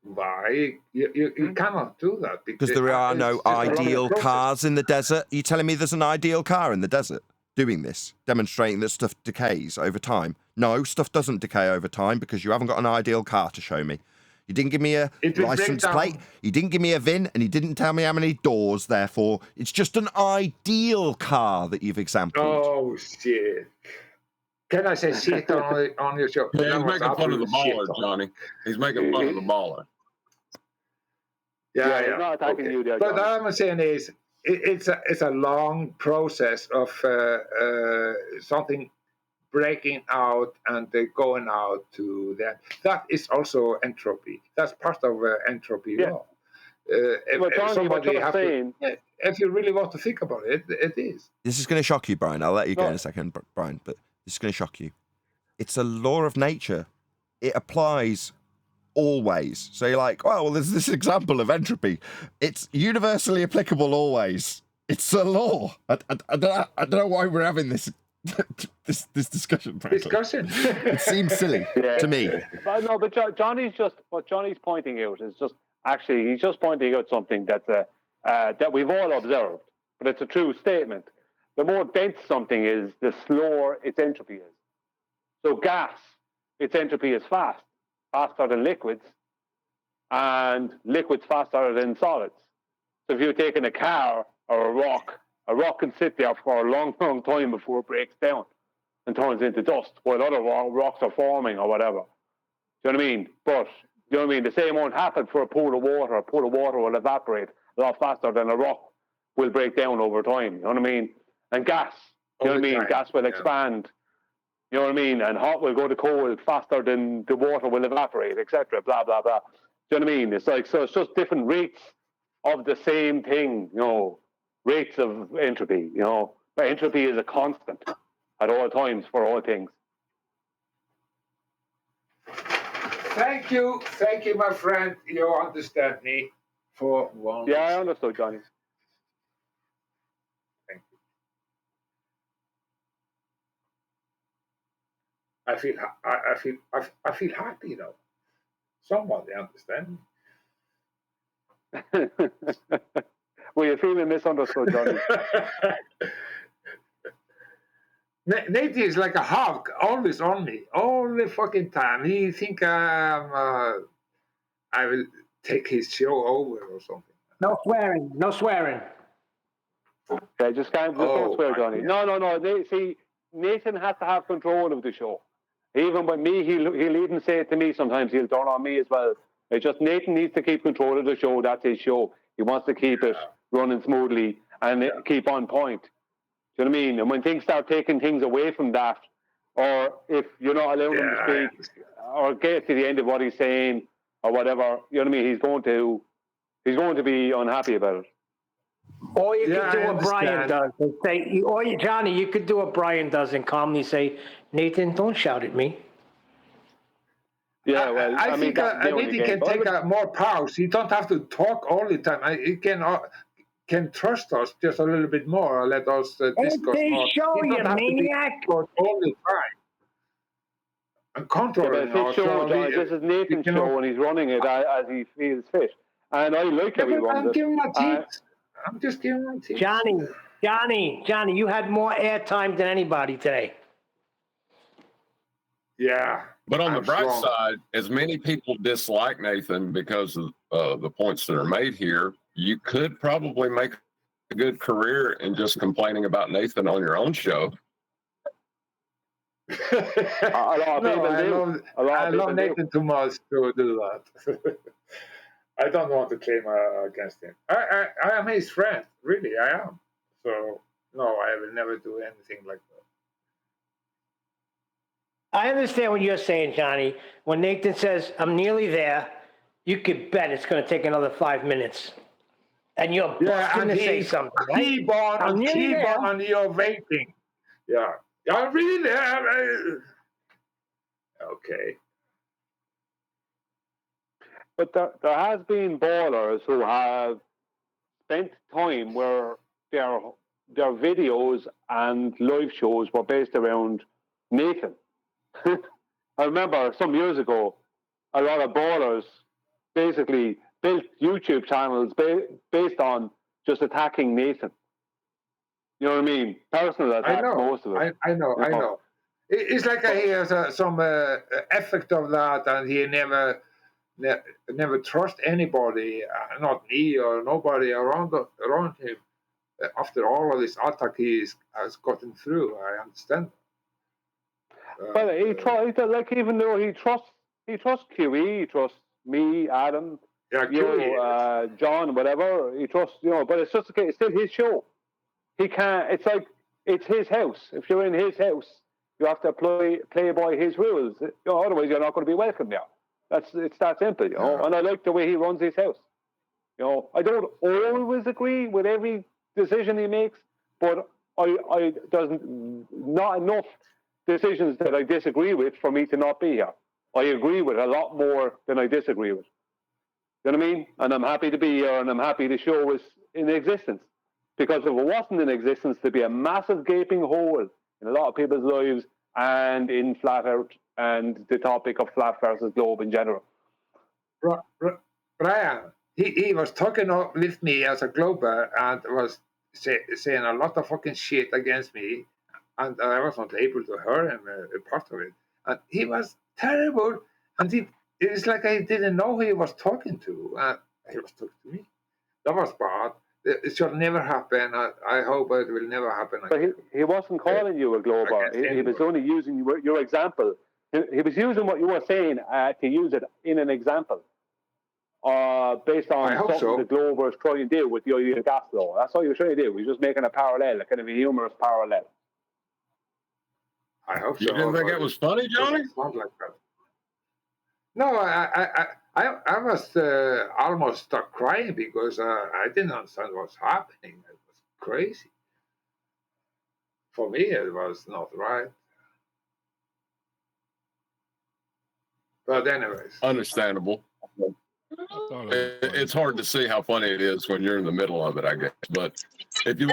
Why? You cannot do that. Because there are no ideal cars in the desert. Are you telling me there's an ideal car in the desert doing this, demonstrating that stuff decays over time? No, stuff doesn't decay over time because you haven't got an ideal car to show me. You didn't give me a license plate, you didn't give me a VIN, and you didn't tell me how many doors, therefore, it's just an ideal car that you've exampled. Oh, shit. Can I say shit on your show? Yeah, he's making fun of the baller, Johnny. He's making fun of the baller. Yeah. He's not attacking you there, But Johnny. what I'm saying is, it's a long process of something breaking out and going out to that. That is also entropy. That's part of entropy law. If you really want to think about it, it is. This is going to shock you, Brian. I'll let you go in a second, Brian, but this is going to shock you. It's a law of nature. It applies always. So you're like, well, there's this example of entropy. It's universally applicable always. It's a law. I don't know why we're having this this discussion. Frankly. It seems silly to me. But no, but what Johnny's pointing out is just actually he's just pointing out something that's that we've all observed, but it's a true statement. The more dense something is, the slower its entropy is. So gas, its entropy is faster than liquids, and liquids faster than solids. So if you're taking a car or a rock can sit there for a long, long time before it breaks down and turns into dust, while other rocks are forming or whatever. Do you know what I mean? But, you know what I mean? The same won't happen for a pool of water. A pool of water will evaporate a lot faster than a rock will break down over time. You know what I mean? And gas, you know what I mean? Gas will expand. You know what I mean? And hot will go to cold faster than the water will evaporate, etc. Blah, blah, blah. Do you know what I mean? It's like, so it's just different rates of the same thing, you know, rates of entropy, you know. But entropy is a constant at all times for all things. Thank you, my friend. You understand me for one. Yeah, I understood, Johnny. Thank you. I feel happy though. Somebody understand me. Well, you're feeling misunderstood, Johnny. Nate is like a hawk, always on me, all the fucking time. He think I will take his show over or something. No swearing. No swearing. Okay, just don't swear, Johnny. No. See, Nathan has to have control of the show. Even with me, he'll even say it to me sometimes. He'll turn on me as well. It's just Nathan needs to keep control of the show. That's his show. He wants to keep it running smoothly and keep on point. Do you know what I mean? And when things start taking things away from that, or if you're not allowing him to speak or get to the end of what he's saying or whatever, you know what I mean? He's going to be unhappy about it. Or you Yeah, could do I what Brian understand. does and say, Johnny, you could do what Brian does and calmly say, Nathan, don't shout at me. Yeah, well, I mean, think that's the only Nathan game. can take more pause. He don't have to talk all the time. He can trust us just a little bit more, or let us discuss It's more. his show, He you don't have to be maniac. all the time and Yeah, but controlling it's his us. show, So Johnny. This is Nathan's can show, and he's running it as he feels fit. And I like Yeah, how he but runs I'm it. giving my tips. I'm just giving my tips. Johnny, you had more airtime than anybody today. Yeah. But on the I'm bright strong. side, as many people dislike Nathan because of the points that are made here, you could probably make a good career in just complaining about Nathan on your own show. A lot of people do. I love Nathan too much to do that. I don't want to claim against him. I am his friend, really, I am. So, no, I will never do anything like that. I understand what you're saying, Johnny. When Nathan says, I'm nearly there, you could bet it's going to take another 5 minutes. And you're busting to say something, right? Keep on I'm and nearly keep there. on your vaping. Yeah. I'm really there. Okay. But there has been ballers who have spent time where their videos and live shows were based around Nathan. I remember some years ago, a lot of ballers basically built YouTube channels based on just attacking Nathan. You know what I mean? Personal attacks, most of it. I know. It's like he has some effect of that, and he never trust anybody, not me or nobody around him. After all of this attack he has gotten through, I understand. But he tried, like, even though he trusts QE, he trusts me, Adam, John, whatever. He trusts, but it's just okay. It's still his show. He can't. It's like it's his house. If you're in his house, you have to play by his rules. Otherwise you're not going to be welcome there. It's that simple, And I like the way he runs his house. I don't always agree with every decision he makes, but there's not enough decisions that I disagree with for me to not be here. I agree with a lot more than I disagree with. You know what I mean? And I'm happy to be here, and I'm happy the show is in existence. Because if it wasn't in existence, there'd be a massive gaping hole in a lot of people's lives and in Flat Earth and the topic of flat versus globe in general. Brian, he was talking with me as a glober and was saying a lot of fucking shit against me, and I was not able to hear him a part of it. And he was terrible, and it's like I didn't know who he was talking to. He was talking to me. That was bad. It should never happen. I hope it will never happen again. But he wasn't calling you a glober. He was only using your example. He was using what you were saying to use it in an example. Based on something the globers trying to do with the oil and gas law. That's all he was trying to do. He was just making a parallel, a kind of a humorous parallel. I hope so. You didn't think it was funny, Johnny? Not like that. No, I was almost stuck crying because I didn't understand what was happening. It was crazy. For me, it was not right. But anyways. Understandable. It's hard to see how funny it is when you're in the middle of it, I guess. But if you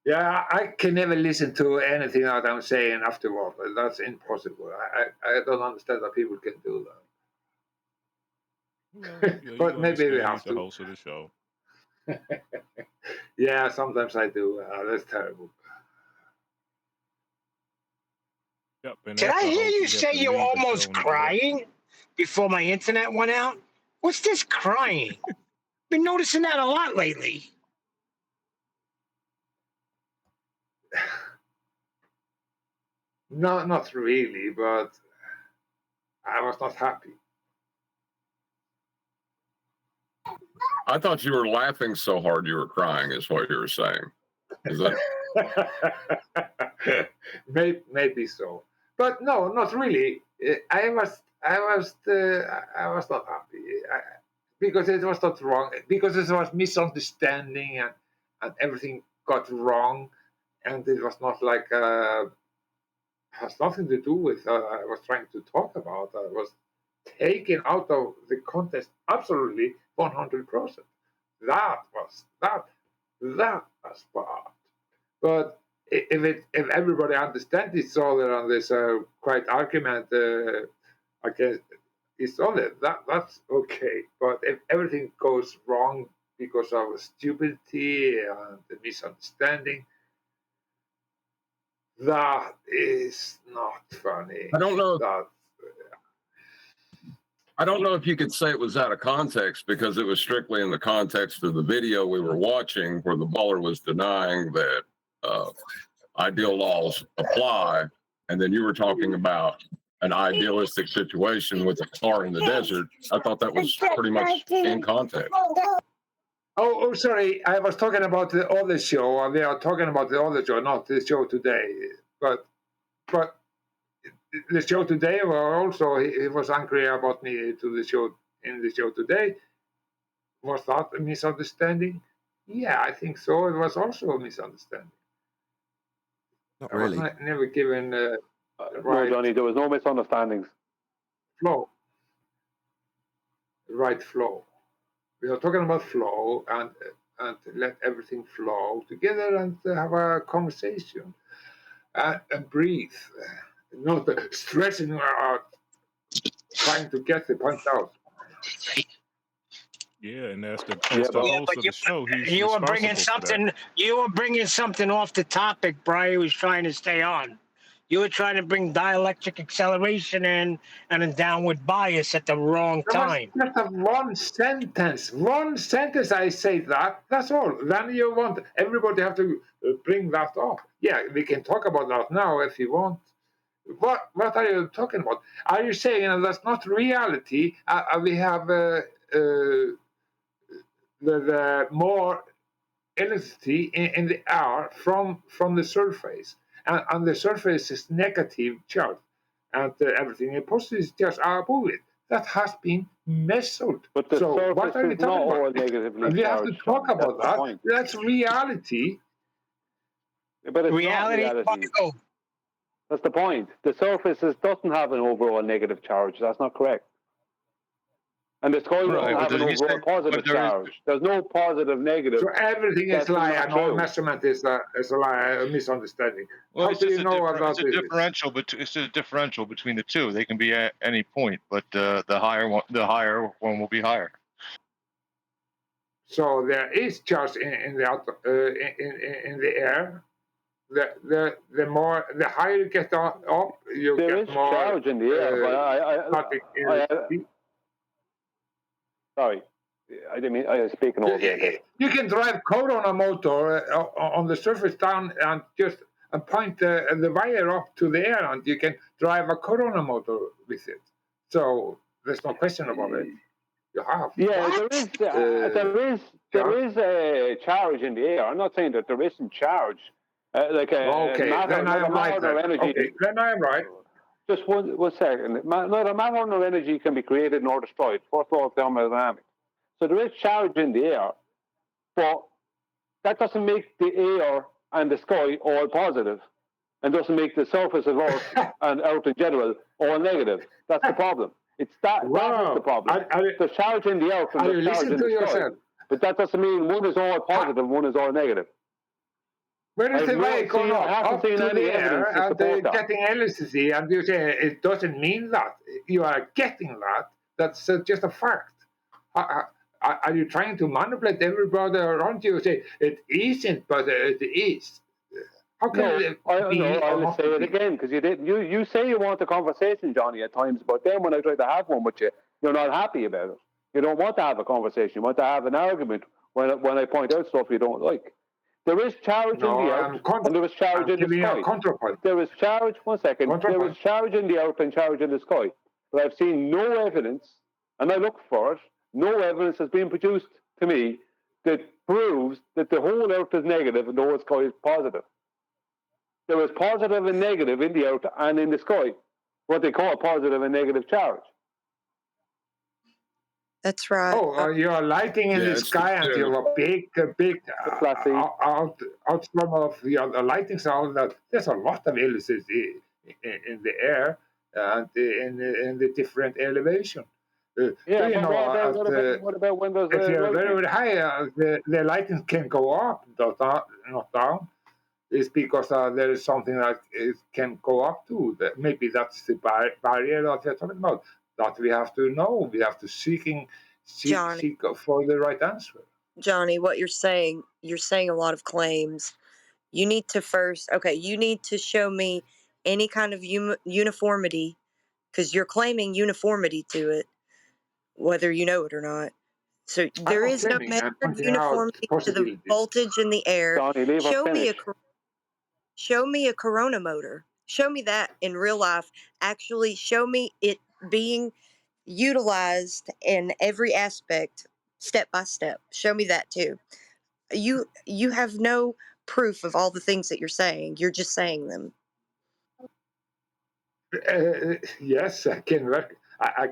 yeah, I can never listen to anything that I'm saying afterward. That's impossible. I don't understand how people can do that. Yeah, but maybe we have the to. host of the show. Yeah, sometimes I do. That's terrible. Yep, Did I hear you say you were almost crying before my internet went out? What's this crying? Been noticing that a lot lately. No, not really, but I was not happy. I thought you were laughing so hard you were crying, is what you were saying. Is that? Maybe so. But no, not really. I I was not happy because it was not wrong, because it was misunderstanding and everything got wrong, and it was not like has nothing to do with I was trying to talk about. I was taken out of the context absolutely 100%. That was bad. But if everybody understands each other on this quiet argument, I guess it's only that's okay. But if everything goes wrong because of stupidity and misunderstanding, that is not funny. I don't know. I don't know if you could say it was out of context, because it was strictly in the context of the video we were watching, where the baller was denying that ideal laws apply, and then you were talking about an idealistic situation with a car in the desert. I thought that was pretty much in context. Oh, sorry. I was talking about the other show. We are talking about the other show, not the show today. But the show today, also he was angry about me to the show in the show today. Was that a misunderstanding? Yeah, I think so. It was also a misunderstanding. Not really. I was never given right. No, Johnny, there was no misunderstandings. Flow. Right flow. We are talking about flow and let everything flow together and have a conversation and breathe. Not stressing out, trying to get the point out. Yeah, and as the host of the show, he's you were responsible bringing for that. something. You were bringing something off the topic. Brian was trying to stay on. You were trying to bring dielectric acceleration in and a downward bias at the wrong time. Just have one sentence. One sentence. I say that. That's all. Then you want everybody have to bring that up. Yeah, we can talk about that now if you want. What are you talking about? Are you saying that's not reality? We have the more electricity in the air from the surface, and the surface is negative charge, and everything in positive charge are above it. That has been measured. But the so surface what are you is not talking all about? negatively We have to charged, talk Johnny. about That's the that. point. That's reality. But it's reality. not reality. That's the point. The surface doesn't have an overall negative charge. That's not correct. And the sky doesn't have an overall positive charge. There's no positive, negative. So everything is lie, and all measurement is a lie, a misunderstanding. Well, How do you know about it's a differential, but it's a differential between the two. They can be at any point, but the higher one will be higher. So there is charge in the air. The higher you get up, you there get is more charge in the air. But sorry, I didn't mean I was speaking over there. You can drive Corona motor on the surface down and just point the wire up to the air, and you can drive a Corona motor with it. So there's no question about it. You have. Yeah, there is a charge in the air. I'm not saying that there isn't charge. Then I am right. Then I am right. Just one second. Neither matter nor energy can be created nor destroyed. Fourth law of thermodynamics. So there is charge in the air, but that doesn't make the air and the sky all positive, and doesn't make the surface of Earth and Earth in general all negative. That's the problem. It's that is the problem. There's charge in the Earth and there's charge in the sky. But that doesn't mean one is all positive, one is all negative. Where is the way going up to the air and getting electricity, and you say it doesn't mean that you are getting that? That's just a fact. Are you trying to manipulate everybody around you? Say it isn't, but it is. How can it be? I'll say it again, because you didn't. You say you want a conversation, Johnny, at times, but then when I try to have one with you, you're not happy about it. You don't want to have a conversation. You want to have an argument when I point out stuff you don't like. There is charge in the earth, and there is charge in the sky. There is charge. One second. There is charge in the earth and charge in the sky. But I've seen no evidence, and I look for it. No evidence has been produced to me that proves that the whole earth is negative and the whole sky is positive. There is positive and negative in the earth and in the sky, what they call positive and negative charge. That's right. Oh, you're lighting in Yeah, the it's sky, and you have a big outcome of the lighting sound. That there's a lot of electricity in the air and in the different elevation. Yeah, You but know, what about when there's if you're very, lightning? very high, the lighting can go up, not down. It's because there is something that it can go up to. Maybe that's the barrier that you're talking about. That we have to know. We have to seek for the right answer. Johnny, what you're saying a lot of claims. You need to first, you need to show me any kind of uniformity, because you're claiming uniformity to it, whether you know it or not. So there is no measure of uniformity to the voltage in the air. Johnny, leave us finish. Show me a corona motor. Show me that in real life. Actually, show me it being utilized in every aspect, step by step. Show me that too. You have no proof of all the things that you're saying. You're just saying them. Yes, I can work. I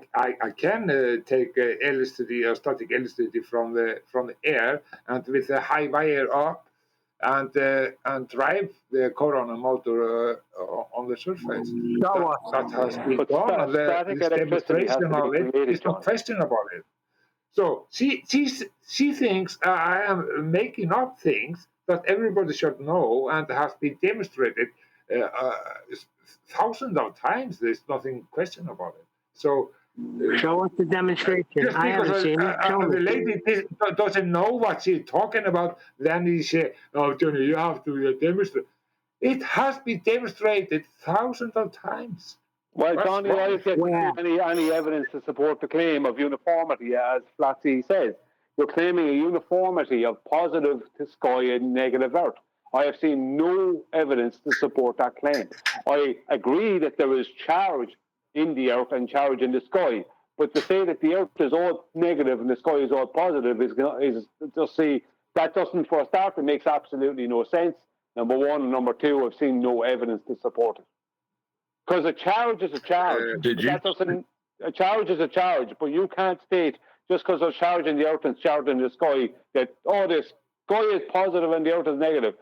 can take electricity or static electricity from the air, and with a high wire up, and drive the corona motor on the surface. That has been But done. And static this electricity has demonstration to be of it created, is no John. question about it. So she thinks I am making up things that everybody should know and has been demonstrated thousands of times. There's nothing question about it. So show us the demonstration. just I haven't because seen it. Show the me. lady doesn't know what she's talking about, then he say, "Oh, Johnny, you have to demonstrate." It has been demonstrated thousands of times. Well, That's Johnny, wrong. I've yet to see any evidence to support the claim of uniformity, as Flatsy says. You're claiming a uniformity of positive to sky and negative Earth. I have seen no evidence to support that claim. I agree that there is charge in the Earth and charge in the sky, but to say that the Earth is all negative and the sky is all positive is just see that doesn't, for a start, it makes absolutely no sense. Number one, and number two, I've seen no evidence to support it. Because a charge is a charge. A charge is a charge, but you can't state just because there's charge in the Earth and charge in the sky that the sky is positive and the Earth is negative.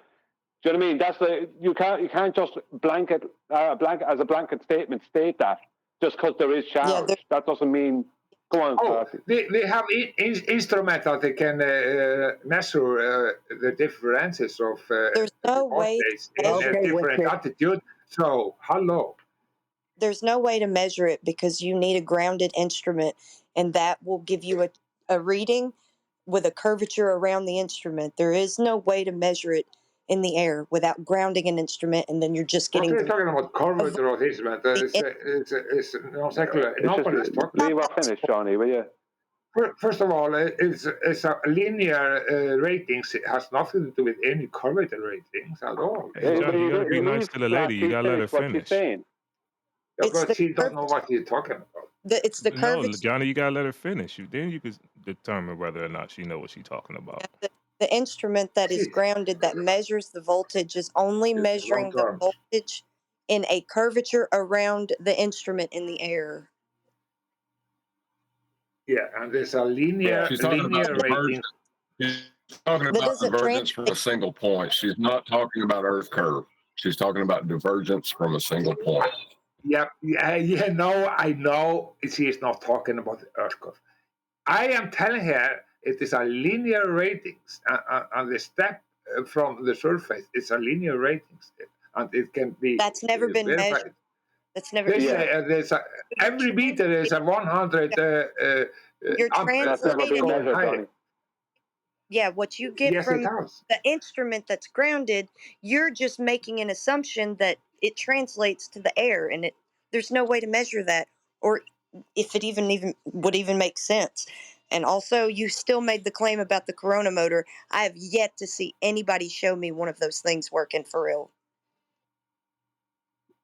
Do you know what I mean? You can't just blanket as a blanket statement state that just because there is charge. That doesn't mean. Go on. They have instruments that they can measure the differences of There's no way in different attitude. So, hello. There's no way to measure it because you need a grounded instrument, and that will give you a reading with a curvature around the instrument. There is no way to measure it in the air without grounding an instrument, and then you're just getting. What are you talking about? Curvature of instrument? It's no secular. Nobody's talking. Leave her finish, Johnny, will you? First of all, it's a linear ratings. It has nothing to do with any curvature ratings at all. Hey, Johnny, you gotta be nice to the lady. You gotta let her finish. But she doesn't know what she's talking about. It's the curvature. No, Johnny, you gotta let her finish. Then you can determine whether or not she know what she's talking about. The instrument that is grounded that measures the voltage is only measuring the voltage in a curvature around the instrument in the air. Yeah, and there's a linear rating. She's talking about divergence from a single point. She's not talking about Earth curve. She's talking about divergence from a single point. I know she is not talking about the Earth curve. I am telling her it is a linear ratings, and the step from the surface is a linear ratings, and it can be. That's never been measured. That's never. Every meter is a 100. You're translating. Yeah, what you get from the instrument that's grounded, you're just making an assumption that it translates to the air, and there's no way to measure that, or if it even would even make sense. And also, you still made the claim about the corona motor. I have yet to see anybody show me one of those things working for real.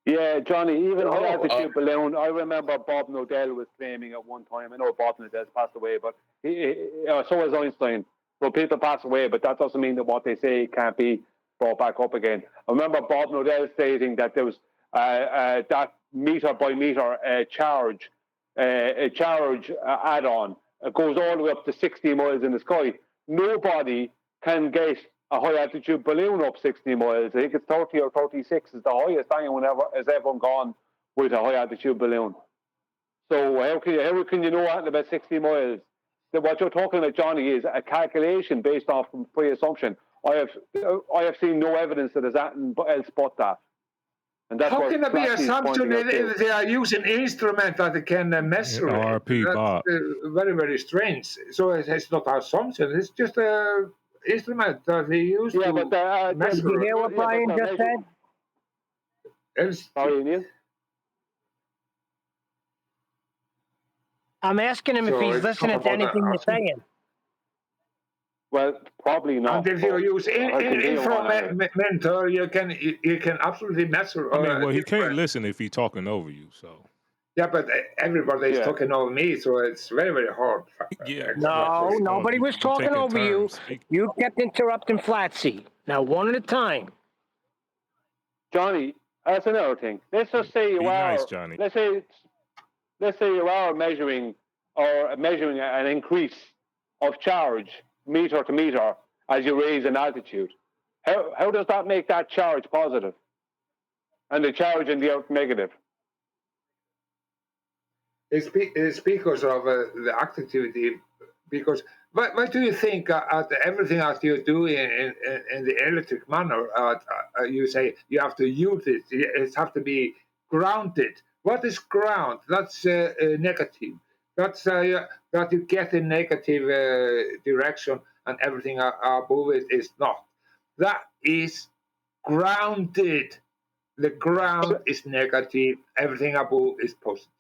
Yeah, Johnny, even high altitude balloon, I remember Bob Nodell was claiming at one time. I know Bob Nodell's passed away, but so has Einstein. So people pass away, but that doesn't mean that what they say can't be brought back up again. I remember Bob Nodell stating that there was that meter by meter charge add-on it goes all the way up to 60 miles in the sky. Nobody can get a high altitude balloon up 60 miles. I think it's 30 or 36 is the highest anyone has ever gone with a high altitude balloon. So how can you know that about 60 miles? What you're talking about, Johnny, is a calculation based off pre-assumption. I have seen no evidence that there's anything else but that. And that's how can there be assumption if they are using instrument that they can measure it? RP Bob. That's very, very strange. So it's not an assumption. It's just a instrument that they use to measure. Did you hear what Brian just said? Sorry, Neil. I'm asking him if he's listening to anything you're saying. Well, probably not. And if you use instrumental, you can absolutely measure. I mean, well, he can't listen if he's talking over you. So. Yeah, but everybody is talking over me, so it's very, very hard. Yeah. No, nobody was talking over you. You kept interrupting Flatsy. Now, one at a time. Johnny, that's another thing. Let's just say you are. Nice, Johnny. Let's say you are measuring an increase of charge meter to meter as you raise in altitude. How does that make that charge positive and the charge in the earth negative? It's because of the activity. Because what do you think? Everything that you do in the electric manner, you say you have to use it. It has to be grounded. What is ground? That's negative. That's that you get in negative direction, and everything above it is not. That is grounded. The ground is negative. Everything above is positive.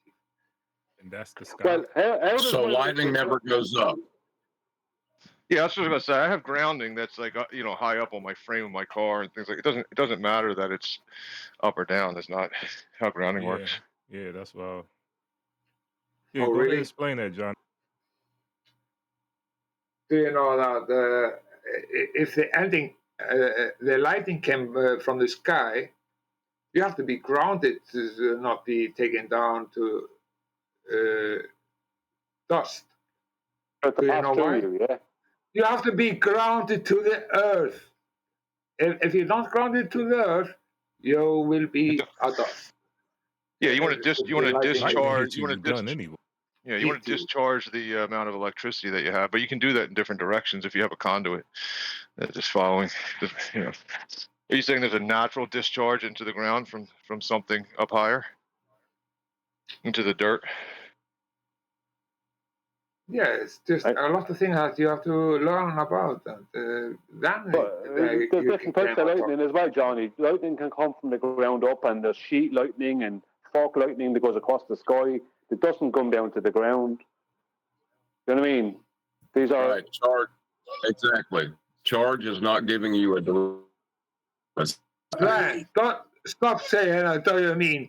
And that's the sky. Well, so lightning never goes up. Yeah, that's what I was gonna say. I have grounding that's like high up on my frame of my car and things like it doesn't matter that it's up or down. That's not how grounding works. Yeah, that's why. Yeah, Oh, go really? ahead, explain that, John. Do you know that if the lighting came from the sky, you have to be grounded to not be taken down to dust. Do you know why? You have to be grounded to the earth. If you're not grounded to the earth, you will be a dust. Yeah, you want to discharge. You want to anyway. Yeah, you want to discharge the amount of electricity that you have, but you can do that in different directions if you have a conduit. Just following, Are you saying there's a natural discharge into the ground from something up higher into the dirt? Yeah, it's just a lot of things that you have to learn about. There's different types of lightning as well, Johnny. Lightning can come from the ground up, and there's sheet lightning and fork lightning that goes across the sky. It doesn't come down to the ground. You know what I mean? These are right. Charge. Exactly. Charge is not giving you a. Right. Stop saying, do you mean?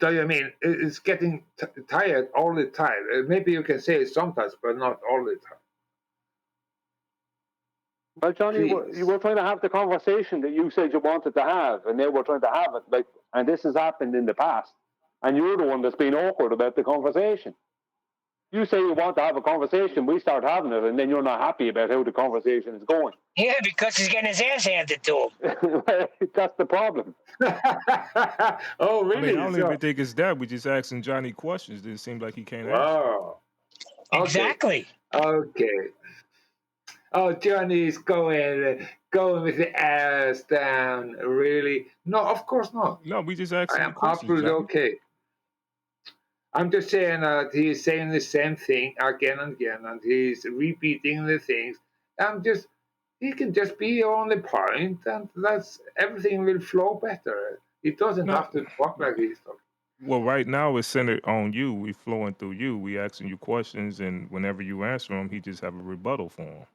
It's getting tired all the time. Maybe you can say it sometimes, but not all the time. Well, Johnny, you were trying to have the conversation that you said you wanted to have, and they were trying to have it. And this has happened in the past, and you're the one that's been awkward about the conversation. You say you want to have a conversation, we start having it, and then you're not happy about how the conversation is going. Yeah, because he's getting his ass handed to him. That's the problem. Oh, really? I mean, I don't even think it's that. We're just asking Johnny questions. It seems like he can't answer. Wow. Exactly. Okay. Oh, Johnny's going with the ass down. Really? No, of course not. No, we just asking I am questions. absolutely Johnny. okay. I'm just saying that he's saying the same thing again and again, and he's repeating the things. He can just be on the point, and everything will flow better. He doesn't have to talk like he's talking. Well, right now it's centered on you. We flowing through you. We asking you questions, and whenever you answer them, he just have a rebuttal for him.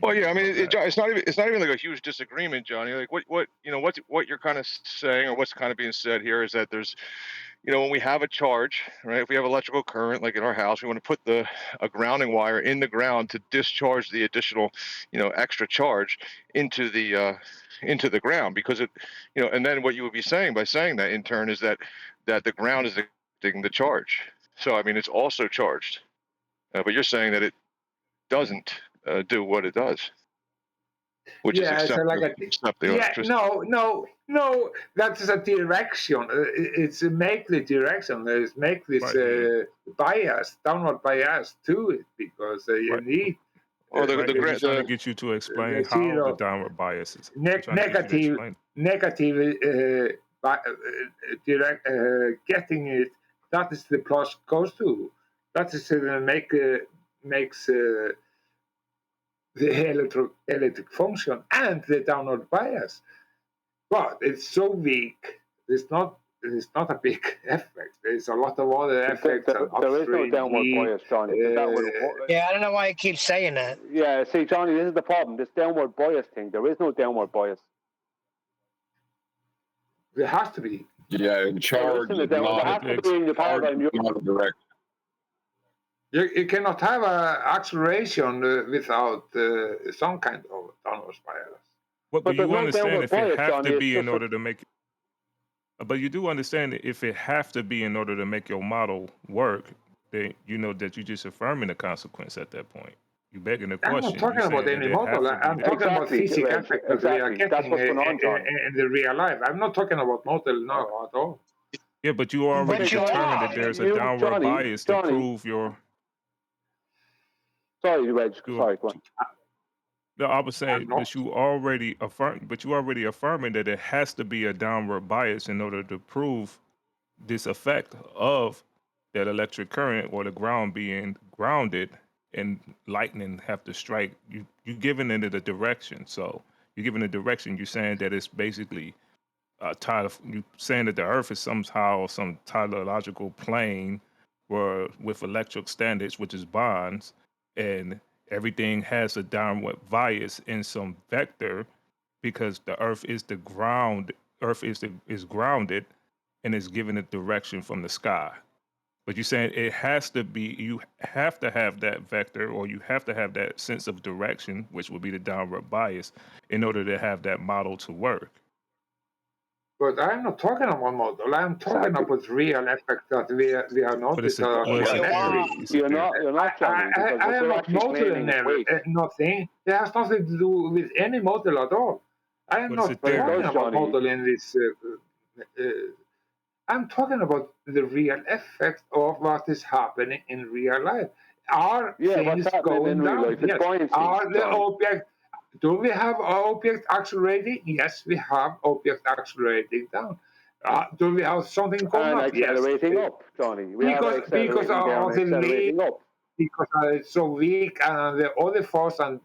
Well, yeah, I mean, it's not even like a huge disagreement, Johnny. Like what you're kind of saying, or what's kind of being said here, is that there's, when we have a charge, right? If we have electrical current, like in our house, we want to put a grounding wire in the ground to discharge the additional, extra charge into the ground, because it, and then what you would be saying by saying that in turn is that the ground is accepting the charge. So I mean, it's also charged, but you're saying that doesn't do what it does, which is so like accept the yeah, electricity. no, that is a direction. It's a make the direction. It's make this bias, downward bias to it, because you need. We're trying to get you to explain how the downward bias is. Negative, getting it. That is the plus goes to. That is makes the electric function and the downward bias. But it's so weak. It's not a big effect. There's a lot of other effects. There is no downward bias, Johnny. Yeah, I don't know why I keep saying that. Yeah, see, Johnny, this is the problem. This downward bias thing. There is no downward bias. There has to be. Yeah, charge is not direct. You cannot have an acceleration without some kind of downward bias. But you understand if it have to be in order to make. But you do understand that if it have to be in order to make your model work, then you know that you're just affirming the consequence at that point. You're begging the question. I'm not talking about any model. I'm talking about physical effects that we are getting in the real life. I'm not talking about model now at all. Yeah, but you already determined that there's a downward bias to prove your. Sorry, Reg. Sorry, go on. No, I was saying that you already affirming that it has to be a downward bias in order to prove this effect of that electric current or the ground being grounded and lightning have to strike. You giving it a direction. So you're giving a direction. You're saying that it's basically you saying that the Earth is somehow some teleological plane where with electric standards, which is bonds, and everything has a downward bias in some vector because the Earth is the ground. Earth is grounded and is given a direction from the sky. But you're saying it has to be. You have to have that vector, or you have to have that sense of direction, which would be the downward bias, in order to have that model to work. But I'm not talking about model. I'm talking about real effect that we are noticing. You're not. I am not modeling nothing. It has nothing to do with any model at all. I am not talking about modeling this. I'm talking about the real effect of what is happening in real life. Are things going down? Yes. Are the objects? Do we have objects accelerating? Yes, we have objects accelerating down. Do we have something going up? Accelerating up, Johnny. Because of the lead, because it's so weak, and the other force and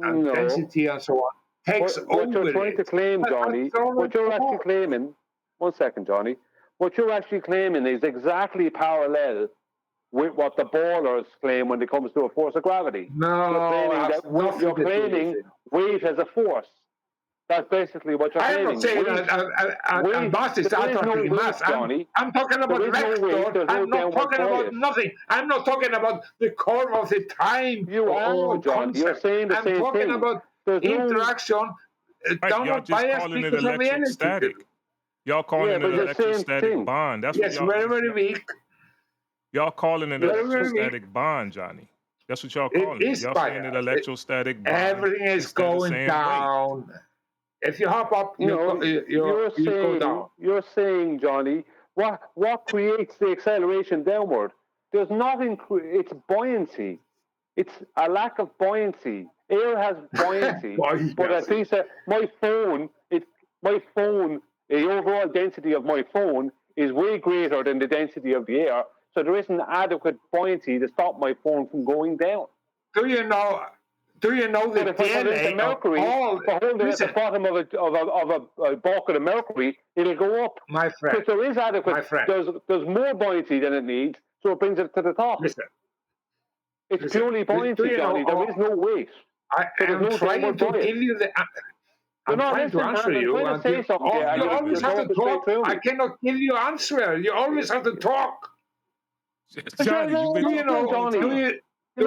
density and so on takes over. What you're trying to claim, Johnny, what you're actually claiming. 1 second, Johnny. What you're actually claiming is exactly parallel with what the ballers claim when it comes to a force of gravity. No, you're claiming weight as a force. That's basically what you're claiming. I'm not saying that mass is attracting mass. I'm talking about vector. I'm not talking about nothing. I'm not talking about the curve of the time. You are, John. You're saying the same thing. I'm talking about interaction. Y'all just calling it electrostatic. Y'all calling it an electrostatic bond. That's what y'all. Yes, very weak. Y'all calling it an electrostatic bond, Johnny. That's what y'all calling it. Y'all saying it electrostatic bond. Everything is going down. If you hop up, you go down. You're saying, Johnny, what creates the acceleration downward? There's nothing. It's buoyancy. It's a lack of buoyancy. Air has buoyancy, but at least my phone, the overall density of my phone is way greater than the density of the air. So there isn't adequate buoyancy to stop my phone from going down. Do you know the DNA mercury, of all? Listen, at the bottom of a bucket of mercury, it'll go up. My friend, because there is adequate. My friend. There's more buoyancy than it needs, so it brings it to the top. It's purely buoyancy, Johnny. There is no weight. I'm trying to give you the. I'm trying to answer you. You always have to talk. I cannot give you an answer. You always have to talk. Johnny, do you know the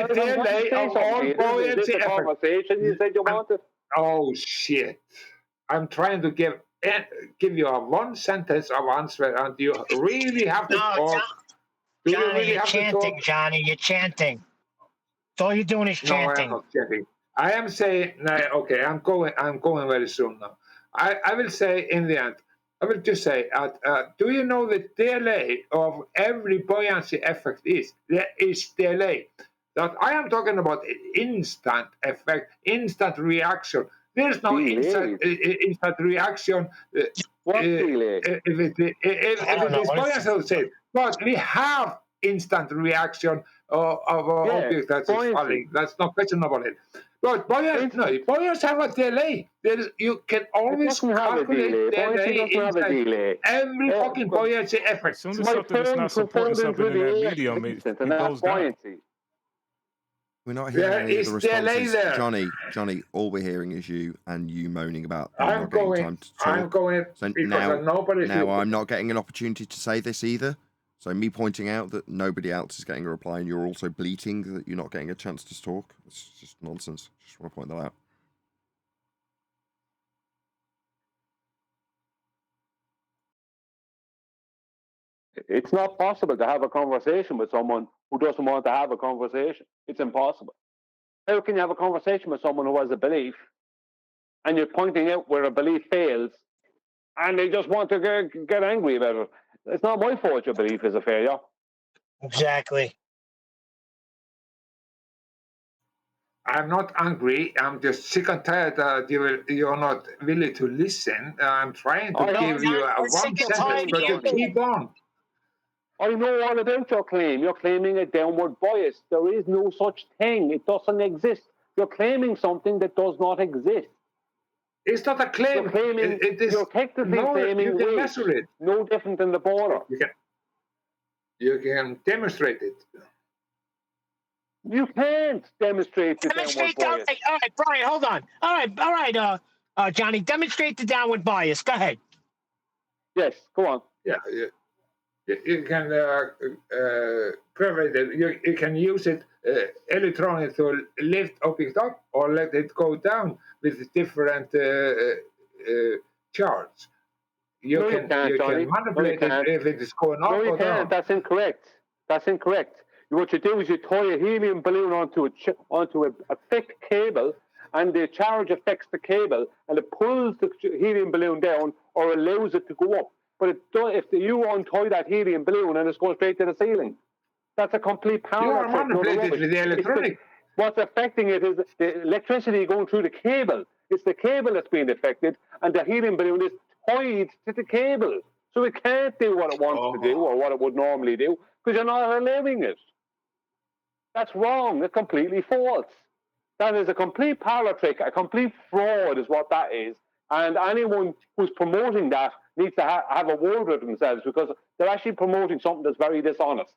DNA of all buoyancy effects? You said you wanted. Oh shit! I'm trying to give you a one sentence of answer, and you really have to talk. Do you Johnny, really you're have to chanting, talk? Johnny. You're chanting. All you're doing is No, I am chanting. not chanting. I am saying, no, okay, I'm going very soon now. I will say in the end, I will just say, do you know the delay of every buoyancy effect is? There is delay. That I am talking about instant effect, instant reaction. There's no instant reaction. What delay? If it is buoyancy, I would say, but we have instant reaction of an object that is falling. That's no question about it. But buoyancy have a delay. You can always calculate delay inside every fucking buoyancy effect. As soon as something is not supporting something in that medium, it goes down. We're not hearing There any of is the delay responses. there. Johnny, all we're hearing is you and you moaning about you I'm not getting going. time to talk. I'm going So because nobody's now listening. I'm not getting an opportunity to say this either. So me pointing out that nobody else is getting a reply and you're also bleating that you're not getting a chance to talk. It's just nonsense. Just want to point that out. It's not possible to have a conversation with someone who doesn't want to have a conversation. It's impossible. How can you have a conversation with someone who has a belief and you're pointing out where a belief fails and they just want to get angry about it? It's not my fault your belief is a failure. Exactly. I'm not angry. I'm just sick and tired that you're not willing to listen. I'm trying to give you one sentence, but you keep on. I know all about your claim. You're claiming a downward bias. There is no such thing. It doesn't exist. You're claiming something that does not exist. It's not a claim. You're claiming, it is, you're technically claiming you can measure it. No different than the border. You can demonstrate it. You can't demonstrate the Demonstrate downward bias. all right, Brian, hold on. All right, Johnny, demonstrate the downward bias. Go ahead. Yes, go on. Yeah, you can provide it. You can use it electronically to lift object up or let it go down with different charts. You can manipulate it if it is going up or down. That's incorrect. That's incorrect. What you do is you tie a helium balloon onto a thick cable, and the charge affects the cable, and it pulls the helium balloon down or allows it to go up. But if you untie that helium balloon and it's going straight to the ceiling, that's a complete power. You are manipulated with the electronic. What's affecting it is the electricity going through the cable. It's the cable that's being affected, and the helium balloon is tied to the cable. So it can't do what it wants to do or what it would normally do because you're not allowing it. That's wrong. It's completely false. That is a complete parlor trick, a complete fraud is what that is. And anyone who's promoting that needs to have a word with themselves because they're actually promoting something that's very dishonest.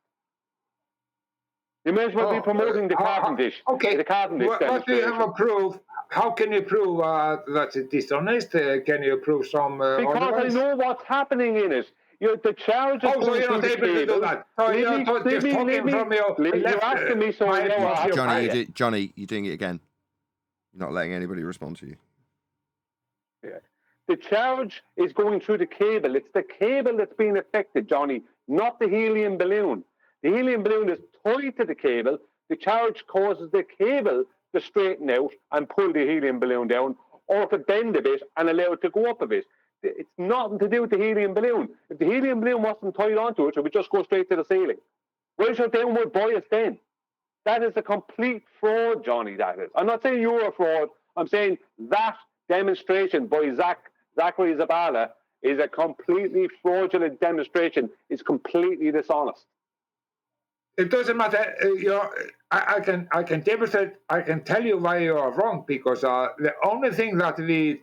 You may as well be promoting the Cavendish. Okay. The Cavendish what do you have a proof? How can you prove that it's dishonest? Can you prove some because otherwise? I know what's happening in it. The charge is so you're not able to do that. So you're just talking from your left. You're asking me so I know. Johnny, you're doing it again. You're not letting anybody respond to you. Yeah. The charge is going through the cable. It's the cable that's being affected, Johnny, not the helium balloon. The helium balloon is tied to the cable. The charge causes the cable to straighten out and pull the helium balloon down or to bend a bit and allow it to go up a bit. It's nothing to do with the helium balloon. If the helium balloon wasn't tied onto it, it would just go straight to the ceiling. Where's your downward bias then? That is a complete fraud, Johnny, that is. I'm not saying you're a fraud. I'm saying that demonstration by Zachary Zabala is a completely fraudulent demonstration. It's completely dishonest. It doesn't matter. I can demonstrate. I can tell you why you are wrong because the only thing that we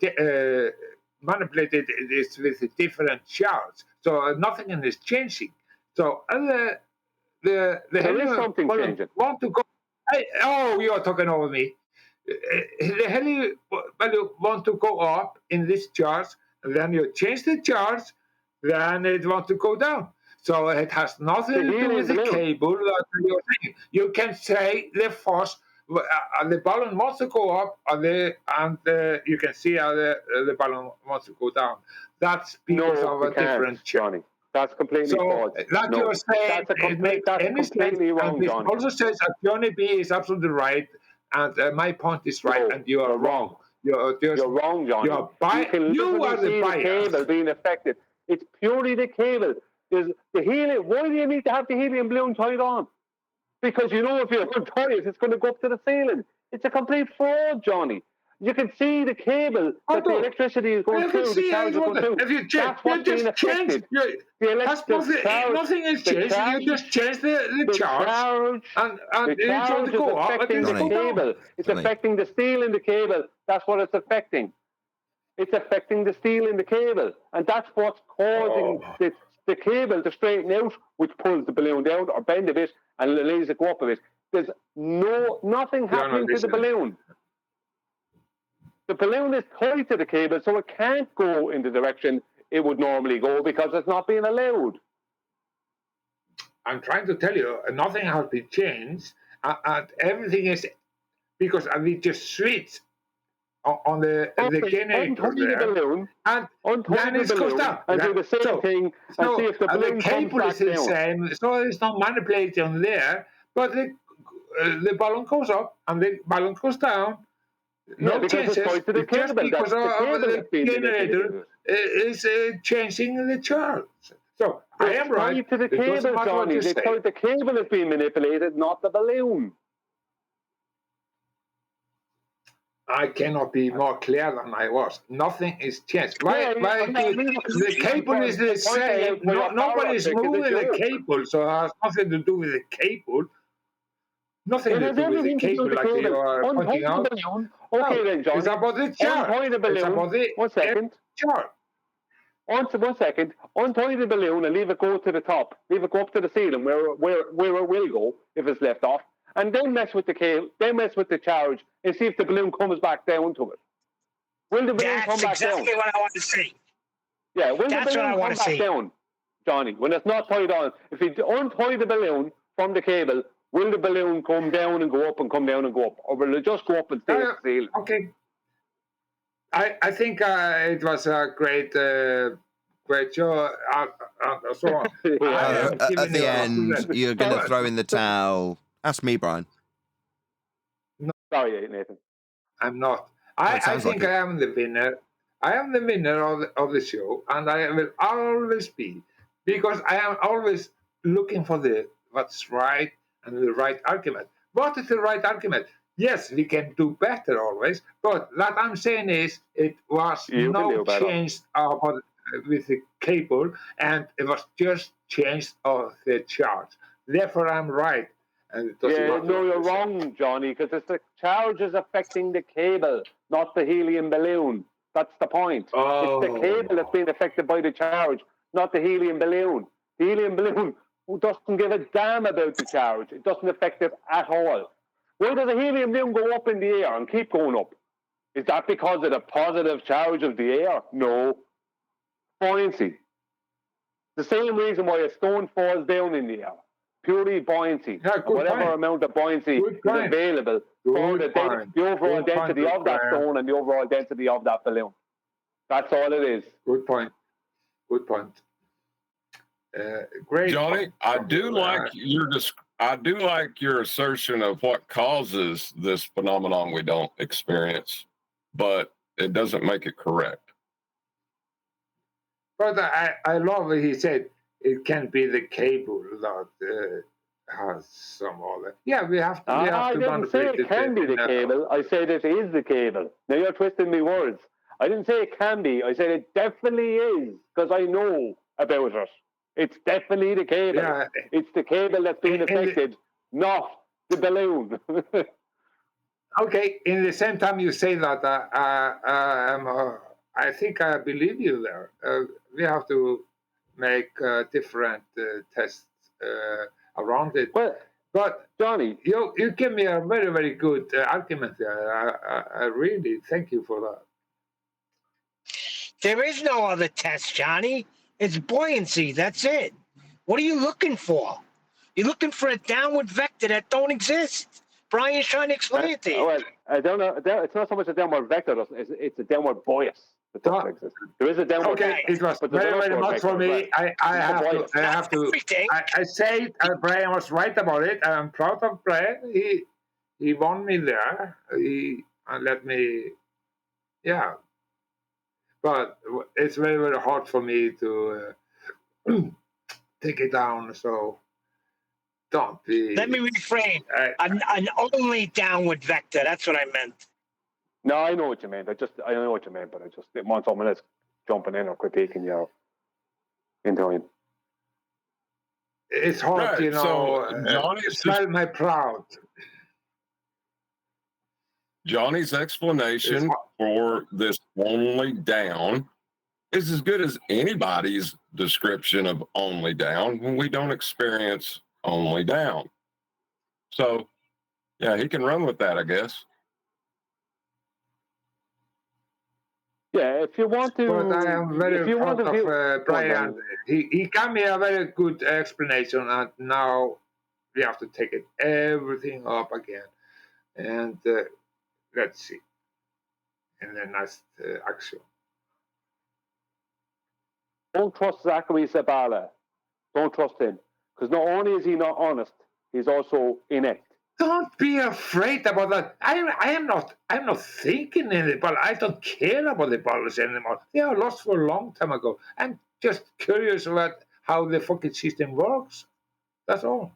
manipulated is with different charts. So nothing is changing. So the something changing. Want to go? You are talking over me. The helium want to go up in this chart, and then you change the charts, then it wants to go down. So it has nothing to do with the cable that you're saying. You can say the force, the balloon wants to go up, and you can see how the balloon wants to go down. That's because of a different Johnny. That's completely false. Like No, you're saying, that's completely wrong, and this Johnny. also says that Johnny B is absolutely right, and my point is right, and you are wrong. You're wrong, Johnny. You can literally see the cable being affected. It's purely the cable. There's the helium. Why do you need to have the helium balloon tied on? Because you know if you untie it, it's going to go up to the ceiling. It's a complete fraud, Johnny. You can see the cable that the electricity is going through, the charge is going through. That's what's being affected. Nothing is changed. You just change the charge, and the charge is affecting the cable. It's affecting the steel in the cable. That's what it's affecting. It's affecting the steel in the cable, and that's what's causing the cable to straighten out, which pulls the balloon down or bend a bit and leaves it go up a bit. There's nothing happening to the balloon. The balloon is tied to the cable, so it can't go in the direction it would normally go because it's not being allowed. I'm trying to tell you, nothing has been changed, and everything is because we just switch on the generator there, the balloon, and then it goes down. And do the same thing and see if the balloon comes back down. The cable is the same, so there's no manipulation there, but the balloon goes up and the balloon goes down. No changes, just because the generator is changing the charge. So I am right. To the cable, Johnny. The cable is being manipulated, not the balloon. I cannot be more clear than I was. Nothing is changed. The cable is the same. Nobody's moving the cable, so it has nothing to do with the cable. Nothing to do with the cable, like you are pointing out. Okay, then, John. It's about the charge. Untie the balloon. It's about the 1 second. Charge. 1 second. Untie the balloon and leave it go to the top. Leave it go up to the ceiling where it will go if it's left off. And then mess with the cable. Then mess with the charge and see if the balloon comes back down to it. Will the balloon come back down? That's exactly what I want to see. Yeah, will the balloon come back down, Johnny? When it's not tied on, if you untie the balloon from the cable, will the balloon come down and go up and come down and go up? Or will it just go up and stay at the ceiling? Okay. I think it was a great show. So on. At the end, you're going to throw in the towel. Ask me, Brian. No, sorry, Nathan. I'm not. I think I am the winner. I am the winner of the show, and I will always be, because I am always looking for what's right and the right argument. What is the right argument? Yes, we can do better always, but what I'm saying is it was no change with the cable, and it was just change of the charge. Therefore, I'm right. And you're wrong, Johnny, because the charge is affecting the cable, not the helium balloon. That's the point. It's the cable that's being affected by the charge, not the helium balloon. The helium balloon doesn't give a damn about the charge. It doesn't affect it at all. Why does a helium balloon go up in the air and keep going up? Is that because of the positive charge of the air? No. Buoyancy. The same reason why a stone falls down in the air. Purely buoyancy. Whatever amount of buoyancy is available for the overall density of that stone and the overall density of that balloon. That's all it is. Good point. Good point. Great, Johnny. I do like your assertion of what causes this phenomenon we don't experience, but it doesn't make it correct. But I love what he said. It can be the cable that has some other. Yeah, we have to. I didn't say it can be the cable. I said it is the cable. Now you're twisting my words. I didn't say it can be. I said it definitely is, because I know about it. It's definitely the cable. Yeah. It's the cable that's being affected, not the balloon. Okay. In the same time you say that, I think I believe you there. We have to make different tests around it. But Johnny, you give me a very, very good argument there. I really thank you for that. There is no other test, Johnny. It's buoyancy. That's it. What are you looking for? You're looking for a downward vector that don't exist. Brian's trying to explain it to you. Well, I don't know. It's not so much a downward vector. It's a downward bias. It doesn't exist. There is a downward. Okay, it was very much for me. I have to. I say Brian was right about it. I'm proud of Brian. He won me there. He let me, yeah. But it's very hard for me to take it down. So don't be. Let me reframe. An only downward vector. That's what I meant. No, I know what you meant. I know what you meant, but I just didn't want someone else jumping in or critiquing you into him. It's hard, Right, you know. so Johnny's smell my proud. Johnny's explanation for this only down is as good as anybody's description of only down when we don't experience only down. So, yeah, he can run with that, I guess. Yeah, if you want to. But I am very proud of Brian. Well, He gave me a very good explanation, and now we have to take everything up again. And let's see in the next action. Don't trust Zachary Sabala. Don't trust him. Because not only is he not honest, he's also inept. Don't be afraid about that. I'm not thinking in it, but I don't care about the policy anymore. They are lost for a long time ago. I'm just curious about how the fucking system works. That's all.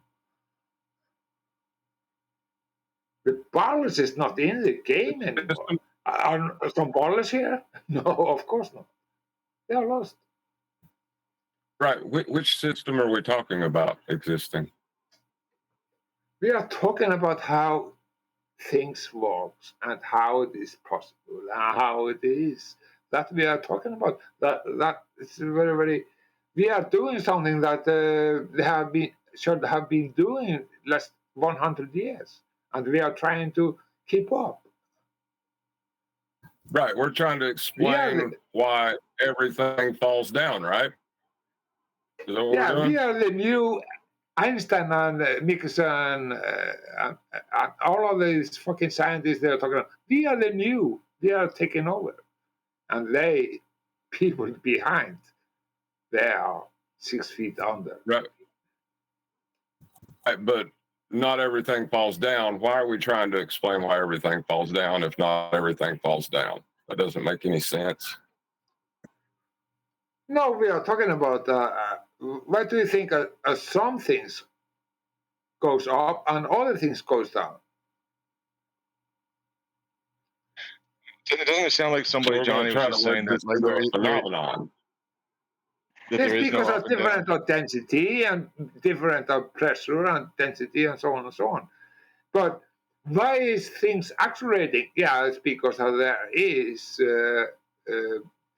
The policy is not in the game anymore. Are some ballers here? No, of course not. They are lost. Right. Which system are we talking about existing? We are talking about how things work and how it is possible and how it is. That we are talking about. That is very. We are doing something that they should have been doing last 100 years, and we are trying to keep up. Right. We're trying to explain why everything falls down, right? Is that what we're doing? We are the new Einstein and Michelson, all of these fucking scientists they're talking about. We are the new. They are taking over. And people behind, they are 6 feet under. Right. Right, but not everything falls down. Why are we trying to explain why everything falls down if not everything falls down? That doesn't make any sense. No, we are talking about why do you think some things goes up and other things goes down? It doesn't sound like somebody, Johnny, was just saying that phenomenon. It's because of different of density and different of pressure and density and so on and so on. But why is things accelerating? Yeah, it's because there is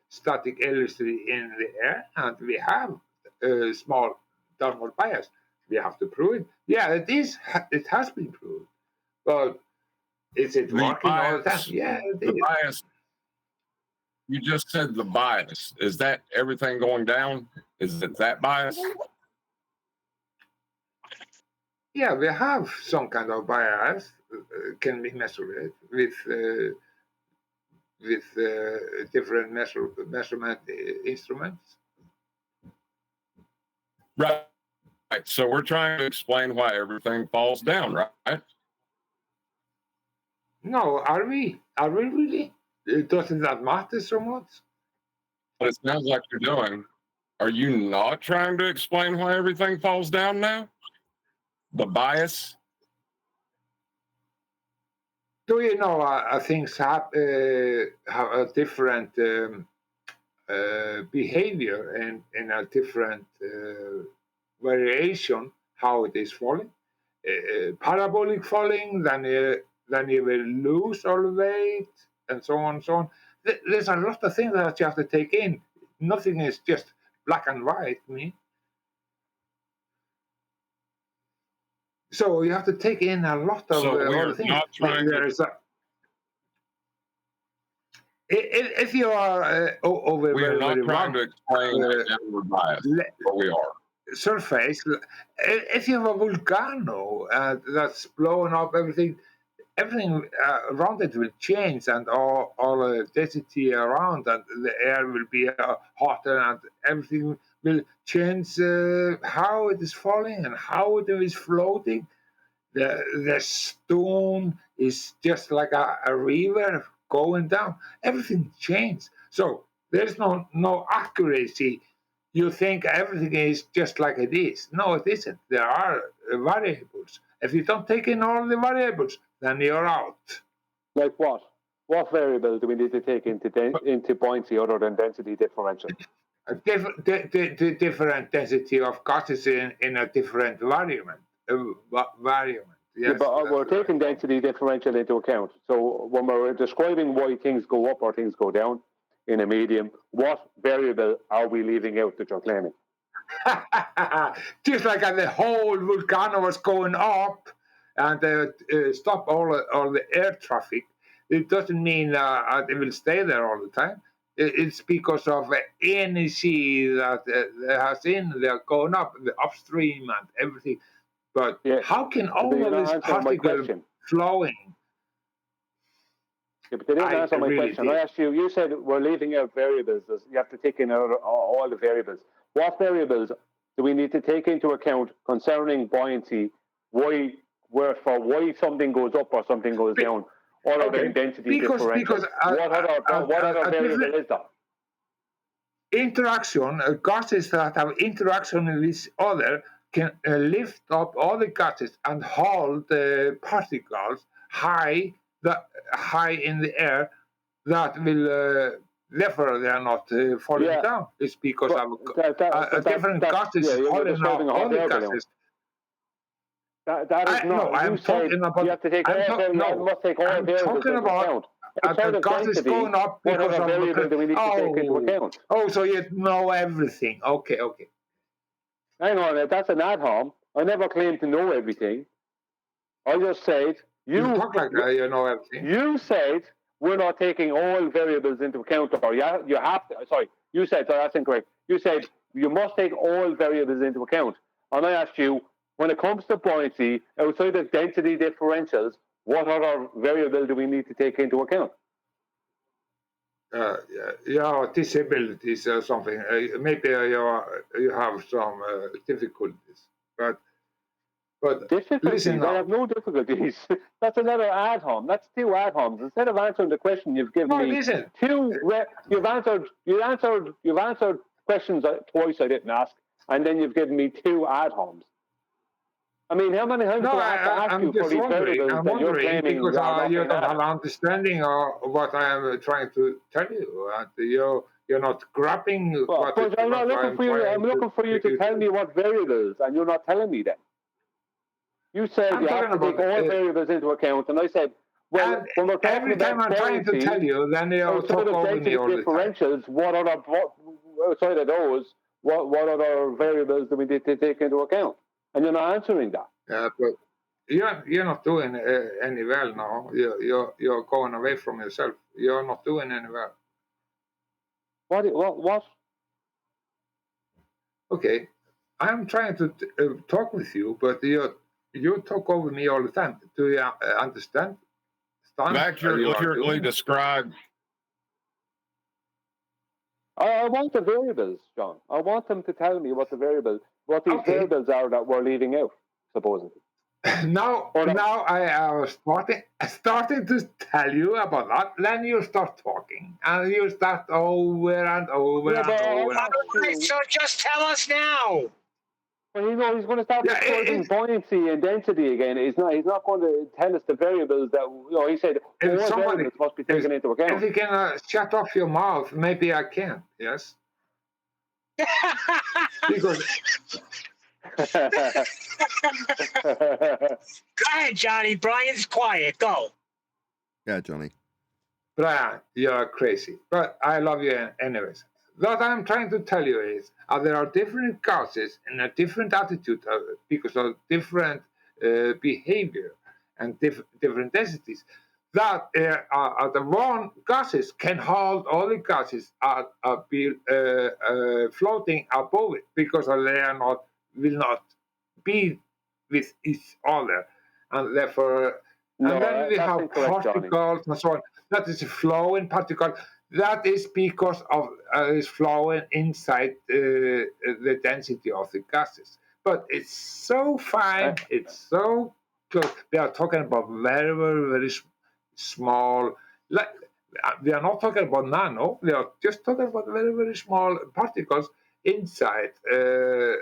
static electricity in the air, and we have a small downward bias. We have to prove it. Yeah, it is. It has been proved. But is it working all the time? Yeah, it is. Bias. You just said the bias. Is that everything going down? Is it that bias? Yeah, we have some kind of bias. Can be measured with different measurement instruments. Right. So we're trying to explain why everything falls down, right? No, are we? Are we really? Doesn't that matter so much? But it sounds like you're doing. Are you not trying to explain why everything falls down now? The bias? Do you know things have a different behavior and a different variation how it is falling? Parabolic falling, then you will lose all weight, and so on and so on. There's a lot of things that you have to take in. Nothing is just black and white, So you have to take in a lot of other things. If you are over we are not trying to explain downward bias, but we are. Surface, if you have a volcano that's blowing up everything, everything around it will change, and all the density around, and the air will be hotter, and everything will change how it is falling and how it is floating. The stone is just like a river going down. Everything changed. So there's no accuracy. You think everything is just like it is. No, it isn't. There are variables. If you don't take in all the variables, then you're out. Like what? What variable do we need to take into buoyancy other than density differential? Different density of gases in a different variant. Yes, Yeah, but we're taking density differential into account. So when we're describing why things go up or things go down in a medium, what variable are we leaving out that you're claiming? Just like the whole volcano was going up and stop all the air traffic, it doesn't mean it will stay there all the time. It's because of energy that has in there going up, the upstream and everything. But how can all of this particle flowing? Yeah, but they didn't answer my really question. did. I asked you, you said we're leaving out variables. You have to take in all the variables. What variables do we need to take into account concerning buoyancy? Why something goes up or something goes down, other than density differential? Because what other variable is that? Interaction, gases that have interaction with each other can lift up all the gases and hold the particles high in the air that will therefore they are not falling down. It's because of different gases holding up all the gases. That is not. I'm talking about. You have to take must take all variables into account. The gases going up because of variable do we need to take into account? Oh, so you know everything. Okay. Hang on, that's an ad hom. I never claimed to know everything. I just said you talk like that. You know everything. You said we're not taking all variables into account, or you have to. Sorry, you said so. That's incorrect. You said you must take all variables into account, and I asked you, when it comes to buoyancy, outside of density differentials, what other variable do we need to take into account? Disabilities or something. Maybe you have some difficulties, but difficulties. Listen I have no difficulties. That's another ad hom. That's two ad homs. Instead of answering the question, you've given me two. You've answered questions twice I didn't ask, and then you've given me two ad homs. I mean, how many times do I have to ask you for these variables that you're claiming because you don't have understanding of what I am trying to tell you, and you're not grabbing. I'm not looking for you. I'm looking for you to tell me what variables, and you're not telling me them. You said you have to take all variables into account, and I said, well, when we're talking about I'm trying to tell you, then you'll talk over me all the time. Differentials. Outside of those, what other variables do we need to take into account? And you're not answering that. Yeah, but you're not doing any well now. You're going away from yourself. You're not doing any well. What? Okay, I'm trying to talk with you, but you talk over me all the time. Do you understand? Accurately describe. I want the variables, John. I want them to tell me what these variables are that we're leaving out, supposedly. Now I was starting to tell you about that. Then you start talking, and you start over and over and over. So just tell us now. Well, he's going to start describing buoyancy and density again. He's not going to tell us the variables that he said all variables must be taken into account. If you can shut off your mouth, maybe I can. Yes. Because. Go ahead, Johnny. Brian's quiet. Go. Yeah, Johnny. Brian, you're crazy, but I love you anyways. What I'm trying to tell you is there are different gases and a different attitude because of different behavior and different densities. That the one gases can hold all the gases be floating above it because they will not be with each other, and therefore No, And then we that's have incorrect, Johnny. particles and so on. That is a flowing particle. That is because of it's flowing inside the density of the gases. But it's so fine, it's so close. We are talking about very, very, very small. Like, we are not talking about nano. We are just talking about very, very small particles inside the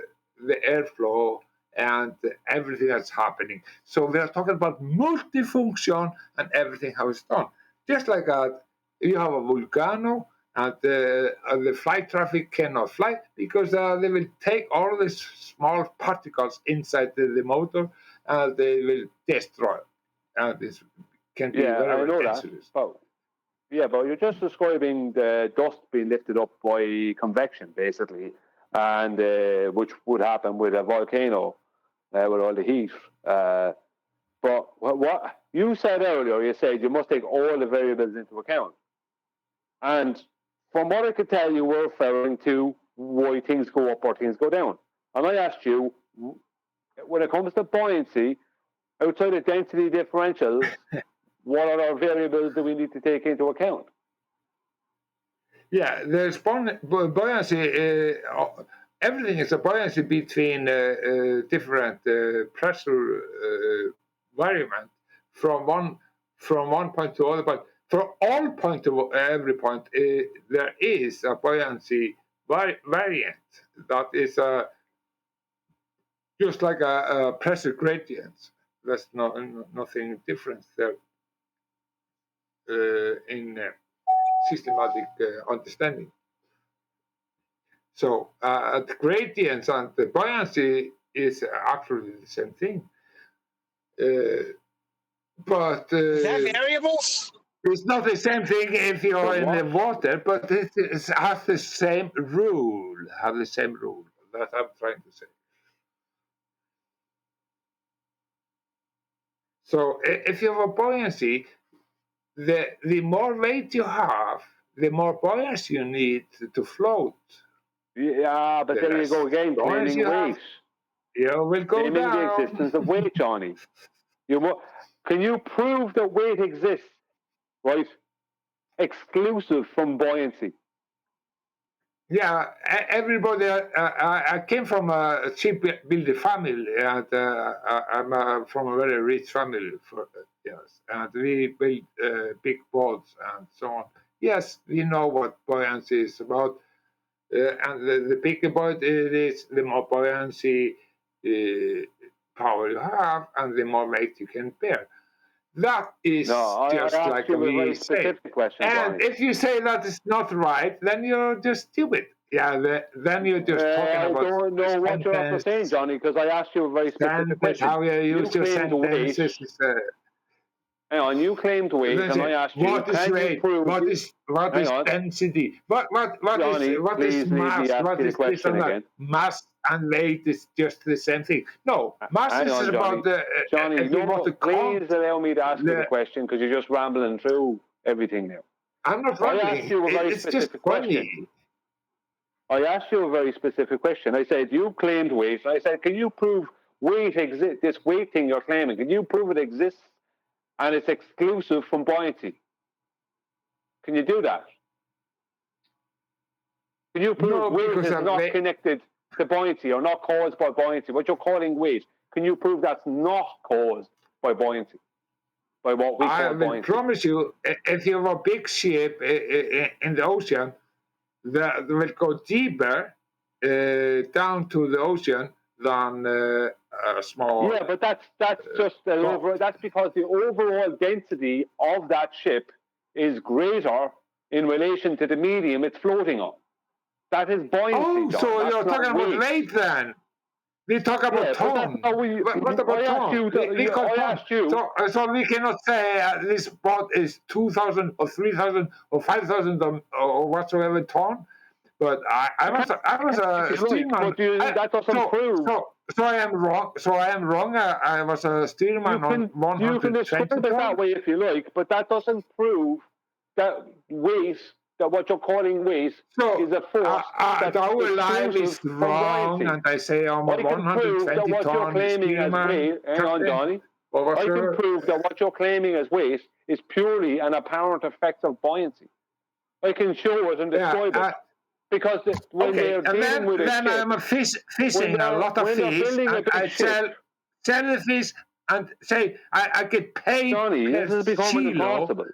airflow and everything that's happening. So we are talking about multifunction and everything how it's done. Just like that, you have a volcano and the flight traffic cannot fly because they will take all these small particles inside the motor and they will destroy. And this can be very, very dangerous. But you're just describing the dust being lifted up by convection, basically, and which would happen with a volcano with all the heat. But what you said earlier, you said you must take all the variables into account. And from what I could tell, you were referring to why things go up or things go down. And I asked you, when it comes to buoyancy, outside of density differentials, what other variables do we need to take into account? Yeah, there's buoyancy. Everything is a buoyancy between different pressure variant from one point to other point. For all point of every point, there is a buoyancy variant that is just like a pressure gradient. There's nothing different there in systematic understanding. So the gradients and the buoyancy is actually the same thing. But is that variables? It's not the same thing if you're in the water, but it has the same rule. That I'm trying to say. So if you have a buoyancy, the more weight you have, the more buoyancy you need to float. Yeah, but there you go again, blaming weight. You will go blaming down. the existence of weight, Johnny. Can you prove that weight exists, right? Exclusive from buoyancy. Yeah, everybody. I came from a shipbuilder family, and I'm from a very rich family. Yes, and we build big boats and so on. Yes, we know what buoyancy is about, and the bigger boat it is, the more buoyancy power you have, and the more weight you can bear. That is just like we say. And if you say that is not right, then you're just stupid. Yeah, then you're just talking about. I don't know what you're after saying, Johnny, because I asked you a very specific question. How you use your sentences. Hang on, you claimed weight, and I asked you, what is weight? What is density? What Johnny, is mass? What is this and that? Mass and weight is just the same thing. No, mass is about the. Johnny, please allow me to ask you the question because you're just rambling through everything now. I'm not rambling. I asked you a very specific question. I asked you a very specific question. I said, you claimed weight. I said, can you prove weight exists? This weight thing you're claiming, can you prove it exists and it's exclusive from buoyancy? Can you do that? Can you prove weight is not connected to buoyancy or not caused by buoyancy? What you're calling weight, can you prove that's not caused by buoyancy? By what we call buoyancy? I promise you, if you have a big ship in the ocean, that will go deeper down to the ocean than a small. Yeah, but that's just that's because the overall density of that ship is greater in relation to the medium it's floating on. That is buoyancy. Oh, John. so that's you're talking about weight then? We talk about tone. What about tone? I asked you. So we cannot say this boat is 2,000 or 3,000 or 5,000 or whatsoever ton. But I was a steerman. That doesn't prove. So I am wrong. I was a steerman on 120 You can describe it that way if you like, but that doesn't prove that weight, that what you're calling weight, is a force. Our life is wrong, and I say I'm a 120 ton steerman. Hang on, Johnny. or I can whatsoever. prove that what you're claiming as weight is purely an apparent effect of buoyancy. I can show it and describe it. Because when they're dealing with a then ship, I'm fishing a lot of when they're fish, building a and big I ship, sell the fish and say I get paid Johnny, per this is becoming kilo, impossible.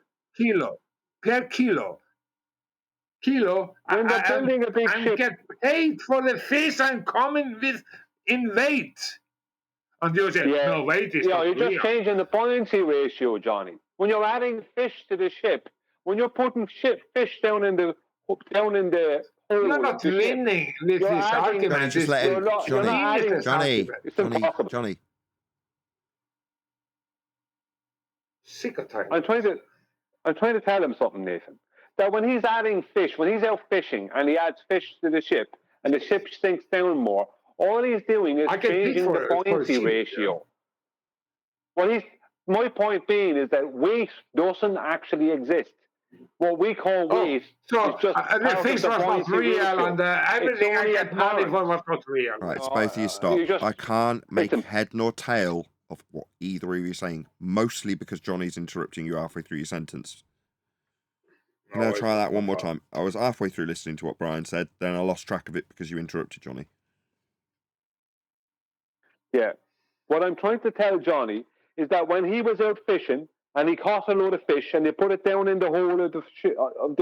per kilo. When they're building a big ship, get paid for the fish I'm coming with in weight. And you say, no, weight is not you're just real. changing the buoyancy ratio, Johnny. When you're adding fish to the ship, when you're putting fish down in the hole You're not of the ship, winning with you're this adding, argument. Johnny, just let him. you're not adding. Johnny. Sick of time. I'm trying to tell him something, Nathan. That when he's adding fish, when he's out fishing and he adds fish to the ship and the ship sinks down more, all he's doing is changing the buoyancy ratio. My point being is that weight doesn't actually exist. What we call weight is just the fish was not real, and everything I get money for was not real. Right, so both of you stop. I can't make head nor tail of what either of you are saying, mostly because Johnny's interrupting you halfway through your sentence. Can I try that one more time? I was halfway through listening to what Brian said, then I lost track of it because you interrupted Johnny. Yeah. What I'm trying to tell Johnny is that when he was out fishing and he caught a load of fish and they put it down in the hole of the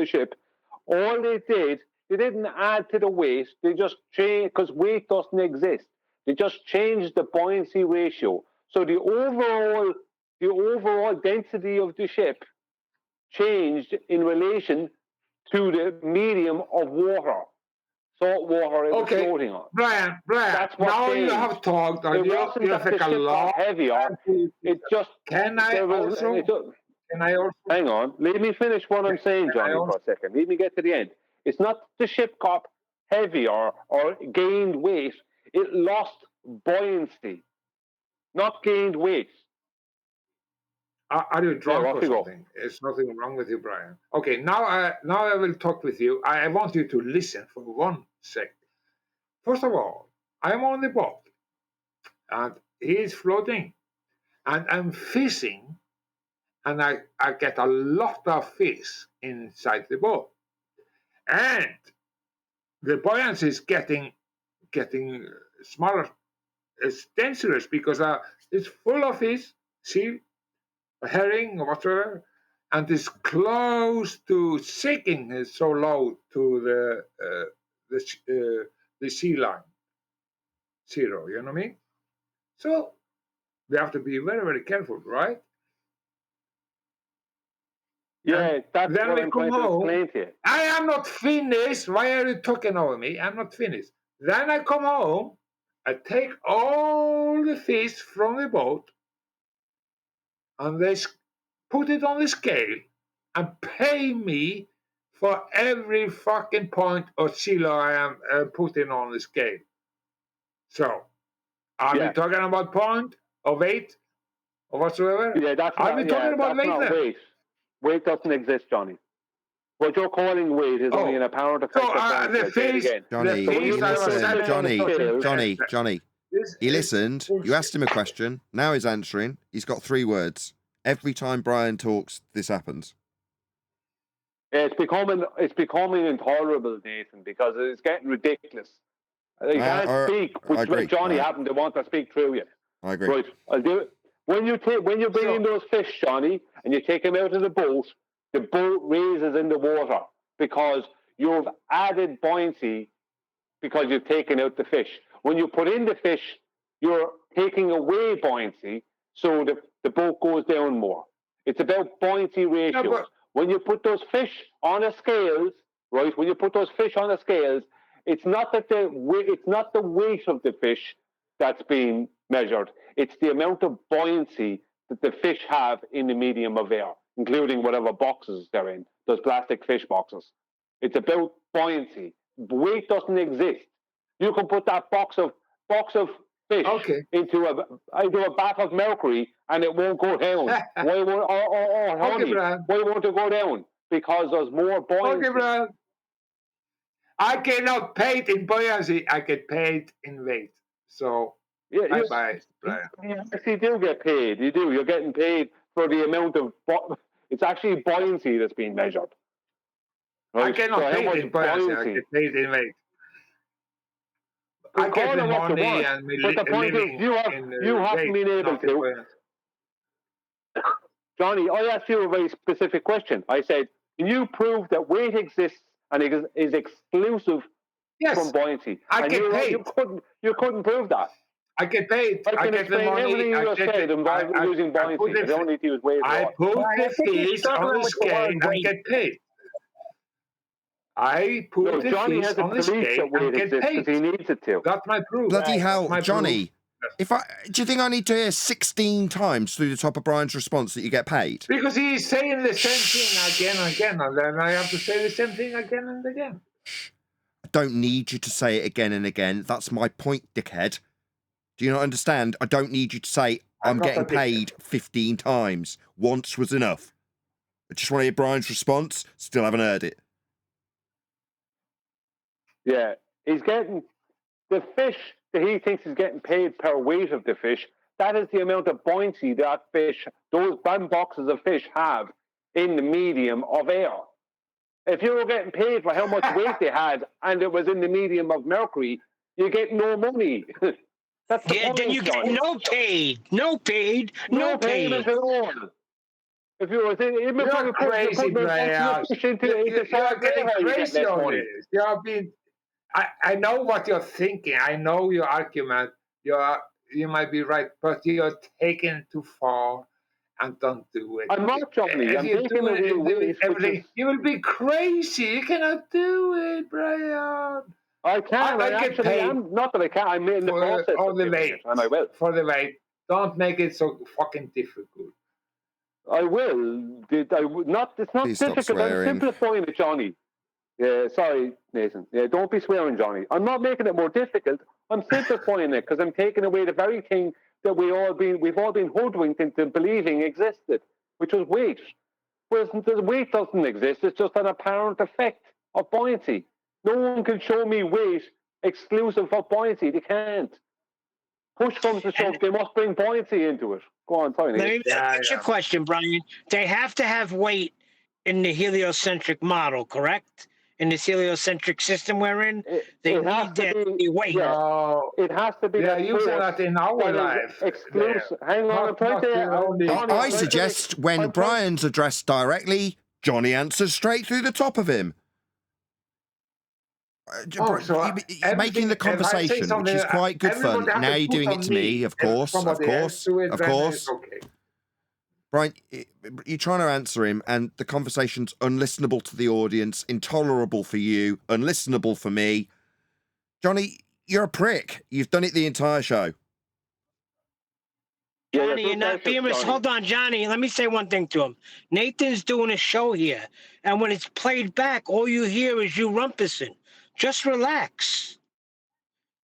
ship, all they didn't add to the weight. They just changed, because weight doesn't exist. They just changed the buoyancy ratio. So the overall density of the ship changed in relation to the medium of water, salt water it was floating on. Brian, that's what now changed. you have talked. It wasn't that the ship got heavier. It just Can I also? Hang on. Let me finish what I'm saying, Johnny, for a second. Let me get to the end. It's not the ship got heavier or gained weight. It lost buoyancy, not gained weight. Are you drunk or something? There's nothing wrong with you, Brian. Okay, now I will talk with you. I want you to listen for 1 second. First of all, I'm on the boat, and he is floating, and I'm fishing, and I get a lot of fish inside the boat, and the buoyancy is getting smaller. It's dangerous because it's full of fish, sea, herring, or whatever, and it's close to sinking. It's so low to the sea line, zero. You know what I mean? So we have to be very, very careful, right? Yeah, that's then what we I'm come trying to home. explain to you. I am not finished. Why are you talking over me? I'm not finished. Then I come home. I take all the fish from the boat, and they put it on the scale and pay me for every fucking point or kilo I am putting on the scale. So, are we talking about point or weight or whatsoever? Yeah, that's are not, we talking about that's weight not then? weight. Weight doesn't exist, Johnny. What you're calling weight is only an apparent effect of buoyancy. The fish, Johnny, Johnny. He listened. You asked him a question. Now he's answering. He's got 3 words. Every time Brian talks, this happens. It's becoming intolerable, Nathan, because it's getting ridiculous. You can't speak, which Johnny happened to want to speak through you. I agree. Right, I'll do it. When you bring in those fish, Johnny, and you take them out of the boat raises in the water because you've added buoyancy because you've taken out the fish. When you put in the fish, you're taking away buoyancy, so the boat goes down more. It's about buoyancy ratios. When you put those fish on the scales, right? When you put those fish on the scales, it's not the weight of the fish that's being measured. It's the amount of buoyancy that the fish have in the medium of air, including whatever boxes they're in, those plastic fish boxes. It's about buoyancy. Weight doesn't exist. You can put that box of fish into a bath of mercury and it won't go down. Why won't it go down? Because there's more buoyancy. Okay, Brian. I cannot pay it in buoyancy. I get paid in weight. So Yeah, Bye-bye, Brian. you actually do get paid. You do. You're getting paid for the amount of... It's actually buoyancy that's being measured. I Right? cannot So pay how it much in buoyancy. I buoyancy? get paid in weight. I Call get the it what you money want. and But the point is, living you in haven't weight, been able not in to. buoyancy. Johnny, I asked you a very specific question. I said, can you prove that weight exists and is exclusive from buoyancy? I And get paid. You couldn't prove that. I get paid. I can get the explain money. everything you just said involving using buoyancy. You don't need to use weight. I put the fish on the scale and get paid. I put the Johnny fish has a on the belief scale that weight and get exists paid. because he needs it to. That's my proof. Bloody hell, my Johnny. proof. Do you think I need to hear 16 times through the top of Brian's response that you get paid? Because he's saying the same thing again and again, and then I have to say the same thing again and again. I don't need you to say it again and again. That's my point, dickhead. Do you not understand? I don't need you to say I'm getting paid 15 times. Once was enough. I just want to hear Brian's response. Still haven't heard it. Yeah, he's getting the fish that he thinks he's getting paid per weight of the fish. That is the amount of buoyancy that fish, those boxes of fish have in the medium of air. If you were getting paid for how much weight they had and it was in the medium of mercury, you get no money. That's the point, then you get Johnny. no paid. Payment at all. If you were even if you crazy, Brian. You're getting crazy on this. You're being. I know what you're thinking. I know your argument. You might be right, but you're taking it too far, and don't do it. I'm not, Johnny. If I'm you taking do it away. everything, you will be crazy. You cannot do it, Brian. I can. I get actually paid. am. Not that I can. I'm in the process of the doing weight, it, and I will. For the weight. Don't make it so fucking difficult. I will. It's not Please stop difficult. I'm swearing. simplifying it, Johnny. Yeah, sorry, Nathan. Yeah, don't be swearing, Johnny. I'm not making it more difficult. I'm simplifying it because I'm taking away the very thing that we've all been hoodwinked into believing existed, which was weight. Whereas the weight doesn't exist. It's just an apparent effect of buoyancy. No one can show me weight exclusive of buoyancy. They can't. Push comes to shove, they must bring buoyancy into it. Go on, sorry, Let Nathan. me ask you a question, Brian. They have to have weight in the heliocentric model, correct? In this heliocentric system we're in, they need there to be weight. No, it has to be. We are using that in our life. Exclusive. Hang on, I'm trying to. I suggest when Brian's addressed directly, Johnny answers straight through the top of him. You're making the conversation, which is quite good fun. Now you're doing it to me, of course. Brian, you're trying to answer him, and the conversation's unlistenable to the audience, intolerable for you, unlistenable for me. Johnny, you're a prick. You've done it the entire show. Johnny, you're not being Hold on, Johnny. Let me say one thing to him. Nathan's doing a show here, and when it's played back, all you hear is you rumpusing. Just relax.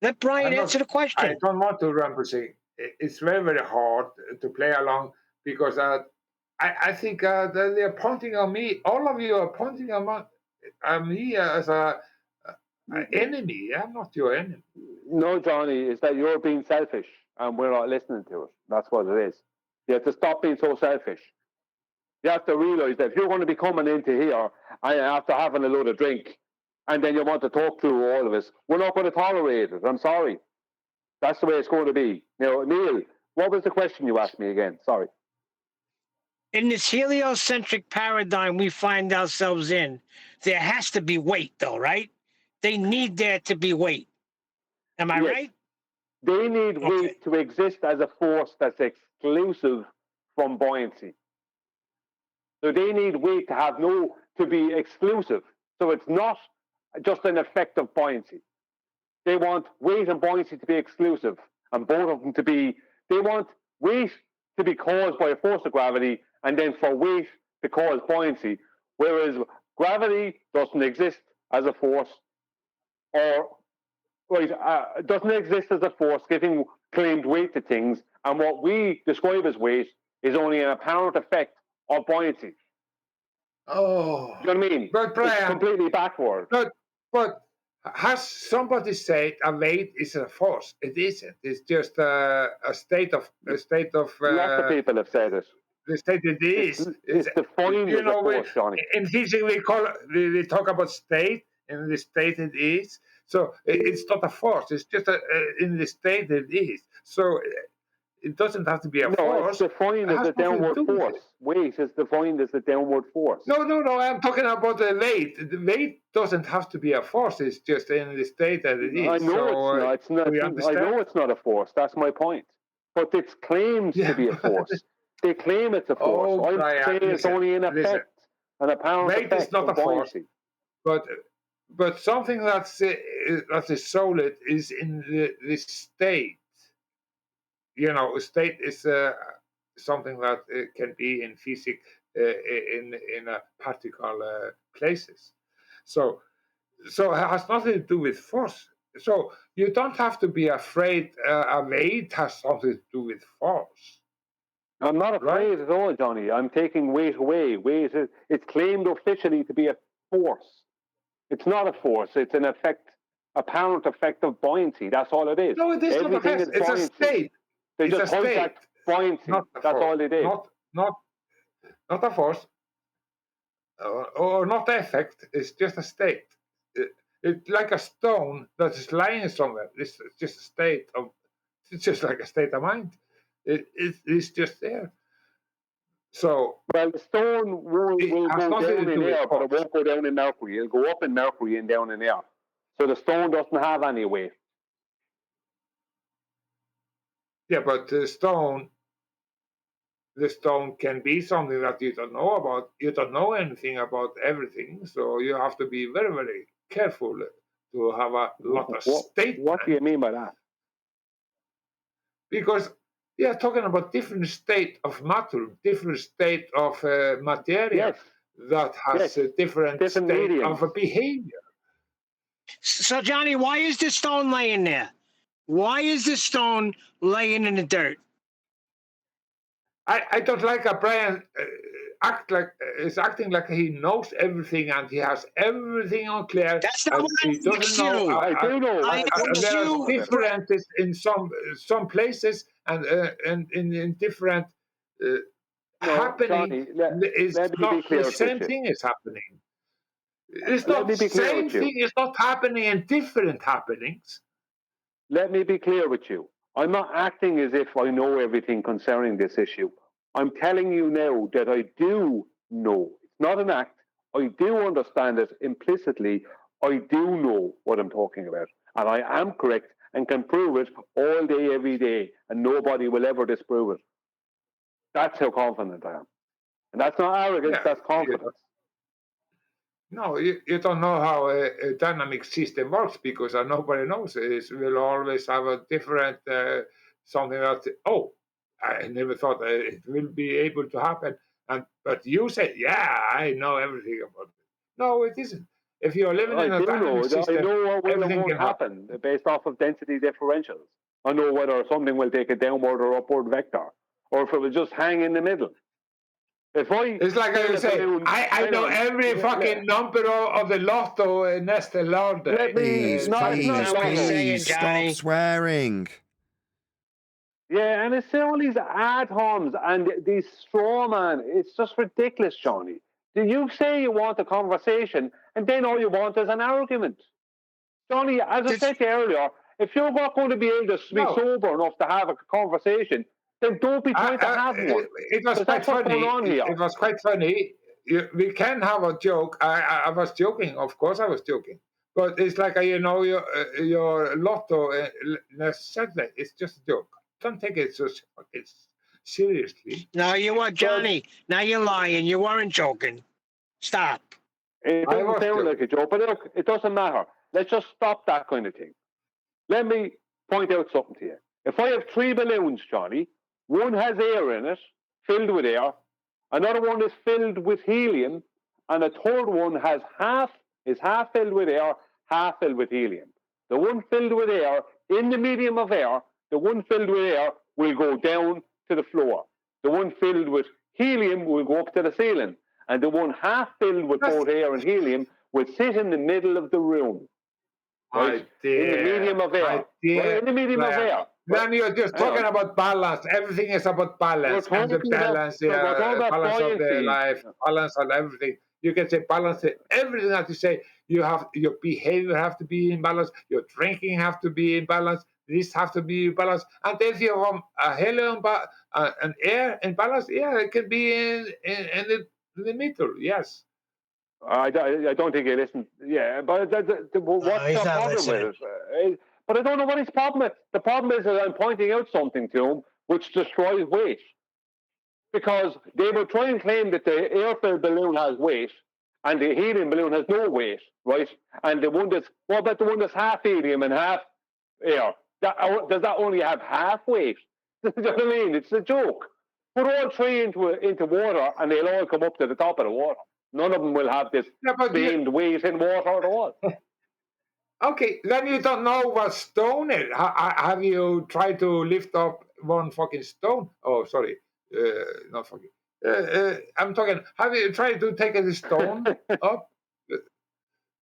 Let Brian answer the question. I don't want to rumpusing. It's very, very hard to play along because I think they're pointing on me. All of you are pointing on me as an enemy. I'm not your enemy. No, Johnny, it's that you're being selfish and we're not listening to it. That's what it is. You have to stop being so selfish. You have to realize that if you're going to be coming into here and after having a load of drink and then you want to talk through all of us, we're not going to tolerate it. I'm sorry. That's the way it's going to be. Now, Neil, what was the question you asked me again? Sorry. In this heliocentric paradigm we find ourselves in, there has to be weight, though, right? They need there to be weight. Am I right? They need weight to exist as a force that's exclusive from buoyancy. So they need weight to be exclusive. So it's not just an effect of buoyancy. They want weight and buoyancy to be exclusive, and both of them they want weight to be caused by a force of gravity, and then for weight to cause buoyancy, whereas gravity doesn't exist as a force, doesn't exist as a force giving claimed weight to things, and what we describe as weight is only an apparent effect of buoyancy. Oh, you know what I mean? But Brian, it's completely backward. But Has somebody said a weight is a force? It isn't. It's just a state of Lots of people have said it. The state it is. It's defined as a force, Johnny. In physics we talk about state, and the state it is. So it's not a force. It's just in the state it is. So it doesn't have to be a force. No, it's defined as a downward force. Weight is defined as a downward force. No. I'm talking about the weight. The weight doesn't have to be a force. It's just in the state that it is. I know it's not. I know it's not a force. That's my point. But it's claimed to be a force. They claim it's a force. I'm saying it's only an effect, an apparent weight effect. Is not a force. But something that is solid is in the state. A state is something that can be in physics in a particle places. So it has nothing to do with force. So you don't have to be afraid a weight has something to do with force. I'm not afraid at all, Johnny. I'm taking weight away. It's claimed officially to be a force. It's not a force. It's an effect, apparent effect of buoyancy. That's all it is. No, it is not a force. It's a state. They just point at buoyancy. That's all it is. Not a force, or not effect. It's just a state. It's like a stone that is lying somewhere. It's just a state of. It's just like a state of mind. It's just there. So the stone will go down in air, but it won't go down in Mercury. It'll go up in Mercury and down in air. So the stone doesn't have any weight. Yeah, but the stone can be something that you don't know about. You don't know anything about everything, so you have to be very, very careful to have a lot of statement. What do you mean by that? Because we are talking about different state of matter, different state of material that has a different state mediums. of behavior. So, Johnny, why is the stone laying there? Why is the stone laying in the dirt? I don't like Brian is acting like he knows everything and he has everything on clear. That's not what he doesn't know. I do know. There are differences in some places and in different happening. It's not the same thing is happening. It's not the same thing. It's not happening in different happenings. Let me be clear with you. I'm not acting as if I know everything concerning this issue. I'm telling you now that I do know. It's not an act. I do understand it implicitly. I do know what I'm talking about. And I am correct and can prove it all day, every day. And nobody will ever disprove it. That's how confident I am. And that's not arrogance, that's confidence. No, you don't know how a dynamic system works because nobody knows. We'll always have a different something that, I never thought it will be able to happen. But you said, I know everything about it. No, it isn't. If you're living in a dynamic system, I know what will and everything won't can happen based off of density differentials. I know whether something will take a downward or upward vector, or if it will just hang in the middle. It's like I say, I know every fucking number of the lotto Neste Lorde. Please, stop swearing. Yeah, and it's all these ad homs and these straw man. It's just ridiculous, Johnny. You say you want a conversation, and then all you want is an argument. Johnny, as I said to you earlier, if you're not going to be able to be sober enough to have a conversation, then don't be trying to have one. It was quite funny. It was quite funny. We can have a joke. I was joking. Of course, I was joking. But it's like your lotto Saturday. It's just a joke. Don't take it so seriously. No, you were Johnny. Now you're lying. You weren't joking. Stop. It doesn't sound like a joke, but look, it doesn't matter. Let's just stop that kind of thing. Let me point out something to you. If I have 3 balloons, Johnny, one has air in it, filled with air, another one is filled with helium, and a third one is half filled with air, half filled with helium. The one filled with air, in the medium of air, the one filled with air will go down to the floor. The one filled with helium will go up to the ceiling. And the one half filled with both air and helium will sit in the middle of the room. That's how confident I am. And that's not arrogance, that's confidence. That's Let me be clear with you. I'm not acting as if I know everything concerning this issue. I'm telling you now that I do know. right? In the medium of air. Right? In the medium of air. Then you're just talking about balance. Everything is about balance. And the balance, balance of the life, balance on everything. You can say balance everything that you say. You have your behavior have to be in balance. Your drinking have to be in balance. This have to be in balance. And if you have a helium, an air in balance, yeah, it can be in the middle. Yes. I don't think he listens. Yeah, but what's the problem with it? But I don't know what his problem is. The problem is that I'm pointing out something to him which destroys weight. Because they will try and claim that the air-filled balloon has weight and the helium balloon has no weight, right? And the one that's, what about the one that's half helium and half air? Does that only have half weight? You know what I mean? It's a joke. Put all three into water and they'll all come up to the top of the water. None of them will have this named weight in water at all. Okay, then you don't know what stone is. Have you tried to lift up one fucking stone? Oh, sorry. Not fucking. I'm talking, have you tried to take a stone up?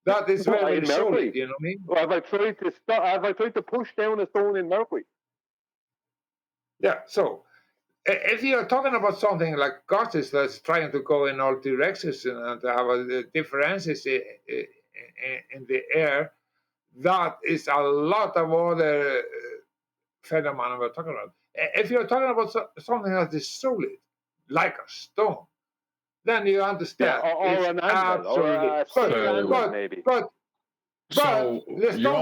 That is very solid, you know what I mean? Well, have I tried to push down a stone in mercury? Yeah, so if you're talking about something like gases that's trying to go in all directions and to have differences in the air, that is a lot of other phenomena we're talking about. If you're talking about something that is solid, like a stone, then you understand. Or an animal, or maybe. But the stone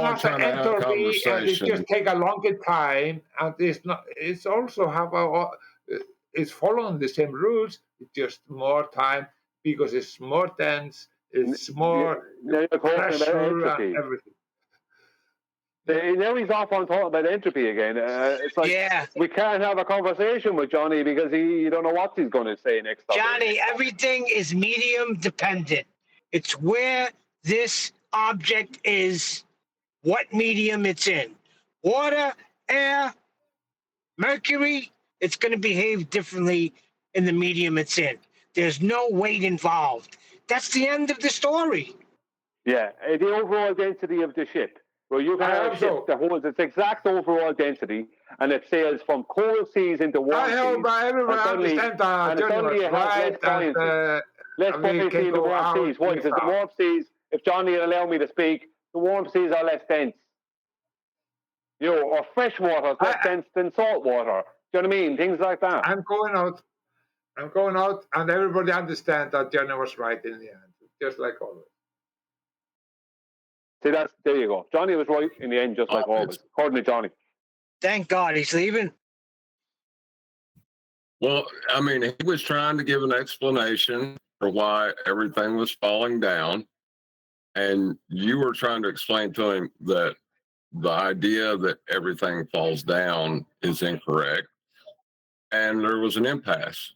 has an entropy, and it just take a longer time, and it's also it's following the same rules. It's just more time because it's more dense. It's more pressure and everything. Now he's off on talking about entropy again. It's like we can't have a conversation with Johnny because you don't know what he's going to say next time. Johnny, everything is medium dependent. It's where this object is, what medium it's in. Water, air, mercury, it's going to behave differently in the medium it's in. There's no weight involved. That's the end of the story. Yeah, the overall density of the ship. Well, you can have a ship that holds its exact overall density, and it sails from cold seas into warm seas. Everybody understand that. Suddenly you have less buoyancy in the warm seas. Why? Because the warm seas, if Johnny will allow me to speak, the warm seas are less dense. You know, or fresh water is less dense than salt water. Do you know what I mean? Things like that. I'm going out, and everybody understands that Johnny was right in the end, just like always. See, there you go. Johnny was right in the end, just like always. According to Johnny. Thank God he's leaving. Well, I mean, he was trying to give an explanation for why everything was falling down. And you were trying to explain to him that the idea that everything falls down is incorrect. And there was an impasse.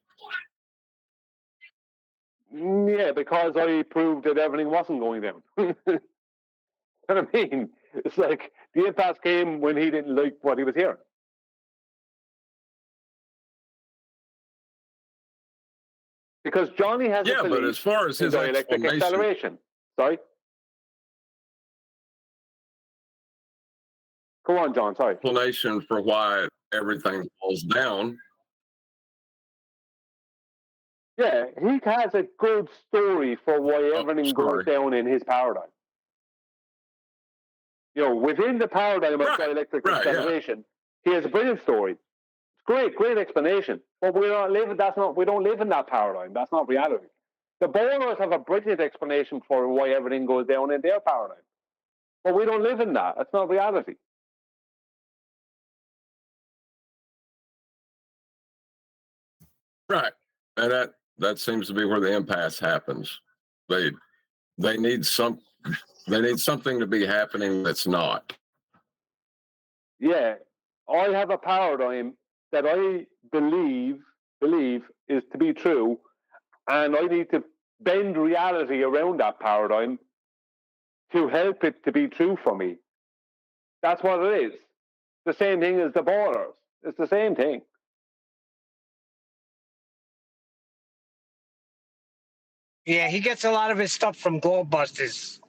Yeah, because I proved that everything wasn't going down. You know what I mean? It's like the impasse came when he didn't like what he was hearing. Because Johnny has a belief but as far as his electric acceleration. Sorry? Go on, John, sorry. Explanation for why everything falls down. Yeah, he has a good story for why everything goes down in his paradigm. You know, within the paradigm of dielectric acceleration, he has a brilliant story. It's great explanation. But we don't live in that paradigm. That's not reality. The Bohrers have a brilliant explanation for why everything goes down in their paradigm. But we don't live in that. That's not reality. Right. And that seems to be where the impasse happens. They need something to be happening that's not. Yeah, I have a paradigm that I believe is to be true, and I need to bend reality around that paradigm to help it to be true for me. That's what it is. The same thing as the Bohrers. It's the same thing. Yeah, he gets a lot of his stuff from Globebusters.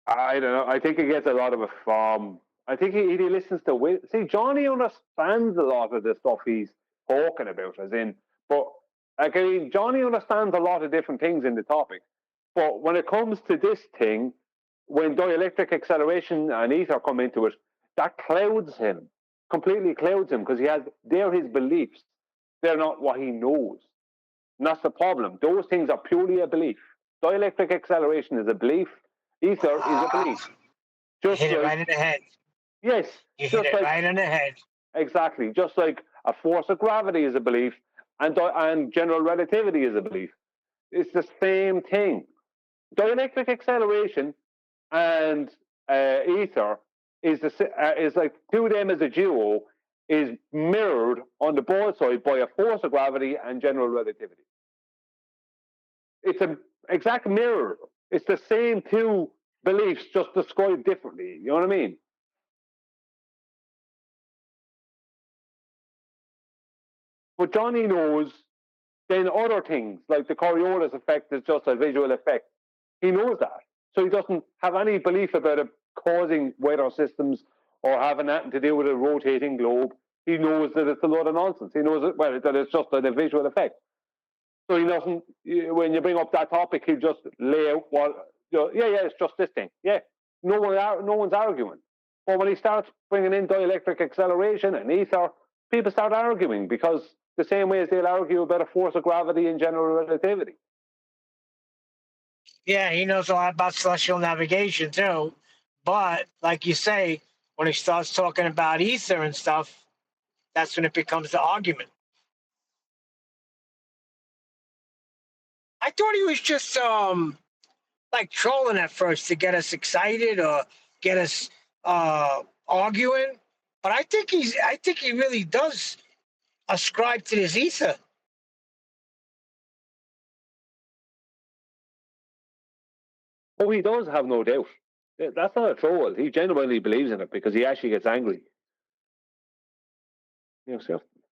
I don't know. I think he gets a lot of it from. I think he listens to. See, Johnny understands a lot of the stuff he's talking about, as in. But like, I mean, Johnny understands a lot of different things in the topic. But when it comes to this thing, when dielectric acceleration and ether come into it, that clouds him, completely clouds him, because they're his beliefs. They're not what he knows. And that's the problem. Those things are purely a belief. Dielectric acceleration is a belief. Ether is a belief. Just hit it right in the head. Yes. You hit it right in the head. Exactly. Just like a force of gravity is a belief and general relativity is a belief. It's the same thing. Dielectric acceleration and ether is like two of them as a duo is mirrored on the ball side by a force of gravity and general relativity. It's an exact mirror. It's the same two beliefs, just described differently. You know what I mean? But Johnny knows then other things, like the Coriolis effect is just a visual effect. He knows that. So he doesn't have any belief about it causing weather systems or having anything to do with a rotating globe. He knows that it's a lot of nonsense. He knows that it's just a visual effect. So he doesn't, when you bring up that topic, he'll just lay out it's just this thing. Yeah, no one's arguing. But when he starts bringing in dielectric acceleration and ether, people start arguing, because the same way as they'll argue about a force of gravity and general relativity. Yeah, he knows a lot about celestial navigation too. But like you say, when he starts talking about ether and stuff, that's when it becomes the argument. I thought he was just like trolling at first to get us excited or get us arguing. But I think he really does ascribe to this ether. Oh, he does, have no doubt. That's not a troll. He genuinely believes in it because he actually gets angry.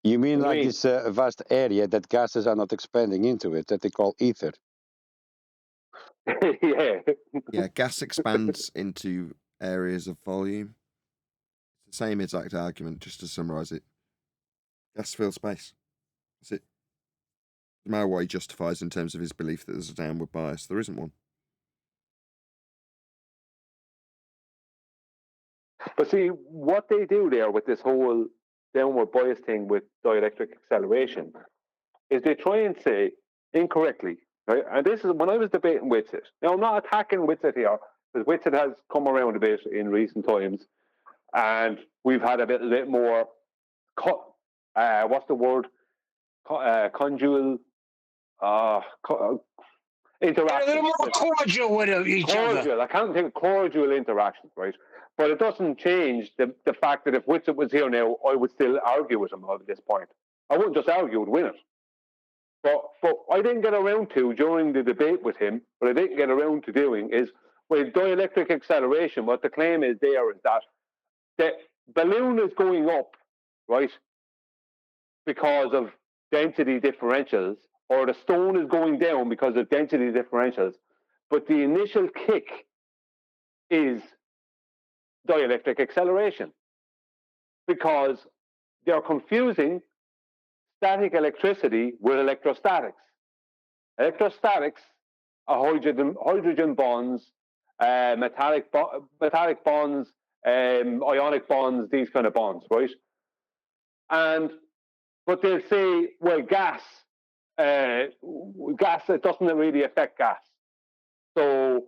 You mean like this vast area that gases are not expanding into it, that they call ether? Yeah. Yeah, gas expands into areas of volume. It's the same exact argument, just to summarise it. Gas fills space. That's it. No matter what he justifies in terms of his belief that there's a downward bias, there isn't one. But see, what they do there with this whole downward bias thing with dielectric acceleration is they try and say incorrectly, right? And this is when I was debating Whitsitt. Now, I'm not attacking Whitsitt here, because Whitsitt has come around a bit in recent times, and we've had a bit more, what's the word? Conjugal interaction. A little more cordial with each other. I can't think of cordial interactions, right? But it doesn't change the fact that if Whitsitt was here now, I would still argue with him at this point. I wouldn't just argue, I would win it. But I didn't get around to, during the debate with him, what I didn't get around to doing is, with dielectric acceleration, what the claim is there is that the balloon is going up, right, because of density differentials, or the stone is going down because of density differentials, but the initial kick is dielectric acceleration, because they're confusing static electricity with electrostatics. Electrostatics are hydrogen bonds, metallic bonds, ionic bonds, these kind of bonds, right? But they'll say, well, gas, it doesn't really affect gas. So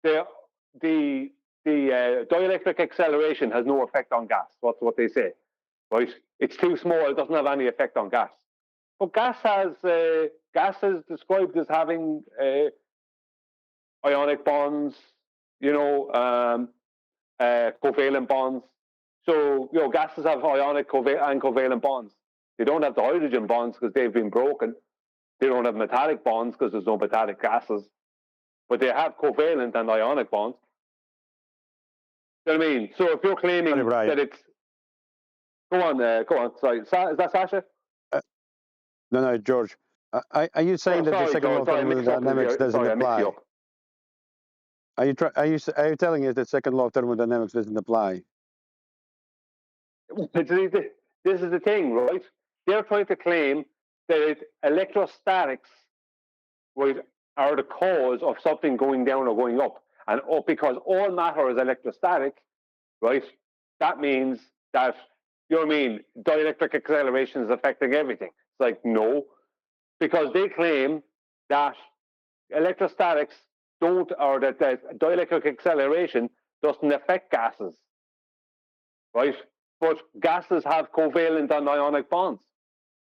the dielectric acceleration has no effect on gas. That's what they say, right? It's too small. It doesn't have any effect on gas. But gas is described as having ionic bonds, covalent bonds. So gases have ionic and covalent bonds. They don't have the hydrogen bonds because they've been broken. They don't have metallic bonds because there's no metallic gases. But they have covalent and ionic bonds. You know what I mean? So if you're claiming that it's... Go on. Sorry, is that Sasha? No, George. Are you saying that the second law of thermodynamics doesn't apply? Are you telling us that second law of thermodynamics doesn't apply? This is the thing, right? They're trying to claim that electrostatics, right, are the cause of something going down or going up, and up because all matter is electrostatic, right? That means that, you know what I mean, dielectric acceleration is affecting everything. It's like, no, because they claim that electrostatics don't, or that dielectric acceleration doesn't affect gases, right? But gases have covalent and ionic bonds.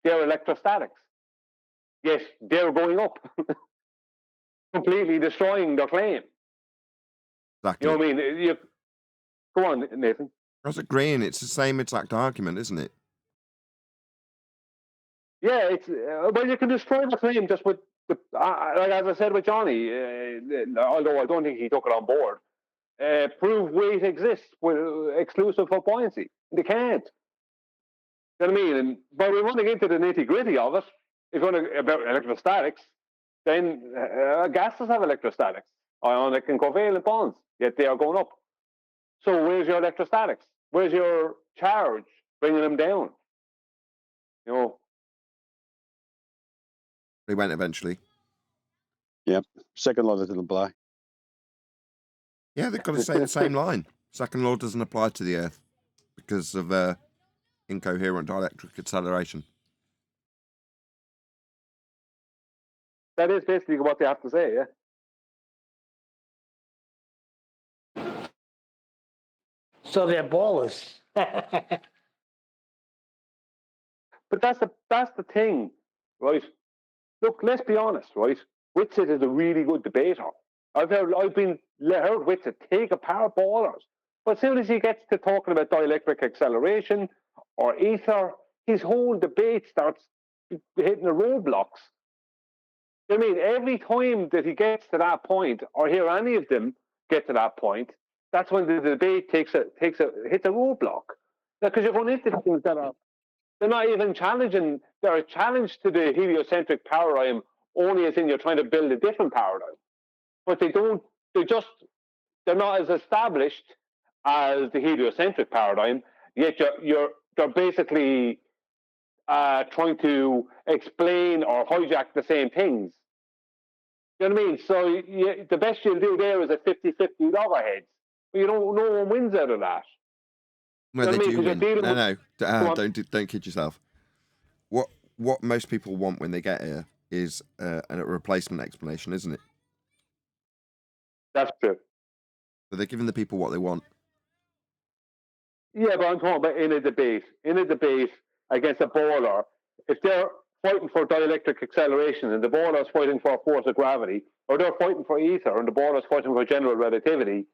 They're electrostatics. Yet they're going up, completely destroying their claim. Exactly. You know what I mean? Go on, Nathan. I was agreeing. It's the same exact argument, isn't it? Yeah, it's well, you can destroy the claim just with like as I said with Johnny, although I don't think he took it on board. Prove weight exists with exclusive of buoyancy. They can't. You know what I mean? But we're running into the nitty gritty of it. If you want to about electrostatics, then gases have electrostatics, ionic and covalent bonds. Yet they are going up. So where's your electrostatics? Where's your charge bringing them down? You know. They went eventually. Yep. Second law doesn't apply. Yeah, they've got to say the same line. Second law doesn't apply to the Earth because of incoherent dielectric acceleration. That is basically what they have to say, yeah. So they're ballers. But that's the thing, right? Look, let's be honest, right? Whitsitt is a really good debater. I've heard Whitsitt take apart ballers, but as soon as he gets to talking about dielectric acceleration or ether, his whole debate starts hitting the roadblocks. I mean, every time that he gets to that point, or hear any of them get to that point, that's when the debate hits a roadblock. Because you're going into things that are, they're not even challenging. They're a challenge to the heliocentric paradigm, only as in you're trying to build a different paradigm. But they're not as established as the heliocentric paradigm. Yet they're basically trying to explain or hijack the same things. You know what I mean? So the best you'll do there is a 50-50 loggerheads. But no one wins out of that. Well, You know they what I do mean? win. No. Don't kid yourself. What most people want when they get here is a replacement explanation, isn't it? That's true. So they're giving the people what they want. Yeah, but I'm talking about in a debate against a baller. If they're fighting for dielectric acceleration and the baller is fighting for force of gravity, or they're fighting for ether and the baller is fighting for general relativity,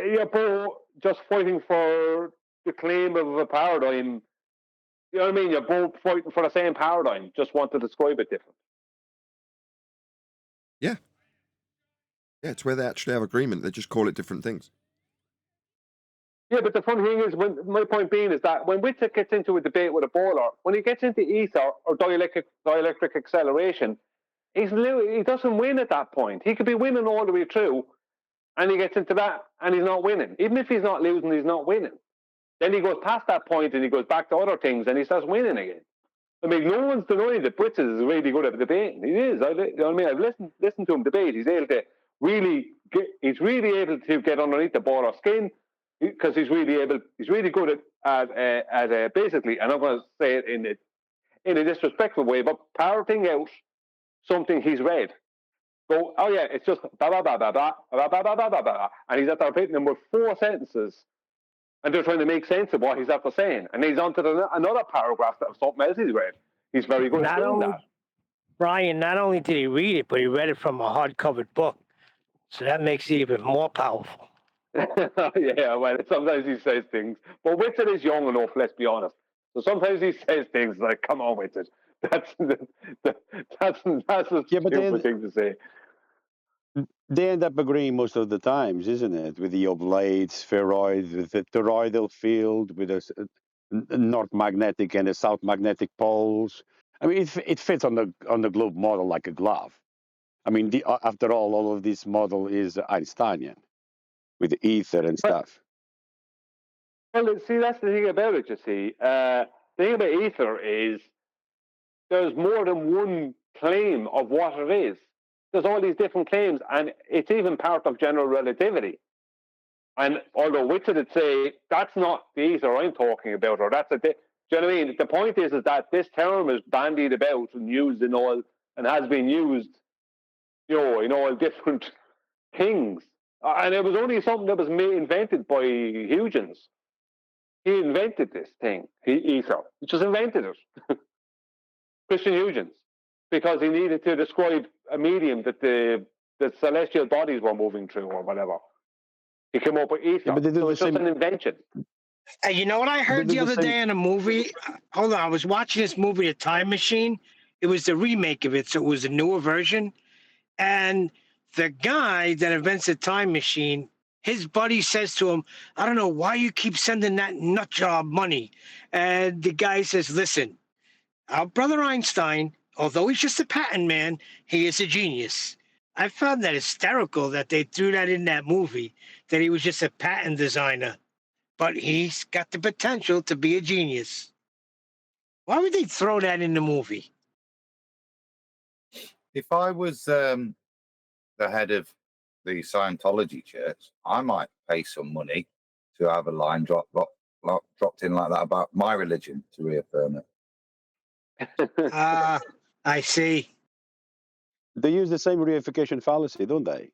you're both just fighting for the claim of a paradigm. You know what I mean? You're both fighting for the same paradigm, just want to describe it different. Yeah. Yeah, it's where they actually have agreement. They just call it different things. Yeah, but the funny thing is, my point being is that when Whitsitt gets into a debate with a baller, when he gets into ether or dielectric acceleration, he doesn't win at that point. He could be winning all the way through, and he gets into that, and he's not winning. Even if he's not losing, he's not winning. Then he goes past that point, and he goes back to other things, and he starts winning again. I mean, no one's denying that Whitsitt is really good at debating. He is. You know what I mean? I've listened to him debate. He's able to he's really able to get underneath the baller's skin, because he's really good at basically, and I'm going to say it in a disrespectful way, but parroting out something he's read. Go, oh yeah, it's just blah blah blah blah blah blah blah blah blah blah blah, and he's after repeating them with 4 sentences, and they're trying to make sense of what he's after saying, and he's on to another paragraph of something else he's read. He's very good at doing that. Brian, not only did he read it, but he read it from a hardcover book, so that makes it even more powerful. Yeah, well, sometimes he says things, but Whitsitt is young enough. Let's be honest. So sometimes he says things like, "Come on, Whitsitt." That's a stupid thing to say. They end up agreeing most of the times, isn't it? With the oblate, spheroid, with the toroidal field, with a north magnetic and a south magnetic poles. I mean, it fits on the globe model like a glove. I mean, after all of this model is Einsteinian with ether and stuff. Well, see, that's the thing about it, you see. The thing about ether is there's more than one claim of what it is. There's all these different claims, and it's even part of general relativity. And although which would say that's not the ether I'm talking about, or that's do you know what I mean? The point is that this term is bandied about and used in all, and has been used, in all different things. And it was only something that was invented by Huygens. He invented this thing, ether. He just invented it. Christian Huygens, because he needed to describe a medium that the celestial bodies were moving through or whatever. He came up with ether. Yeah, so it's just an invention. You know what I heard the other day in a movie? Hold on, I was watching this movie, A Time Machine. It was the remake of it, so it was a newer version. And the guy that invents the time machine, his buddy says to him, I don't know why you keep sending that nut job money. And the guy says, listen, our brother Einstein, although he's just a patent man, he is a genius. I found that hysterical that they threw that in that movie, that he was just a patent designer. But he's got the potential to be a genius. Why would they throw that in the movie? If I was the head of the Scientology church, I might pay some money to have a line dropped in like that about my religion to reaffirm it. I see. They use the same reification fallacy, don't they?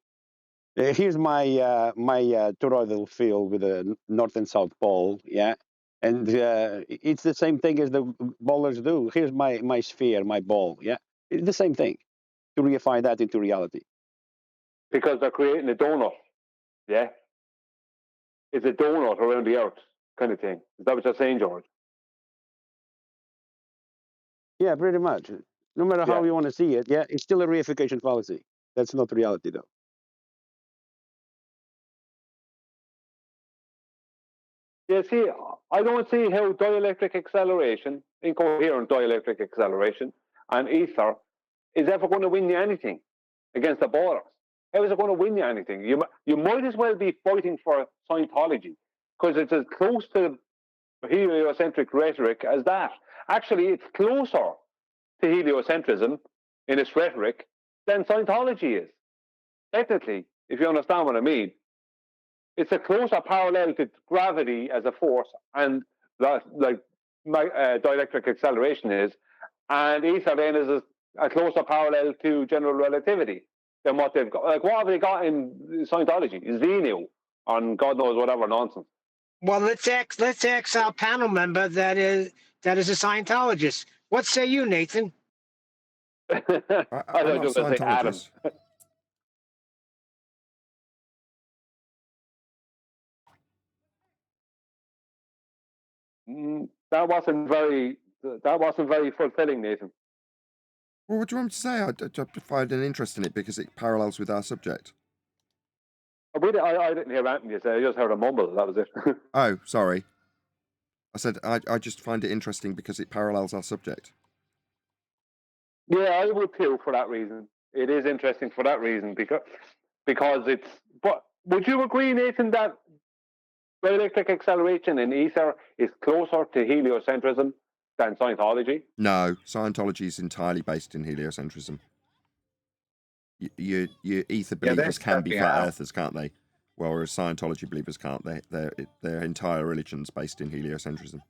Here's my toroidal field with a north and south pole, yeah, and it's the same thing as the ballers do. Here's my sphere, my ball, yeah, it's the same thing to reify that into reality. Because they're creating a donut, yeah. It's a donut around the earth, kind of thing. Is that what you're saying, George? Yeah, pretty much. No matter how you want to see it, yeah, it's still a reification fallacy. That's not reality, though. Yeah, see, I don't see how dielectric acceleration, incoherent dielectric acceleration, and ether is ever going to win you anything against the ballers. How is it going to win you anything? You might as well be fighting for Scientology, because it's as close to heliocentric rhetoric as that. Actually, it's closer to heliocentrism in its rhetoric than Scientology is. Technically, if you understand what I mean. It's a closer parallel to gravity as a force, and that, like dielectric acceleration is, and ether then is a closer parallel to general relativity than what they've got. Like, what have they got in Scientology? Xenu on God knows whatever nonsense. Well, let's ask our panel member that is a Scientologist. What say you, Nathan? I'm not a Scientologist. That wasn't very fulfilling, Nathan. Well, what do you want me to say? I find an interest in it because it parallels with our subject. I didn't hear anything you say. I just heard a mumble. That was it. Oh, sorry. I said I just find it interesting because it parallels our subject. Yeah, I would too for that reason. It is interesting for that reason because it's. But would you agree, Nathan, that dielectric acceleration in ether is closer to heliocentrism than Scientology? No, Scientology is entirely based in heliocentrism. Your ether believers can be flat earthers, can't they? Whereas Scientology believers can't. Their entire religion's based in heliocentrism.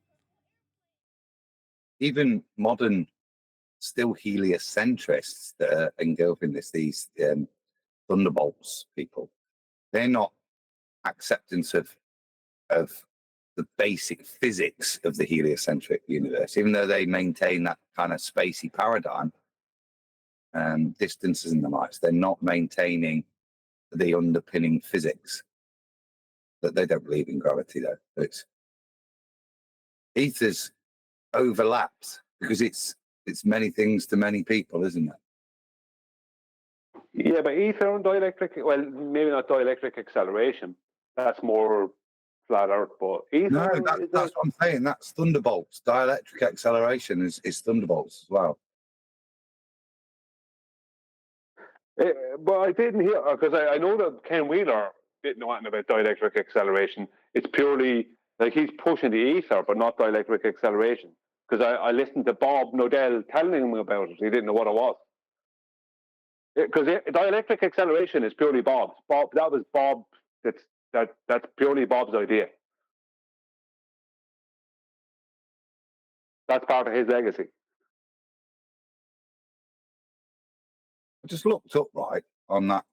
Even modern, still heliocentrists that are engulfing these thunderbolts people, they're not acceptance of the basic physics of the heliocentric universe, even though they maintain that kind of spacey paradigm, distances and the likes. They're not maintaining the underpinning physics. That they don't believe in gravity, though. Ether's overlaps because it's many things to many people, isn't it? Yeah, but ether and dielectric, well, maybe not dielectric acceleration. That's more flat Earth, but ether. No, that's what I'm saying. That's thunderbolts. Dielectric acceleration is thunderbolts as well. But I didn't hear, because I know that Ken Wheeler didn't know anything about dielectric acceleration. It's purely like he's pushing the ether, but not dielectric acceleration. Because I listened to Bob Nodell telling him about it. He didn't know what it was. Because dielectric acceleration is purely Bob's. That was Bob. That's purely Bob's idea. That's part of his legacy. I just looked up right on that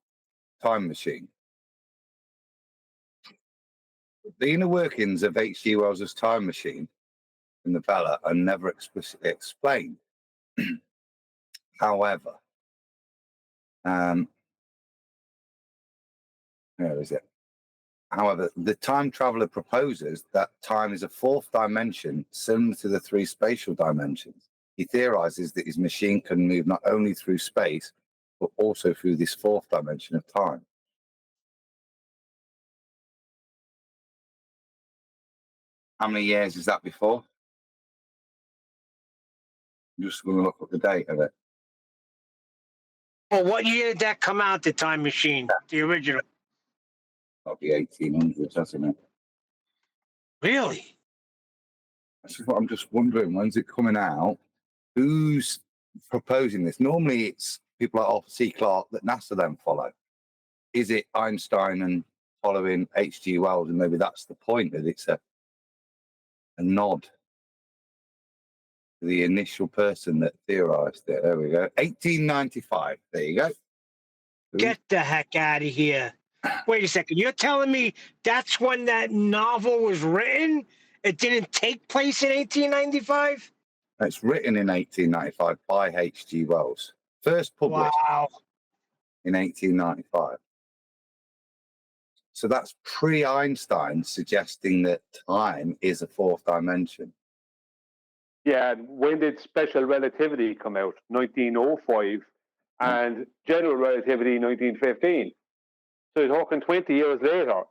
time machine. The inner workings of H.G. Wells's time machine in the Bella are never explicitly explained. However, where is it? However, the time traveler proposes that time is a fourth dimension similar to the three spatial dimensions. He theorizes that his machine can move not only through space, but also through this fourth dimension of time. How many years is that before? I'm just going to look at the date of it. Well, what year did that come out, the Time Machine, the original? That'll be 1800s, hasn't it? Really? That's what I'm just wondering. When's it coming out? Who's proposing this? Normally, it's people like Arthur C. Clarke that NASA then follow. Is it Einstein and following H.G. Wells? And maybe that's the point, that it's a nod to the initial person that theorized it. There we go. 1895. There you go. Get the heck out of here. Wait a second. You're telling me that's when that novel was written? It didn't take place in 1895? It's written in 1895 by H.G. Wells. First published in 1895. So that's pre-Einstein suggesting that time is a fourth dimension. Yeah, when did special relativity come out? 1905, and general relativity 1915. So you're talking 20 years later.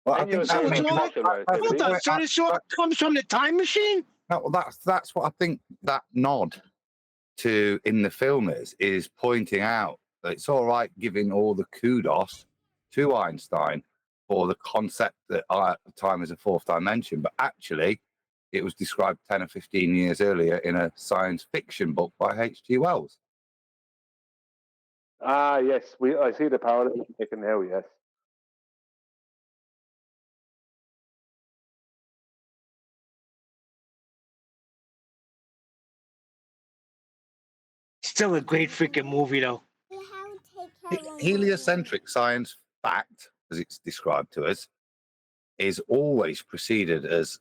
Well, I think so this all comes from the Time Machine? No, well, that's what I think that nod to in the film is pointing out that it's all right giving all the kudos to Einstein for the concept that time is a fourth dimension, but actually it was described 10 or 15 years earlier in a science fiction book by H.G. Wells. Ah, yes, I see the parallel taken now, yes. Still a great freaking movie, though. Heliocentric science fact, as it's described to us, is always preceded as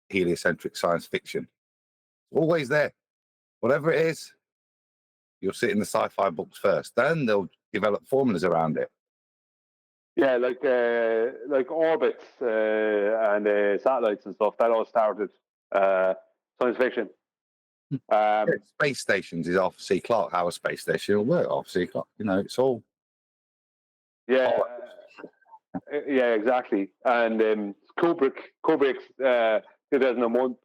heliocentric science fiction. Always there. Whatever it is, you'll see it in the sci-fi books first. Then they'll develop formulas around it. Yeah, like orbits and satellites and stuff. That all started science fiction. Space stations is Arthur C. Clarke. How a space station will work, Arthur C. Clarke. You know, it's all. Yeah, yeah, exactly. And Kubrick's 2001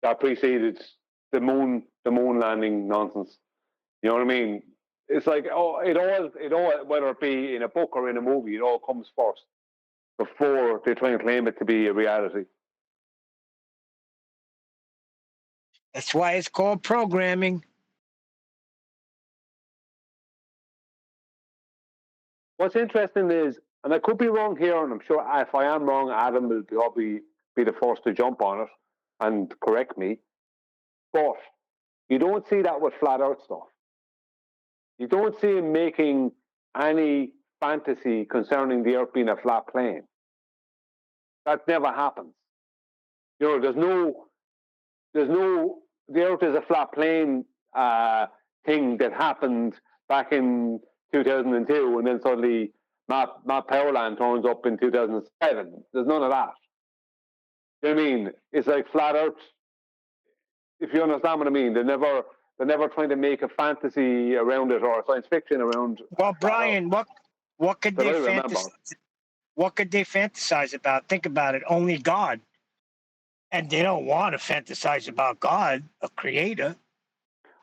that preceded the moon landing nonsense. You know what I mean? It's like it all whether it be in a book or in a movie, it all comes first before they try and claim it to be a reality. That's why it's called programming. What's interesting is, and I could be wrong here, and I'm sure if I am wrong, Adam will probably be the first to jump on it and correct me. But you don't see that with flat Earth stuff. You don't see him making any fantasy concerning the Earth being a flat plane. That never happens. You know, there's no the Earth is a flat plane thing that happened back in 2002, and then suddenly Matt Powerland turns up in 2007. There's none of that. You know what I mean? It's like flat Earth. If you understand what I mean, they're never trying to make a fantasy around it or a science fiction around. Well, Brian, what could they fantasize? What could they fantasize about? Think about it. Only God. And they don't want to fantasize about God, a creator.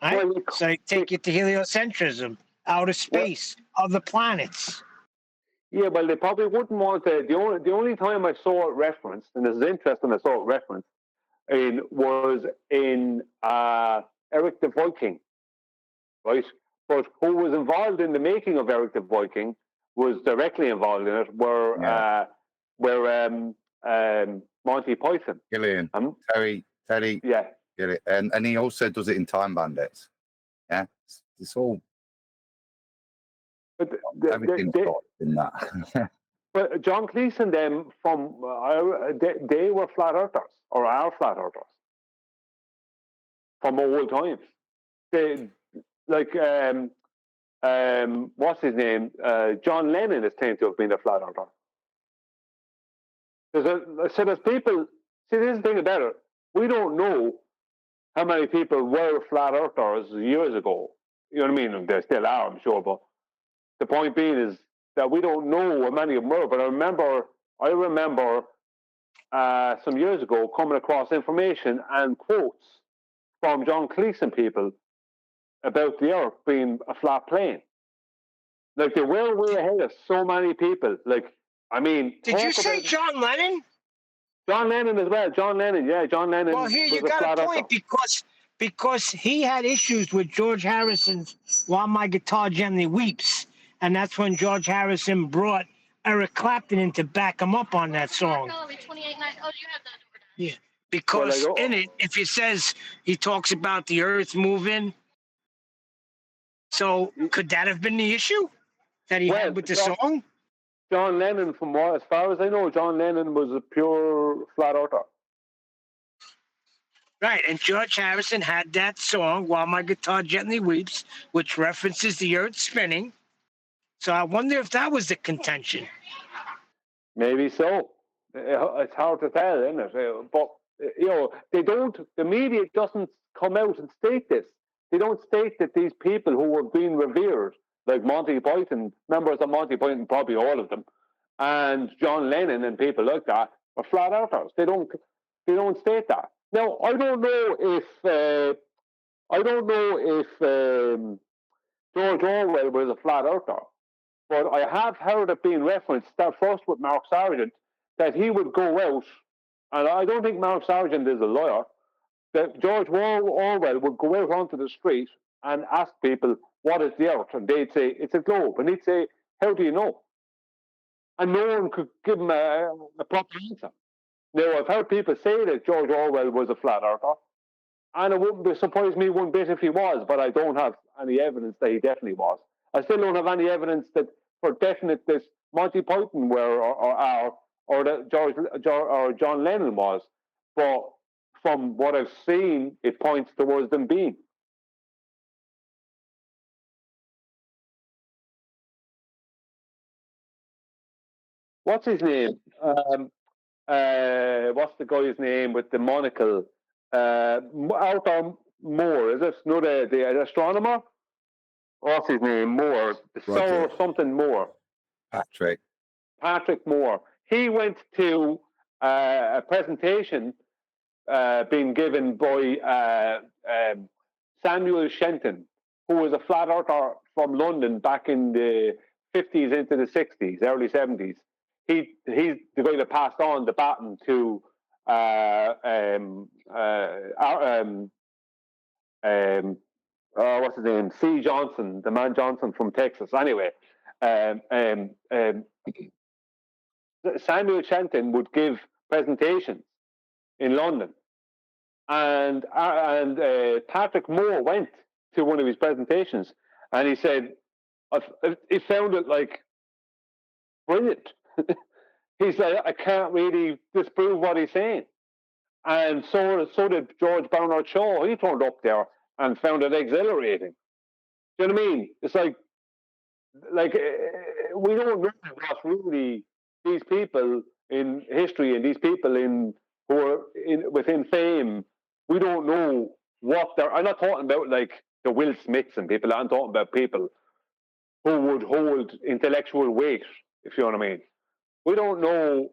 Right? So they take you to heliocentrism, outer space, other planets. Yeah, well, they probably wouldn't want to. The only time I saw it referenced, and this is interesting, I saw it referenced was in Eric the Viking, right? But who was involved in the making of Eric the Viking was directly involved in it were Monty Python. Gillian, Terry, yeah, Gillian, and he also does it in Time Bandits. Yeah, it's all. But everything's got in that. But John Cleese and them they were flat earthers or are flat earthers from old times. They like what's his name? John Lennon is claimed to have been a flat earther. There's people. See, this is the thing about it. We don't know how many people were flat earthers years ago. You know what I mean? There still are, I'm sure. But the point being is that we don't know how many of them were. But I remember some years ago coming across information and quotes from John Cleese and people about the Earth being a flat plane. Like they were way ahead of so many people. Like, I mean, did you say John Lennon? John Lennon as well. John Lennon, yeah, John Lennon. Well, here you got a point because he had issues with George Harrison's "While My Guitar Gently Weeps," and that's when George Harrison brought Eric Clapton in to back him up on that song. Yeah, because in it, if it says he talks about the Earth moving, so could that have been the issue that he had with the song? John Lennon, as far as I know, John Lennon was a pure flat earther. Right, and George Harrison had that song, "While My Guitar Gently Weeps," which references the Earth spinning. So I wonder if that was the contention. Maybe so. It's hard to tell, isn't it? But, the media doesn't come out and state this. They don't state that these people who were being revered, like Monty Python, members of Monty Python, probably all of them, and John Lennon and people like that, are flat earthers. They don't state that. Now, I don't know if George Orwell was a flat earther, but I have heard it being referenced, that first with Mark Sargent, that he would go out, and I don't think Mark Sargent is a lawyer, that George Orwell would go out onto the street and ask people, what is the Earth? And they'd say, it's a globe. And he'd say, how do you know? And no one could give him a proper answer. Now, I've heard people say that George Orwell was a flat earther, and it wouldn't surprise me one bit if he was, but I don't have any evidence that he definitely was. I still don't have any evidence that for definite this Monty Python were or that John Lennon was, but from what I've seen, it points towards them being. What's his name? What's the guy's name with the monocle? Arthur Moore, is it? No, the astronomer? What's his name? Moore. Sir something Moore. Patrick Moore. He went to a presentation being given by Samuel Shenton, who was a flat earther from London back in the 50s into the 60s, early 70s. He's the guy that passed on the baton to what's his name? C. Johnson, the man Johnson from Texas. Anyway, Samuel Shenton would give presentations in London, and Patrick Moore went to one of his presentations, and he said, he found it like brilliant. He's like, I can't really disprove what he's saying. And so did George Bernard Shaw. He turned up there and found it exhilarating. Do you know what I mean? It's like we don't know what really these people in history and these people who are within fame. We don't know what they're. I'm not talking about like the Will Smiths and people. I'm talking about people who would hold intellectual weight, if you know what I mean. We don't know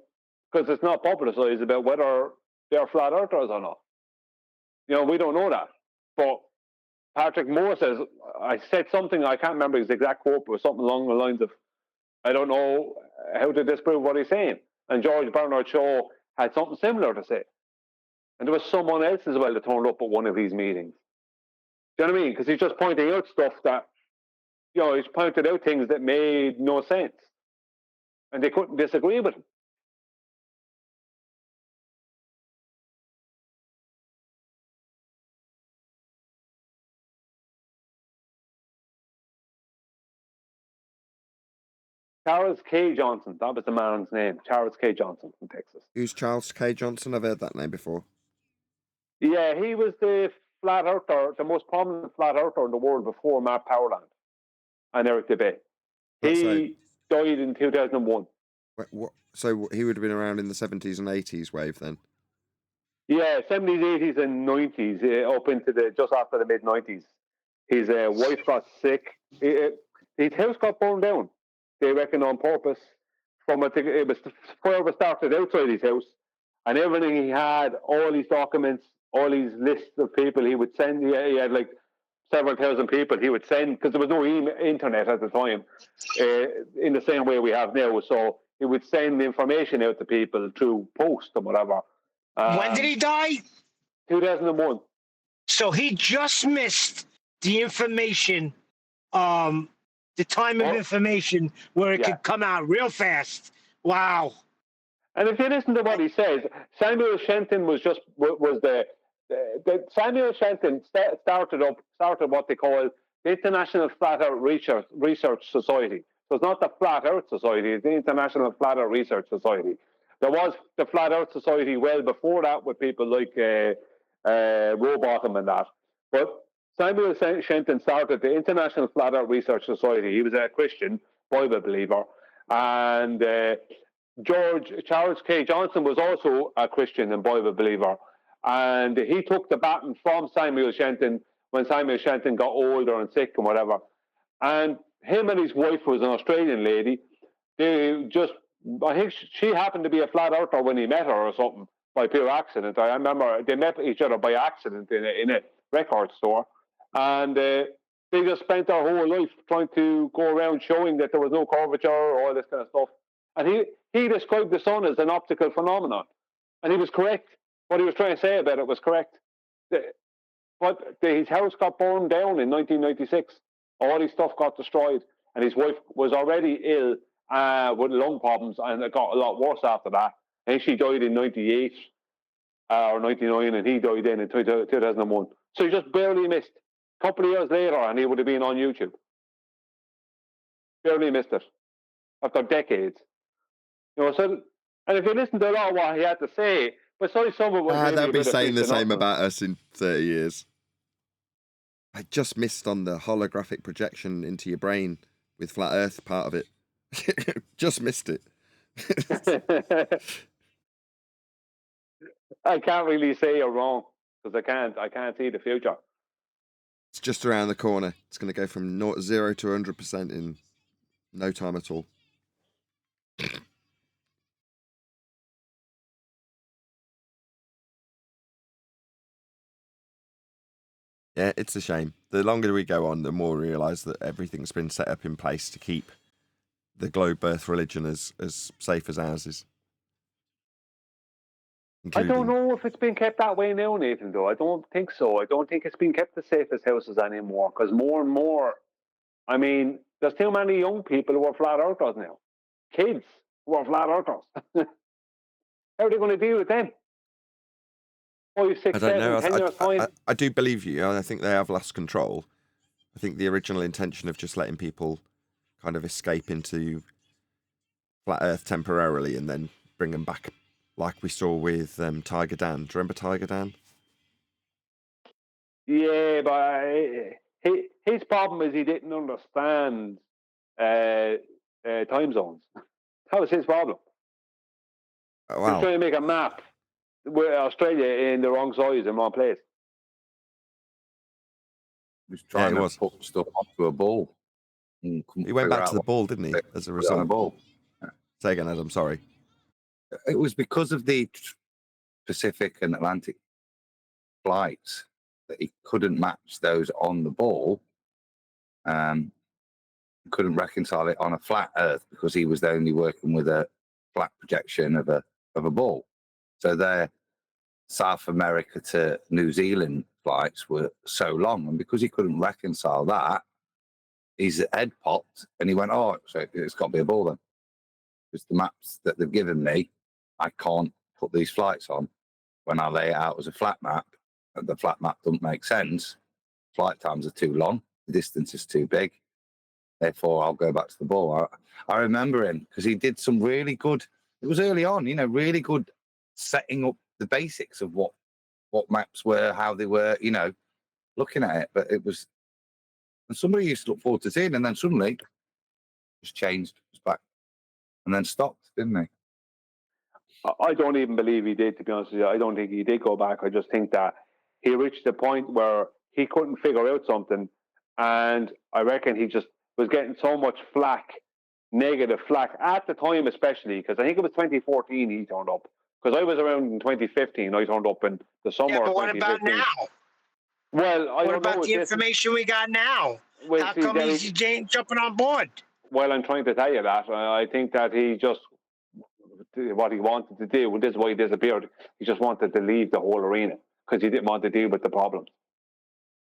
because it's not publicized about whether they're flat earthers or not. You know, we don't know that. But Patrick Moore says, I said something, I can't remember his exact quote, but it was something along the lines of, I don't know how to disprove what he's saying. And George Bernard Shaw had something similar to say. And there was someone else as well that turned up at one of these meetings. Do you know what I mean? Because he's just pointing out stuff that, he's pointed out things that made no sense. And they couldn't disagree with him. Charles K. Johnson, that was the man's name. Charles K. Johnson from Texas. Who's Charles K. Johnson? I've heard that name before. Yeah, he was the flat earther, the most prominent flat earther in the world before Matt Powerland and Eric Debay. He died in 2001. What? So he would have been around in the 70s and 80s wave then? Yeah, 70s, 80s, and 90s, up into just after the mid 90s. His wife got sick. His house got burned down. They reckon on purpose. The fire was started outside his house, and everything he had, all his documents, all his lists of people he would send. He had like several thousand people he would send, because there was no internet at the time, in the same way we have now. So he would send information out to people through post or whatever. When did he die? 2001. So he just missed the information, the time of information where it could come out real fast. Wow. And if you listen to what he says, Samuel Shenton was Samuel Shenton started what they call the International Flat Earth Research Society. So it's not the Flat Earth Society, it's the International Flat Earth Research Society. There was the Flat Earth Society well before that with people like Rowbottom and that. But Samuel Shenton started the International Flat Earth Research Society. He was a Christian, Bible believer. And Charles K. Johnson was also a Christian and Bible believer. And he took the baton from Samuel Shenton when Samuel Shenton got older and sick and whatever. And him and his wife was an Australian lady. I think she happened to be a flat earther when he met her or something by pure accident. I remember they met each other by accident in a record store. And they just spent their whole life trying to go around showing that there was no curvature or all this kind of stuff. And he described the sun as an optical phenomenon. And he was correct. What he was trying to say about it was correct. But his house got burned down in 1996. All his stuff got destroyed. And his wife was already ill with lung problems, and it got a lot worse after that. I think she died in 98 or 99, and he died in 2001. So he just barely missed. A couple of years later, and he would have been on YouTube. Barely missed it. After decades. So, and if you listen to a lot of what he had to say, besides some of it... they'll be saying the same about us in 30 years. I just missed on the holographic projection into your brain with Flat Earth part of it. Just missed it. I can't really say you're wrong, because I can't see the future. It's just around the corner. It's going to go from 0 to 100% in no time at all. Yeah, it's a shame. The longer we go on, the more we realise that everything's been set up in place to keep the globe birth religion as safe as ours is. I don't know if it's been kept that way now, Nathan, though. I don't think so. I don't think it's been kept the safest houses anymore, because more and more, I mean, there's too many young people who are flat earthers now. Kids who are flat earthers. How are they going to deal with them? 5, 6, 7, 10 years time? I do believe you. I think they have lost control. I think the original intention of just letting people kind of escape into flat Earth temporarily and then bring them back, like we saw with Tiger Dan. Do you remember Tiger Dan? Yeah, but his problem is he didn't understand time zones. That was his problem. Oh, wow. He was trying to make a map with Australia in the wrong size in one place. He was trying to put stuff onto a ball. He went back to the ball, didn't he, as a result? Ball. Say again, Adam, sorry. It was because of the Pacific and Atlantic flights. that he couldn't match those on the ball. Couldn't reconcile it on a flat Earth because he was only working with a flat projection of a ball. So their South America to New Zealand flights were so long, and because he couldn't reconcile that, his head popped and he went, "Oh, so it's got to be a ball then, because the maps that they've given me, I can't put these flights on when I lay it out as a flat map. And the flat map doesn't make sense. Flight times are too long, the distance is too big. Therefore, I'll go back to the ball." I remember him because he did some really good. It was early on, really good setting up the basics of what maps were, how they were, looking at it. But it was, and somebody used to look forward to seeing, and then suddenly just changed, was back, and then stopped, didn't he? I don't even believe he did, to be honest with you. I don't think he did go back. I just think that he reached the point where he couldn't figure out something, and I reckon he just was getting so much negative flack at the time, especially because I think it was 2014 he turned up. Because I was around in 2015, I turned up in the summer. Yeah, but of what about 2015. now? Well, what about the information we got now? How come he's jumping on board? Well, I'm trying to tell you that. I think that he just, what he wanted to do, this is why he disappeared. He just wanted to leave the whole arena because he didn't want to deal with the problems.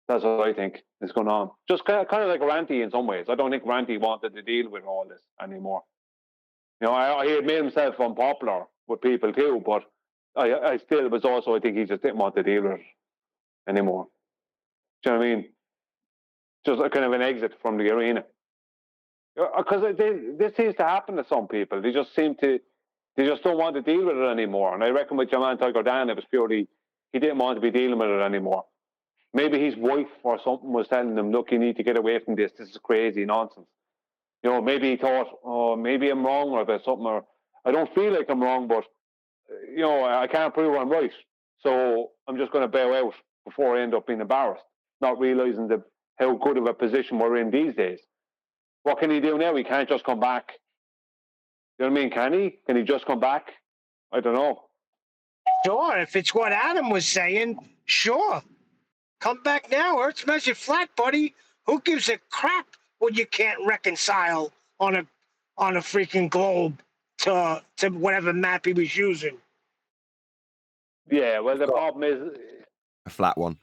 That's what I think is going on. Just kind of like Ranty in some ways. I don't think Ranty wanted to deal with all this anymore. He had made himself unpopular with people too, but I still was also, I think he just didn't want to deal with it anymore. Do you know what I mean? Just a kind of an exit from the arena. Because this seems to happen to some people. They just don't want to deal with it anymore. And I reckon with your man Tiger Dan, it was purely, he didn't want to be dealing with it anymore. Maybe his wife or something was telling him, look, you need to get away from this. This is crazy nonsense. Maybe he thought, oh, maybe I'm wrong or there's something, or I don't feel like I'm wrong, but, I can't prove I'm right. So I'm just going to bail out before I end up being embarrassed, not realizing how good of a position we're in these days. What can he do now? He can't just come back. You know what I mean? Can he? Can he just come back? I don't know. Sure, if it's what Adam was saying, sure. Come back now. Earth's measured flat, buddy. Who gives a crap when you can't reconcile on a freaking globe to whatever map he was using? Yeah, well, the problem is a flat one.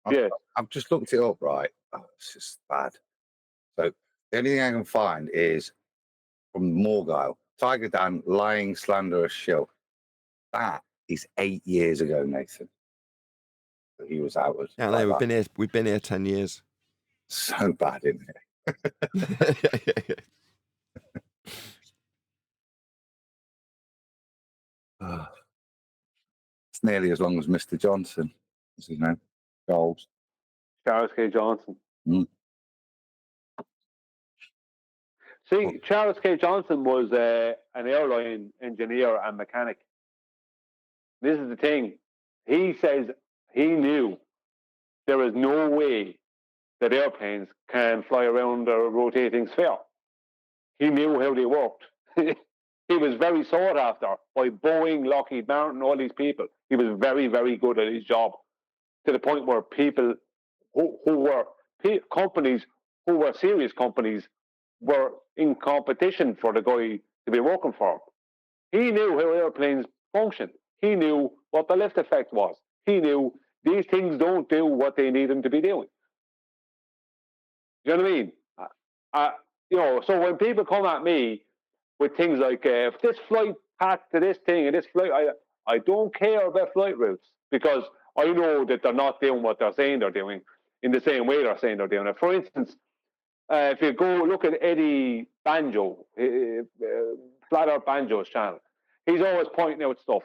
I've just looked it up, right? Oh, it's just bad. So the only thing I can find is from Morgile, Tiger Dan lying slanderous shill. That is 8 years ago, Nathan. He was out. Yeah, like no, we've been here 10 years. So bad, isn't it? It's nearly as long as Mr. Johnson. What's his name? Charles K. Johnson. Mm. See, Charles K. Johnson was an airline engineer and mechanic. This is the thing. He says he knew there is no way that airplanes can fly around a rotating sphere. He knew how they worked. He was very sought after by Boeing, Lockheed Martin, all these people. He was very, very good at his job, to the point where people who were companies who were serious companies were in competition for the guy to be working for him. He knew how airplanes functioned. He knew what the lift effect was. He knew these things don't do what they need them to be doing. You know what I mean? So when people come at me with things like, if this flight path to this thing and this flight, I don't care about flight routes, because I know that they're not doing what they're saying they're doing in the same way they're saying they're doing it. For instance, if you go look at Eddie Banjo, Flat Earth Banjo's channel, he's always pointing out stuff.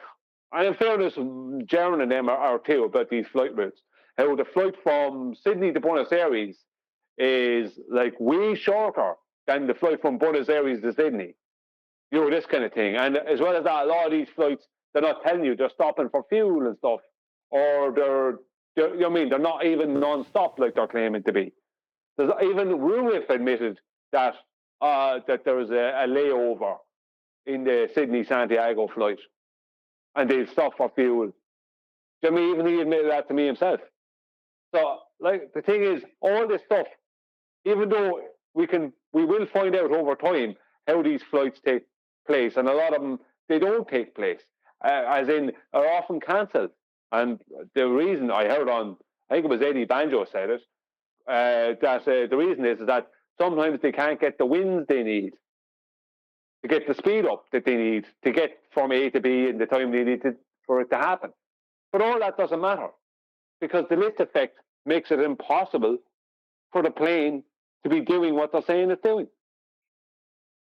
And in fairness, Jaron and them are too about these flight routes. How the flight from Sydney to Buenos Aires is like way shorter than the flight from Buenos Aires to Sydney. This kind of thing. And as well as that, a lot of these flights, they're not telling you they're stopping for fuel and stuff. Or they're not even non-stop like they're claiming to be. There's even Ruif admitted that there was a layover in the Sydney-Santiago flight, and they'd stop for fuel. Even he admitted that to me himself. So, like, the thing is, all this stuff, even though we will find out over time how these flights take place, and a lot of them, they don't take place, as in, are often cancelled. And the reason I heard on, I think it was Eddie Banjo said it, that the reason is that sometimes they can't get the winds they need to get the speed up that they need to get from A to B in the time they need for it to happen. But all that doesn't matter, because the lift effect makes it impossible for the plane to be doing what they're saying it's doing.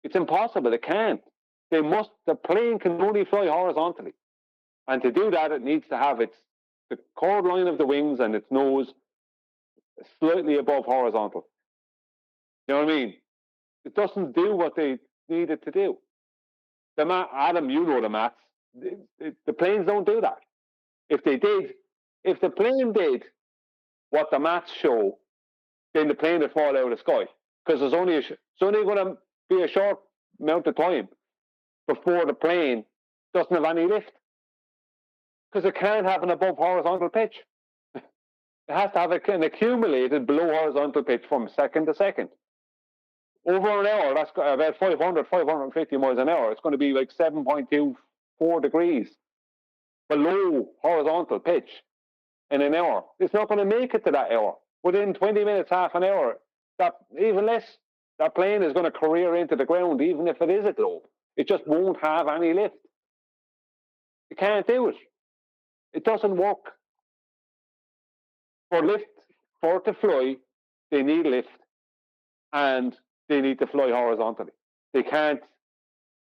It's impossible. It can't. The plane can only fly horizontally. And to do that, it needs to have the chord line of the wings and its nose slightly above horizontal. You know what I mean? It doesn't do what they need it to do. Adam, you know the maths. The planes don't do that. If the plane did what the maths show, then the plane would fall out of the sky, because it's only going to be a short amount of time before the plane doesn't have any lift, because it can't have an above horizontal pitch. It has to have an accumulated below horizontal pitch from second to second. Over an hour, that's about 550 miles an hour. It's going to be like 7.24 degrees below horizontal pitch in an hour. It's not going to make it to that hour. Within 20 minutes, half an hour, even less, that plane is going to career into the ground, even if it is a globe. It just won't have any lift. It can't do it. It doesn't work. For it to fly, they need lift, and they need to fly horizontally. They can't.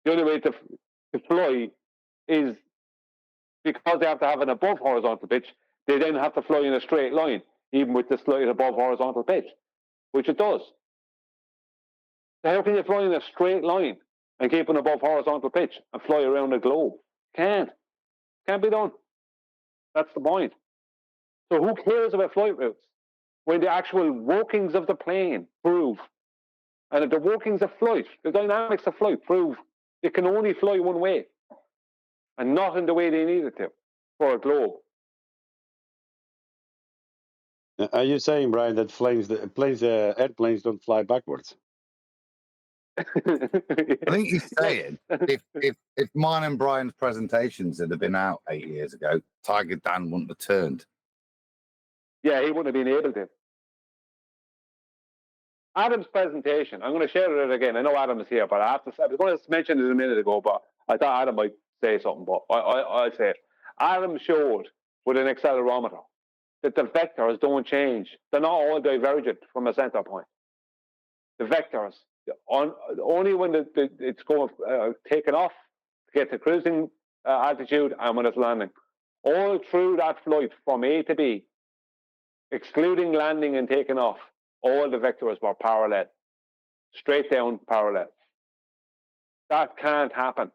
The only way to fly is, because they have to have an above horizontal pitch, they then have to fly in a straight line, even with the slight above horizontal pitch, which it does. So how can you fly in a straight line and keep an above horizontal pitch and fly around the globe? Can't be done. That's the point. So who cares about flight routes when the actual workings of the plane prove, and the workings of flight, the dynamics of flight prove it can only fly one way, and not in the way they need it to for a globe. Are you saying, Brian, that airplanes don't fly backwards? I think he's saying if mine and Brian's presentations had been out 8 years ago, Tiger Dan wouldn't have turned. Yeah, he wouldn't have been able to. Adam's presentation, I'm going to share it again. I know Adam is here, but I was going to mention it a minute ago, but I thought Adam might say something, but I'll say it. Adam showed with an accelerometer that the vectors don't change. They're not all divergent from a center point. The vectors, only when it's going taken off to get to cruising altitude and when it's landing. All through that flight from A to B, excluding landing and taking off, all the vectors were parallel, straight down parallel. That can't happen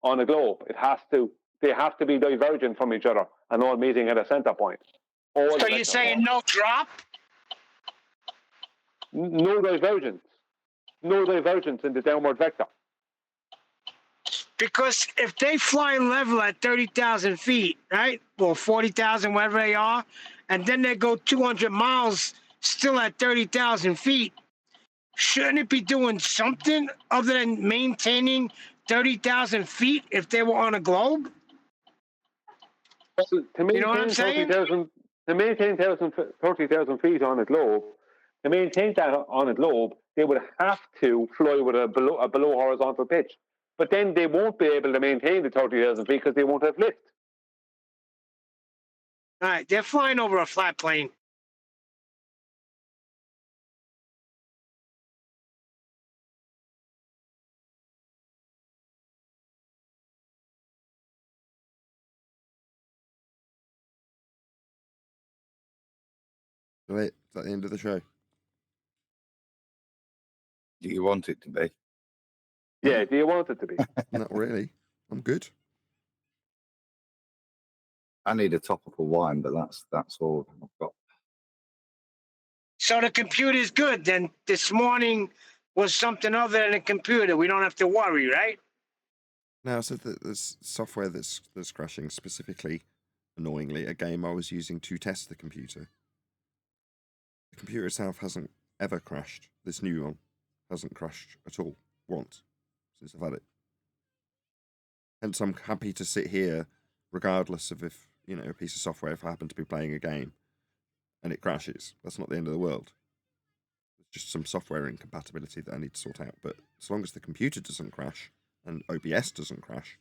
on a globe. They have to be divergent from each other and all meeting at a center point. So you're saying no drop? No divergence. No divergence in the downward vector. Because if they fly level at 30,000 feet, right? Or 40,000, whatever they are, and then they go 200 miles still at 30,000 feet, shouldn't it be doing something other than maintaining 30,000 feet if they were on a globe? To maintain, you know what I'm saying? To maintain 30,000 feet on a globe, to maintain that on a globe, they would have to fly with a below horizontal pitch. But then they won't be able to maintain the 30,000 feet because they won't have lift. All right, they're flying over a flat plane. Wait, is that the end of the show? Do you want it to be? Yeah, do you want it to be? Not really. I'm good. I need a topical wine, but that's all I've got. So the computer's good. Then this morning was something other than a computer. We don't have to worry, right? Now, so there's software that's crashing, specifically, annoyingly, a game I was using to test the computer. The computer itself hasn't ever crashed. This new one hasn't crashed at all once since I've had it. Hence, I'm happy to sit here, regardless of if, you know, a piece of software, if I happen to be playing a game and it crashes, that's not the end of the world. It's just some software incompatibility that I need to sort out. But as long as the computer doesn't crash and OBS doesn't crash,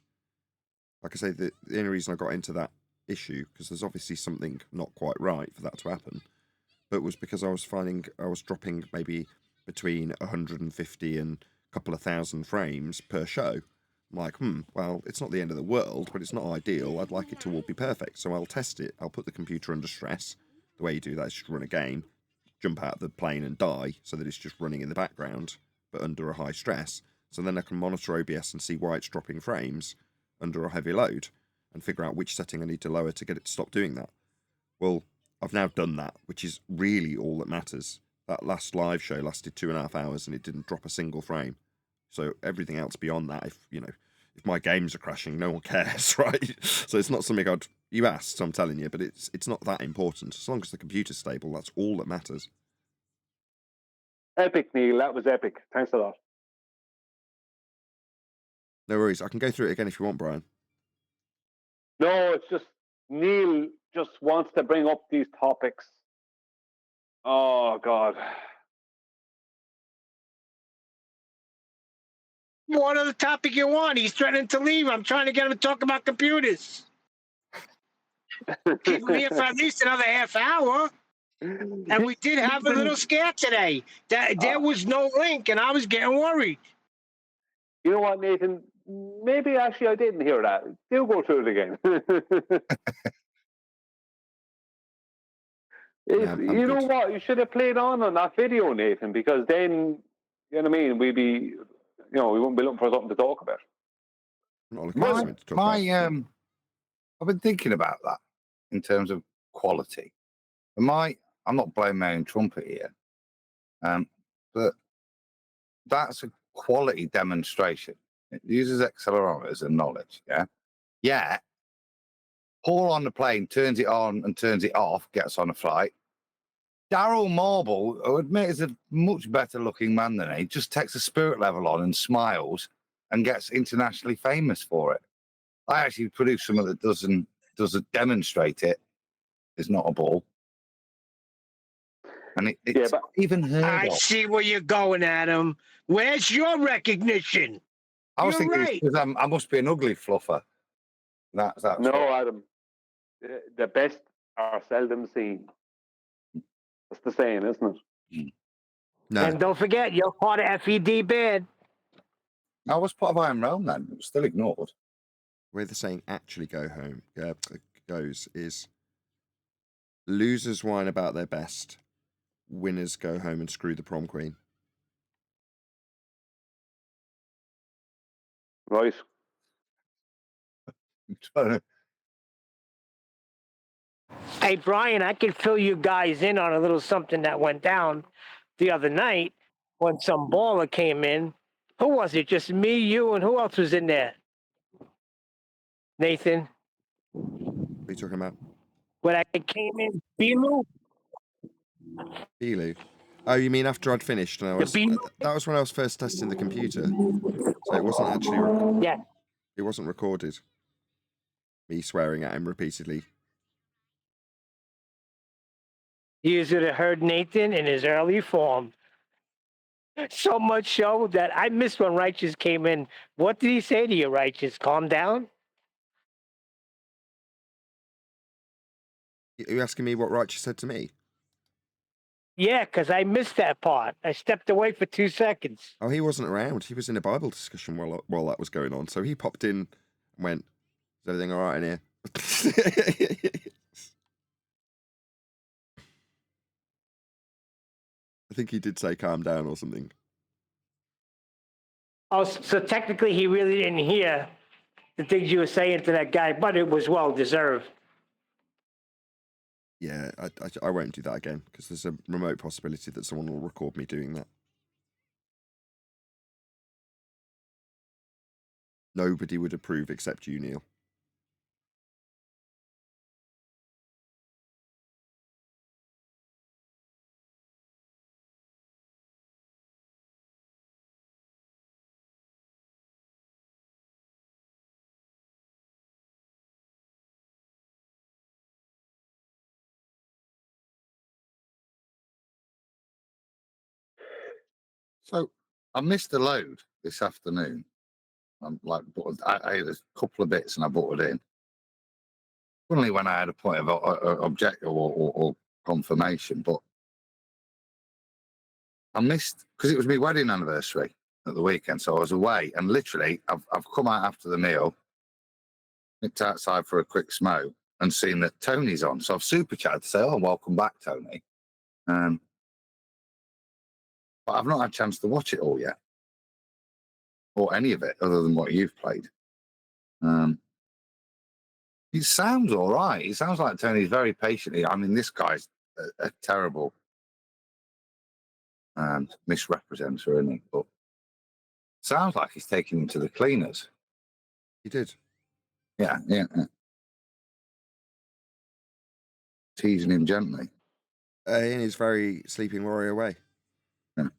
like I say, the only reason I got into that issue, because there's obviously something not quite right for that to happen, but was because I was finding I was dropping maybe between 150 and a couple of thousand frames per show. I'm like, well, it's not the end of the world, but it's not ideal. I'd like it to all be perfect. So I'll test it. I'll put the computer under stress. The way you do that is just run a game, jump out of the plane and die, so that it's just running in the background, but under a high stress. So then I can monitor OBS and see why it's dropping frames under a heavy load and figure out which setting I need to lower to get it to stop doing that. Well, I've now done that, which is really all that matters. That last live show lasted 2.5 hours and it didn't drop a single frame. So everything else beyond that, if my games are crashing, no one cares, right? So it's not something you asked, so I'm telling you, but it's not that important. As long as the computer's stable, that's all that matters. Epic, Neil. That was epic. Thanks a lot. No worries. I can go through it again if you want, Brian. No, it's just Neil just wants to bring up these topics. Oh, God. What other topic you want? He's threatening to leave. I'm trying to get him to talk about computers. Keep him here for at least another half hour. And we did have a little scare today. There was no link, and I was getting worried. You know what, Nathan? Maybe actually I didn't hear that. Do go through it again. You know what? You should have played on that video, Nathan, because then, you know what I mean, we wouldn't be looking for something to talk about. I've been thinking about that in terms of quality. I'm not blowing my own trumpet here, but that's a quality demonstration. It uses accelerometers and knowledge, yeah? Yeah. Paul on the plane turns it on and turns it off, gets on a flight. Daryl Marble, I admit, is a much better looking man than he. Just takes a spirit level on and smiles and gets internationally famous for it. I actually produce someone that doesn't demonstrate it. It's not a ball. And it's even heard I of. see where you're going, Adam. Where's your recognition? I was You're thinking right. I must be an ugly fluffer. That's no, Adam. The best are seldom seen. That's the saying, isn't it? No. And don't forget, you're part of FED band. I was part of Iron Realm then. It was still ignored. Where the saying actually goes is losers whine about their best, winners go home and screw the prom queen. Right. Hey, Brian, I can fill you guys in on a little something that went down the other night when some baller came in. Who was it? Just me, you, and who else was in there? Nathan. What are you talking about? When I came in, Bilu? Bilu. Oh, you mean after I'd finished? And that was when I was first testing the computer. So it wasn't actually... It wasn't recorded. Me swearing at him repeatedly. You should have heard Nathan in his early form. So much so that I missed when Righteous came in. What did he say to you, Righteous? Calm down? You're asking me what Righteous said to me? Yeah, because I missed that part. I stepped away for 2 seconds. Oh, he wasn't around. He was in a Bible discussion while that was going on. So he popped in and went, "Is everything all right in here?" I think he did say calm down or something. Oh, so technically he really didn't hear the things you were saying to that guy, but it was well deserved. Yeah, I won't do that again because there's a remote possibility that someone will record me doing that. Nobody would approve except you, Neil. So I missed a load this afternoon. I'm like, I had a couple of bits and I bought it in. Only when I had a point of objective or confirmation, but I missed because it was my wedding anniversary at the weekend, so I was away. And literally, I've come out after the meal, nipped outside for a quick smoke, and seen that Tony's on. So I've super chatted to say, "Oh, welcome back, Tony." But I've not had a chance to watch it all yet, or any of it other than what you've played. It sounds all right. It sounds like Tony's very patient. I mean, this guy's a terrible misrepresenter, isn't he? But sounds like he's taking him to the cleaners. He did. Yeah. Teasing him gently. In his very sleeping warrior way. Yeah.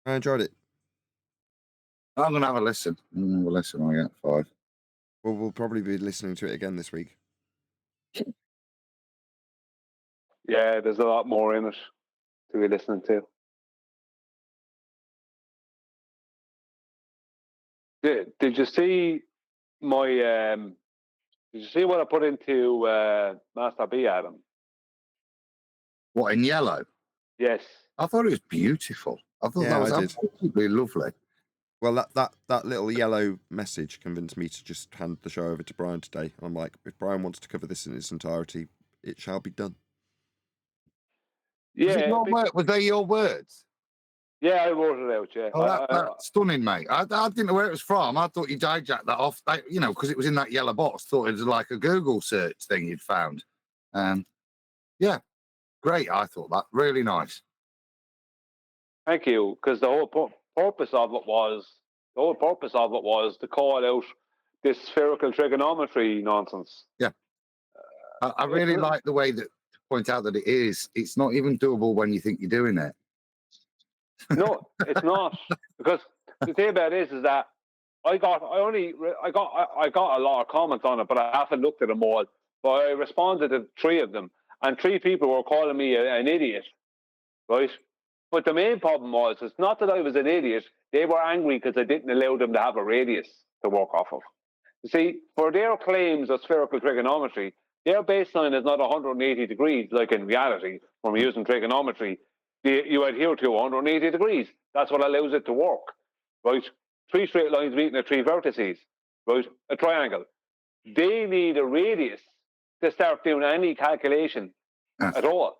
I enjoyed it. I'm going to have a listen. We'll listen when I get 5. Well, we'll probably be listening to it again this week. Yeah, there's a lot more in it to be listening to. Did you see my? Did you see what I put into Master B, Adam? What, in yellow? Yes. I thought it was beautiful. I thought that was absolutely lovely. Well, that little yellow message convinced me to just hand the show over to Brian today. I'm like, if Brian wants to cover this in its entirety, it shall be done. Yeah. Was they your words? Yeah, I wrote it out, yeah. Oh, that's stunning, mate. I didn't know where it was from. I thought you hijacked that off, because it was in that yellow box. Thought it was like a Google search thing you'd found. Yeah, great. I thought that. Really nice. Thank you, because the whole purpose of it was to call out this spherical trigonometry nonsense. Yeah. I really like the way that to point out that it's not even doable when you think you're doing it. No, it's not. Because the thing about it is that I got a lot of comments on it, but I haven't looked at them all. But I responded to 3 of them, and 3 people were calling me an idiot, right? But the main problem was, it's not that I was an idiot. They were angry because I didn't allow them to have a radius to work off of. You see, for their claims of spherical trigonometry, their baseline is not 180 degrees, like in reality, when we're using trigonometry. You adhere to 180 degrees. That's what allows it to work, right? 3 straight lines meeting at 3 vertices, right? A triangle. They need a radius to start doing any calculation at all.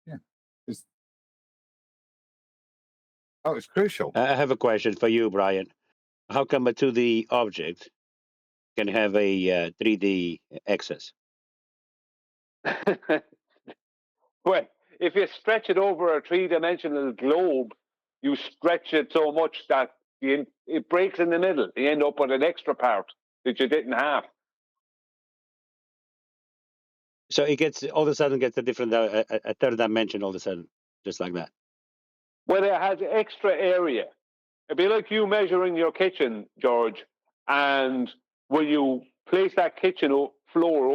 Yeah. It's crucial. I have a question for you, Brian. How come a 2D object can have a 3D axis? Well, if you stretch it over a 3-dimensional globe, you stretch it so much that it breaks in the middle. You end up with an extra part that you didn't have. So it gets all of a sudden gets a different a third dimension all of a sudden, just like that. Well, it has extra area. It'd be like you measuring your kitchen, George, and when you place that kitchen floor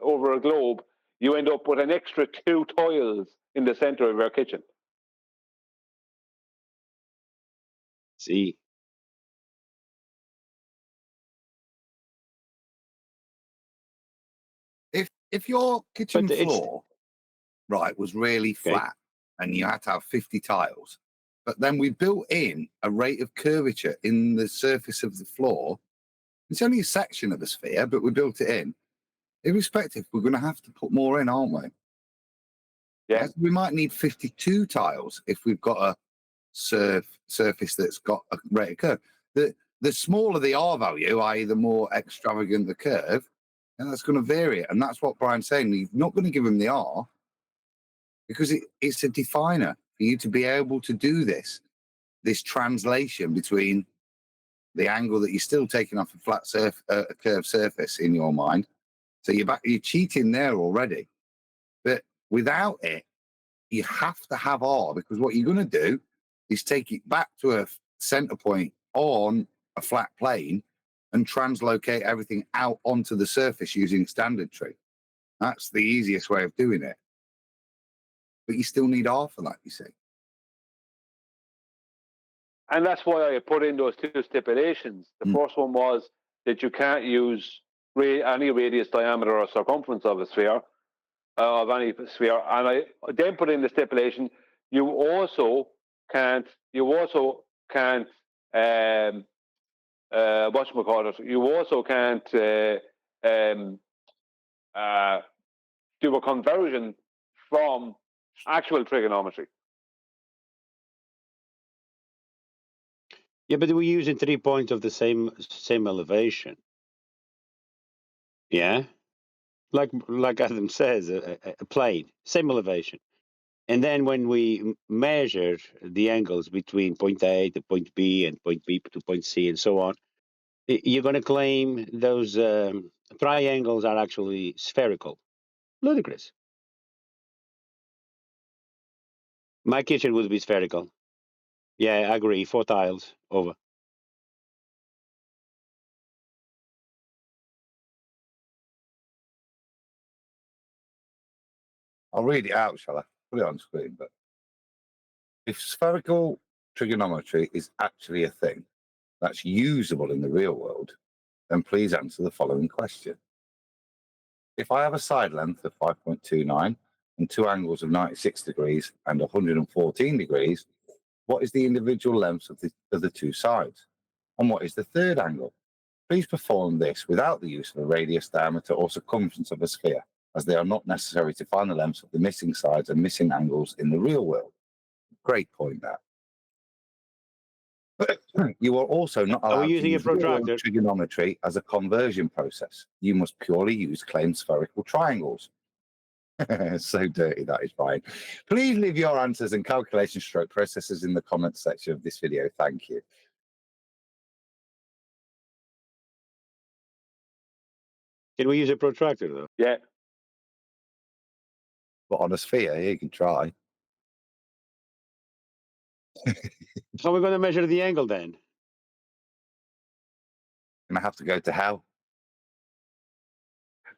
over a globe, you end up with an extra 2 tiles in the center of your kitchen. See. If your kitchen floor, right, was really flat and you had to have 50 tiles, but then we built in a rate of curvature in the surface of the floor. It's only a section of the sphere, but we built it in. Irrespective, we're going to have to put more in, aren't we? Yeah. We might need 52 tiles if we've got a surface that's got a rate of curve. The smaller the R value, i.e. the more extravagant the curve, and that's going to vary it. And that's what Brian's saying. You're not going to give him the R because it's a definer for you to be able to do this translation between the angle that you're still taking off a flat curved surface in your mind. So you're cheating there already. But without it, you have to have R, because what you're going to do is take it back to a center point on a flat plane and translocate everything out onto the surface using standard tree. That's the easiest way of doing it. But you still need R for that, you see. And that's why I put in those two stipulations. The first one was that you can't use any radius, diameter, or circumference of a sphere, of any sphere. And I then put in the stipulation: you also can't. You also can't. Whatchamacallit? You also can't do a conversion from actual trigonometry. Yeah, but we're using 3 points of the same elevation. Yeah, like Adam says, a plane, same elevation. And then when we measure the angles between point A to point B and point B to point C and so on, you're going to claim those triangles are actually spherical. Ludicrous. My kitchen would be spherical. Yeah, I agree. 4 tiles over. I'll read it out, shall I? Put it on screen. But if spherical trigonometry is actually a thing that's usable in the real world, then please answer the following question. If I have a side length of 5.29 and two angles of 96 degrees and 114 degrees, what is the individual lengths of the two sides? And what is the third angle? Please perform this without the use of a radius, diameter, or circumference of a sphere, as they are not necessary to find the lengths of the missing sides and missing angles in the real world. Great point, that. You are also not allowed to use real trigonometry as a conversion process. You must purely use claimed spherical triangles. So dirty, that is fine. Please leave your answers and calculation stroke processes in the comments section of this video. Thank you. Can we use a protractor, though? Yeah. But on a sphere, you can try. How are we going to measure the angle then? Gonna have to go to hell.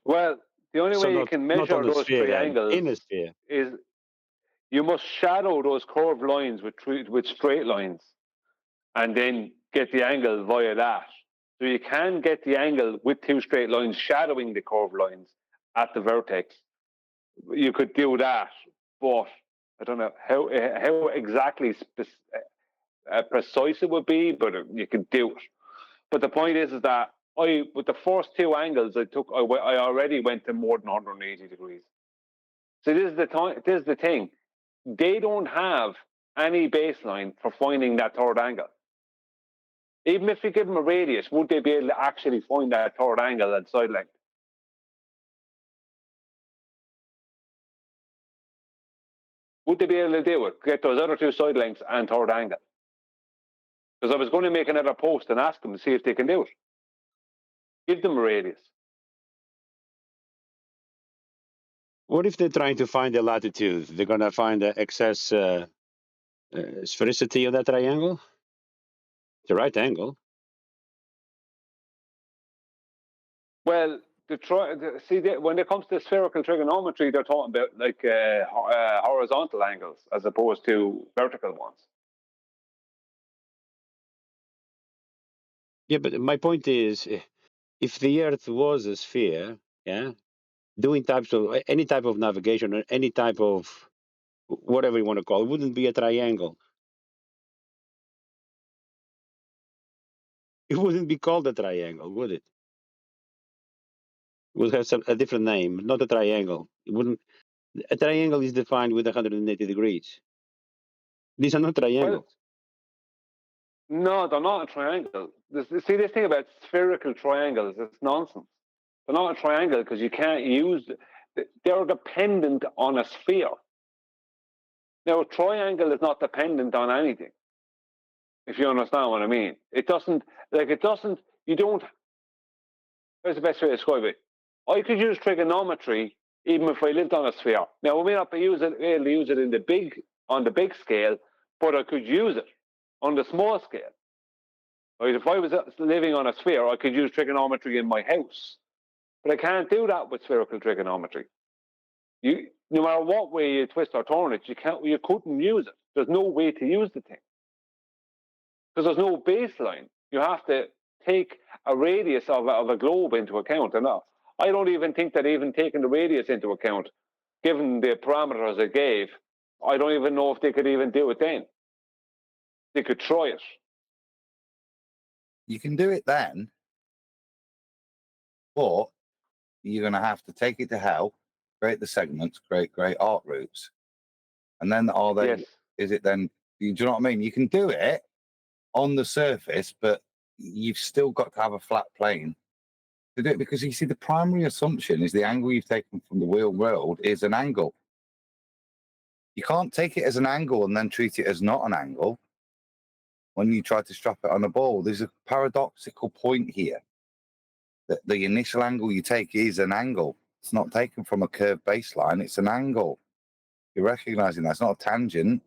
Well, the only way you can measure those triangles in a sphere is you must shadow those curved lines with straight lines, and then get the angle via that. So you can get the angle with two straight lines shadowing the curved lines at the vertex. You could do that, but I don't know how exactly precise it would be, but you could do it. But the point is that with the first two angles I took, I already went to more than 180 degrees. So this is the thing. They don't have any baseline for finding that third angle. Even if you give them a radius, would they be able to actually find that third angle and side length? Would they be able to do it? Get those other two side lengths and third angle? Because I was going to make another post and ask them to see if they can do it. Give them a radius. What if they're trying to find the latitude? They're going to find the excess sphericity of that triangle? The right angle. Well, when it comes to spherical trigonometry, they're talking about like horizontal angles as opposed to vertical ones. Yeah, but my point is, if the Earth was a sphere, yeah, doing any type of navigation or any type of whatever you want to call it, wouldn't be a triangle. It wouldn't be called a triangle, would it? It would have a different name, not a triangle. It wouldn't. A triangle is defined with 180 degrees. These are not triangles. Well, no, they're not a triangle. See, this thing about spherical triangles, it's nonsense. They're not a triangle because you can't use. They're dependent on a sphere. Now, a triangle is not dependent on anything. If you understand what I mean, you don't. What's the best way to describe it? I could use trigonometry even if I lived on a sphere. Now, I may not be able to use it on the big scale, but I could use it on the small scale. Right? If I was living on a sphere, I could use trigonometry in my house. But I can't do that with spherical trigonometry. No matter what way you twist or turn it, you couldn't use it. There's no way to use the thing. Because there's no baseline. You have to take a radius of a globe into account. And I don't even think that even taking the radius into account, given the parameters it gave, I don't even know if they could even do it then. They could try it. You can do it then, but you're going to have to take it to hell, create the segments, create arc routes. And then is it then, do you know what I mean? You can do it on the surface, but you've still got to have a flat plane to do it, because you see, the primary assumption is the angle you've taken from the real world is an angle. You can't take it as an angle and then treat it as not an angle when you try to strap it on a ball. There's a paradoxical point here, that the initial angle you take is an angle. It's not taken from a curved baseline, it's an angle. You're recognizing that's not a tangent.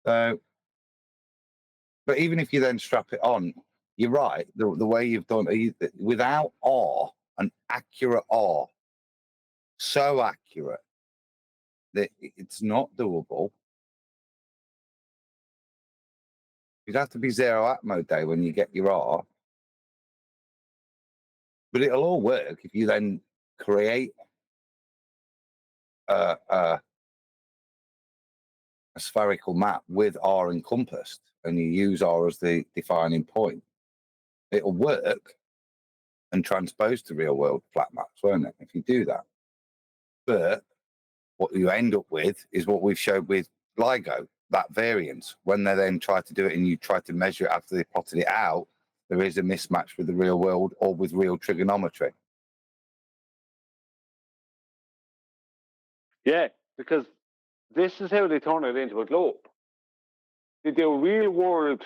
So, but even if you then strap it on, you're right, the way you've done it, without R, an accurate R, so accurate that it's not doable. You'd have to be zero Atmo day when you get your R. But it'll all work if you then create a spherical map with R encompassed, and you use R as the defining point. It'll work and transpose to real world flat maps, won't it, if you do that? But what you end up with is what we've showed with LIGO, that variance. When they then try to do it and you try to measure it after they plotted it out, there is a mismatch with the real world or with real trigonometry. Yeah, because this is how they turn it into a globe. They do real world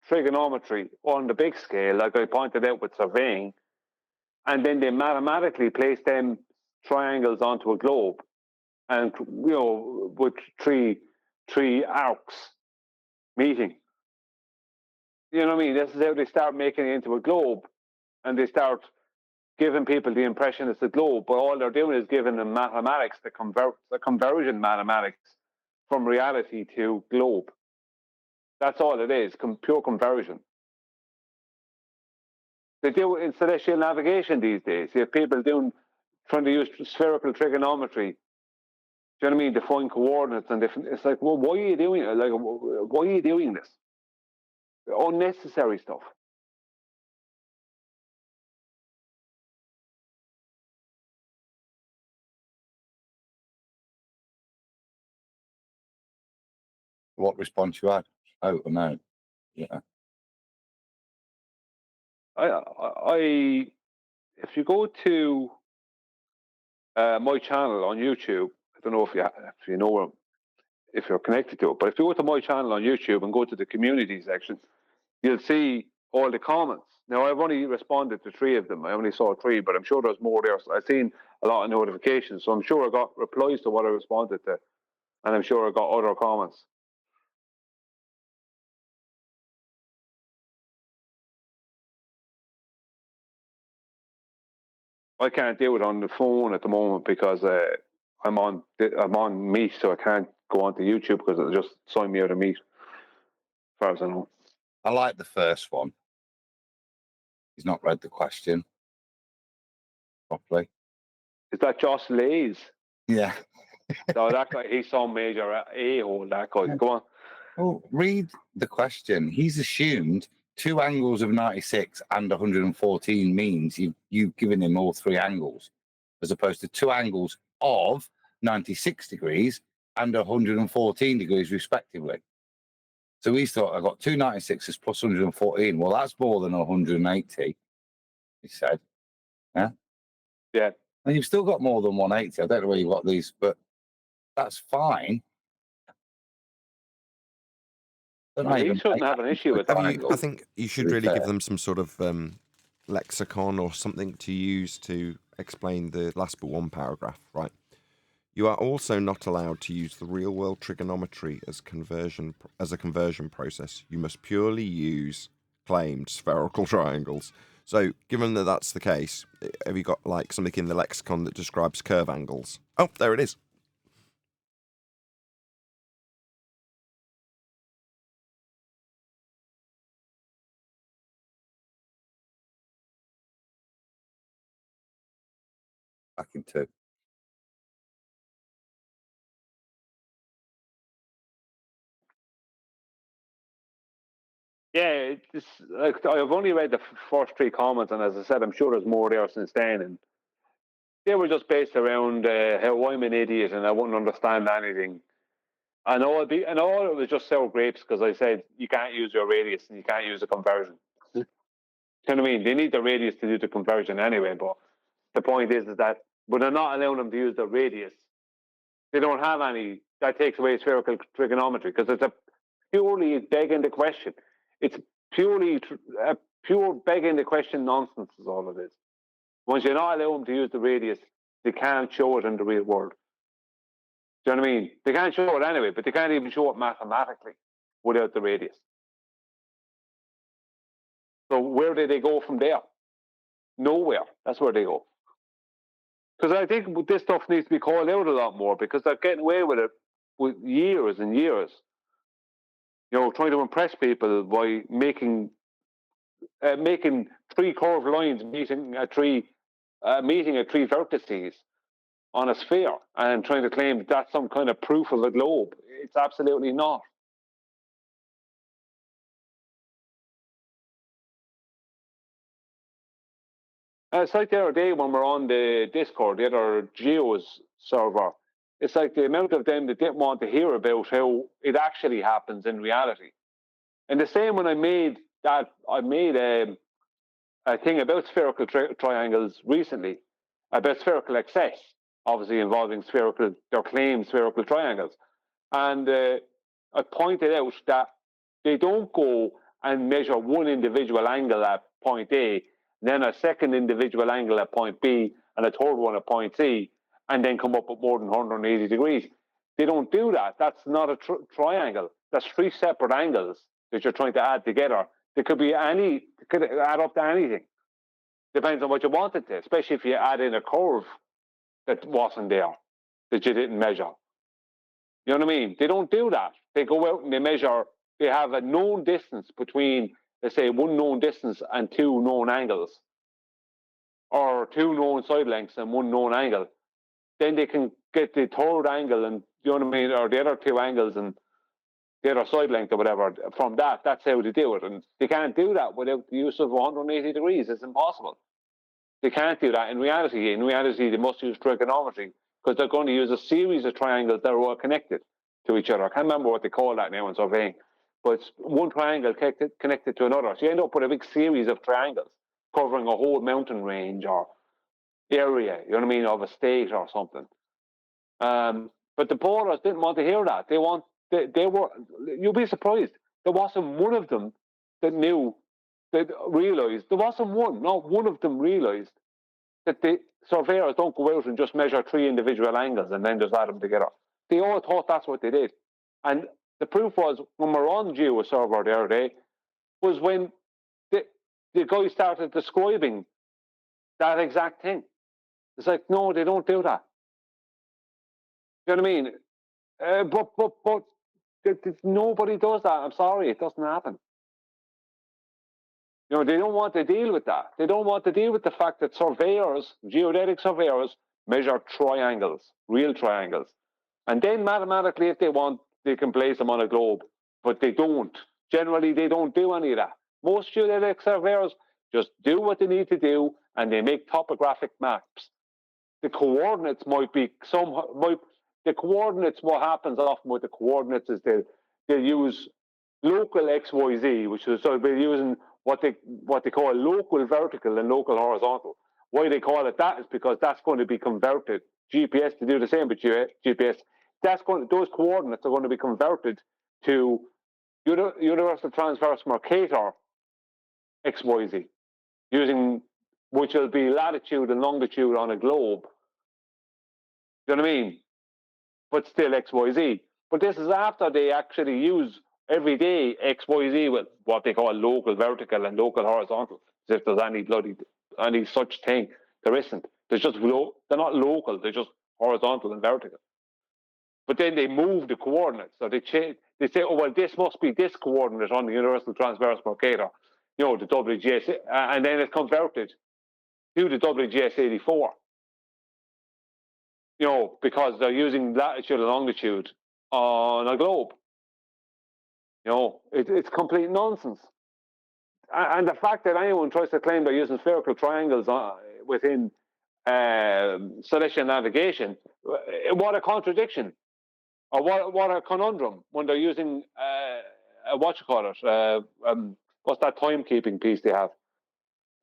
trigonometry on the big scale, like I pointed out with surveying, and then they mathematically place them triangles onto a globe, and with three arcs meeting. You know what I mean? This is how they start making it into a globe, and they start giving people the impression it's a globe, but all they're doing is giving them mathematics, the conversion mathematics from reality to globe. That's all it is, pure conversion. They do it in celestial navigation these days. You have people trying to use spherical trigonometry. Do you know what I mean? Define coordinates, and it's like, well, why are you doing it? Like, why are you doing this? Unnecessary stuff. What response you had? Oh, no. Yeah. If you go to my channel on YouTube, I don't know if you know if you're connected to it, but if you go to my channel on YouTube and go to the community section, you'll see all the comments. Now, I've only responded to 3 of them. I only saw 3, but I'm sure there's more there. So I've seen a lot of notifications, so I'm sure I got replies to what I responded to, and I'm sure I got other comments. I can't do it on the phone at the moment because I'm on Meet, so I can't go onto YouTube because it'll just sign me out of Meet, as far as I know. I like the first one. He's not read the question properly. Is that Josh Lays? Yeah. No, that guy, he's some major a-hole, that guy. Go on. Well, read the question. He's assumed 2 angles of 96 and 114 means you've given him all 3 angles, as opposed to 2 angles of 96 degrees and 114 degrees, respectively. So he thought, I got 2 96s plus 114. Well, that's more than 180, he said. Yeah? Yeah. And you've still got more than 180. I don't know where you got these, but that's fine. He shouldn't have an issue with that. I think you should really give them some sort of lexicon or something to use to explain the last but one paragraph, right? You are also not allowed to use the real-world trigonometry as a conversion process. You must purely use claimed spherical triangles. So, given that that's the case, have you got like something in the lexicon that describes curve angles? Oh, there it is. Back in two. Yeah, it's like I've only read the first three comments, and as I said, I'm sure there's more there since then. And they were just based around how I'm an idiot and I wouldn't understand anything. And all it was just sour grapes because I said you can't use your radius and you can't use the conversion. You know what I mean? They need the radius to do the conversion anyway. But the point is that when they're not allowing them to use the radius, they don't have any. That takes away spherical trigonometry because it's a purely begging the question. It's purely a pure begging the question nonsense is all it is. Once you're not allowing them to use the radius, they can't show it in the real world. Do you know what I mean? They can't show it anyway, but they can't even show it mathematically without the radius. So where do they go from there? Nowhere. That's where they go. Because I think this stuff needs to be called out a lot more because they're getting away with it with years and years. You know, trying to impress people by making three curved lines meeting at three vertices on a sphere and trying to claim that that's some kind of proof of a globe. It's absolutely not. It's like the other day when we're on the Discord, the other Geos server. It's like the amount of them that didn't want to hear about how it actually happens in reality. And the same when I made a thing about spherical triangles recently, about spherical excess, obviously involving their claimed spherical triangles. And I pointed out that they don't go and measure one individual angle at point A, then a second individual angle at point B, and a third one at point C, and then come up with more than 180 degrees. They don't do that. That's not a triangle. That's three separate angles that you're trying to add together. It could add up to anything. Depends on what you want it to, especially if you add in a curve that wasn't there, that you didn't measure. You know what I mean? They don't do that. They go out and they have a known distance between, let's say, one known distance and two known angles, or two known side lengths and one known angle. Then they can get the third angle and, you know what I mean, or the other two angles and the other side length or whatever from that. That's how they do it. And they can't do that without the use of 180 degrees. It's impossible. They can't do that in reality. In reality, they must use trigonometry because they're going to use a series of triangles that are all connected to each other. I can't remember what they call that now in surveying, but it's one triangle connected to another. So you end up with a big series of triangles covering a whole mountain range or area, you know what I mean, of a state or something. But the poorers didn't want to hear that. They were, you'll be surprised, there wasn't one of them that realised, there wasn't one, not one of them realised that the surveyors don't go out and just measure three individual angles and then just add them together. They all thought that's what they did. And the proof was, when we're on Geo server the other day, was when the guy started describing that exact thing. It's like, no, they don't do that. You know what I mean? But nobody does that. I'm sorry, it doesn't happen. You know, they don't want to deal with that. They don't want to deal with the fact that surveyors, geodetic surveyors, measure triangles, real triangles. And then mathematically, if they want, they can place them on a globe. But they don't. Generally, they don't do any of that. Most geodetic surveyors just do what they need to do, and they make topographic maps. The coordinates might be the coordinates, what happens often with the coordinates is they use local XYZ, which is, so they're using what they call local vertical and local horizontal. Why they call it that is because that's going to be converted. GPS to do the same, but GPS, those coordinates are going to be converted to universal transverse Mercator XYZ, which will be latitude and longitude on a globe. You know what I mean? But still XYZ. But this is after they actually use everyday XYZ with what they call local vertical and local horizontal. as if there's any such thing. There isn't. There's just they're not local. They're just horizontal and vertical. But then they move the coordinates. So they change. They say, oh well, this must be this coordinate on the universal transverse Mercator, the WGS, and then it's converted to the WGS84. Because they're using latitude and longitude on a globe. It's complete nonsense. And the fact that anyone tries to claim they're using spherical triangles within celestial navigation, what a contradiction, or what a conundrum when they're using what's that timekeeping piece they have?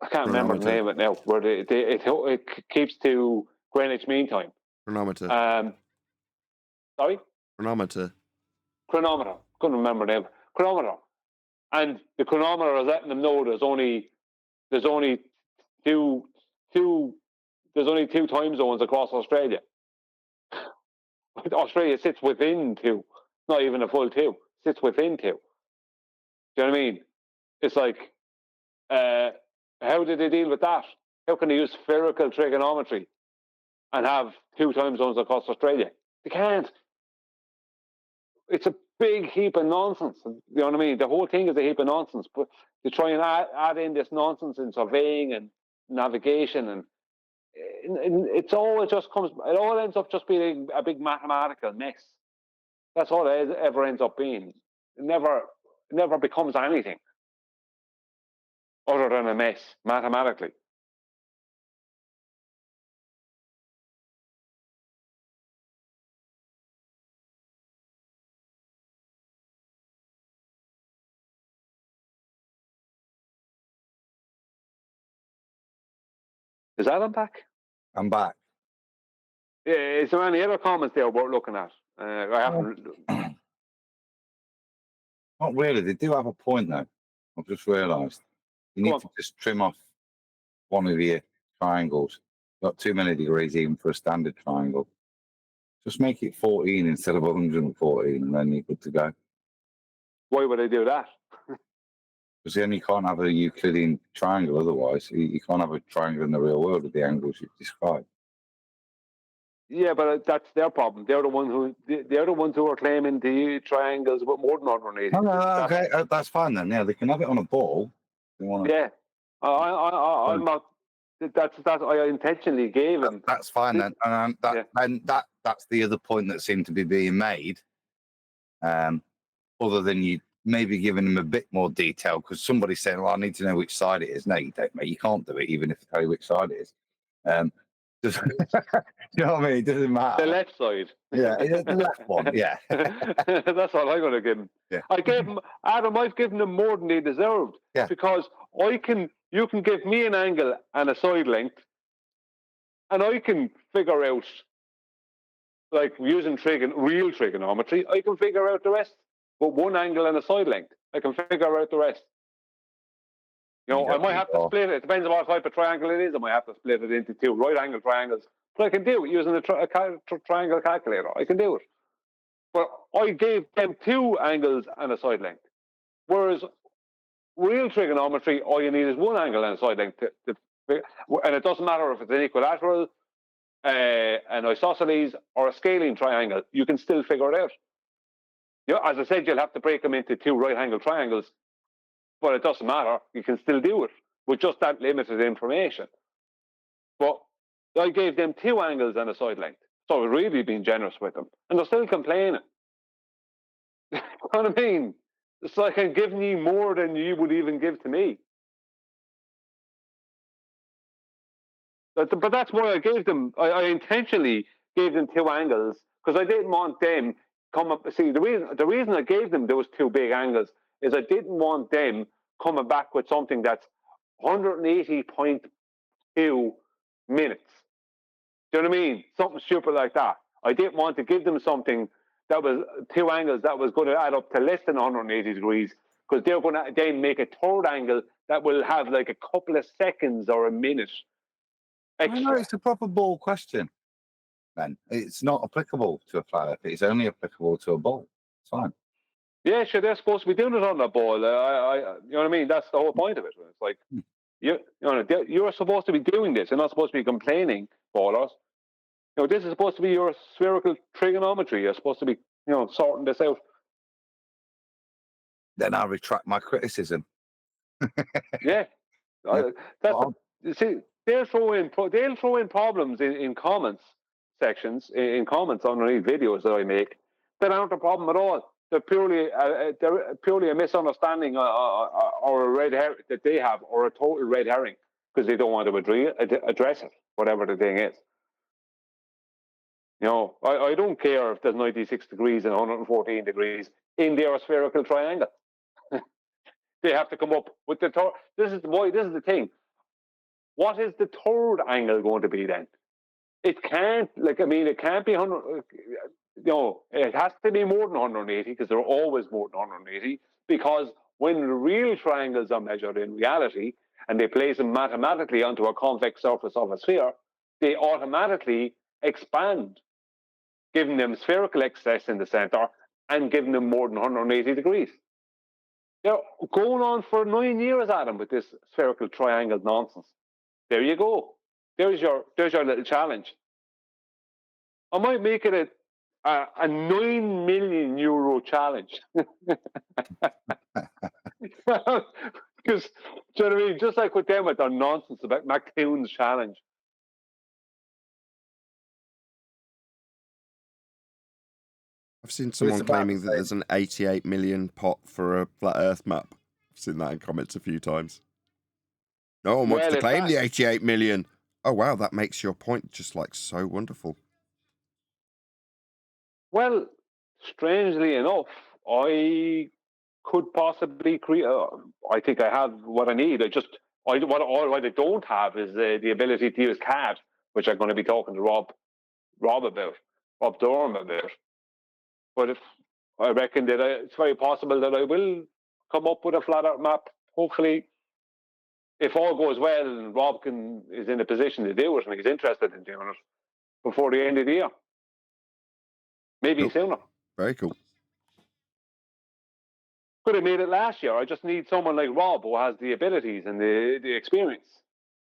I can't remember the name of it now. Where it keeps to Greenwich Mean Time. Chronometer. Sorry? Chronometer. Couldn't remember the name. Chronometer. And the chronometer is letting them know there's only two time zones across Australia. Australia sits within two, not even a full two. Sits within two. Do you know what I mean? It's like, how did they deal with that? How can they use spherical trigonometry and have two time zones across Australia? They can't. It's a big heap of nonsense. You know what I mean? The whole thing is a heap of nonsense. But to try and add in this nonsense in surveying and navigation, and it all ends up just being a big mathematical mess. That's all it ever ends up being. It never becomes anything other than a mess mathematically. Is Adam back? I'm back. Yeah, is there any other comments there worth looking at? I haven't. Not really. They do have a point, though. I've just realised. You need to just trim off one of your triangles. Got too many degrees even for a standard triangle. Just make it 14 instead of 114, and then you're good to go. Why would they do that? Because then you can't have a Euclidean triangle otherwise. You can't have a triangle in the real world with the angles you've described. Yeah, but that's their problem. They're the ones who are claiming to use triangles with more than 180. Oh, no, okay, that's fine then. Yeah, they can have it on a ball. Yeah, I'm not. That's I intentionally gave him. That's fine then, and that's the other point that seemed to be being made. Other than you maybe giving them a bit more detail, because somebody's saying, "Well, I need to know which side it is." No, you don't, mate. You can't do it, even if I tell you which side it is. You know what I mean? It doesn't matter. The left side. Yeah, the left one. Yeah. That's all I'm going to give him. Yeah. I gave him, Adam. I've given them more than they deserved. Yeah. Because you can give me an angle and a side length, and I can figure out, like using real trigonometry, I can figure out the rest. But one angle and a side length, I can figure out the rest. I might have to split it. It depends on what type of triangle it is. I might have to split it into two right-angle triangles. But I can do it using a triangle calculator. I can do it. But I gave them two angles and a side length. Whereas real trigonometry, all you need is one angle and a side length. And it doesn't matter if it's an equilateral, an isosceles, or a scalene triangle. You can still figure it out. As I said, you'll have to break them into two right-angle triangles. But it doesn't matter. You can still do it with just that limited information. But I gave them two angles and a side length. So I've really been generous with them. And they're still complaining. You know what I mean? It's like I'm giving you more than you would even give to me. But that's why I gave them, I intentionally gave them two angles, because I didn't want them come up. See, the reason I gave them those two big angles is I didn't want them coming back with something that's 180.2 minutes. Do you know what I mean? Something stupid like that. I didn't want to give them something that was two angles that was going to add up to less than 180 degrees, because they're going to then make a third angle that will have like a couple of seconds or a minute extra. No, it's a proper ball question, man. It's not applicable to a flat earth. It's only applicable to a ball. It's fine. Yeah, sure, they're supposed to be doing it on a ball. You know what I mean? That's the whole point of it. It's like, You're supposed to be doing this. You're not supposed to be complaining, ballers. This is supposed to be your spherical trigonometry. You're supposed to be, sorting this out. Then I'll retract my criticism. Yeah, see, they'll throw in problems in comments sections, in comments underneath videos that I make that aren't a problem at all. They're purely a misunderstanding or a red herring that they have, or a total red herring because they don't want to address it, whatever the thing is. I don't care if there's 96 degrees and 114 degrees in their spherical triangle. They have to come up with the third. This is the thing. What is the third angle going to be then? It can't, it can't be 100. It has to be more than 180 because they're always more than 180. Because when the real triangles are measured in reality and they place them mathematically onto a convex surface of a sphere, they automatically expand, giving them spherical excess in the center and giving them more than 180 degrees. Going on for 9 years, Adam, with this spherical triangle nonsense. There you go. There's your little challenge. I might make it a €9 million challenge. Because, do you know what I mean? Just like with them with their nonsense about McToon's challenge. I've seen someone claiming that there's an 88 million pot for a flat Earth map. I've seen that in comments a few times. No one wants to claim the 88 million. Oh, wow, that makes your point just like so wonderful. Well, strangely enough, I could possibly create. I think I have what I need. What I don't have is the ability to use CAD, which I'm going to be talking to Rob Durham about. But if I reckon that it's very possible that I will come up with a flat Earth map. Hopefully, if all goes well and Rob is in a position to do it and he's interested in doing it before the end of the year. Maybe sooner. Very cool. Could have made it last year. I just need someone like Rob who has the abilities and the experience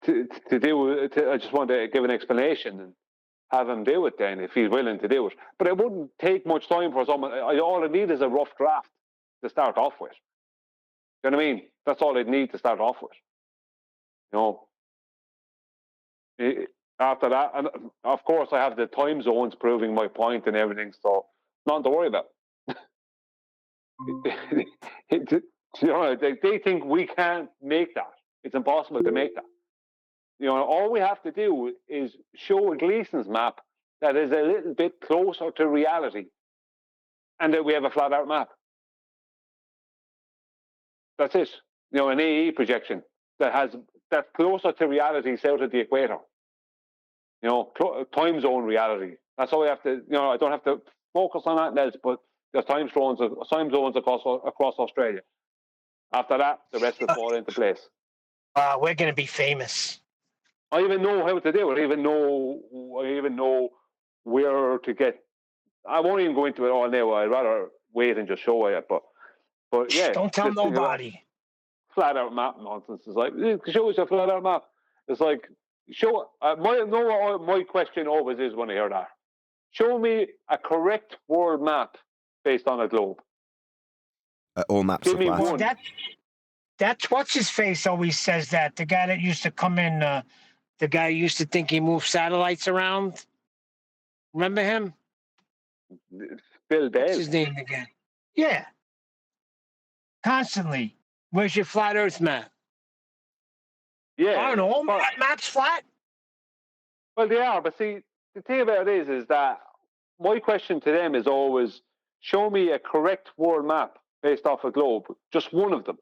to do it. I just want to give an explanation and have him do it then if he's willing to do it. But it wouldn't take much time for someone. All I need is a rough draft to start off with. You know what I mean? That's all I'd need to start off with. After that, and of course I have the time zones proving my point and everything, so nothing to worry about. They think we can't make that. It's impossible to make that. All we have to do is show a Gleason's map that is a little bit closer to reality, and that we have a flat Earth map. That's it. An AE projection that's closer to reality south of the equator. Time zone reality. That's all we have to. I don't have to focus on that else, but there's time zones across Australia. After that, the rest will fall into place. We're going to be famous. I even know how to do it. I even know where to get. I won't even go into it all now. I'd rather wait and just show you. But yeah. Don't tell nobody. Flat Earth map nonsense. It's like, show us a flat Earth map. It's like, my question always is when I hear that. Show me a correct world map based on a globe. All maps are flat. That's what's his face always says that. The guy that used to come in, the guy who used to think he moved satellites around. Remember him? Bill Dale. What's his name again? Yeah. Constantly. Where's your flat Earth map? Yeah. I don't know. All maps flat? Well, they are. But see, the thing about it is that my question to them is always, show me a correct world map based off a globe. Just one of them.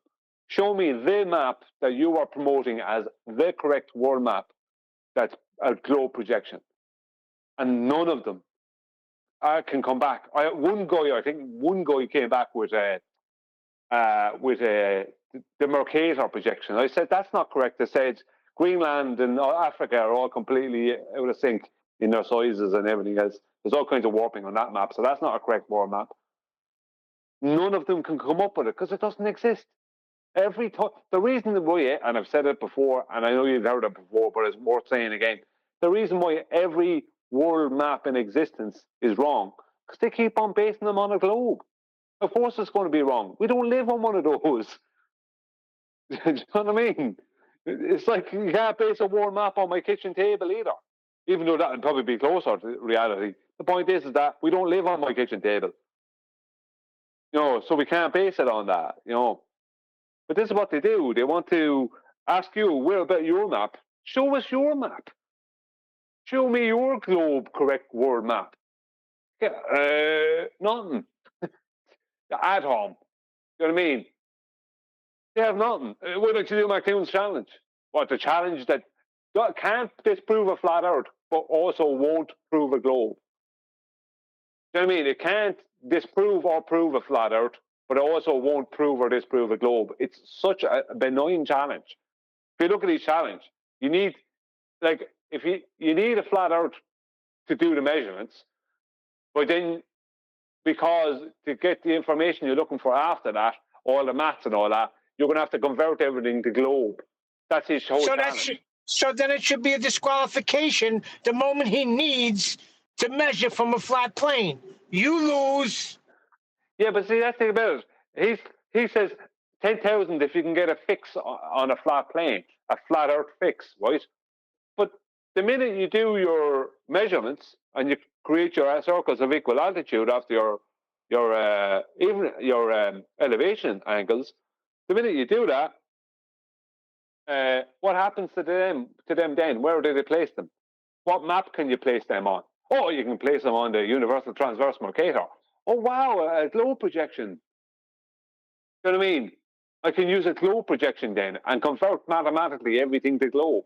Show me the map that you are promoting as the correct world map that's a globe projection. And none of them can come back. One guy came back with a the Mercator projection. I said, that's not correct. I said, Greenland and Africa are all completely out of sync in their sizes and everything else. There's all kinds of warping on that map, so that's not a correct world map. None of them can come up with it because it doesn't exist. The reason why, and I've said it before, and I know you've heard it before, but it's worth saying again. The reason why every world map in existence is wrong, because they keep on basing them on a globe. Of course it's going to be wrong. We don't live on one of those. Do you know what I mean? It's like you can't base a world map on my kitchen table either, even though that would probably be closer to reality. The point is that we don't live on my kitchen table. So we can't base it on that, But this is what they do. They want to ask you, where about your map? Show us your map. Show me your globe correct world map. Yeah, nothing. At home. You know what I mean? They have nothing. Why don't you do McLuhan's challenge? What, the challenge that can't disprove a flat earth, but also won't prove a globe? You know what I mean? It can't disprove or prove a flat earth, but it also won't prove or disprove a globe. It's such a benign challenge. If you look at each challenge, you need, if you need a flat earth to do the measurements, but then because to get the information you're looking for after that, all the maths and all that, you're going to have to convert everything to globe. That's his whole challenge. So then it should be a disqualification the moment he needs to measure from a flat plane. You lose. Yeah, but see, that's the thing about it. He says 10,000 if you can get a fix on a flat plane, a flat earth fix, right? But the minute you do your measurements and you create your circles of equal altitude after your elevation angles, the minute you do that, what happens to them then? Where do they place them? What map can you place them on? Oh, you can place them on the Universal Transverse Mercator. Oh, wow, a globe projection. You know what I mean? I can use a globe projection then and convert mathematically everything to globe.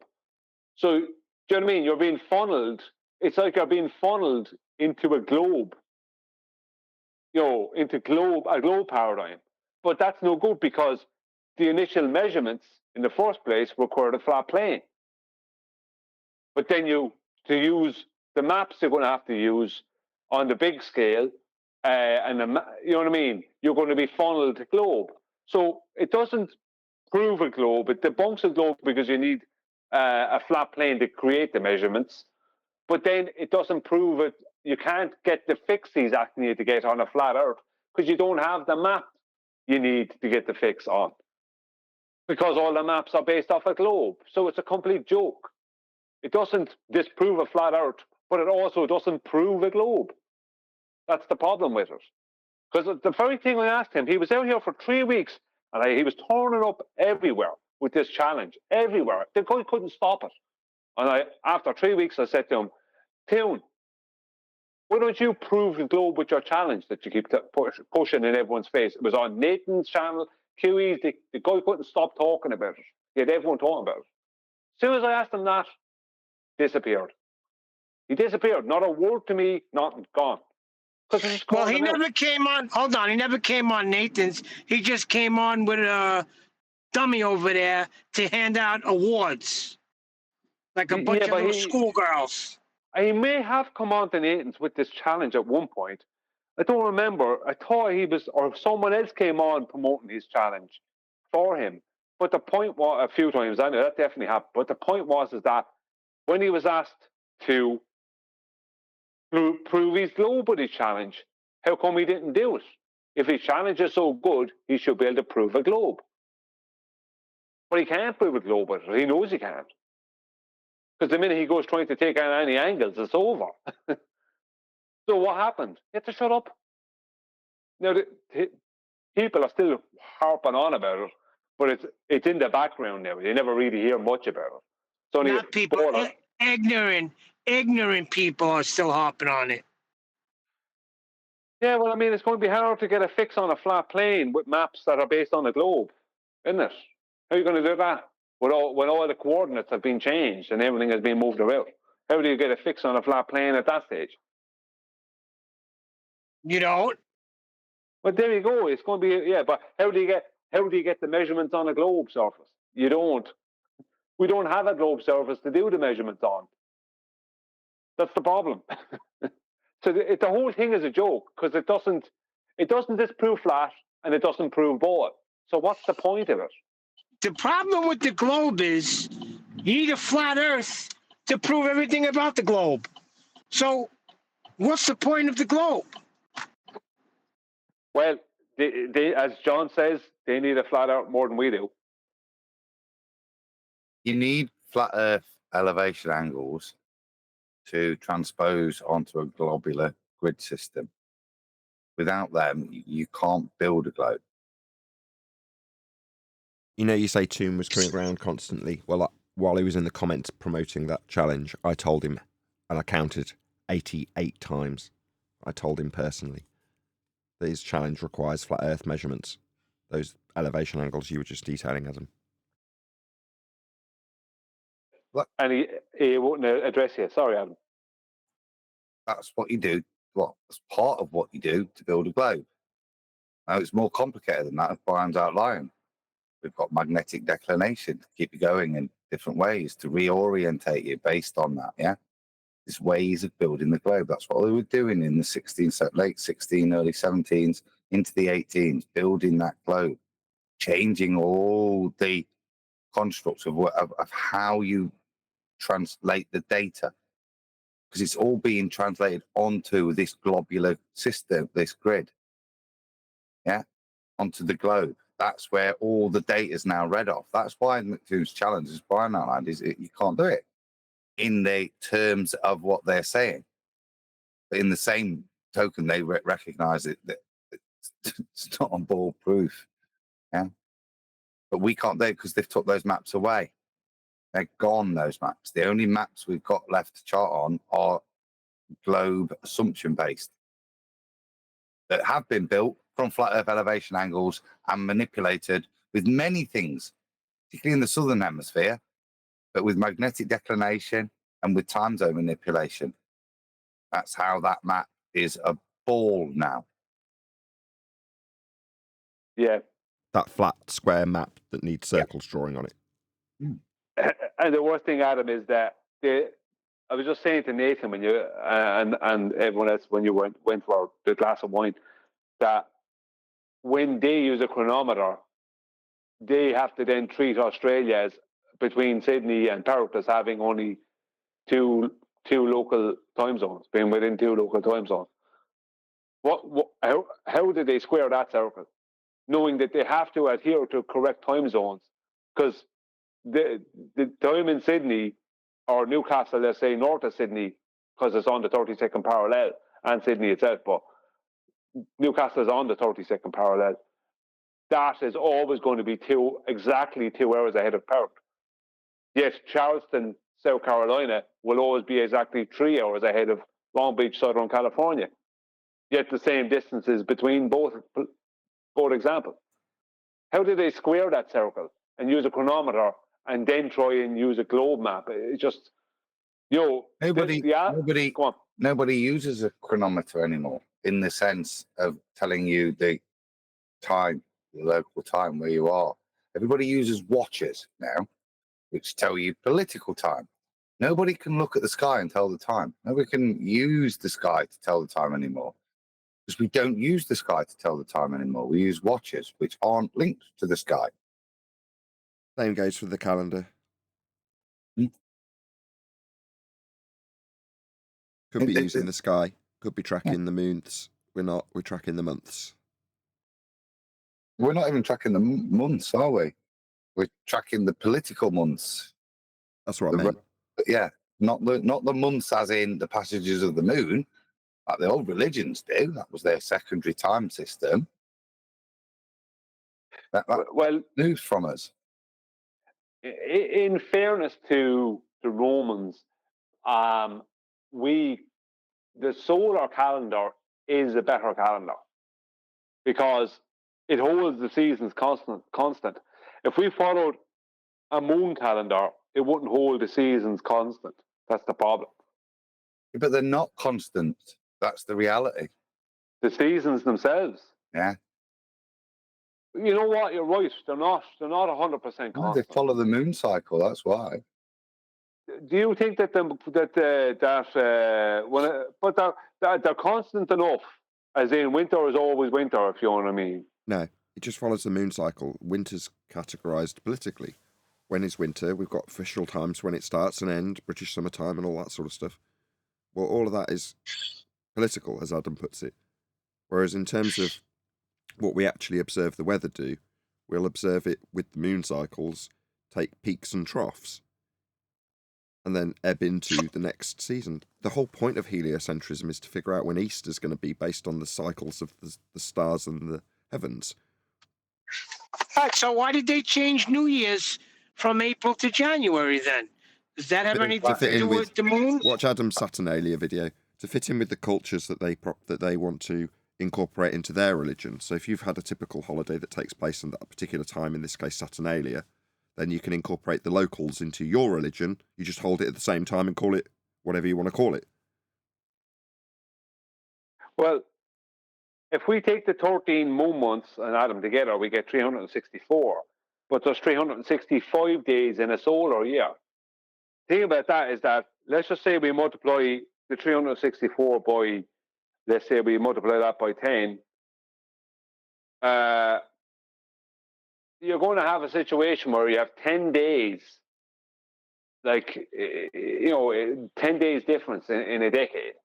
So, do you know what I mean? You're being funneled. It's like you're being funneled into a globe. Into a globe paradigm. But that's no good because the initial measurements in the first place required a flat plane. But then to use the maps you're going to have to use on the big scale, you know what I mean? You're going to be funneled to globe. So it doesn't prove a globe. It debunks a globe because you need a flat plane to create the measurements. But then it doesn't prove it. You can't get the fix he's asking you to get on a flat earth because you don't have the map you need to get the fix on. Because all the maps are based off a globe. So it's a complete joke. It doesn't disprove a flat earth, but it also doesn't prove a globe. That's the problem with it. Because the very thing I asked him, he was out here for 3 weeks and he was turning up everywhere with this challenge. Everywhere. The guy couldn't stop it. And after 3 weeks, I said to him, Toon, why don't you prove the globe with your challenge that you keep pushing in everyone's face? It was on Nathan's channel, QE's. The guy couldn't stop talking about it. He had everyone talking about it. As soon as I asked him that, disappeared. He disappeared. Not a word to me, nothing, gone. Well, he never came on. Hold on, he never came on Nathan's. He just came on with a dummy over there to hand out awards, like a bunch of little schoolgirls. He may have come on to Nathan's with this challenge at one point. I don't remember. I thought he was, or someone else came on promoting his challenge for him. But the point was, a few times, I know that definitely happened. But the point was is that when he was asked to prove his globe with his challenge, how come he didn't do it? If his challenge is so good, he should be able to prove a globe. But he can't prove a globe with it. He knows he can't. Because the minute he goes trying to take out any angles, it's over. So what happened? He had to shut up. Now, people are still harping on about it, but it's in the background now. You never really hear much about it. It's only not people, ignorant people are still harping on it. Yeah, well, I mean, it's going to be hard to get a fix on a flat plane with maps that are based on a globe, isn't it? How are you going to do that? When all the coordinates have been changed and everything has been moved around. How do you get a fix on a flat plane at that stage? You don't. But there you go. It's going to be but how do you get the measurements on a globe surface? You don't. We don't have a globe surface to do the measurements on. That's the problem. So the whole thing is a joke because it doesn't disprove flat and it doesn't prove ball. So what's the point of it? The problem with the globe is you need a flat Earth to prove everything about the globe. So what's the point of the globe? Well, they, as John says, they need a flat Earth more than we do. You need flat Earth elevation angles to transpose onto a globular grid system. Without them, you can't build a globe. You know, you say Toon was coming around constantly. Well, while he was in the comments promoting that challenge, I told him, and I counted 88 times. I told him personally that his challenge requires flat Earth measurements. Those elevation angles you were just detailing, Adam. And he wouldn't address you. Sorry, Adam. That's what you do. Well, that's part of what you do to build a globe. Now, it's more complicated than that, as Brian's outlined. We've got magnetic declination to keep you going in different ways, to reorientate you based on that, yeah? There's ways of building the globe. That's what they were doing in the late 16, early 17s, into the 18s, building that globe, changing all the constructs of how you translate the data, because it's all being translated onto this globular system, this grid, yeah, onto the globe. That's where all the data is now read off. That's why Neptune's challenge, as Brian outlined, is you can't do it in the terms of what they're saying. But in the same token, they recognize that it's not on ball proof. Yeah. But we can't do it because they've took those maps away. They're gone, those maps. The only maps we've got left to chart on are globe assumption based, that have been built from flat Earth elevation angles and manipulated with many things, particularly in the southern hemisphere, but with magnetic declination and with time zone manipulation. That's how that map is a ball now. Yeah. That flat square map that needs circles drawing on it. And the worst thing, Adam, is that I was just saying to Nathan when you and everyone else when you went for the glass of wine, that when they use a chronometer, they have to then treat Australia as between Sydney and Perth as having only two local time zones, being within two local time zones. How did they square that circle, knowing that they have to adhere to correct time zones? Because the time in Sydney or Newcastle, let's say north of Sydney, because it's on the 32nd parallel, and Sydney itself, but Newcastle is on the 32nd parallel. That is always going to be exactly 2 hours ahead of Perth. Yet Charleston, South Carolina, will always be exactly 3 hours ahead of Long Beach, Southern California. Yet the same distances between both examples. How do they square that circle and use a chronometer and then try and use a globe map? It's just, nobody uses a chronometer anymore in the sense of telling you the time, the local time where you are. Everybody uses watches now, which tell you political time. Nobody can look at the sky and tell the time. Nobody can use the sky to tell the time anymore, because we don't use the sky to tell the time anymore. We use watches, which aren't linked to the sky. Same goes for the calendar. Could be using the sky. Could be tracking the moons. We're not. We're tracking the months. We're not even tracking the months, are we? We're tracking the political months. That's what I meant. Yeah, not the months as in the passages of the moon, like the old religions do. That was their secondary time system. That well, news from us. In fairness to the Romans, the solar calendar is a better calendar because it holds the seasons constant. If we followed a moon calendar, it wouldn't hold the seasons constant. That's the problem. But they're not constant. That's the reality. The seasons themselves. Yeah. You know what? You're right. They're not 100% constant. No, they follow the moon cycle. That's why. Do you think that they're constant enough? As in, winter is always winter. If you know what I mean. No, It just follows the moon cycle. Winter's categorized politically. When is winter? We've got official times when it starts and ends, British summertime and all that sort of stuff. Well, all of that is political, as Adam puts it. Whereas in terms of what we actually observe the weather do, we'll observe it with the moon cycles, take peaks and troughs, and then ebb into the next season. The whole point of heliocentrism is to figure out when Easter's going to be based on the cycles of the stars and the heavens. All right, so why did they change New Year's from April to January then? Does that have anything to do with the moon? Watch Adam's Saturnalia video to fit in with the cultures that they want to incorporate into their religion. So if you've had a typical holiday that takes place in that particular time, in this case Saturnalia, then you can incorporate the locals into your religion. You just hold it at the same time and call it whatever you want to call it. Well, if we take the 13 moon months and add them together, we get 364. But there's 365 days in a solar year. The thing about that is that, let's just say we multiply the 364 by, let's say we multiply that by 10. You're going to have a situation where you have 10 days, 10 days difference in a decade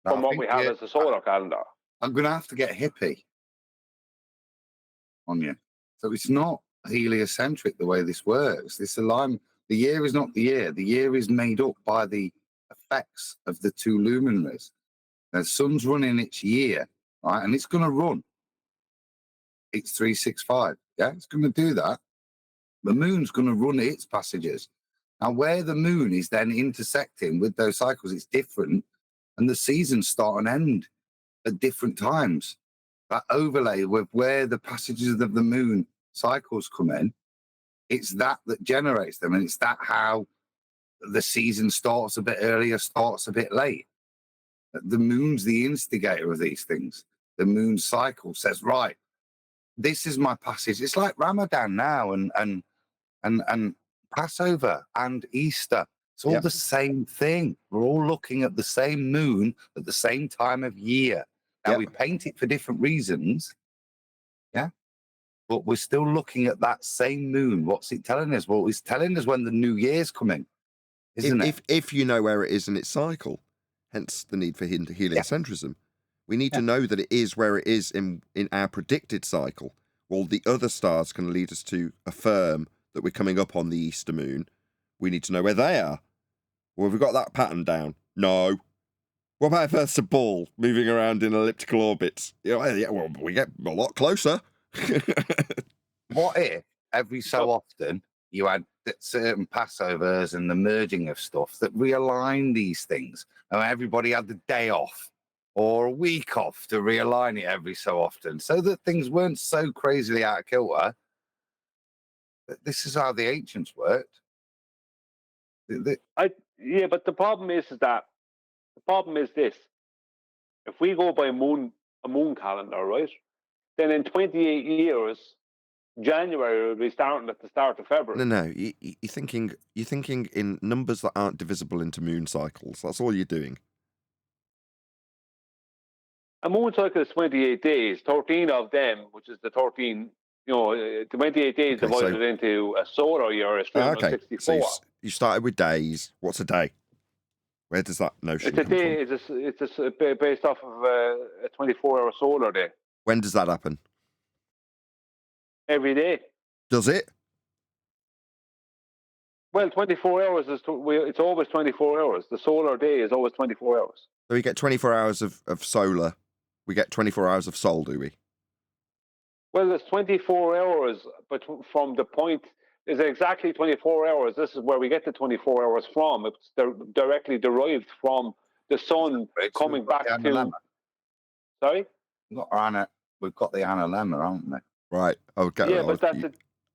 from what we have as a solar calendar. I'm going to have to get hippie on you. So it's not heliocentric the way this works. This alignment, the year is not the year. The year is made up by the effects of the two luminaries. The sun's running its year, right? And it's going to run. It's 365. Yeah, it's going to do that. The moon's going to run its passages. Now, where the moon is then intersecting with those cycles, it's different. And the seasons start and end at different times. That overlay with where the passages of the moon cycles come in, it's that generates them. And it's that how the season starts a bit earlier, starts a bit late. The moon's the instigator of these things. The moon cycle says, right, this is my passage. It's like Ramadan now and Passover and Easter. It's all the same thing. We're all looking at the same moon at the same time of year. Now we paint it for different reasons. Yeah. But we're still looking at that same moon. What's it telling us? Well, it's telling us when the new year's coming, isn't it? If you know where it is in its cycle, hence the need for heliocentrism. We need to know that it is where it is in our predicted cycle. Well, the other stars can lead us to affirm that we're coming up on the Easter moon. We need to know where they are. Well, have we got that pattern down? No. What about if Earth's a ball moving around in elliptical orbits? Well, we get a lot closer. What if every so often you had certain Passovers and the merging of stuff that realign these things? And everybody had the day off or a week off to realign it every so often so that things weren't so crazily out of kilter. This is how the ancients worked. But the problem is this. If we go by a moon calendar, right, then in 28 years, January will be starting at the start of February. No, you're thinking in numbers that aren't divisible into moon cycles. That's all you're doing. A moon cycle is 28 days. 13 of them, which is the 13, 28 days divided into a solar year is 364. So you started with days. What's a day? Where does that notion come from? It's based off of a 24-hour solar day. When does that happen? Every day. Does it? Well, 24 hours it's always 24 hours. The solar day is always 24 hours. So we get 24 hours of solar. We get 24 hours of sol, do we? Well, there's 24 hours, but from the point, is exactly 24 hours. This is where we get the 24 hours from. It's directly derived from the sun coming back to... Sorry? We've got the analemma, haven't we? Right. Okay. Yeah, but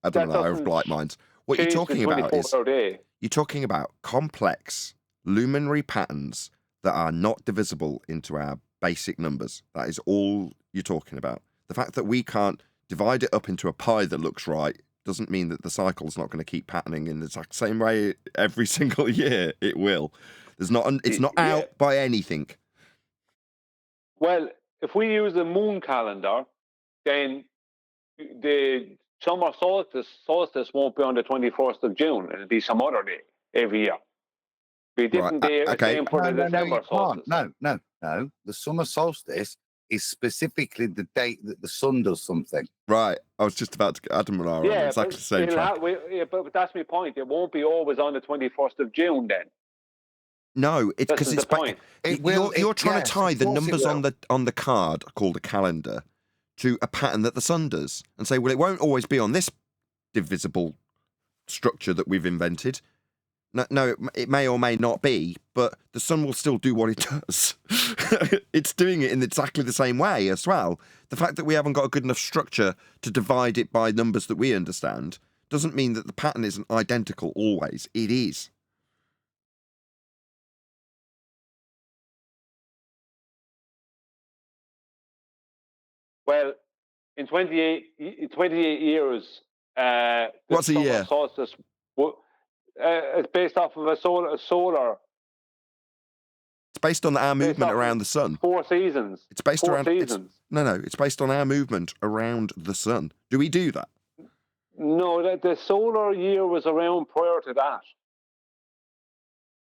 I don't know. I have light minds. What you're talking about is you're talking about complex luminary patterns that are not divisible into our basic numbers. That is all you're talking about. The fact that we can't divide it up into a pie that looks right doesn't mean that the cycle's not going to keep patterning in the exact same way every single year. It will. It's not out by anything. Well, if we use the moon calendar, then the summer solstice won't be on the 21st of June. It'll be some other day every year. Be a different day, same for the December solstice. No. The summer solstice is specifically the date that the sun does something. Right. I was just about to get Adam and I on exactly the same track. But that's my point. It won't be always on the 21st of June then. No, it's because it's point. You're trying to tie the numbers on the card called a calendar to a pattern that the sun does, and say, well, it won't always be on this divisible structure that we've invented. No, it may or may not be, but the sun will still do what it does. It's doing it in exactly the same way as well. The fact that we haven't got a good enough structure to divide it by numbers that we understand doesn't mean that the pattern isn't identical always. It is. Well, in 28 years, what's a year? Solstice, it's based off of a solar. It's based on our movement around the sun. 4 seasons. It's based four around seasons. No. It's based on our movement around the sun. Do we do that? No, the solar year was around prior to that.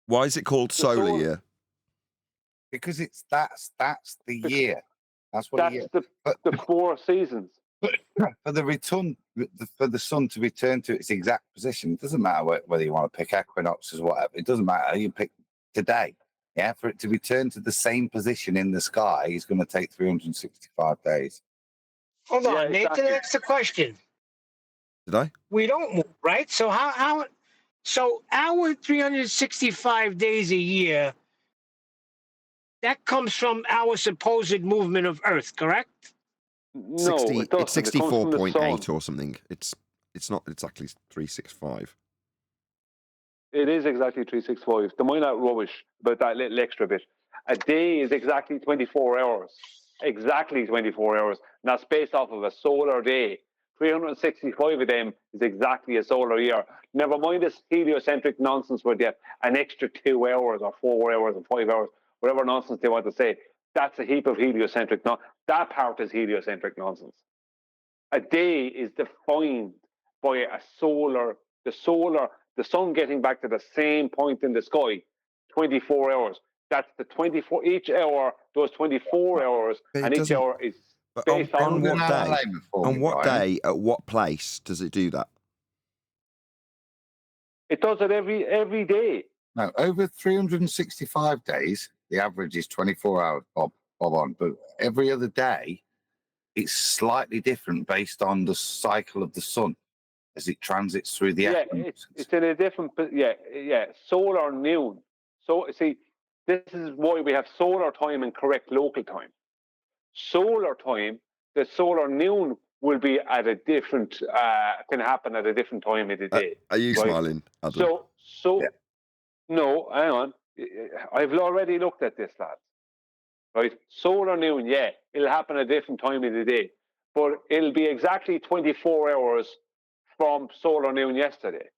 Why is it called solar year? Because that's the year. That's what that's the 4 seasons. For the sun to return to its exact position, it doesn't matter whether you want to pick equinoxes or whatever. It doesn't matter. You pick today. Yeah, for it to return to the same position in the sky is going to take 365 days. Hold on, Nathan asked the question. Did I? We don't move, right? So so our 365 days a year, that comes from our supposed movement of Earth, correct? No, it's 64.8 or something. It's not exactly 365. It is exactly 365. The mind not rubbish about that little extra bit. A day is exactly 24 hours. Exactly 24 hours. And that's based off of a solar day. 365 of them is exactly a solar year. Never mind this heliocentric nonsense where they have an extra 2 hours or 4 hours or 5 hours, whatever nonsense they want to say. That's a heap of heliocentric. That part is heliocentric nonsense. A day is defined by the sun getting back to the same point in the sky, 24 hours. That's the 24, each hour, those 24 hours, and each hour is based on what day? On what day, at what place does it do that? It does it every day. No, over 365 days, the average is 24 hours, Bob on. But every other day, it's slightly different based on the cycle of the sun as it transits through the equinoxes. It's in a different, solar noon. So, see, this is why we have solar time and correct local time. Solar time, the solar noon will be at a different, can happen at a different time of the day. Are you smiling, Adam? No, hang on. I've already looked at this, lads. Right? Solar noon, it'll happen at a different time of the day. But it'll be exactly 24 hours from solar noon yesterday,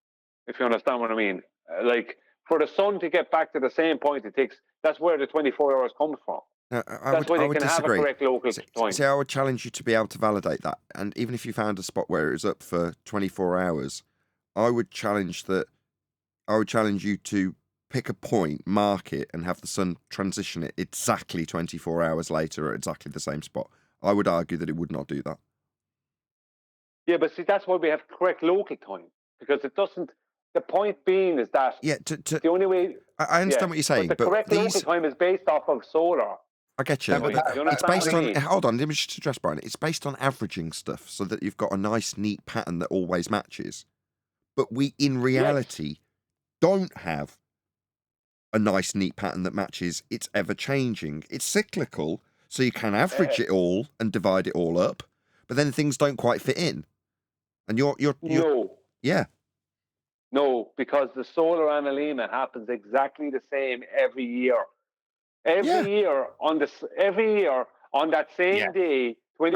if you understand what I mean. Like, for the sun to get back to the same point it takes, that's where the 24 hours comes from. That's why they can have a correct local time. See, I would challenge you to be able to validate that. And even if you found a spot where it was up for 24 hours, I would challenge you to pick a point, mark it, and have the sun transition it exactly 24 hours later at exactly the same spot. I would argue that it would not do that. Yeah, but see, that's why we have correct local time, because it doesn't. The point being is that the only way. I understand what you're saying, but the correct local time is based off of solar. I get you. It's based on. Hold on, let me just address Brian. It's based on averaging stuff, so that you've got a nice, neat pattern that always matches. But we, in reality, don't have a nice, neat pattern that matches. It's ever changing. It's cyclical, so you can average it all and divide it all up, but then things don't quite fit in. And you're No, because the solar analemma happens exactly the same every year. Every year on that same day, the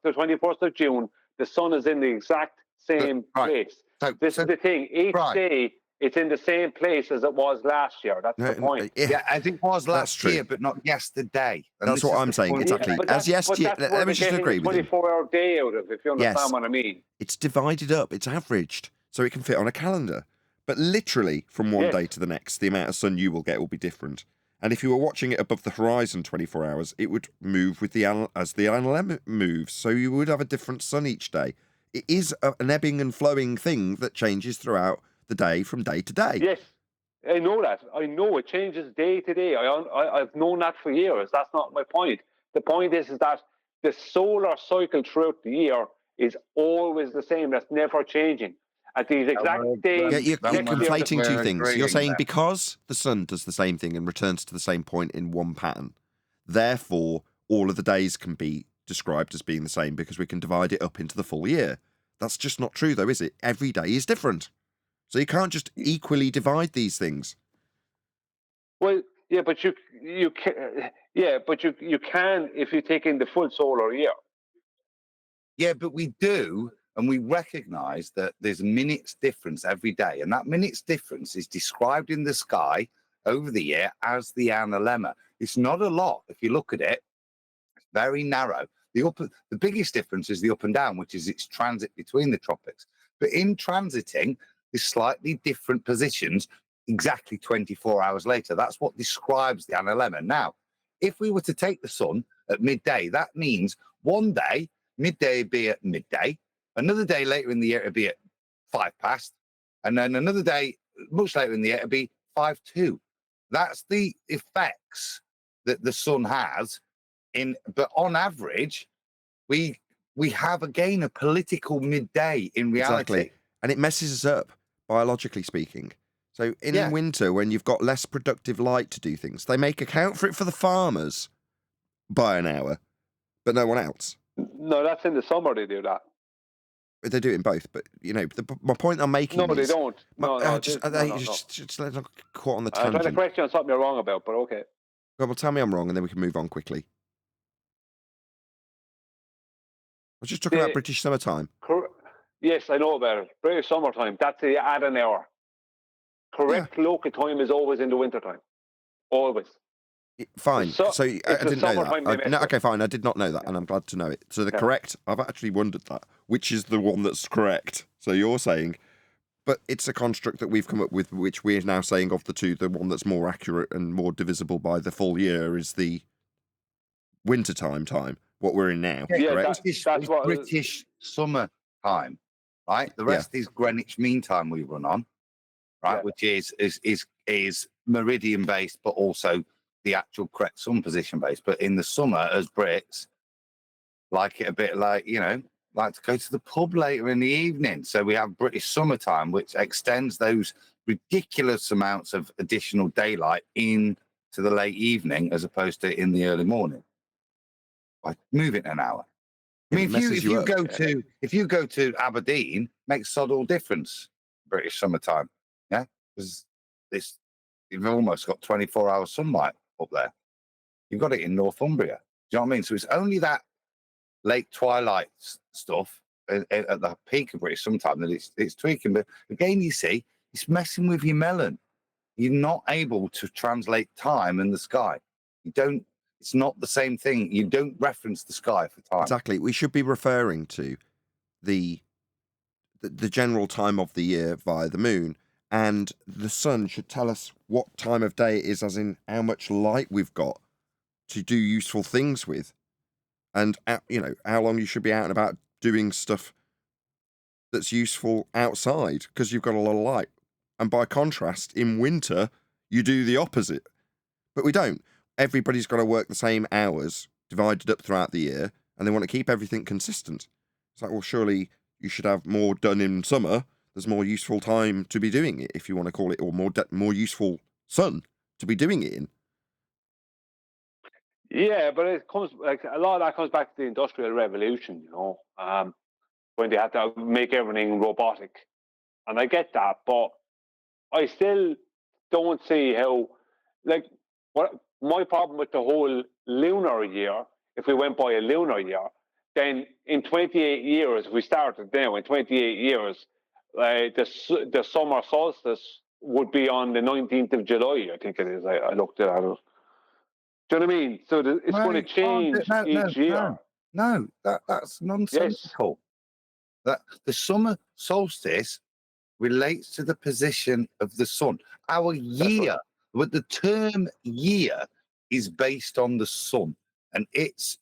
21st of June, the sun is in the exact same place. This is the thing. Each day it's in the same place as it was last year. That's the point. Yeah, as it was last true. year, but not yesterday. And That's this what is I'm the saying. point. Exactly. But As that's where let they're me just getting agree a with him. 24-hour day out of, if you understand what I mean. It's divided up. It's averaged, so it can fit on a calendar. But literally, from one day to the next, the amount of sun you will get will be different. And if you were watching it above the horizon 24 hours, it would move with as the NLM moves. So you would have a different sun each day. It is an ebbing and flowing thing that changes throughout the day from day to day. Yes, I know that. I know it changes day to day. I've known that for years. That's not my point. The point is that the solar cycle throughout the year is always the same. That's never changing. At these exact days. Yeah, you're conflating two things. You're saying because the sun does the same thing and returns to the same point in one pattern, therefore all of the days can be described as being the same because we can divide it up into the full year. That's just not true, though, is it? Every day is different. So you can't just equally divide these things. Well, yeah, but you can. Yeah, but you can if you take in the full solar year. Yeah, but we do, and we recognise that there's minutes difference every day, and that minutes difference is described in the sky over the year as the analemma. It's not a lot if you look at it. It's very narrow. The biggest difference is the up and down, which is its transit between the tropics. But in transiting, there's slightly different positions exactly 24 hours later. That's what describes the analemma. Now, if we were to take the sun at midday, that means one day, midday would be at midday, another day later in the year, it'd be at 5 past, and then another day, much later in the year, it'd be 5-2. That's the effects that the sun has. But on average, we have again a political midday in reality. Exactly. And it messes us up, biologically speaking. So in winter, when you've got less productive light to do things, they make account for it for the farmers by an hour, but no one else. No, that's in the summer they do that. They do it in both, but my point I'm making is... No, they don't. No, just let them caught on the I'm tangent. trying to correct you on something you're wrong about, but okay. Well, tell me I'm wrong, and then we can move on quickly. I was just talking about British summertime. Yes, I know about it. British summertime, that's you add an hour. Correct local time is always in the wintertime. Always. Fine. So I didn't know that. No, okay, fine. I did not know that, and I'm glad to know it. So the correct, I've actually wondered that. Which is the one that's correct? So you're saying, but it's a construct that we've come up with, which we're now saying of the two, the one that's more accurate and more divisible by the full year is the wintertime time, what we're in now, correct? That's what British summer time, right? The rest is Greenwich Mean Time we run on, right? Which is meridian based, but also the actual correct sun position based. But in the summer, as Brits, like it a bit like, like to go to the pub later in the evening. So we have British summertime, which extends those ridiculous amounts of additional daylight into the late evening as opposed to in the early morning. By moving an hour. I mean, if you go to Aberdeen, makes sod all difference. British summertime, because you've almost got 24-hour sunlight up there. You've got it in Northumbria. Do you know what I mean? So it's only that late twilight stuff at the peak of British summertime that it's tweaking. But again, you see, it's messing with your melon. You're not able to translate time in the sky. It's not the same thing. You don't reference the sky for time. Exactly. We should be referring to the general time of the year via the moon, and the sun should tell us what time of day it is, as in how much light we've got to do useful things with, and how long you should be out and about doing stuff that's useful outside because you've got a lot of light. And by contrast, in winter, you do the opposite. But we don't. Everybody's got to work the same hours divided up throughout the year, and they want to keep everything consistent. It's like, well, surely you should have more done in summer. There's more useful time to be doing it, if you want to call it, or more useful sun to be doing it in. Yeah, but it comes a lot of that comes back to the Industrial Revolution, when they had to make everything robotic, and I get that, but I still don't see how, what my problem with the whole lunar year. If we went by a lunar year, then in 28 years, if we started now in 28 years, the summer solstice would be on the 19th of July, I think it is. I looked at it. Do you know what I mean? So it's going to change each year. No, that's nonsensical. That the summer solstice relates to the position of the sun. Our year, but the term year is based on the sun and its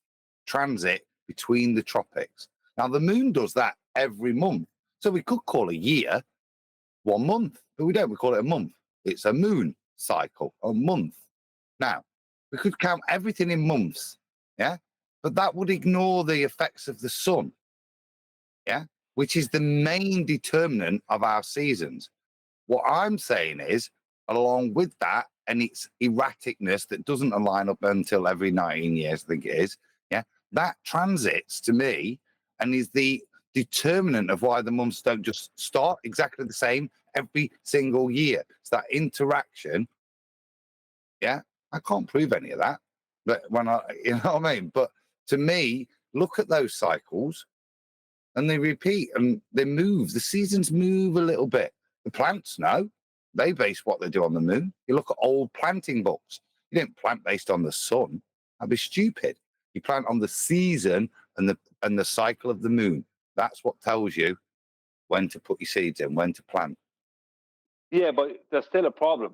transit between the tropics. Now, the moon does that every month. So we could call a year 1 month, but we don't. We call it a month. It's a moon cycle, a month. Now, we could count everything in months, yeah? But that would ignore the effects of the sun, yeah? Which is the main determinant of our seasons. What I'm saying is, along with that, and its erraticness that doesn't align up until every 19 years, I think it is, yeah? That transits to me and is the determinant of why the months don't just start exactly the same every single year. It's that interaction. Yeah, I can't prove any of that, but when you know what I mean? But to me, look at those cycles and they repeat and they move. The seasons move a little bit. The plants, no, they base what they do on the moon. You look at old planting books. You don't plant based on the sun. That'd be stupid. You plant on the season and the cycle of the moon. That's what tells you when to put your seeds in, when to plant. Yeah, but there's still a problem.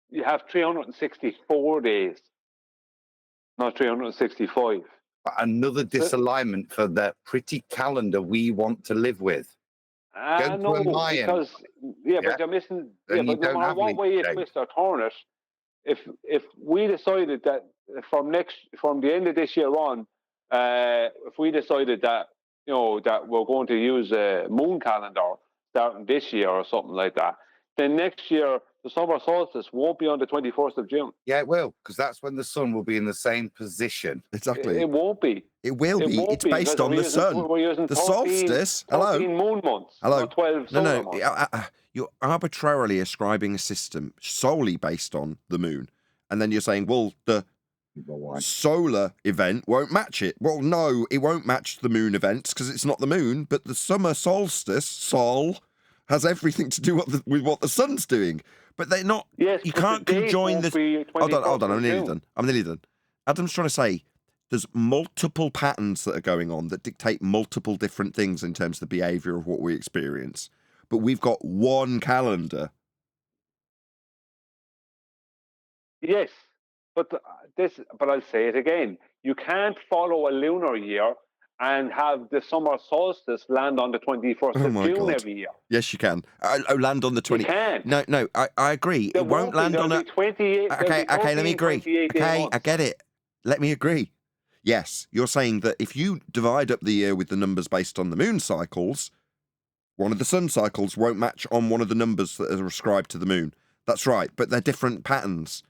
You have 364 days, not 365. Another disalignment for the pretty calendar we want to live with. No, because but you're missing. But no matter what way you twist or turn it, if we decided that from the end of this year on, if we decided that that we're going to use a moon calendar starting this year or something like that, then next year the summer solstice won't be on the 21st of June. Yeah, it will, because that's when the sun will be in the same position. Exactly. It won't be. It will be. It's based on the sun. We're using the 13, solstice. 13 Hello. moon months. Hello. Not 12 solar months. You're arbitrarily ascribing a system solely based on the moon, and then you're saying, well, the solar event won't match it. Well, no, it won't match the moon events because it's not the moon, but the summer solstice, Sol, has everything to do with what the sun's doing. But they're not. Yes, you can't conjoin the. Hold on. I'm nearly done. Adam's trying to say there's multiple patterns that are going on that dictate multiple different things in terms of the behaviour of what we experience. But we've got one calendar. Yes, but I'll say it again. You can't follow a lunar year and have the summer solstice land on the 21st of June every year. Yes, you can. Land on the 20th. You can't. No, I agree. It won't land on a... 28, okay, let me agree. Okay, months. I get it. Let me agree. Yes, you're saying that if you divide up the year with the numbers based on the moon cycles, one of the sun cycles won't match on one of the numbers that are ascribed to the moon. That's right, but they're different patterns.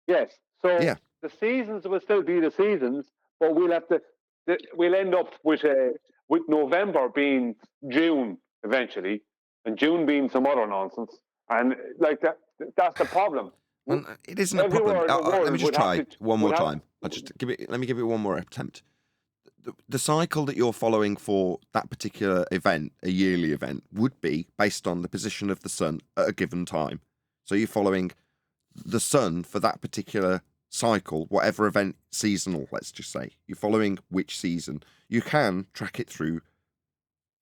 Yes, so the seasons will still be the seasons, but we'll end up with November being June eventually, and June being some other nonsense, and like that's the problem. Well, it isn't a problem. Let me just try one more time. Let me give it one more attempt. The cycle that you're following for that particular event, a yearly event, would be based on the position of the sun at a given time. So you're following the sun for that particular cycle, whatever event, seasonal, let's just say. You're following which season. You can track it through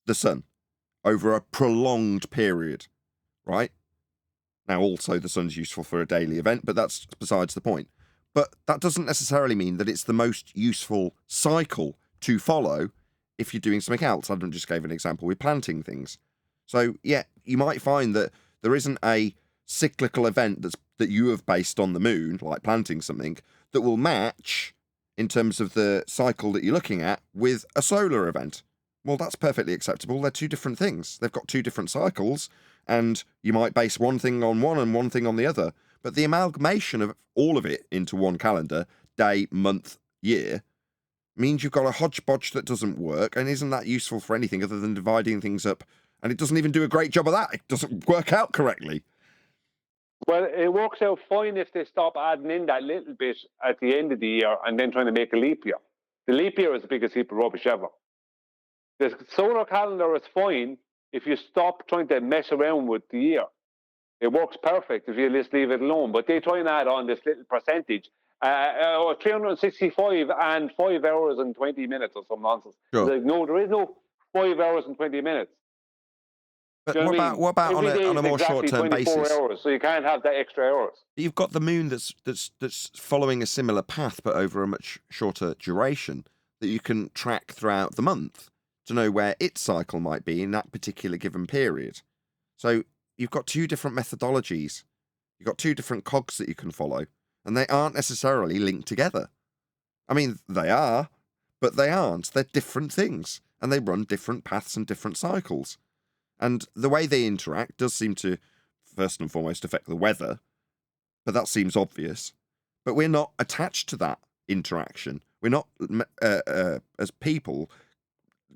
the sun over a prolonged period, right? Now, also, the sun's useful for a daily event, but that's besides the point. But that doesn't necessarily mean that it's the most useful cycle to follow if you're doing something else. Adam just gave an example with planting things. So, yeah, you might find that there isn't a cyclical event that you have based on the moon, like planting something, that will match in terms of the cycle that you're looking at with a solar event. Well, that's perfectly acceptable. They're two different things. They've got two different cycles, and you might base one thing on one and one thing on the other. But the amalgamation of all of it into one calendar, day, month, year, means you've got a hodgepodge that doesn't work and isn't that useful for anything other than dividing things up. And it doesn't even do a great job of that. It doesn't work out correctly. Well, it works out fine if they stop adding in that little bit at the end of the year and then trying to make a leap year. The leap year is the biggest heap of rubbish ever. The solar calendar is fine if you stop trying to mess around with the year. It works perfect if you just leave it alone. But they try and add on this little percentage. 365 and 5 hours and 20 minutes or some nonsense. Sure. It's like, no, there is no 5 hours and 20 minutes. But Do you know what I mean? about what about Every day on a is more exactly short-term 24 basis? hours, so you can't have that extra hours. You've got the moon that's following a similar path, but over a much shorter duration that you can track throughout the month to know where its cycle might be in that particular given period. So you've got two different methodologies. You've got two different cogs that you can follow, and they aren't necessarily linked together. I mean, they are, but they aren't. They're different things, and they run different paths and different cycles. And the way they interact does seem to, first and foremost, affect the weather, but that seems obvious. But we're not attached to that interaction. We're not, as people,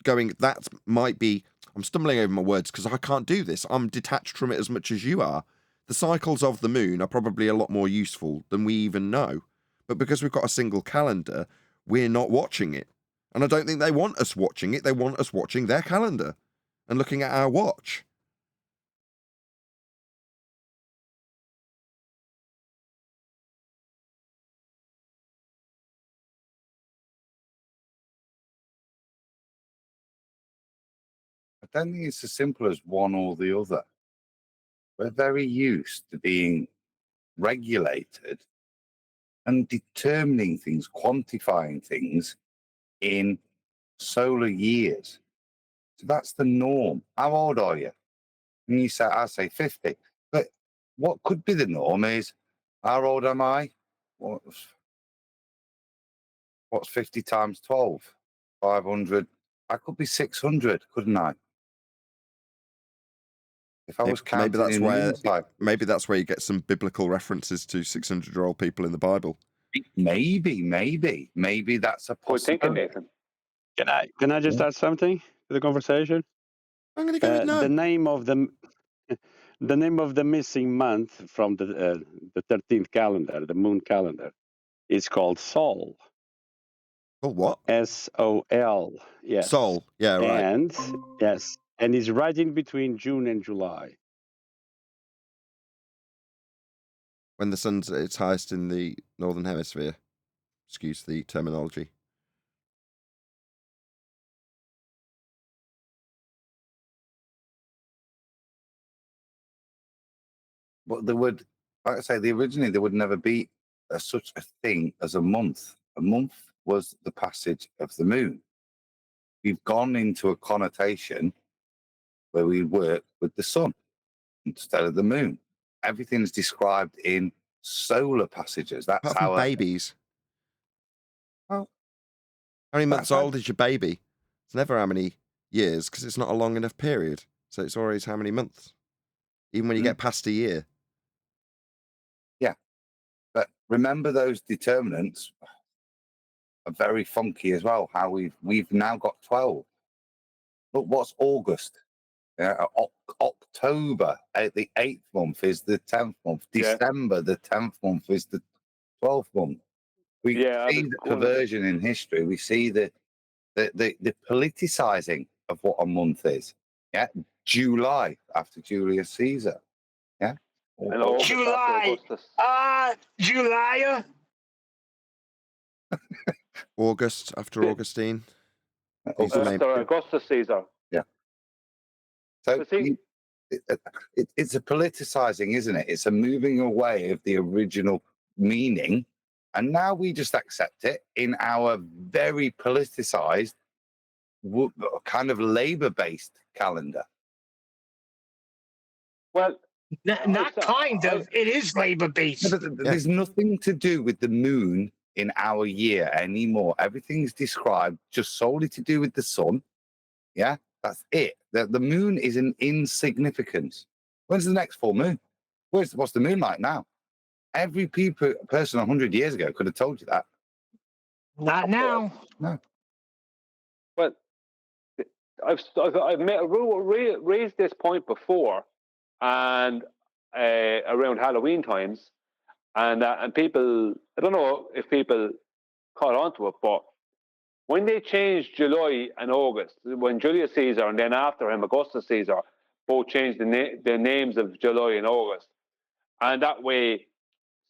going, that might be... I'm stumbling over my words because I can't do this. I'm detached from it as much as you are. The cycles of the moon are probably a lot more useful than we even know. But because we've got a single calendar, we're not watching it. And I don't think they want us watching it. They want us watching their calendar and looking at our watch. I don't think it's as simple as one or the other. We're very used to being regulated and determining things, quantifying things in solar years. So that's the norm. How old are you? And you say, I say 50. But what could be the norm is, how old am I? What's 50 times 12? 500. I could be 600, couldn't I? If I was counting maybe that's in where moon cycles. maybe that's where you get some biblical references to 600-year-old people in the Bible. Maybe that's a Good thinking, possibility. Nathan. Can I just add something to the conversation? I'm going to go with no. The name of the missing month from the 13th calendar, the moon calendar, is called Sol. Oh, what? S-O-L. Yes. Sol. Yeah, right. And yes, and it's right in between June and July. When the sun's at its highest in the northern hemisphere. Excuse the terminology. But there would, like I say, originally there would never be such a thing as a month. A month was the passage of the moon. We've gone into a connotation where we work with the sun instead of the moon. Everything's described in solar passages. That's Apart from how babies. Well, how many months old is your baby? It's never how many years because it's not a long enough period. So it's always how many months. Even when you get past a year. Yeah. But remember those determinants are very funky as well. How we've now got 12. Look, what's August? October, the 8th month is the 10th month. December, the 10th month is the 12th month. We see the perversion in history. We see the politicizing of what a month is. Yeah, July after Julius Caesar. Yeah, July. July. August after Augustine. Augustus Caesar. Yeah. So it's a politicizing, isn't it? It's a moving away of the original meaning, and now we just accept it in our very politicized, kind of labor-based calendar. Well, not kind of. It is labor-based. There's nothing to do with the moon in our year anymore. Everything's described just solely to do with the sun. Yeah, that's it. The moon is an insignificance. When's the next full moon? What's the moon like now? Every person 100 years ago could have told you that. Not now. No. Well, I've raised this point before, and around Halloween times, and people, I don't know if people caught on to it, but when they changed July and August, when Julius Caesar and then after him Augustus Caesar both changed the names of July and August, and that way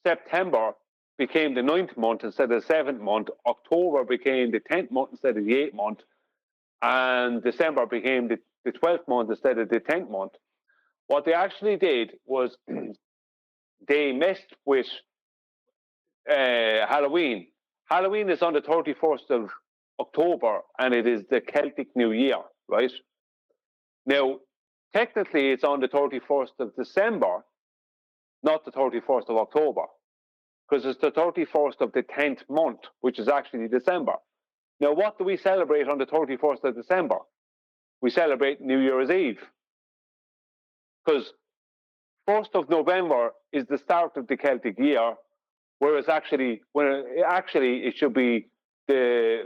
September became the 9th month instead of the 7th month, October became the 10th month instead of the 8th month, and December became the 12th month instead of the 10th month. What they actually did was they messed with Halloween. Halloween is on the 31st of October, and it is the Celtic New Year, right? Now, technically, it's on the 31st of December, not the 31st of October, because it's the 31st of the 10th month, which is actually December. Now, what do we celebrate on the 31st of December? We celebrate New Year's Eve, because 1st of November is the start of the Celtic year, whereas actually it should be the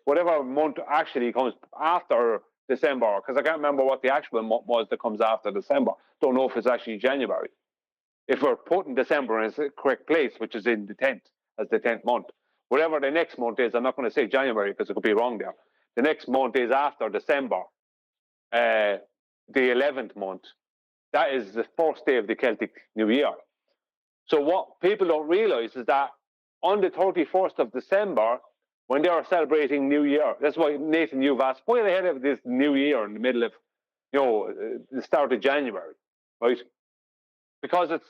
whatever month actually comes after December, because I can't remember what the actual month was that comes after December. Don't know if it's actually January. If we're putting December in its correct place, which is in the 10th, as the 10th month. Whatever the next month is, I'm not going to say January because it could be wrong there. The next month is after December, the 11th month. That is the first day of the Celtic New Year. So what people don't realize is that on the 31st of December, when they are celebrating New Year, that's why, Nathan, you've asked, why the hell have this New Year in the middle of, the start of January, right? Because it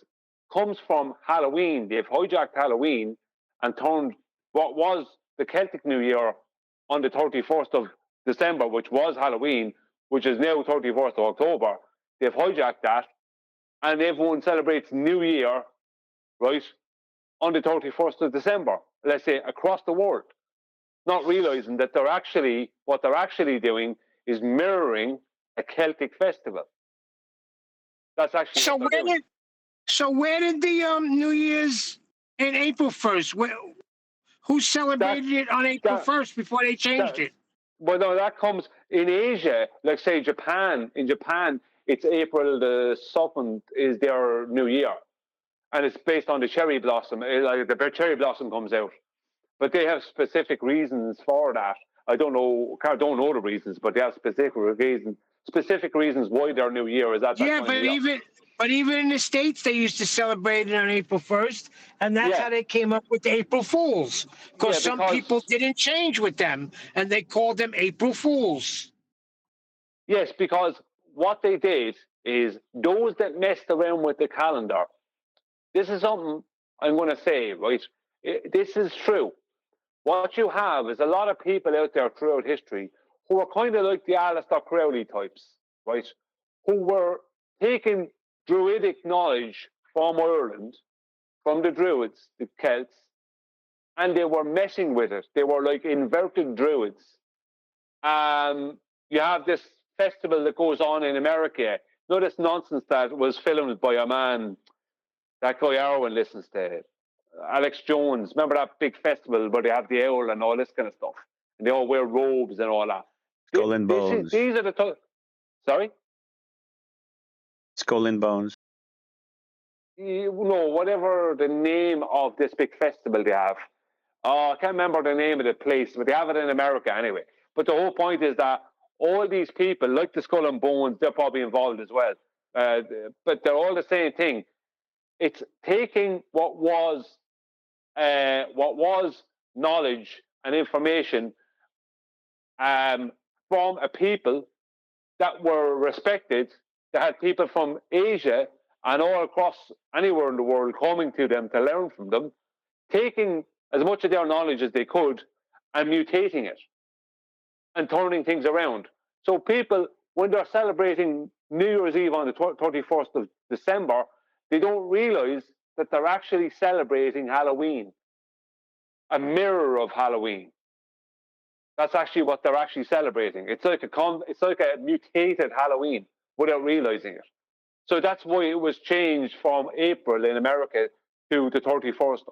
comes from Halloween. They've hijacked Halloween and turned what was the Celtic New Year on the 31st of December, which was Halloween, which is now 31st of October. They've hijacked that, and everyone celebrates New Year, right, on the 31st of December, let's say, across the world, not realizing that what they're actually doing is mirroring a Celtic festival. That's actually So where did the New Year's in April 1st? Who celebrated it on April 1st before they changed it? Well, no, that comes in Asia. Like, say, Japan. In Japan, it's April the 7th is their New Year. And it's based on the cherry blossom. Like, the cherry blossom comes out. But they have specific reasons for that. I don't know the reasons, but they have specific reasons why their New Year is at that time of year. But even in the States, they used to celebrate it on April 1st, and that's how they came up with April Fools, because some people didn't change with them, and they called them April Fools. Yes, because what they did is those that messed around with the calendar, this is something I'm going to say, right? This is true. What you have is a lot of people out there throughout history who are kind of like the Aleister Crowley types, right? Who were taking Druidic knowledge from Ireland, from the Druids, the Celts, and they were messing with it. They were like inverted Druids. You have this festival that goes on in America. You know, this nonsense that was filmed by a man that guy Arwen listens to, Alex Jones. Remember that big festival where they have the owl and all this kind of stuff, and they all wear robes and all that. Skull and Bones. These are the sorry. Skull and Bones. Whatever the name of this big festival they have. I can't remember the name of the place, but they have it in America anyway. But the whole point is that all these people, like the Skull and Bones, they're probably involved as well. But they're all the same thing. It's taking what was knowledge and information from a people that were respected, that had people from Asia and all across anywhere in the world coming to them to learn from them, taking as much of their knowledge as they could and mutating it and turning things around. So people, when they're celebrating New Year's Eve on the 31st of December, they don't realize that they're actually celebrating Halloween, a mirror of Halloween. That's actually what they're actually celebrating. It's like a mutated Halloween without realizing it. So that's why it was changed from April in America to the 31st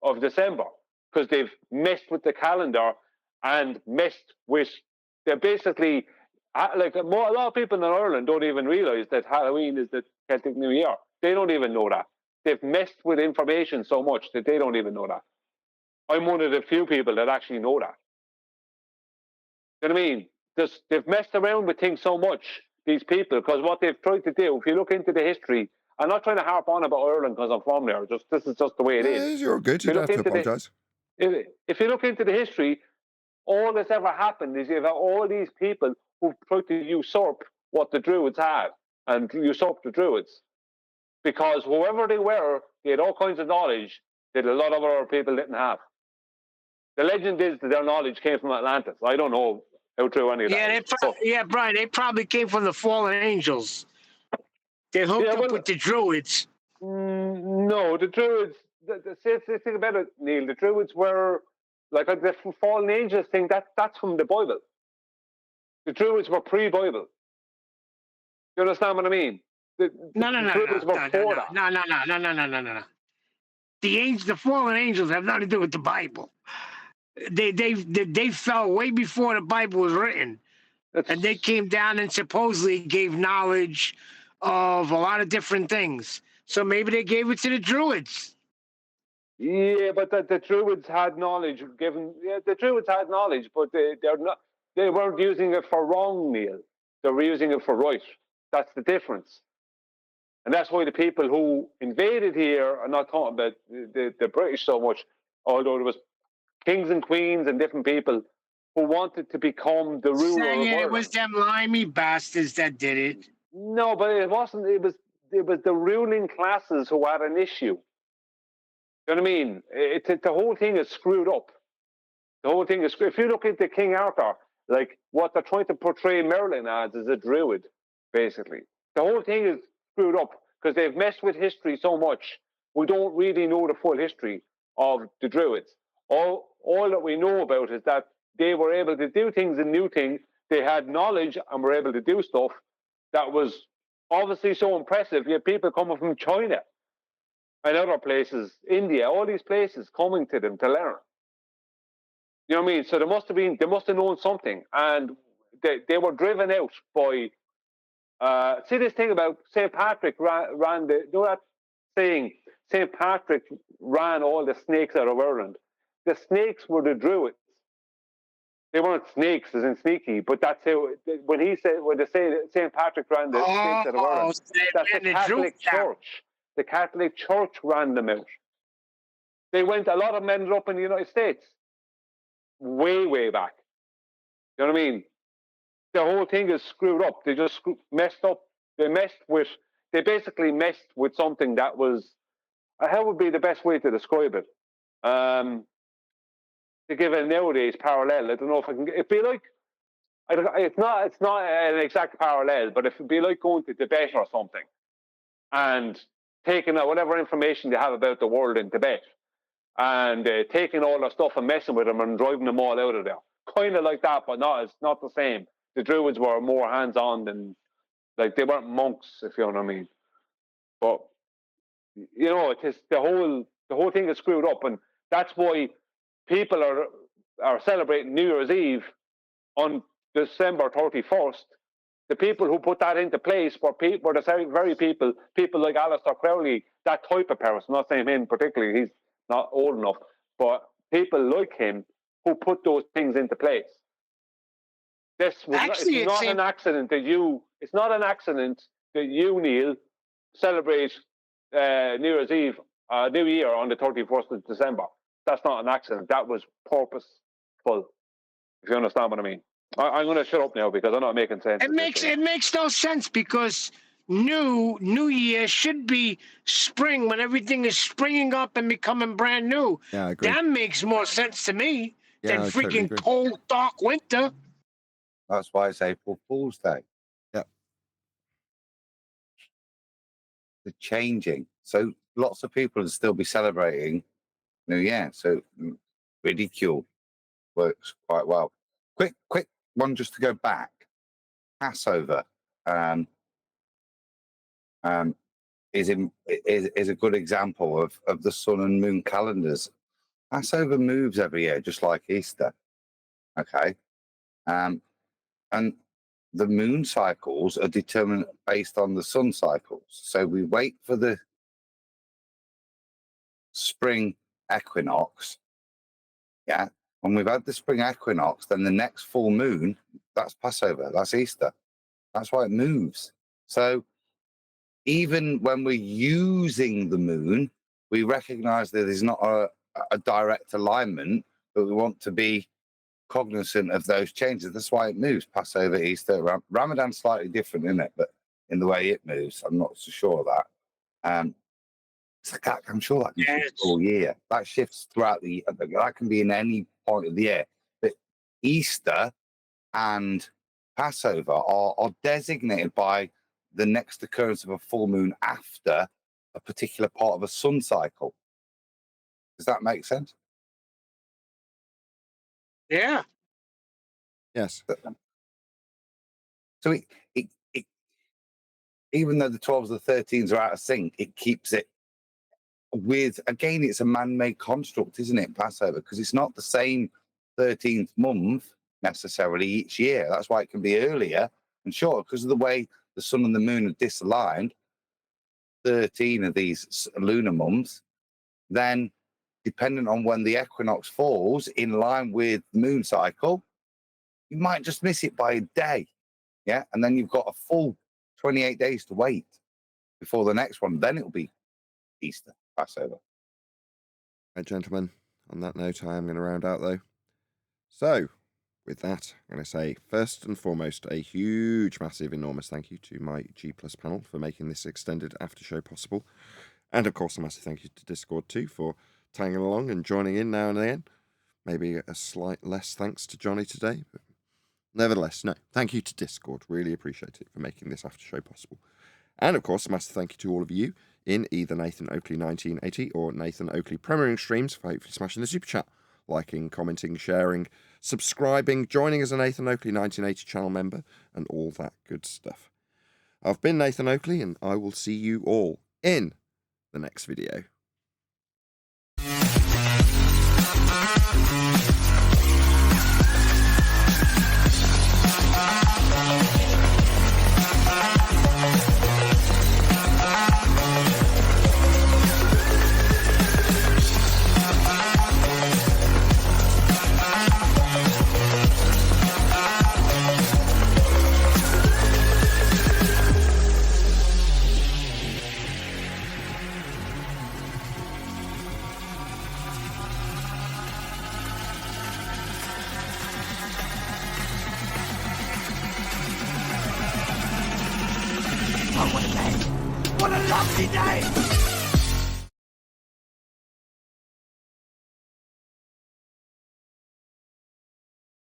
of December, because they've messed with the calendar and messed with. They're basically like a lot of people in Ireland don't even realize that Halloween is the Celtic New Year. They don't even know that. They've messed with information so much that they don't even know that. I'm one of the few people that actually know that. You know what I mean? They've messed around with things so much, these people, because what they've tried to do, if you look into the history, I'm not trying to harp on about Ireland because I'm from there. This is just the way it is. You're good. You don't have to apologise. If you look into the history, all that's ever happened is you've had all these people who've tried to usurp what the Druids had and usurp the Druids. Because whoever they were, they had all kinds of knowledge that a lot of other people didn't have. The legend is that their knowledge came from Atlantis. I don't know how true any of that is. Brian, they probably came from the fallen angels. They hooked up with the Druids. No, the Druids, the thing about it, Neil, the Druids were, like the fallen angels thing, that's from the Bible. The Druids were pre-Bible. You understand what I mean? The Druids were before that. No. The fallen angels have nothing to do with the Bible. They fell way before the Bible was written, and they came down and supposedly gave knowledge of a lot of different things. So maybe they gave it to the Druids. Yeah, but the Druids had knowledge the Druids had knowledge, but they weren't using it for wrong, Neil. They were using it for right. That's the difference. And that's why the people who invaded here are not talking about the British so much, although there was kings and queens and different people who wanted to become the ruler of Ireland. It was them limey bastards that did it. No, but it wasn't. It was the ruling classes who had an issue. You know what I mean? The whole thing is screwed up. The whole thing is screwed. If you look into King Arthur, like what they're trying to portray Merlin as is a druid, basically. The whole thing is screwed up because they've messed with history so much. We don't really know the full history of the Druids. All that we know about is that they were able to do things and new things. They had knowledge and were able to do stuff that was obviously so impressive. You had people coming from China and other places, India, all these places coming to them to learn. You know what I mean? So they must have known something, and they were driven out by. See this thing about St. Patrick ran the. You know that saying? St. Patrick ran all the snakes out of Ireland. The snakes were the Druids. They weren't snakes as in sneaky, but that's how. When they say that St. Patrick ran the snakes out of Ireland, that's the Catholic Church. The Catholic Church ran them out. A lot of them ended up in the United States. Way back. You know what I mean? The whole thing is screwed up. They just messed up. They basically messed with something that was, how would be the best way to describe it? To give it nowadays parallel. I don't know if I can, it'd be like, it's not an exact parallel, but it'd be like going to Tibet or something and taking out whatever information they have about the world in Tibet and taking all their stuff and messing with them and driving them all out of there. Kind of like that, but it's not the same. The Druids were more hands-on than, like, they weren't monks, if you know what I mean. But, you know, the whole thing is screwed up, and that's why people are celebrating New Year's Eve on December 31st. The people who put that into place were the very people like Aleister Crowley, that type of person. I'm not saying him particularly, he's not old enough, but people like him who put those things into place. It's not an accident that you, Neil, celebrate New Year's Eve, New Year on the 31st of December. That's not an accident. That was purposeful, if you understand what I mean. I'm going to shut up now because I'm not making sense. It makes no sense because New Year should be spring when everything is springing up and becoming brand new. Yeah, I agree. That makes more sense to me than I freaking totally cold, dark winter. That's why it's April Fool's Day. Yeah. The changing. So lots of people will still be celebrating New Year. So ridicule works quite well. Quick one just to go back. Passover is a good example of the sun and moon calendars. Passover moves every year, just like Easter. Okay. And the moon cycles are determined based on the sun cycles. So we wait for the spring equinox Yeah. When we've had the spring equinox, then the next full moon, that's Passover, that's Easter. That's why it moves. So even when we're using the moon, we recognize that there's not a direct alignment, but we want to be cognizant of those changes. That's why it moves. Passover, Easter, Ramadan's slightly different, isn't it? But in the way it moves, I'm not so sure of that. I'm sure that can shift all year. That shifts throughout that can be in any point of the year. But Easter and Passover are designated by the next occurrence of a full moon after a particular part of a sun cycle. Does that make sense? Yeah. Yes. So it even though the 12s and the 13s are out of sync, it keeps it with, again, it's a man-made construct, isn't it, Passover? Because it's not the same 13th month necessarily each year. That's why it can be earlier and shorter, because of the way the sun and the moon are disaligned, 13 of these lunar months, then depending on when the equinox falls in line with the moon cycle, you might just miss it by a day. Yeah. And then you've got a full 28 days to wait before the next one. Then it'll be Easter, Passover. Right, gentlemen, on that note, I am going to round out, though. So, with that, I'm going to say, first and foremost, a huge, massive, enormous thank you to my G+ panel for making this extended after show possible. And, of course, a massive thank you to Discord, too, for tagging along and joining in now and then. Maybe a slight less thanks to Johnny today, but nevertheless, no, thank you to Discord. Really appreciate it for making this after show possible. And, of course, a massive thank you to all of you in either Nathan Oakley 1980 or Nathan Oakley premiering streams for hopefully smashing the super chat, liking, commenting, sharing, subscribing, joining as a Nathan Oakley 1980 channel member, and all that good stuff. I've been Nathan Oakley, and I will see you all in the next video. What a lovely day!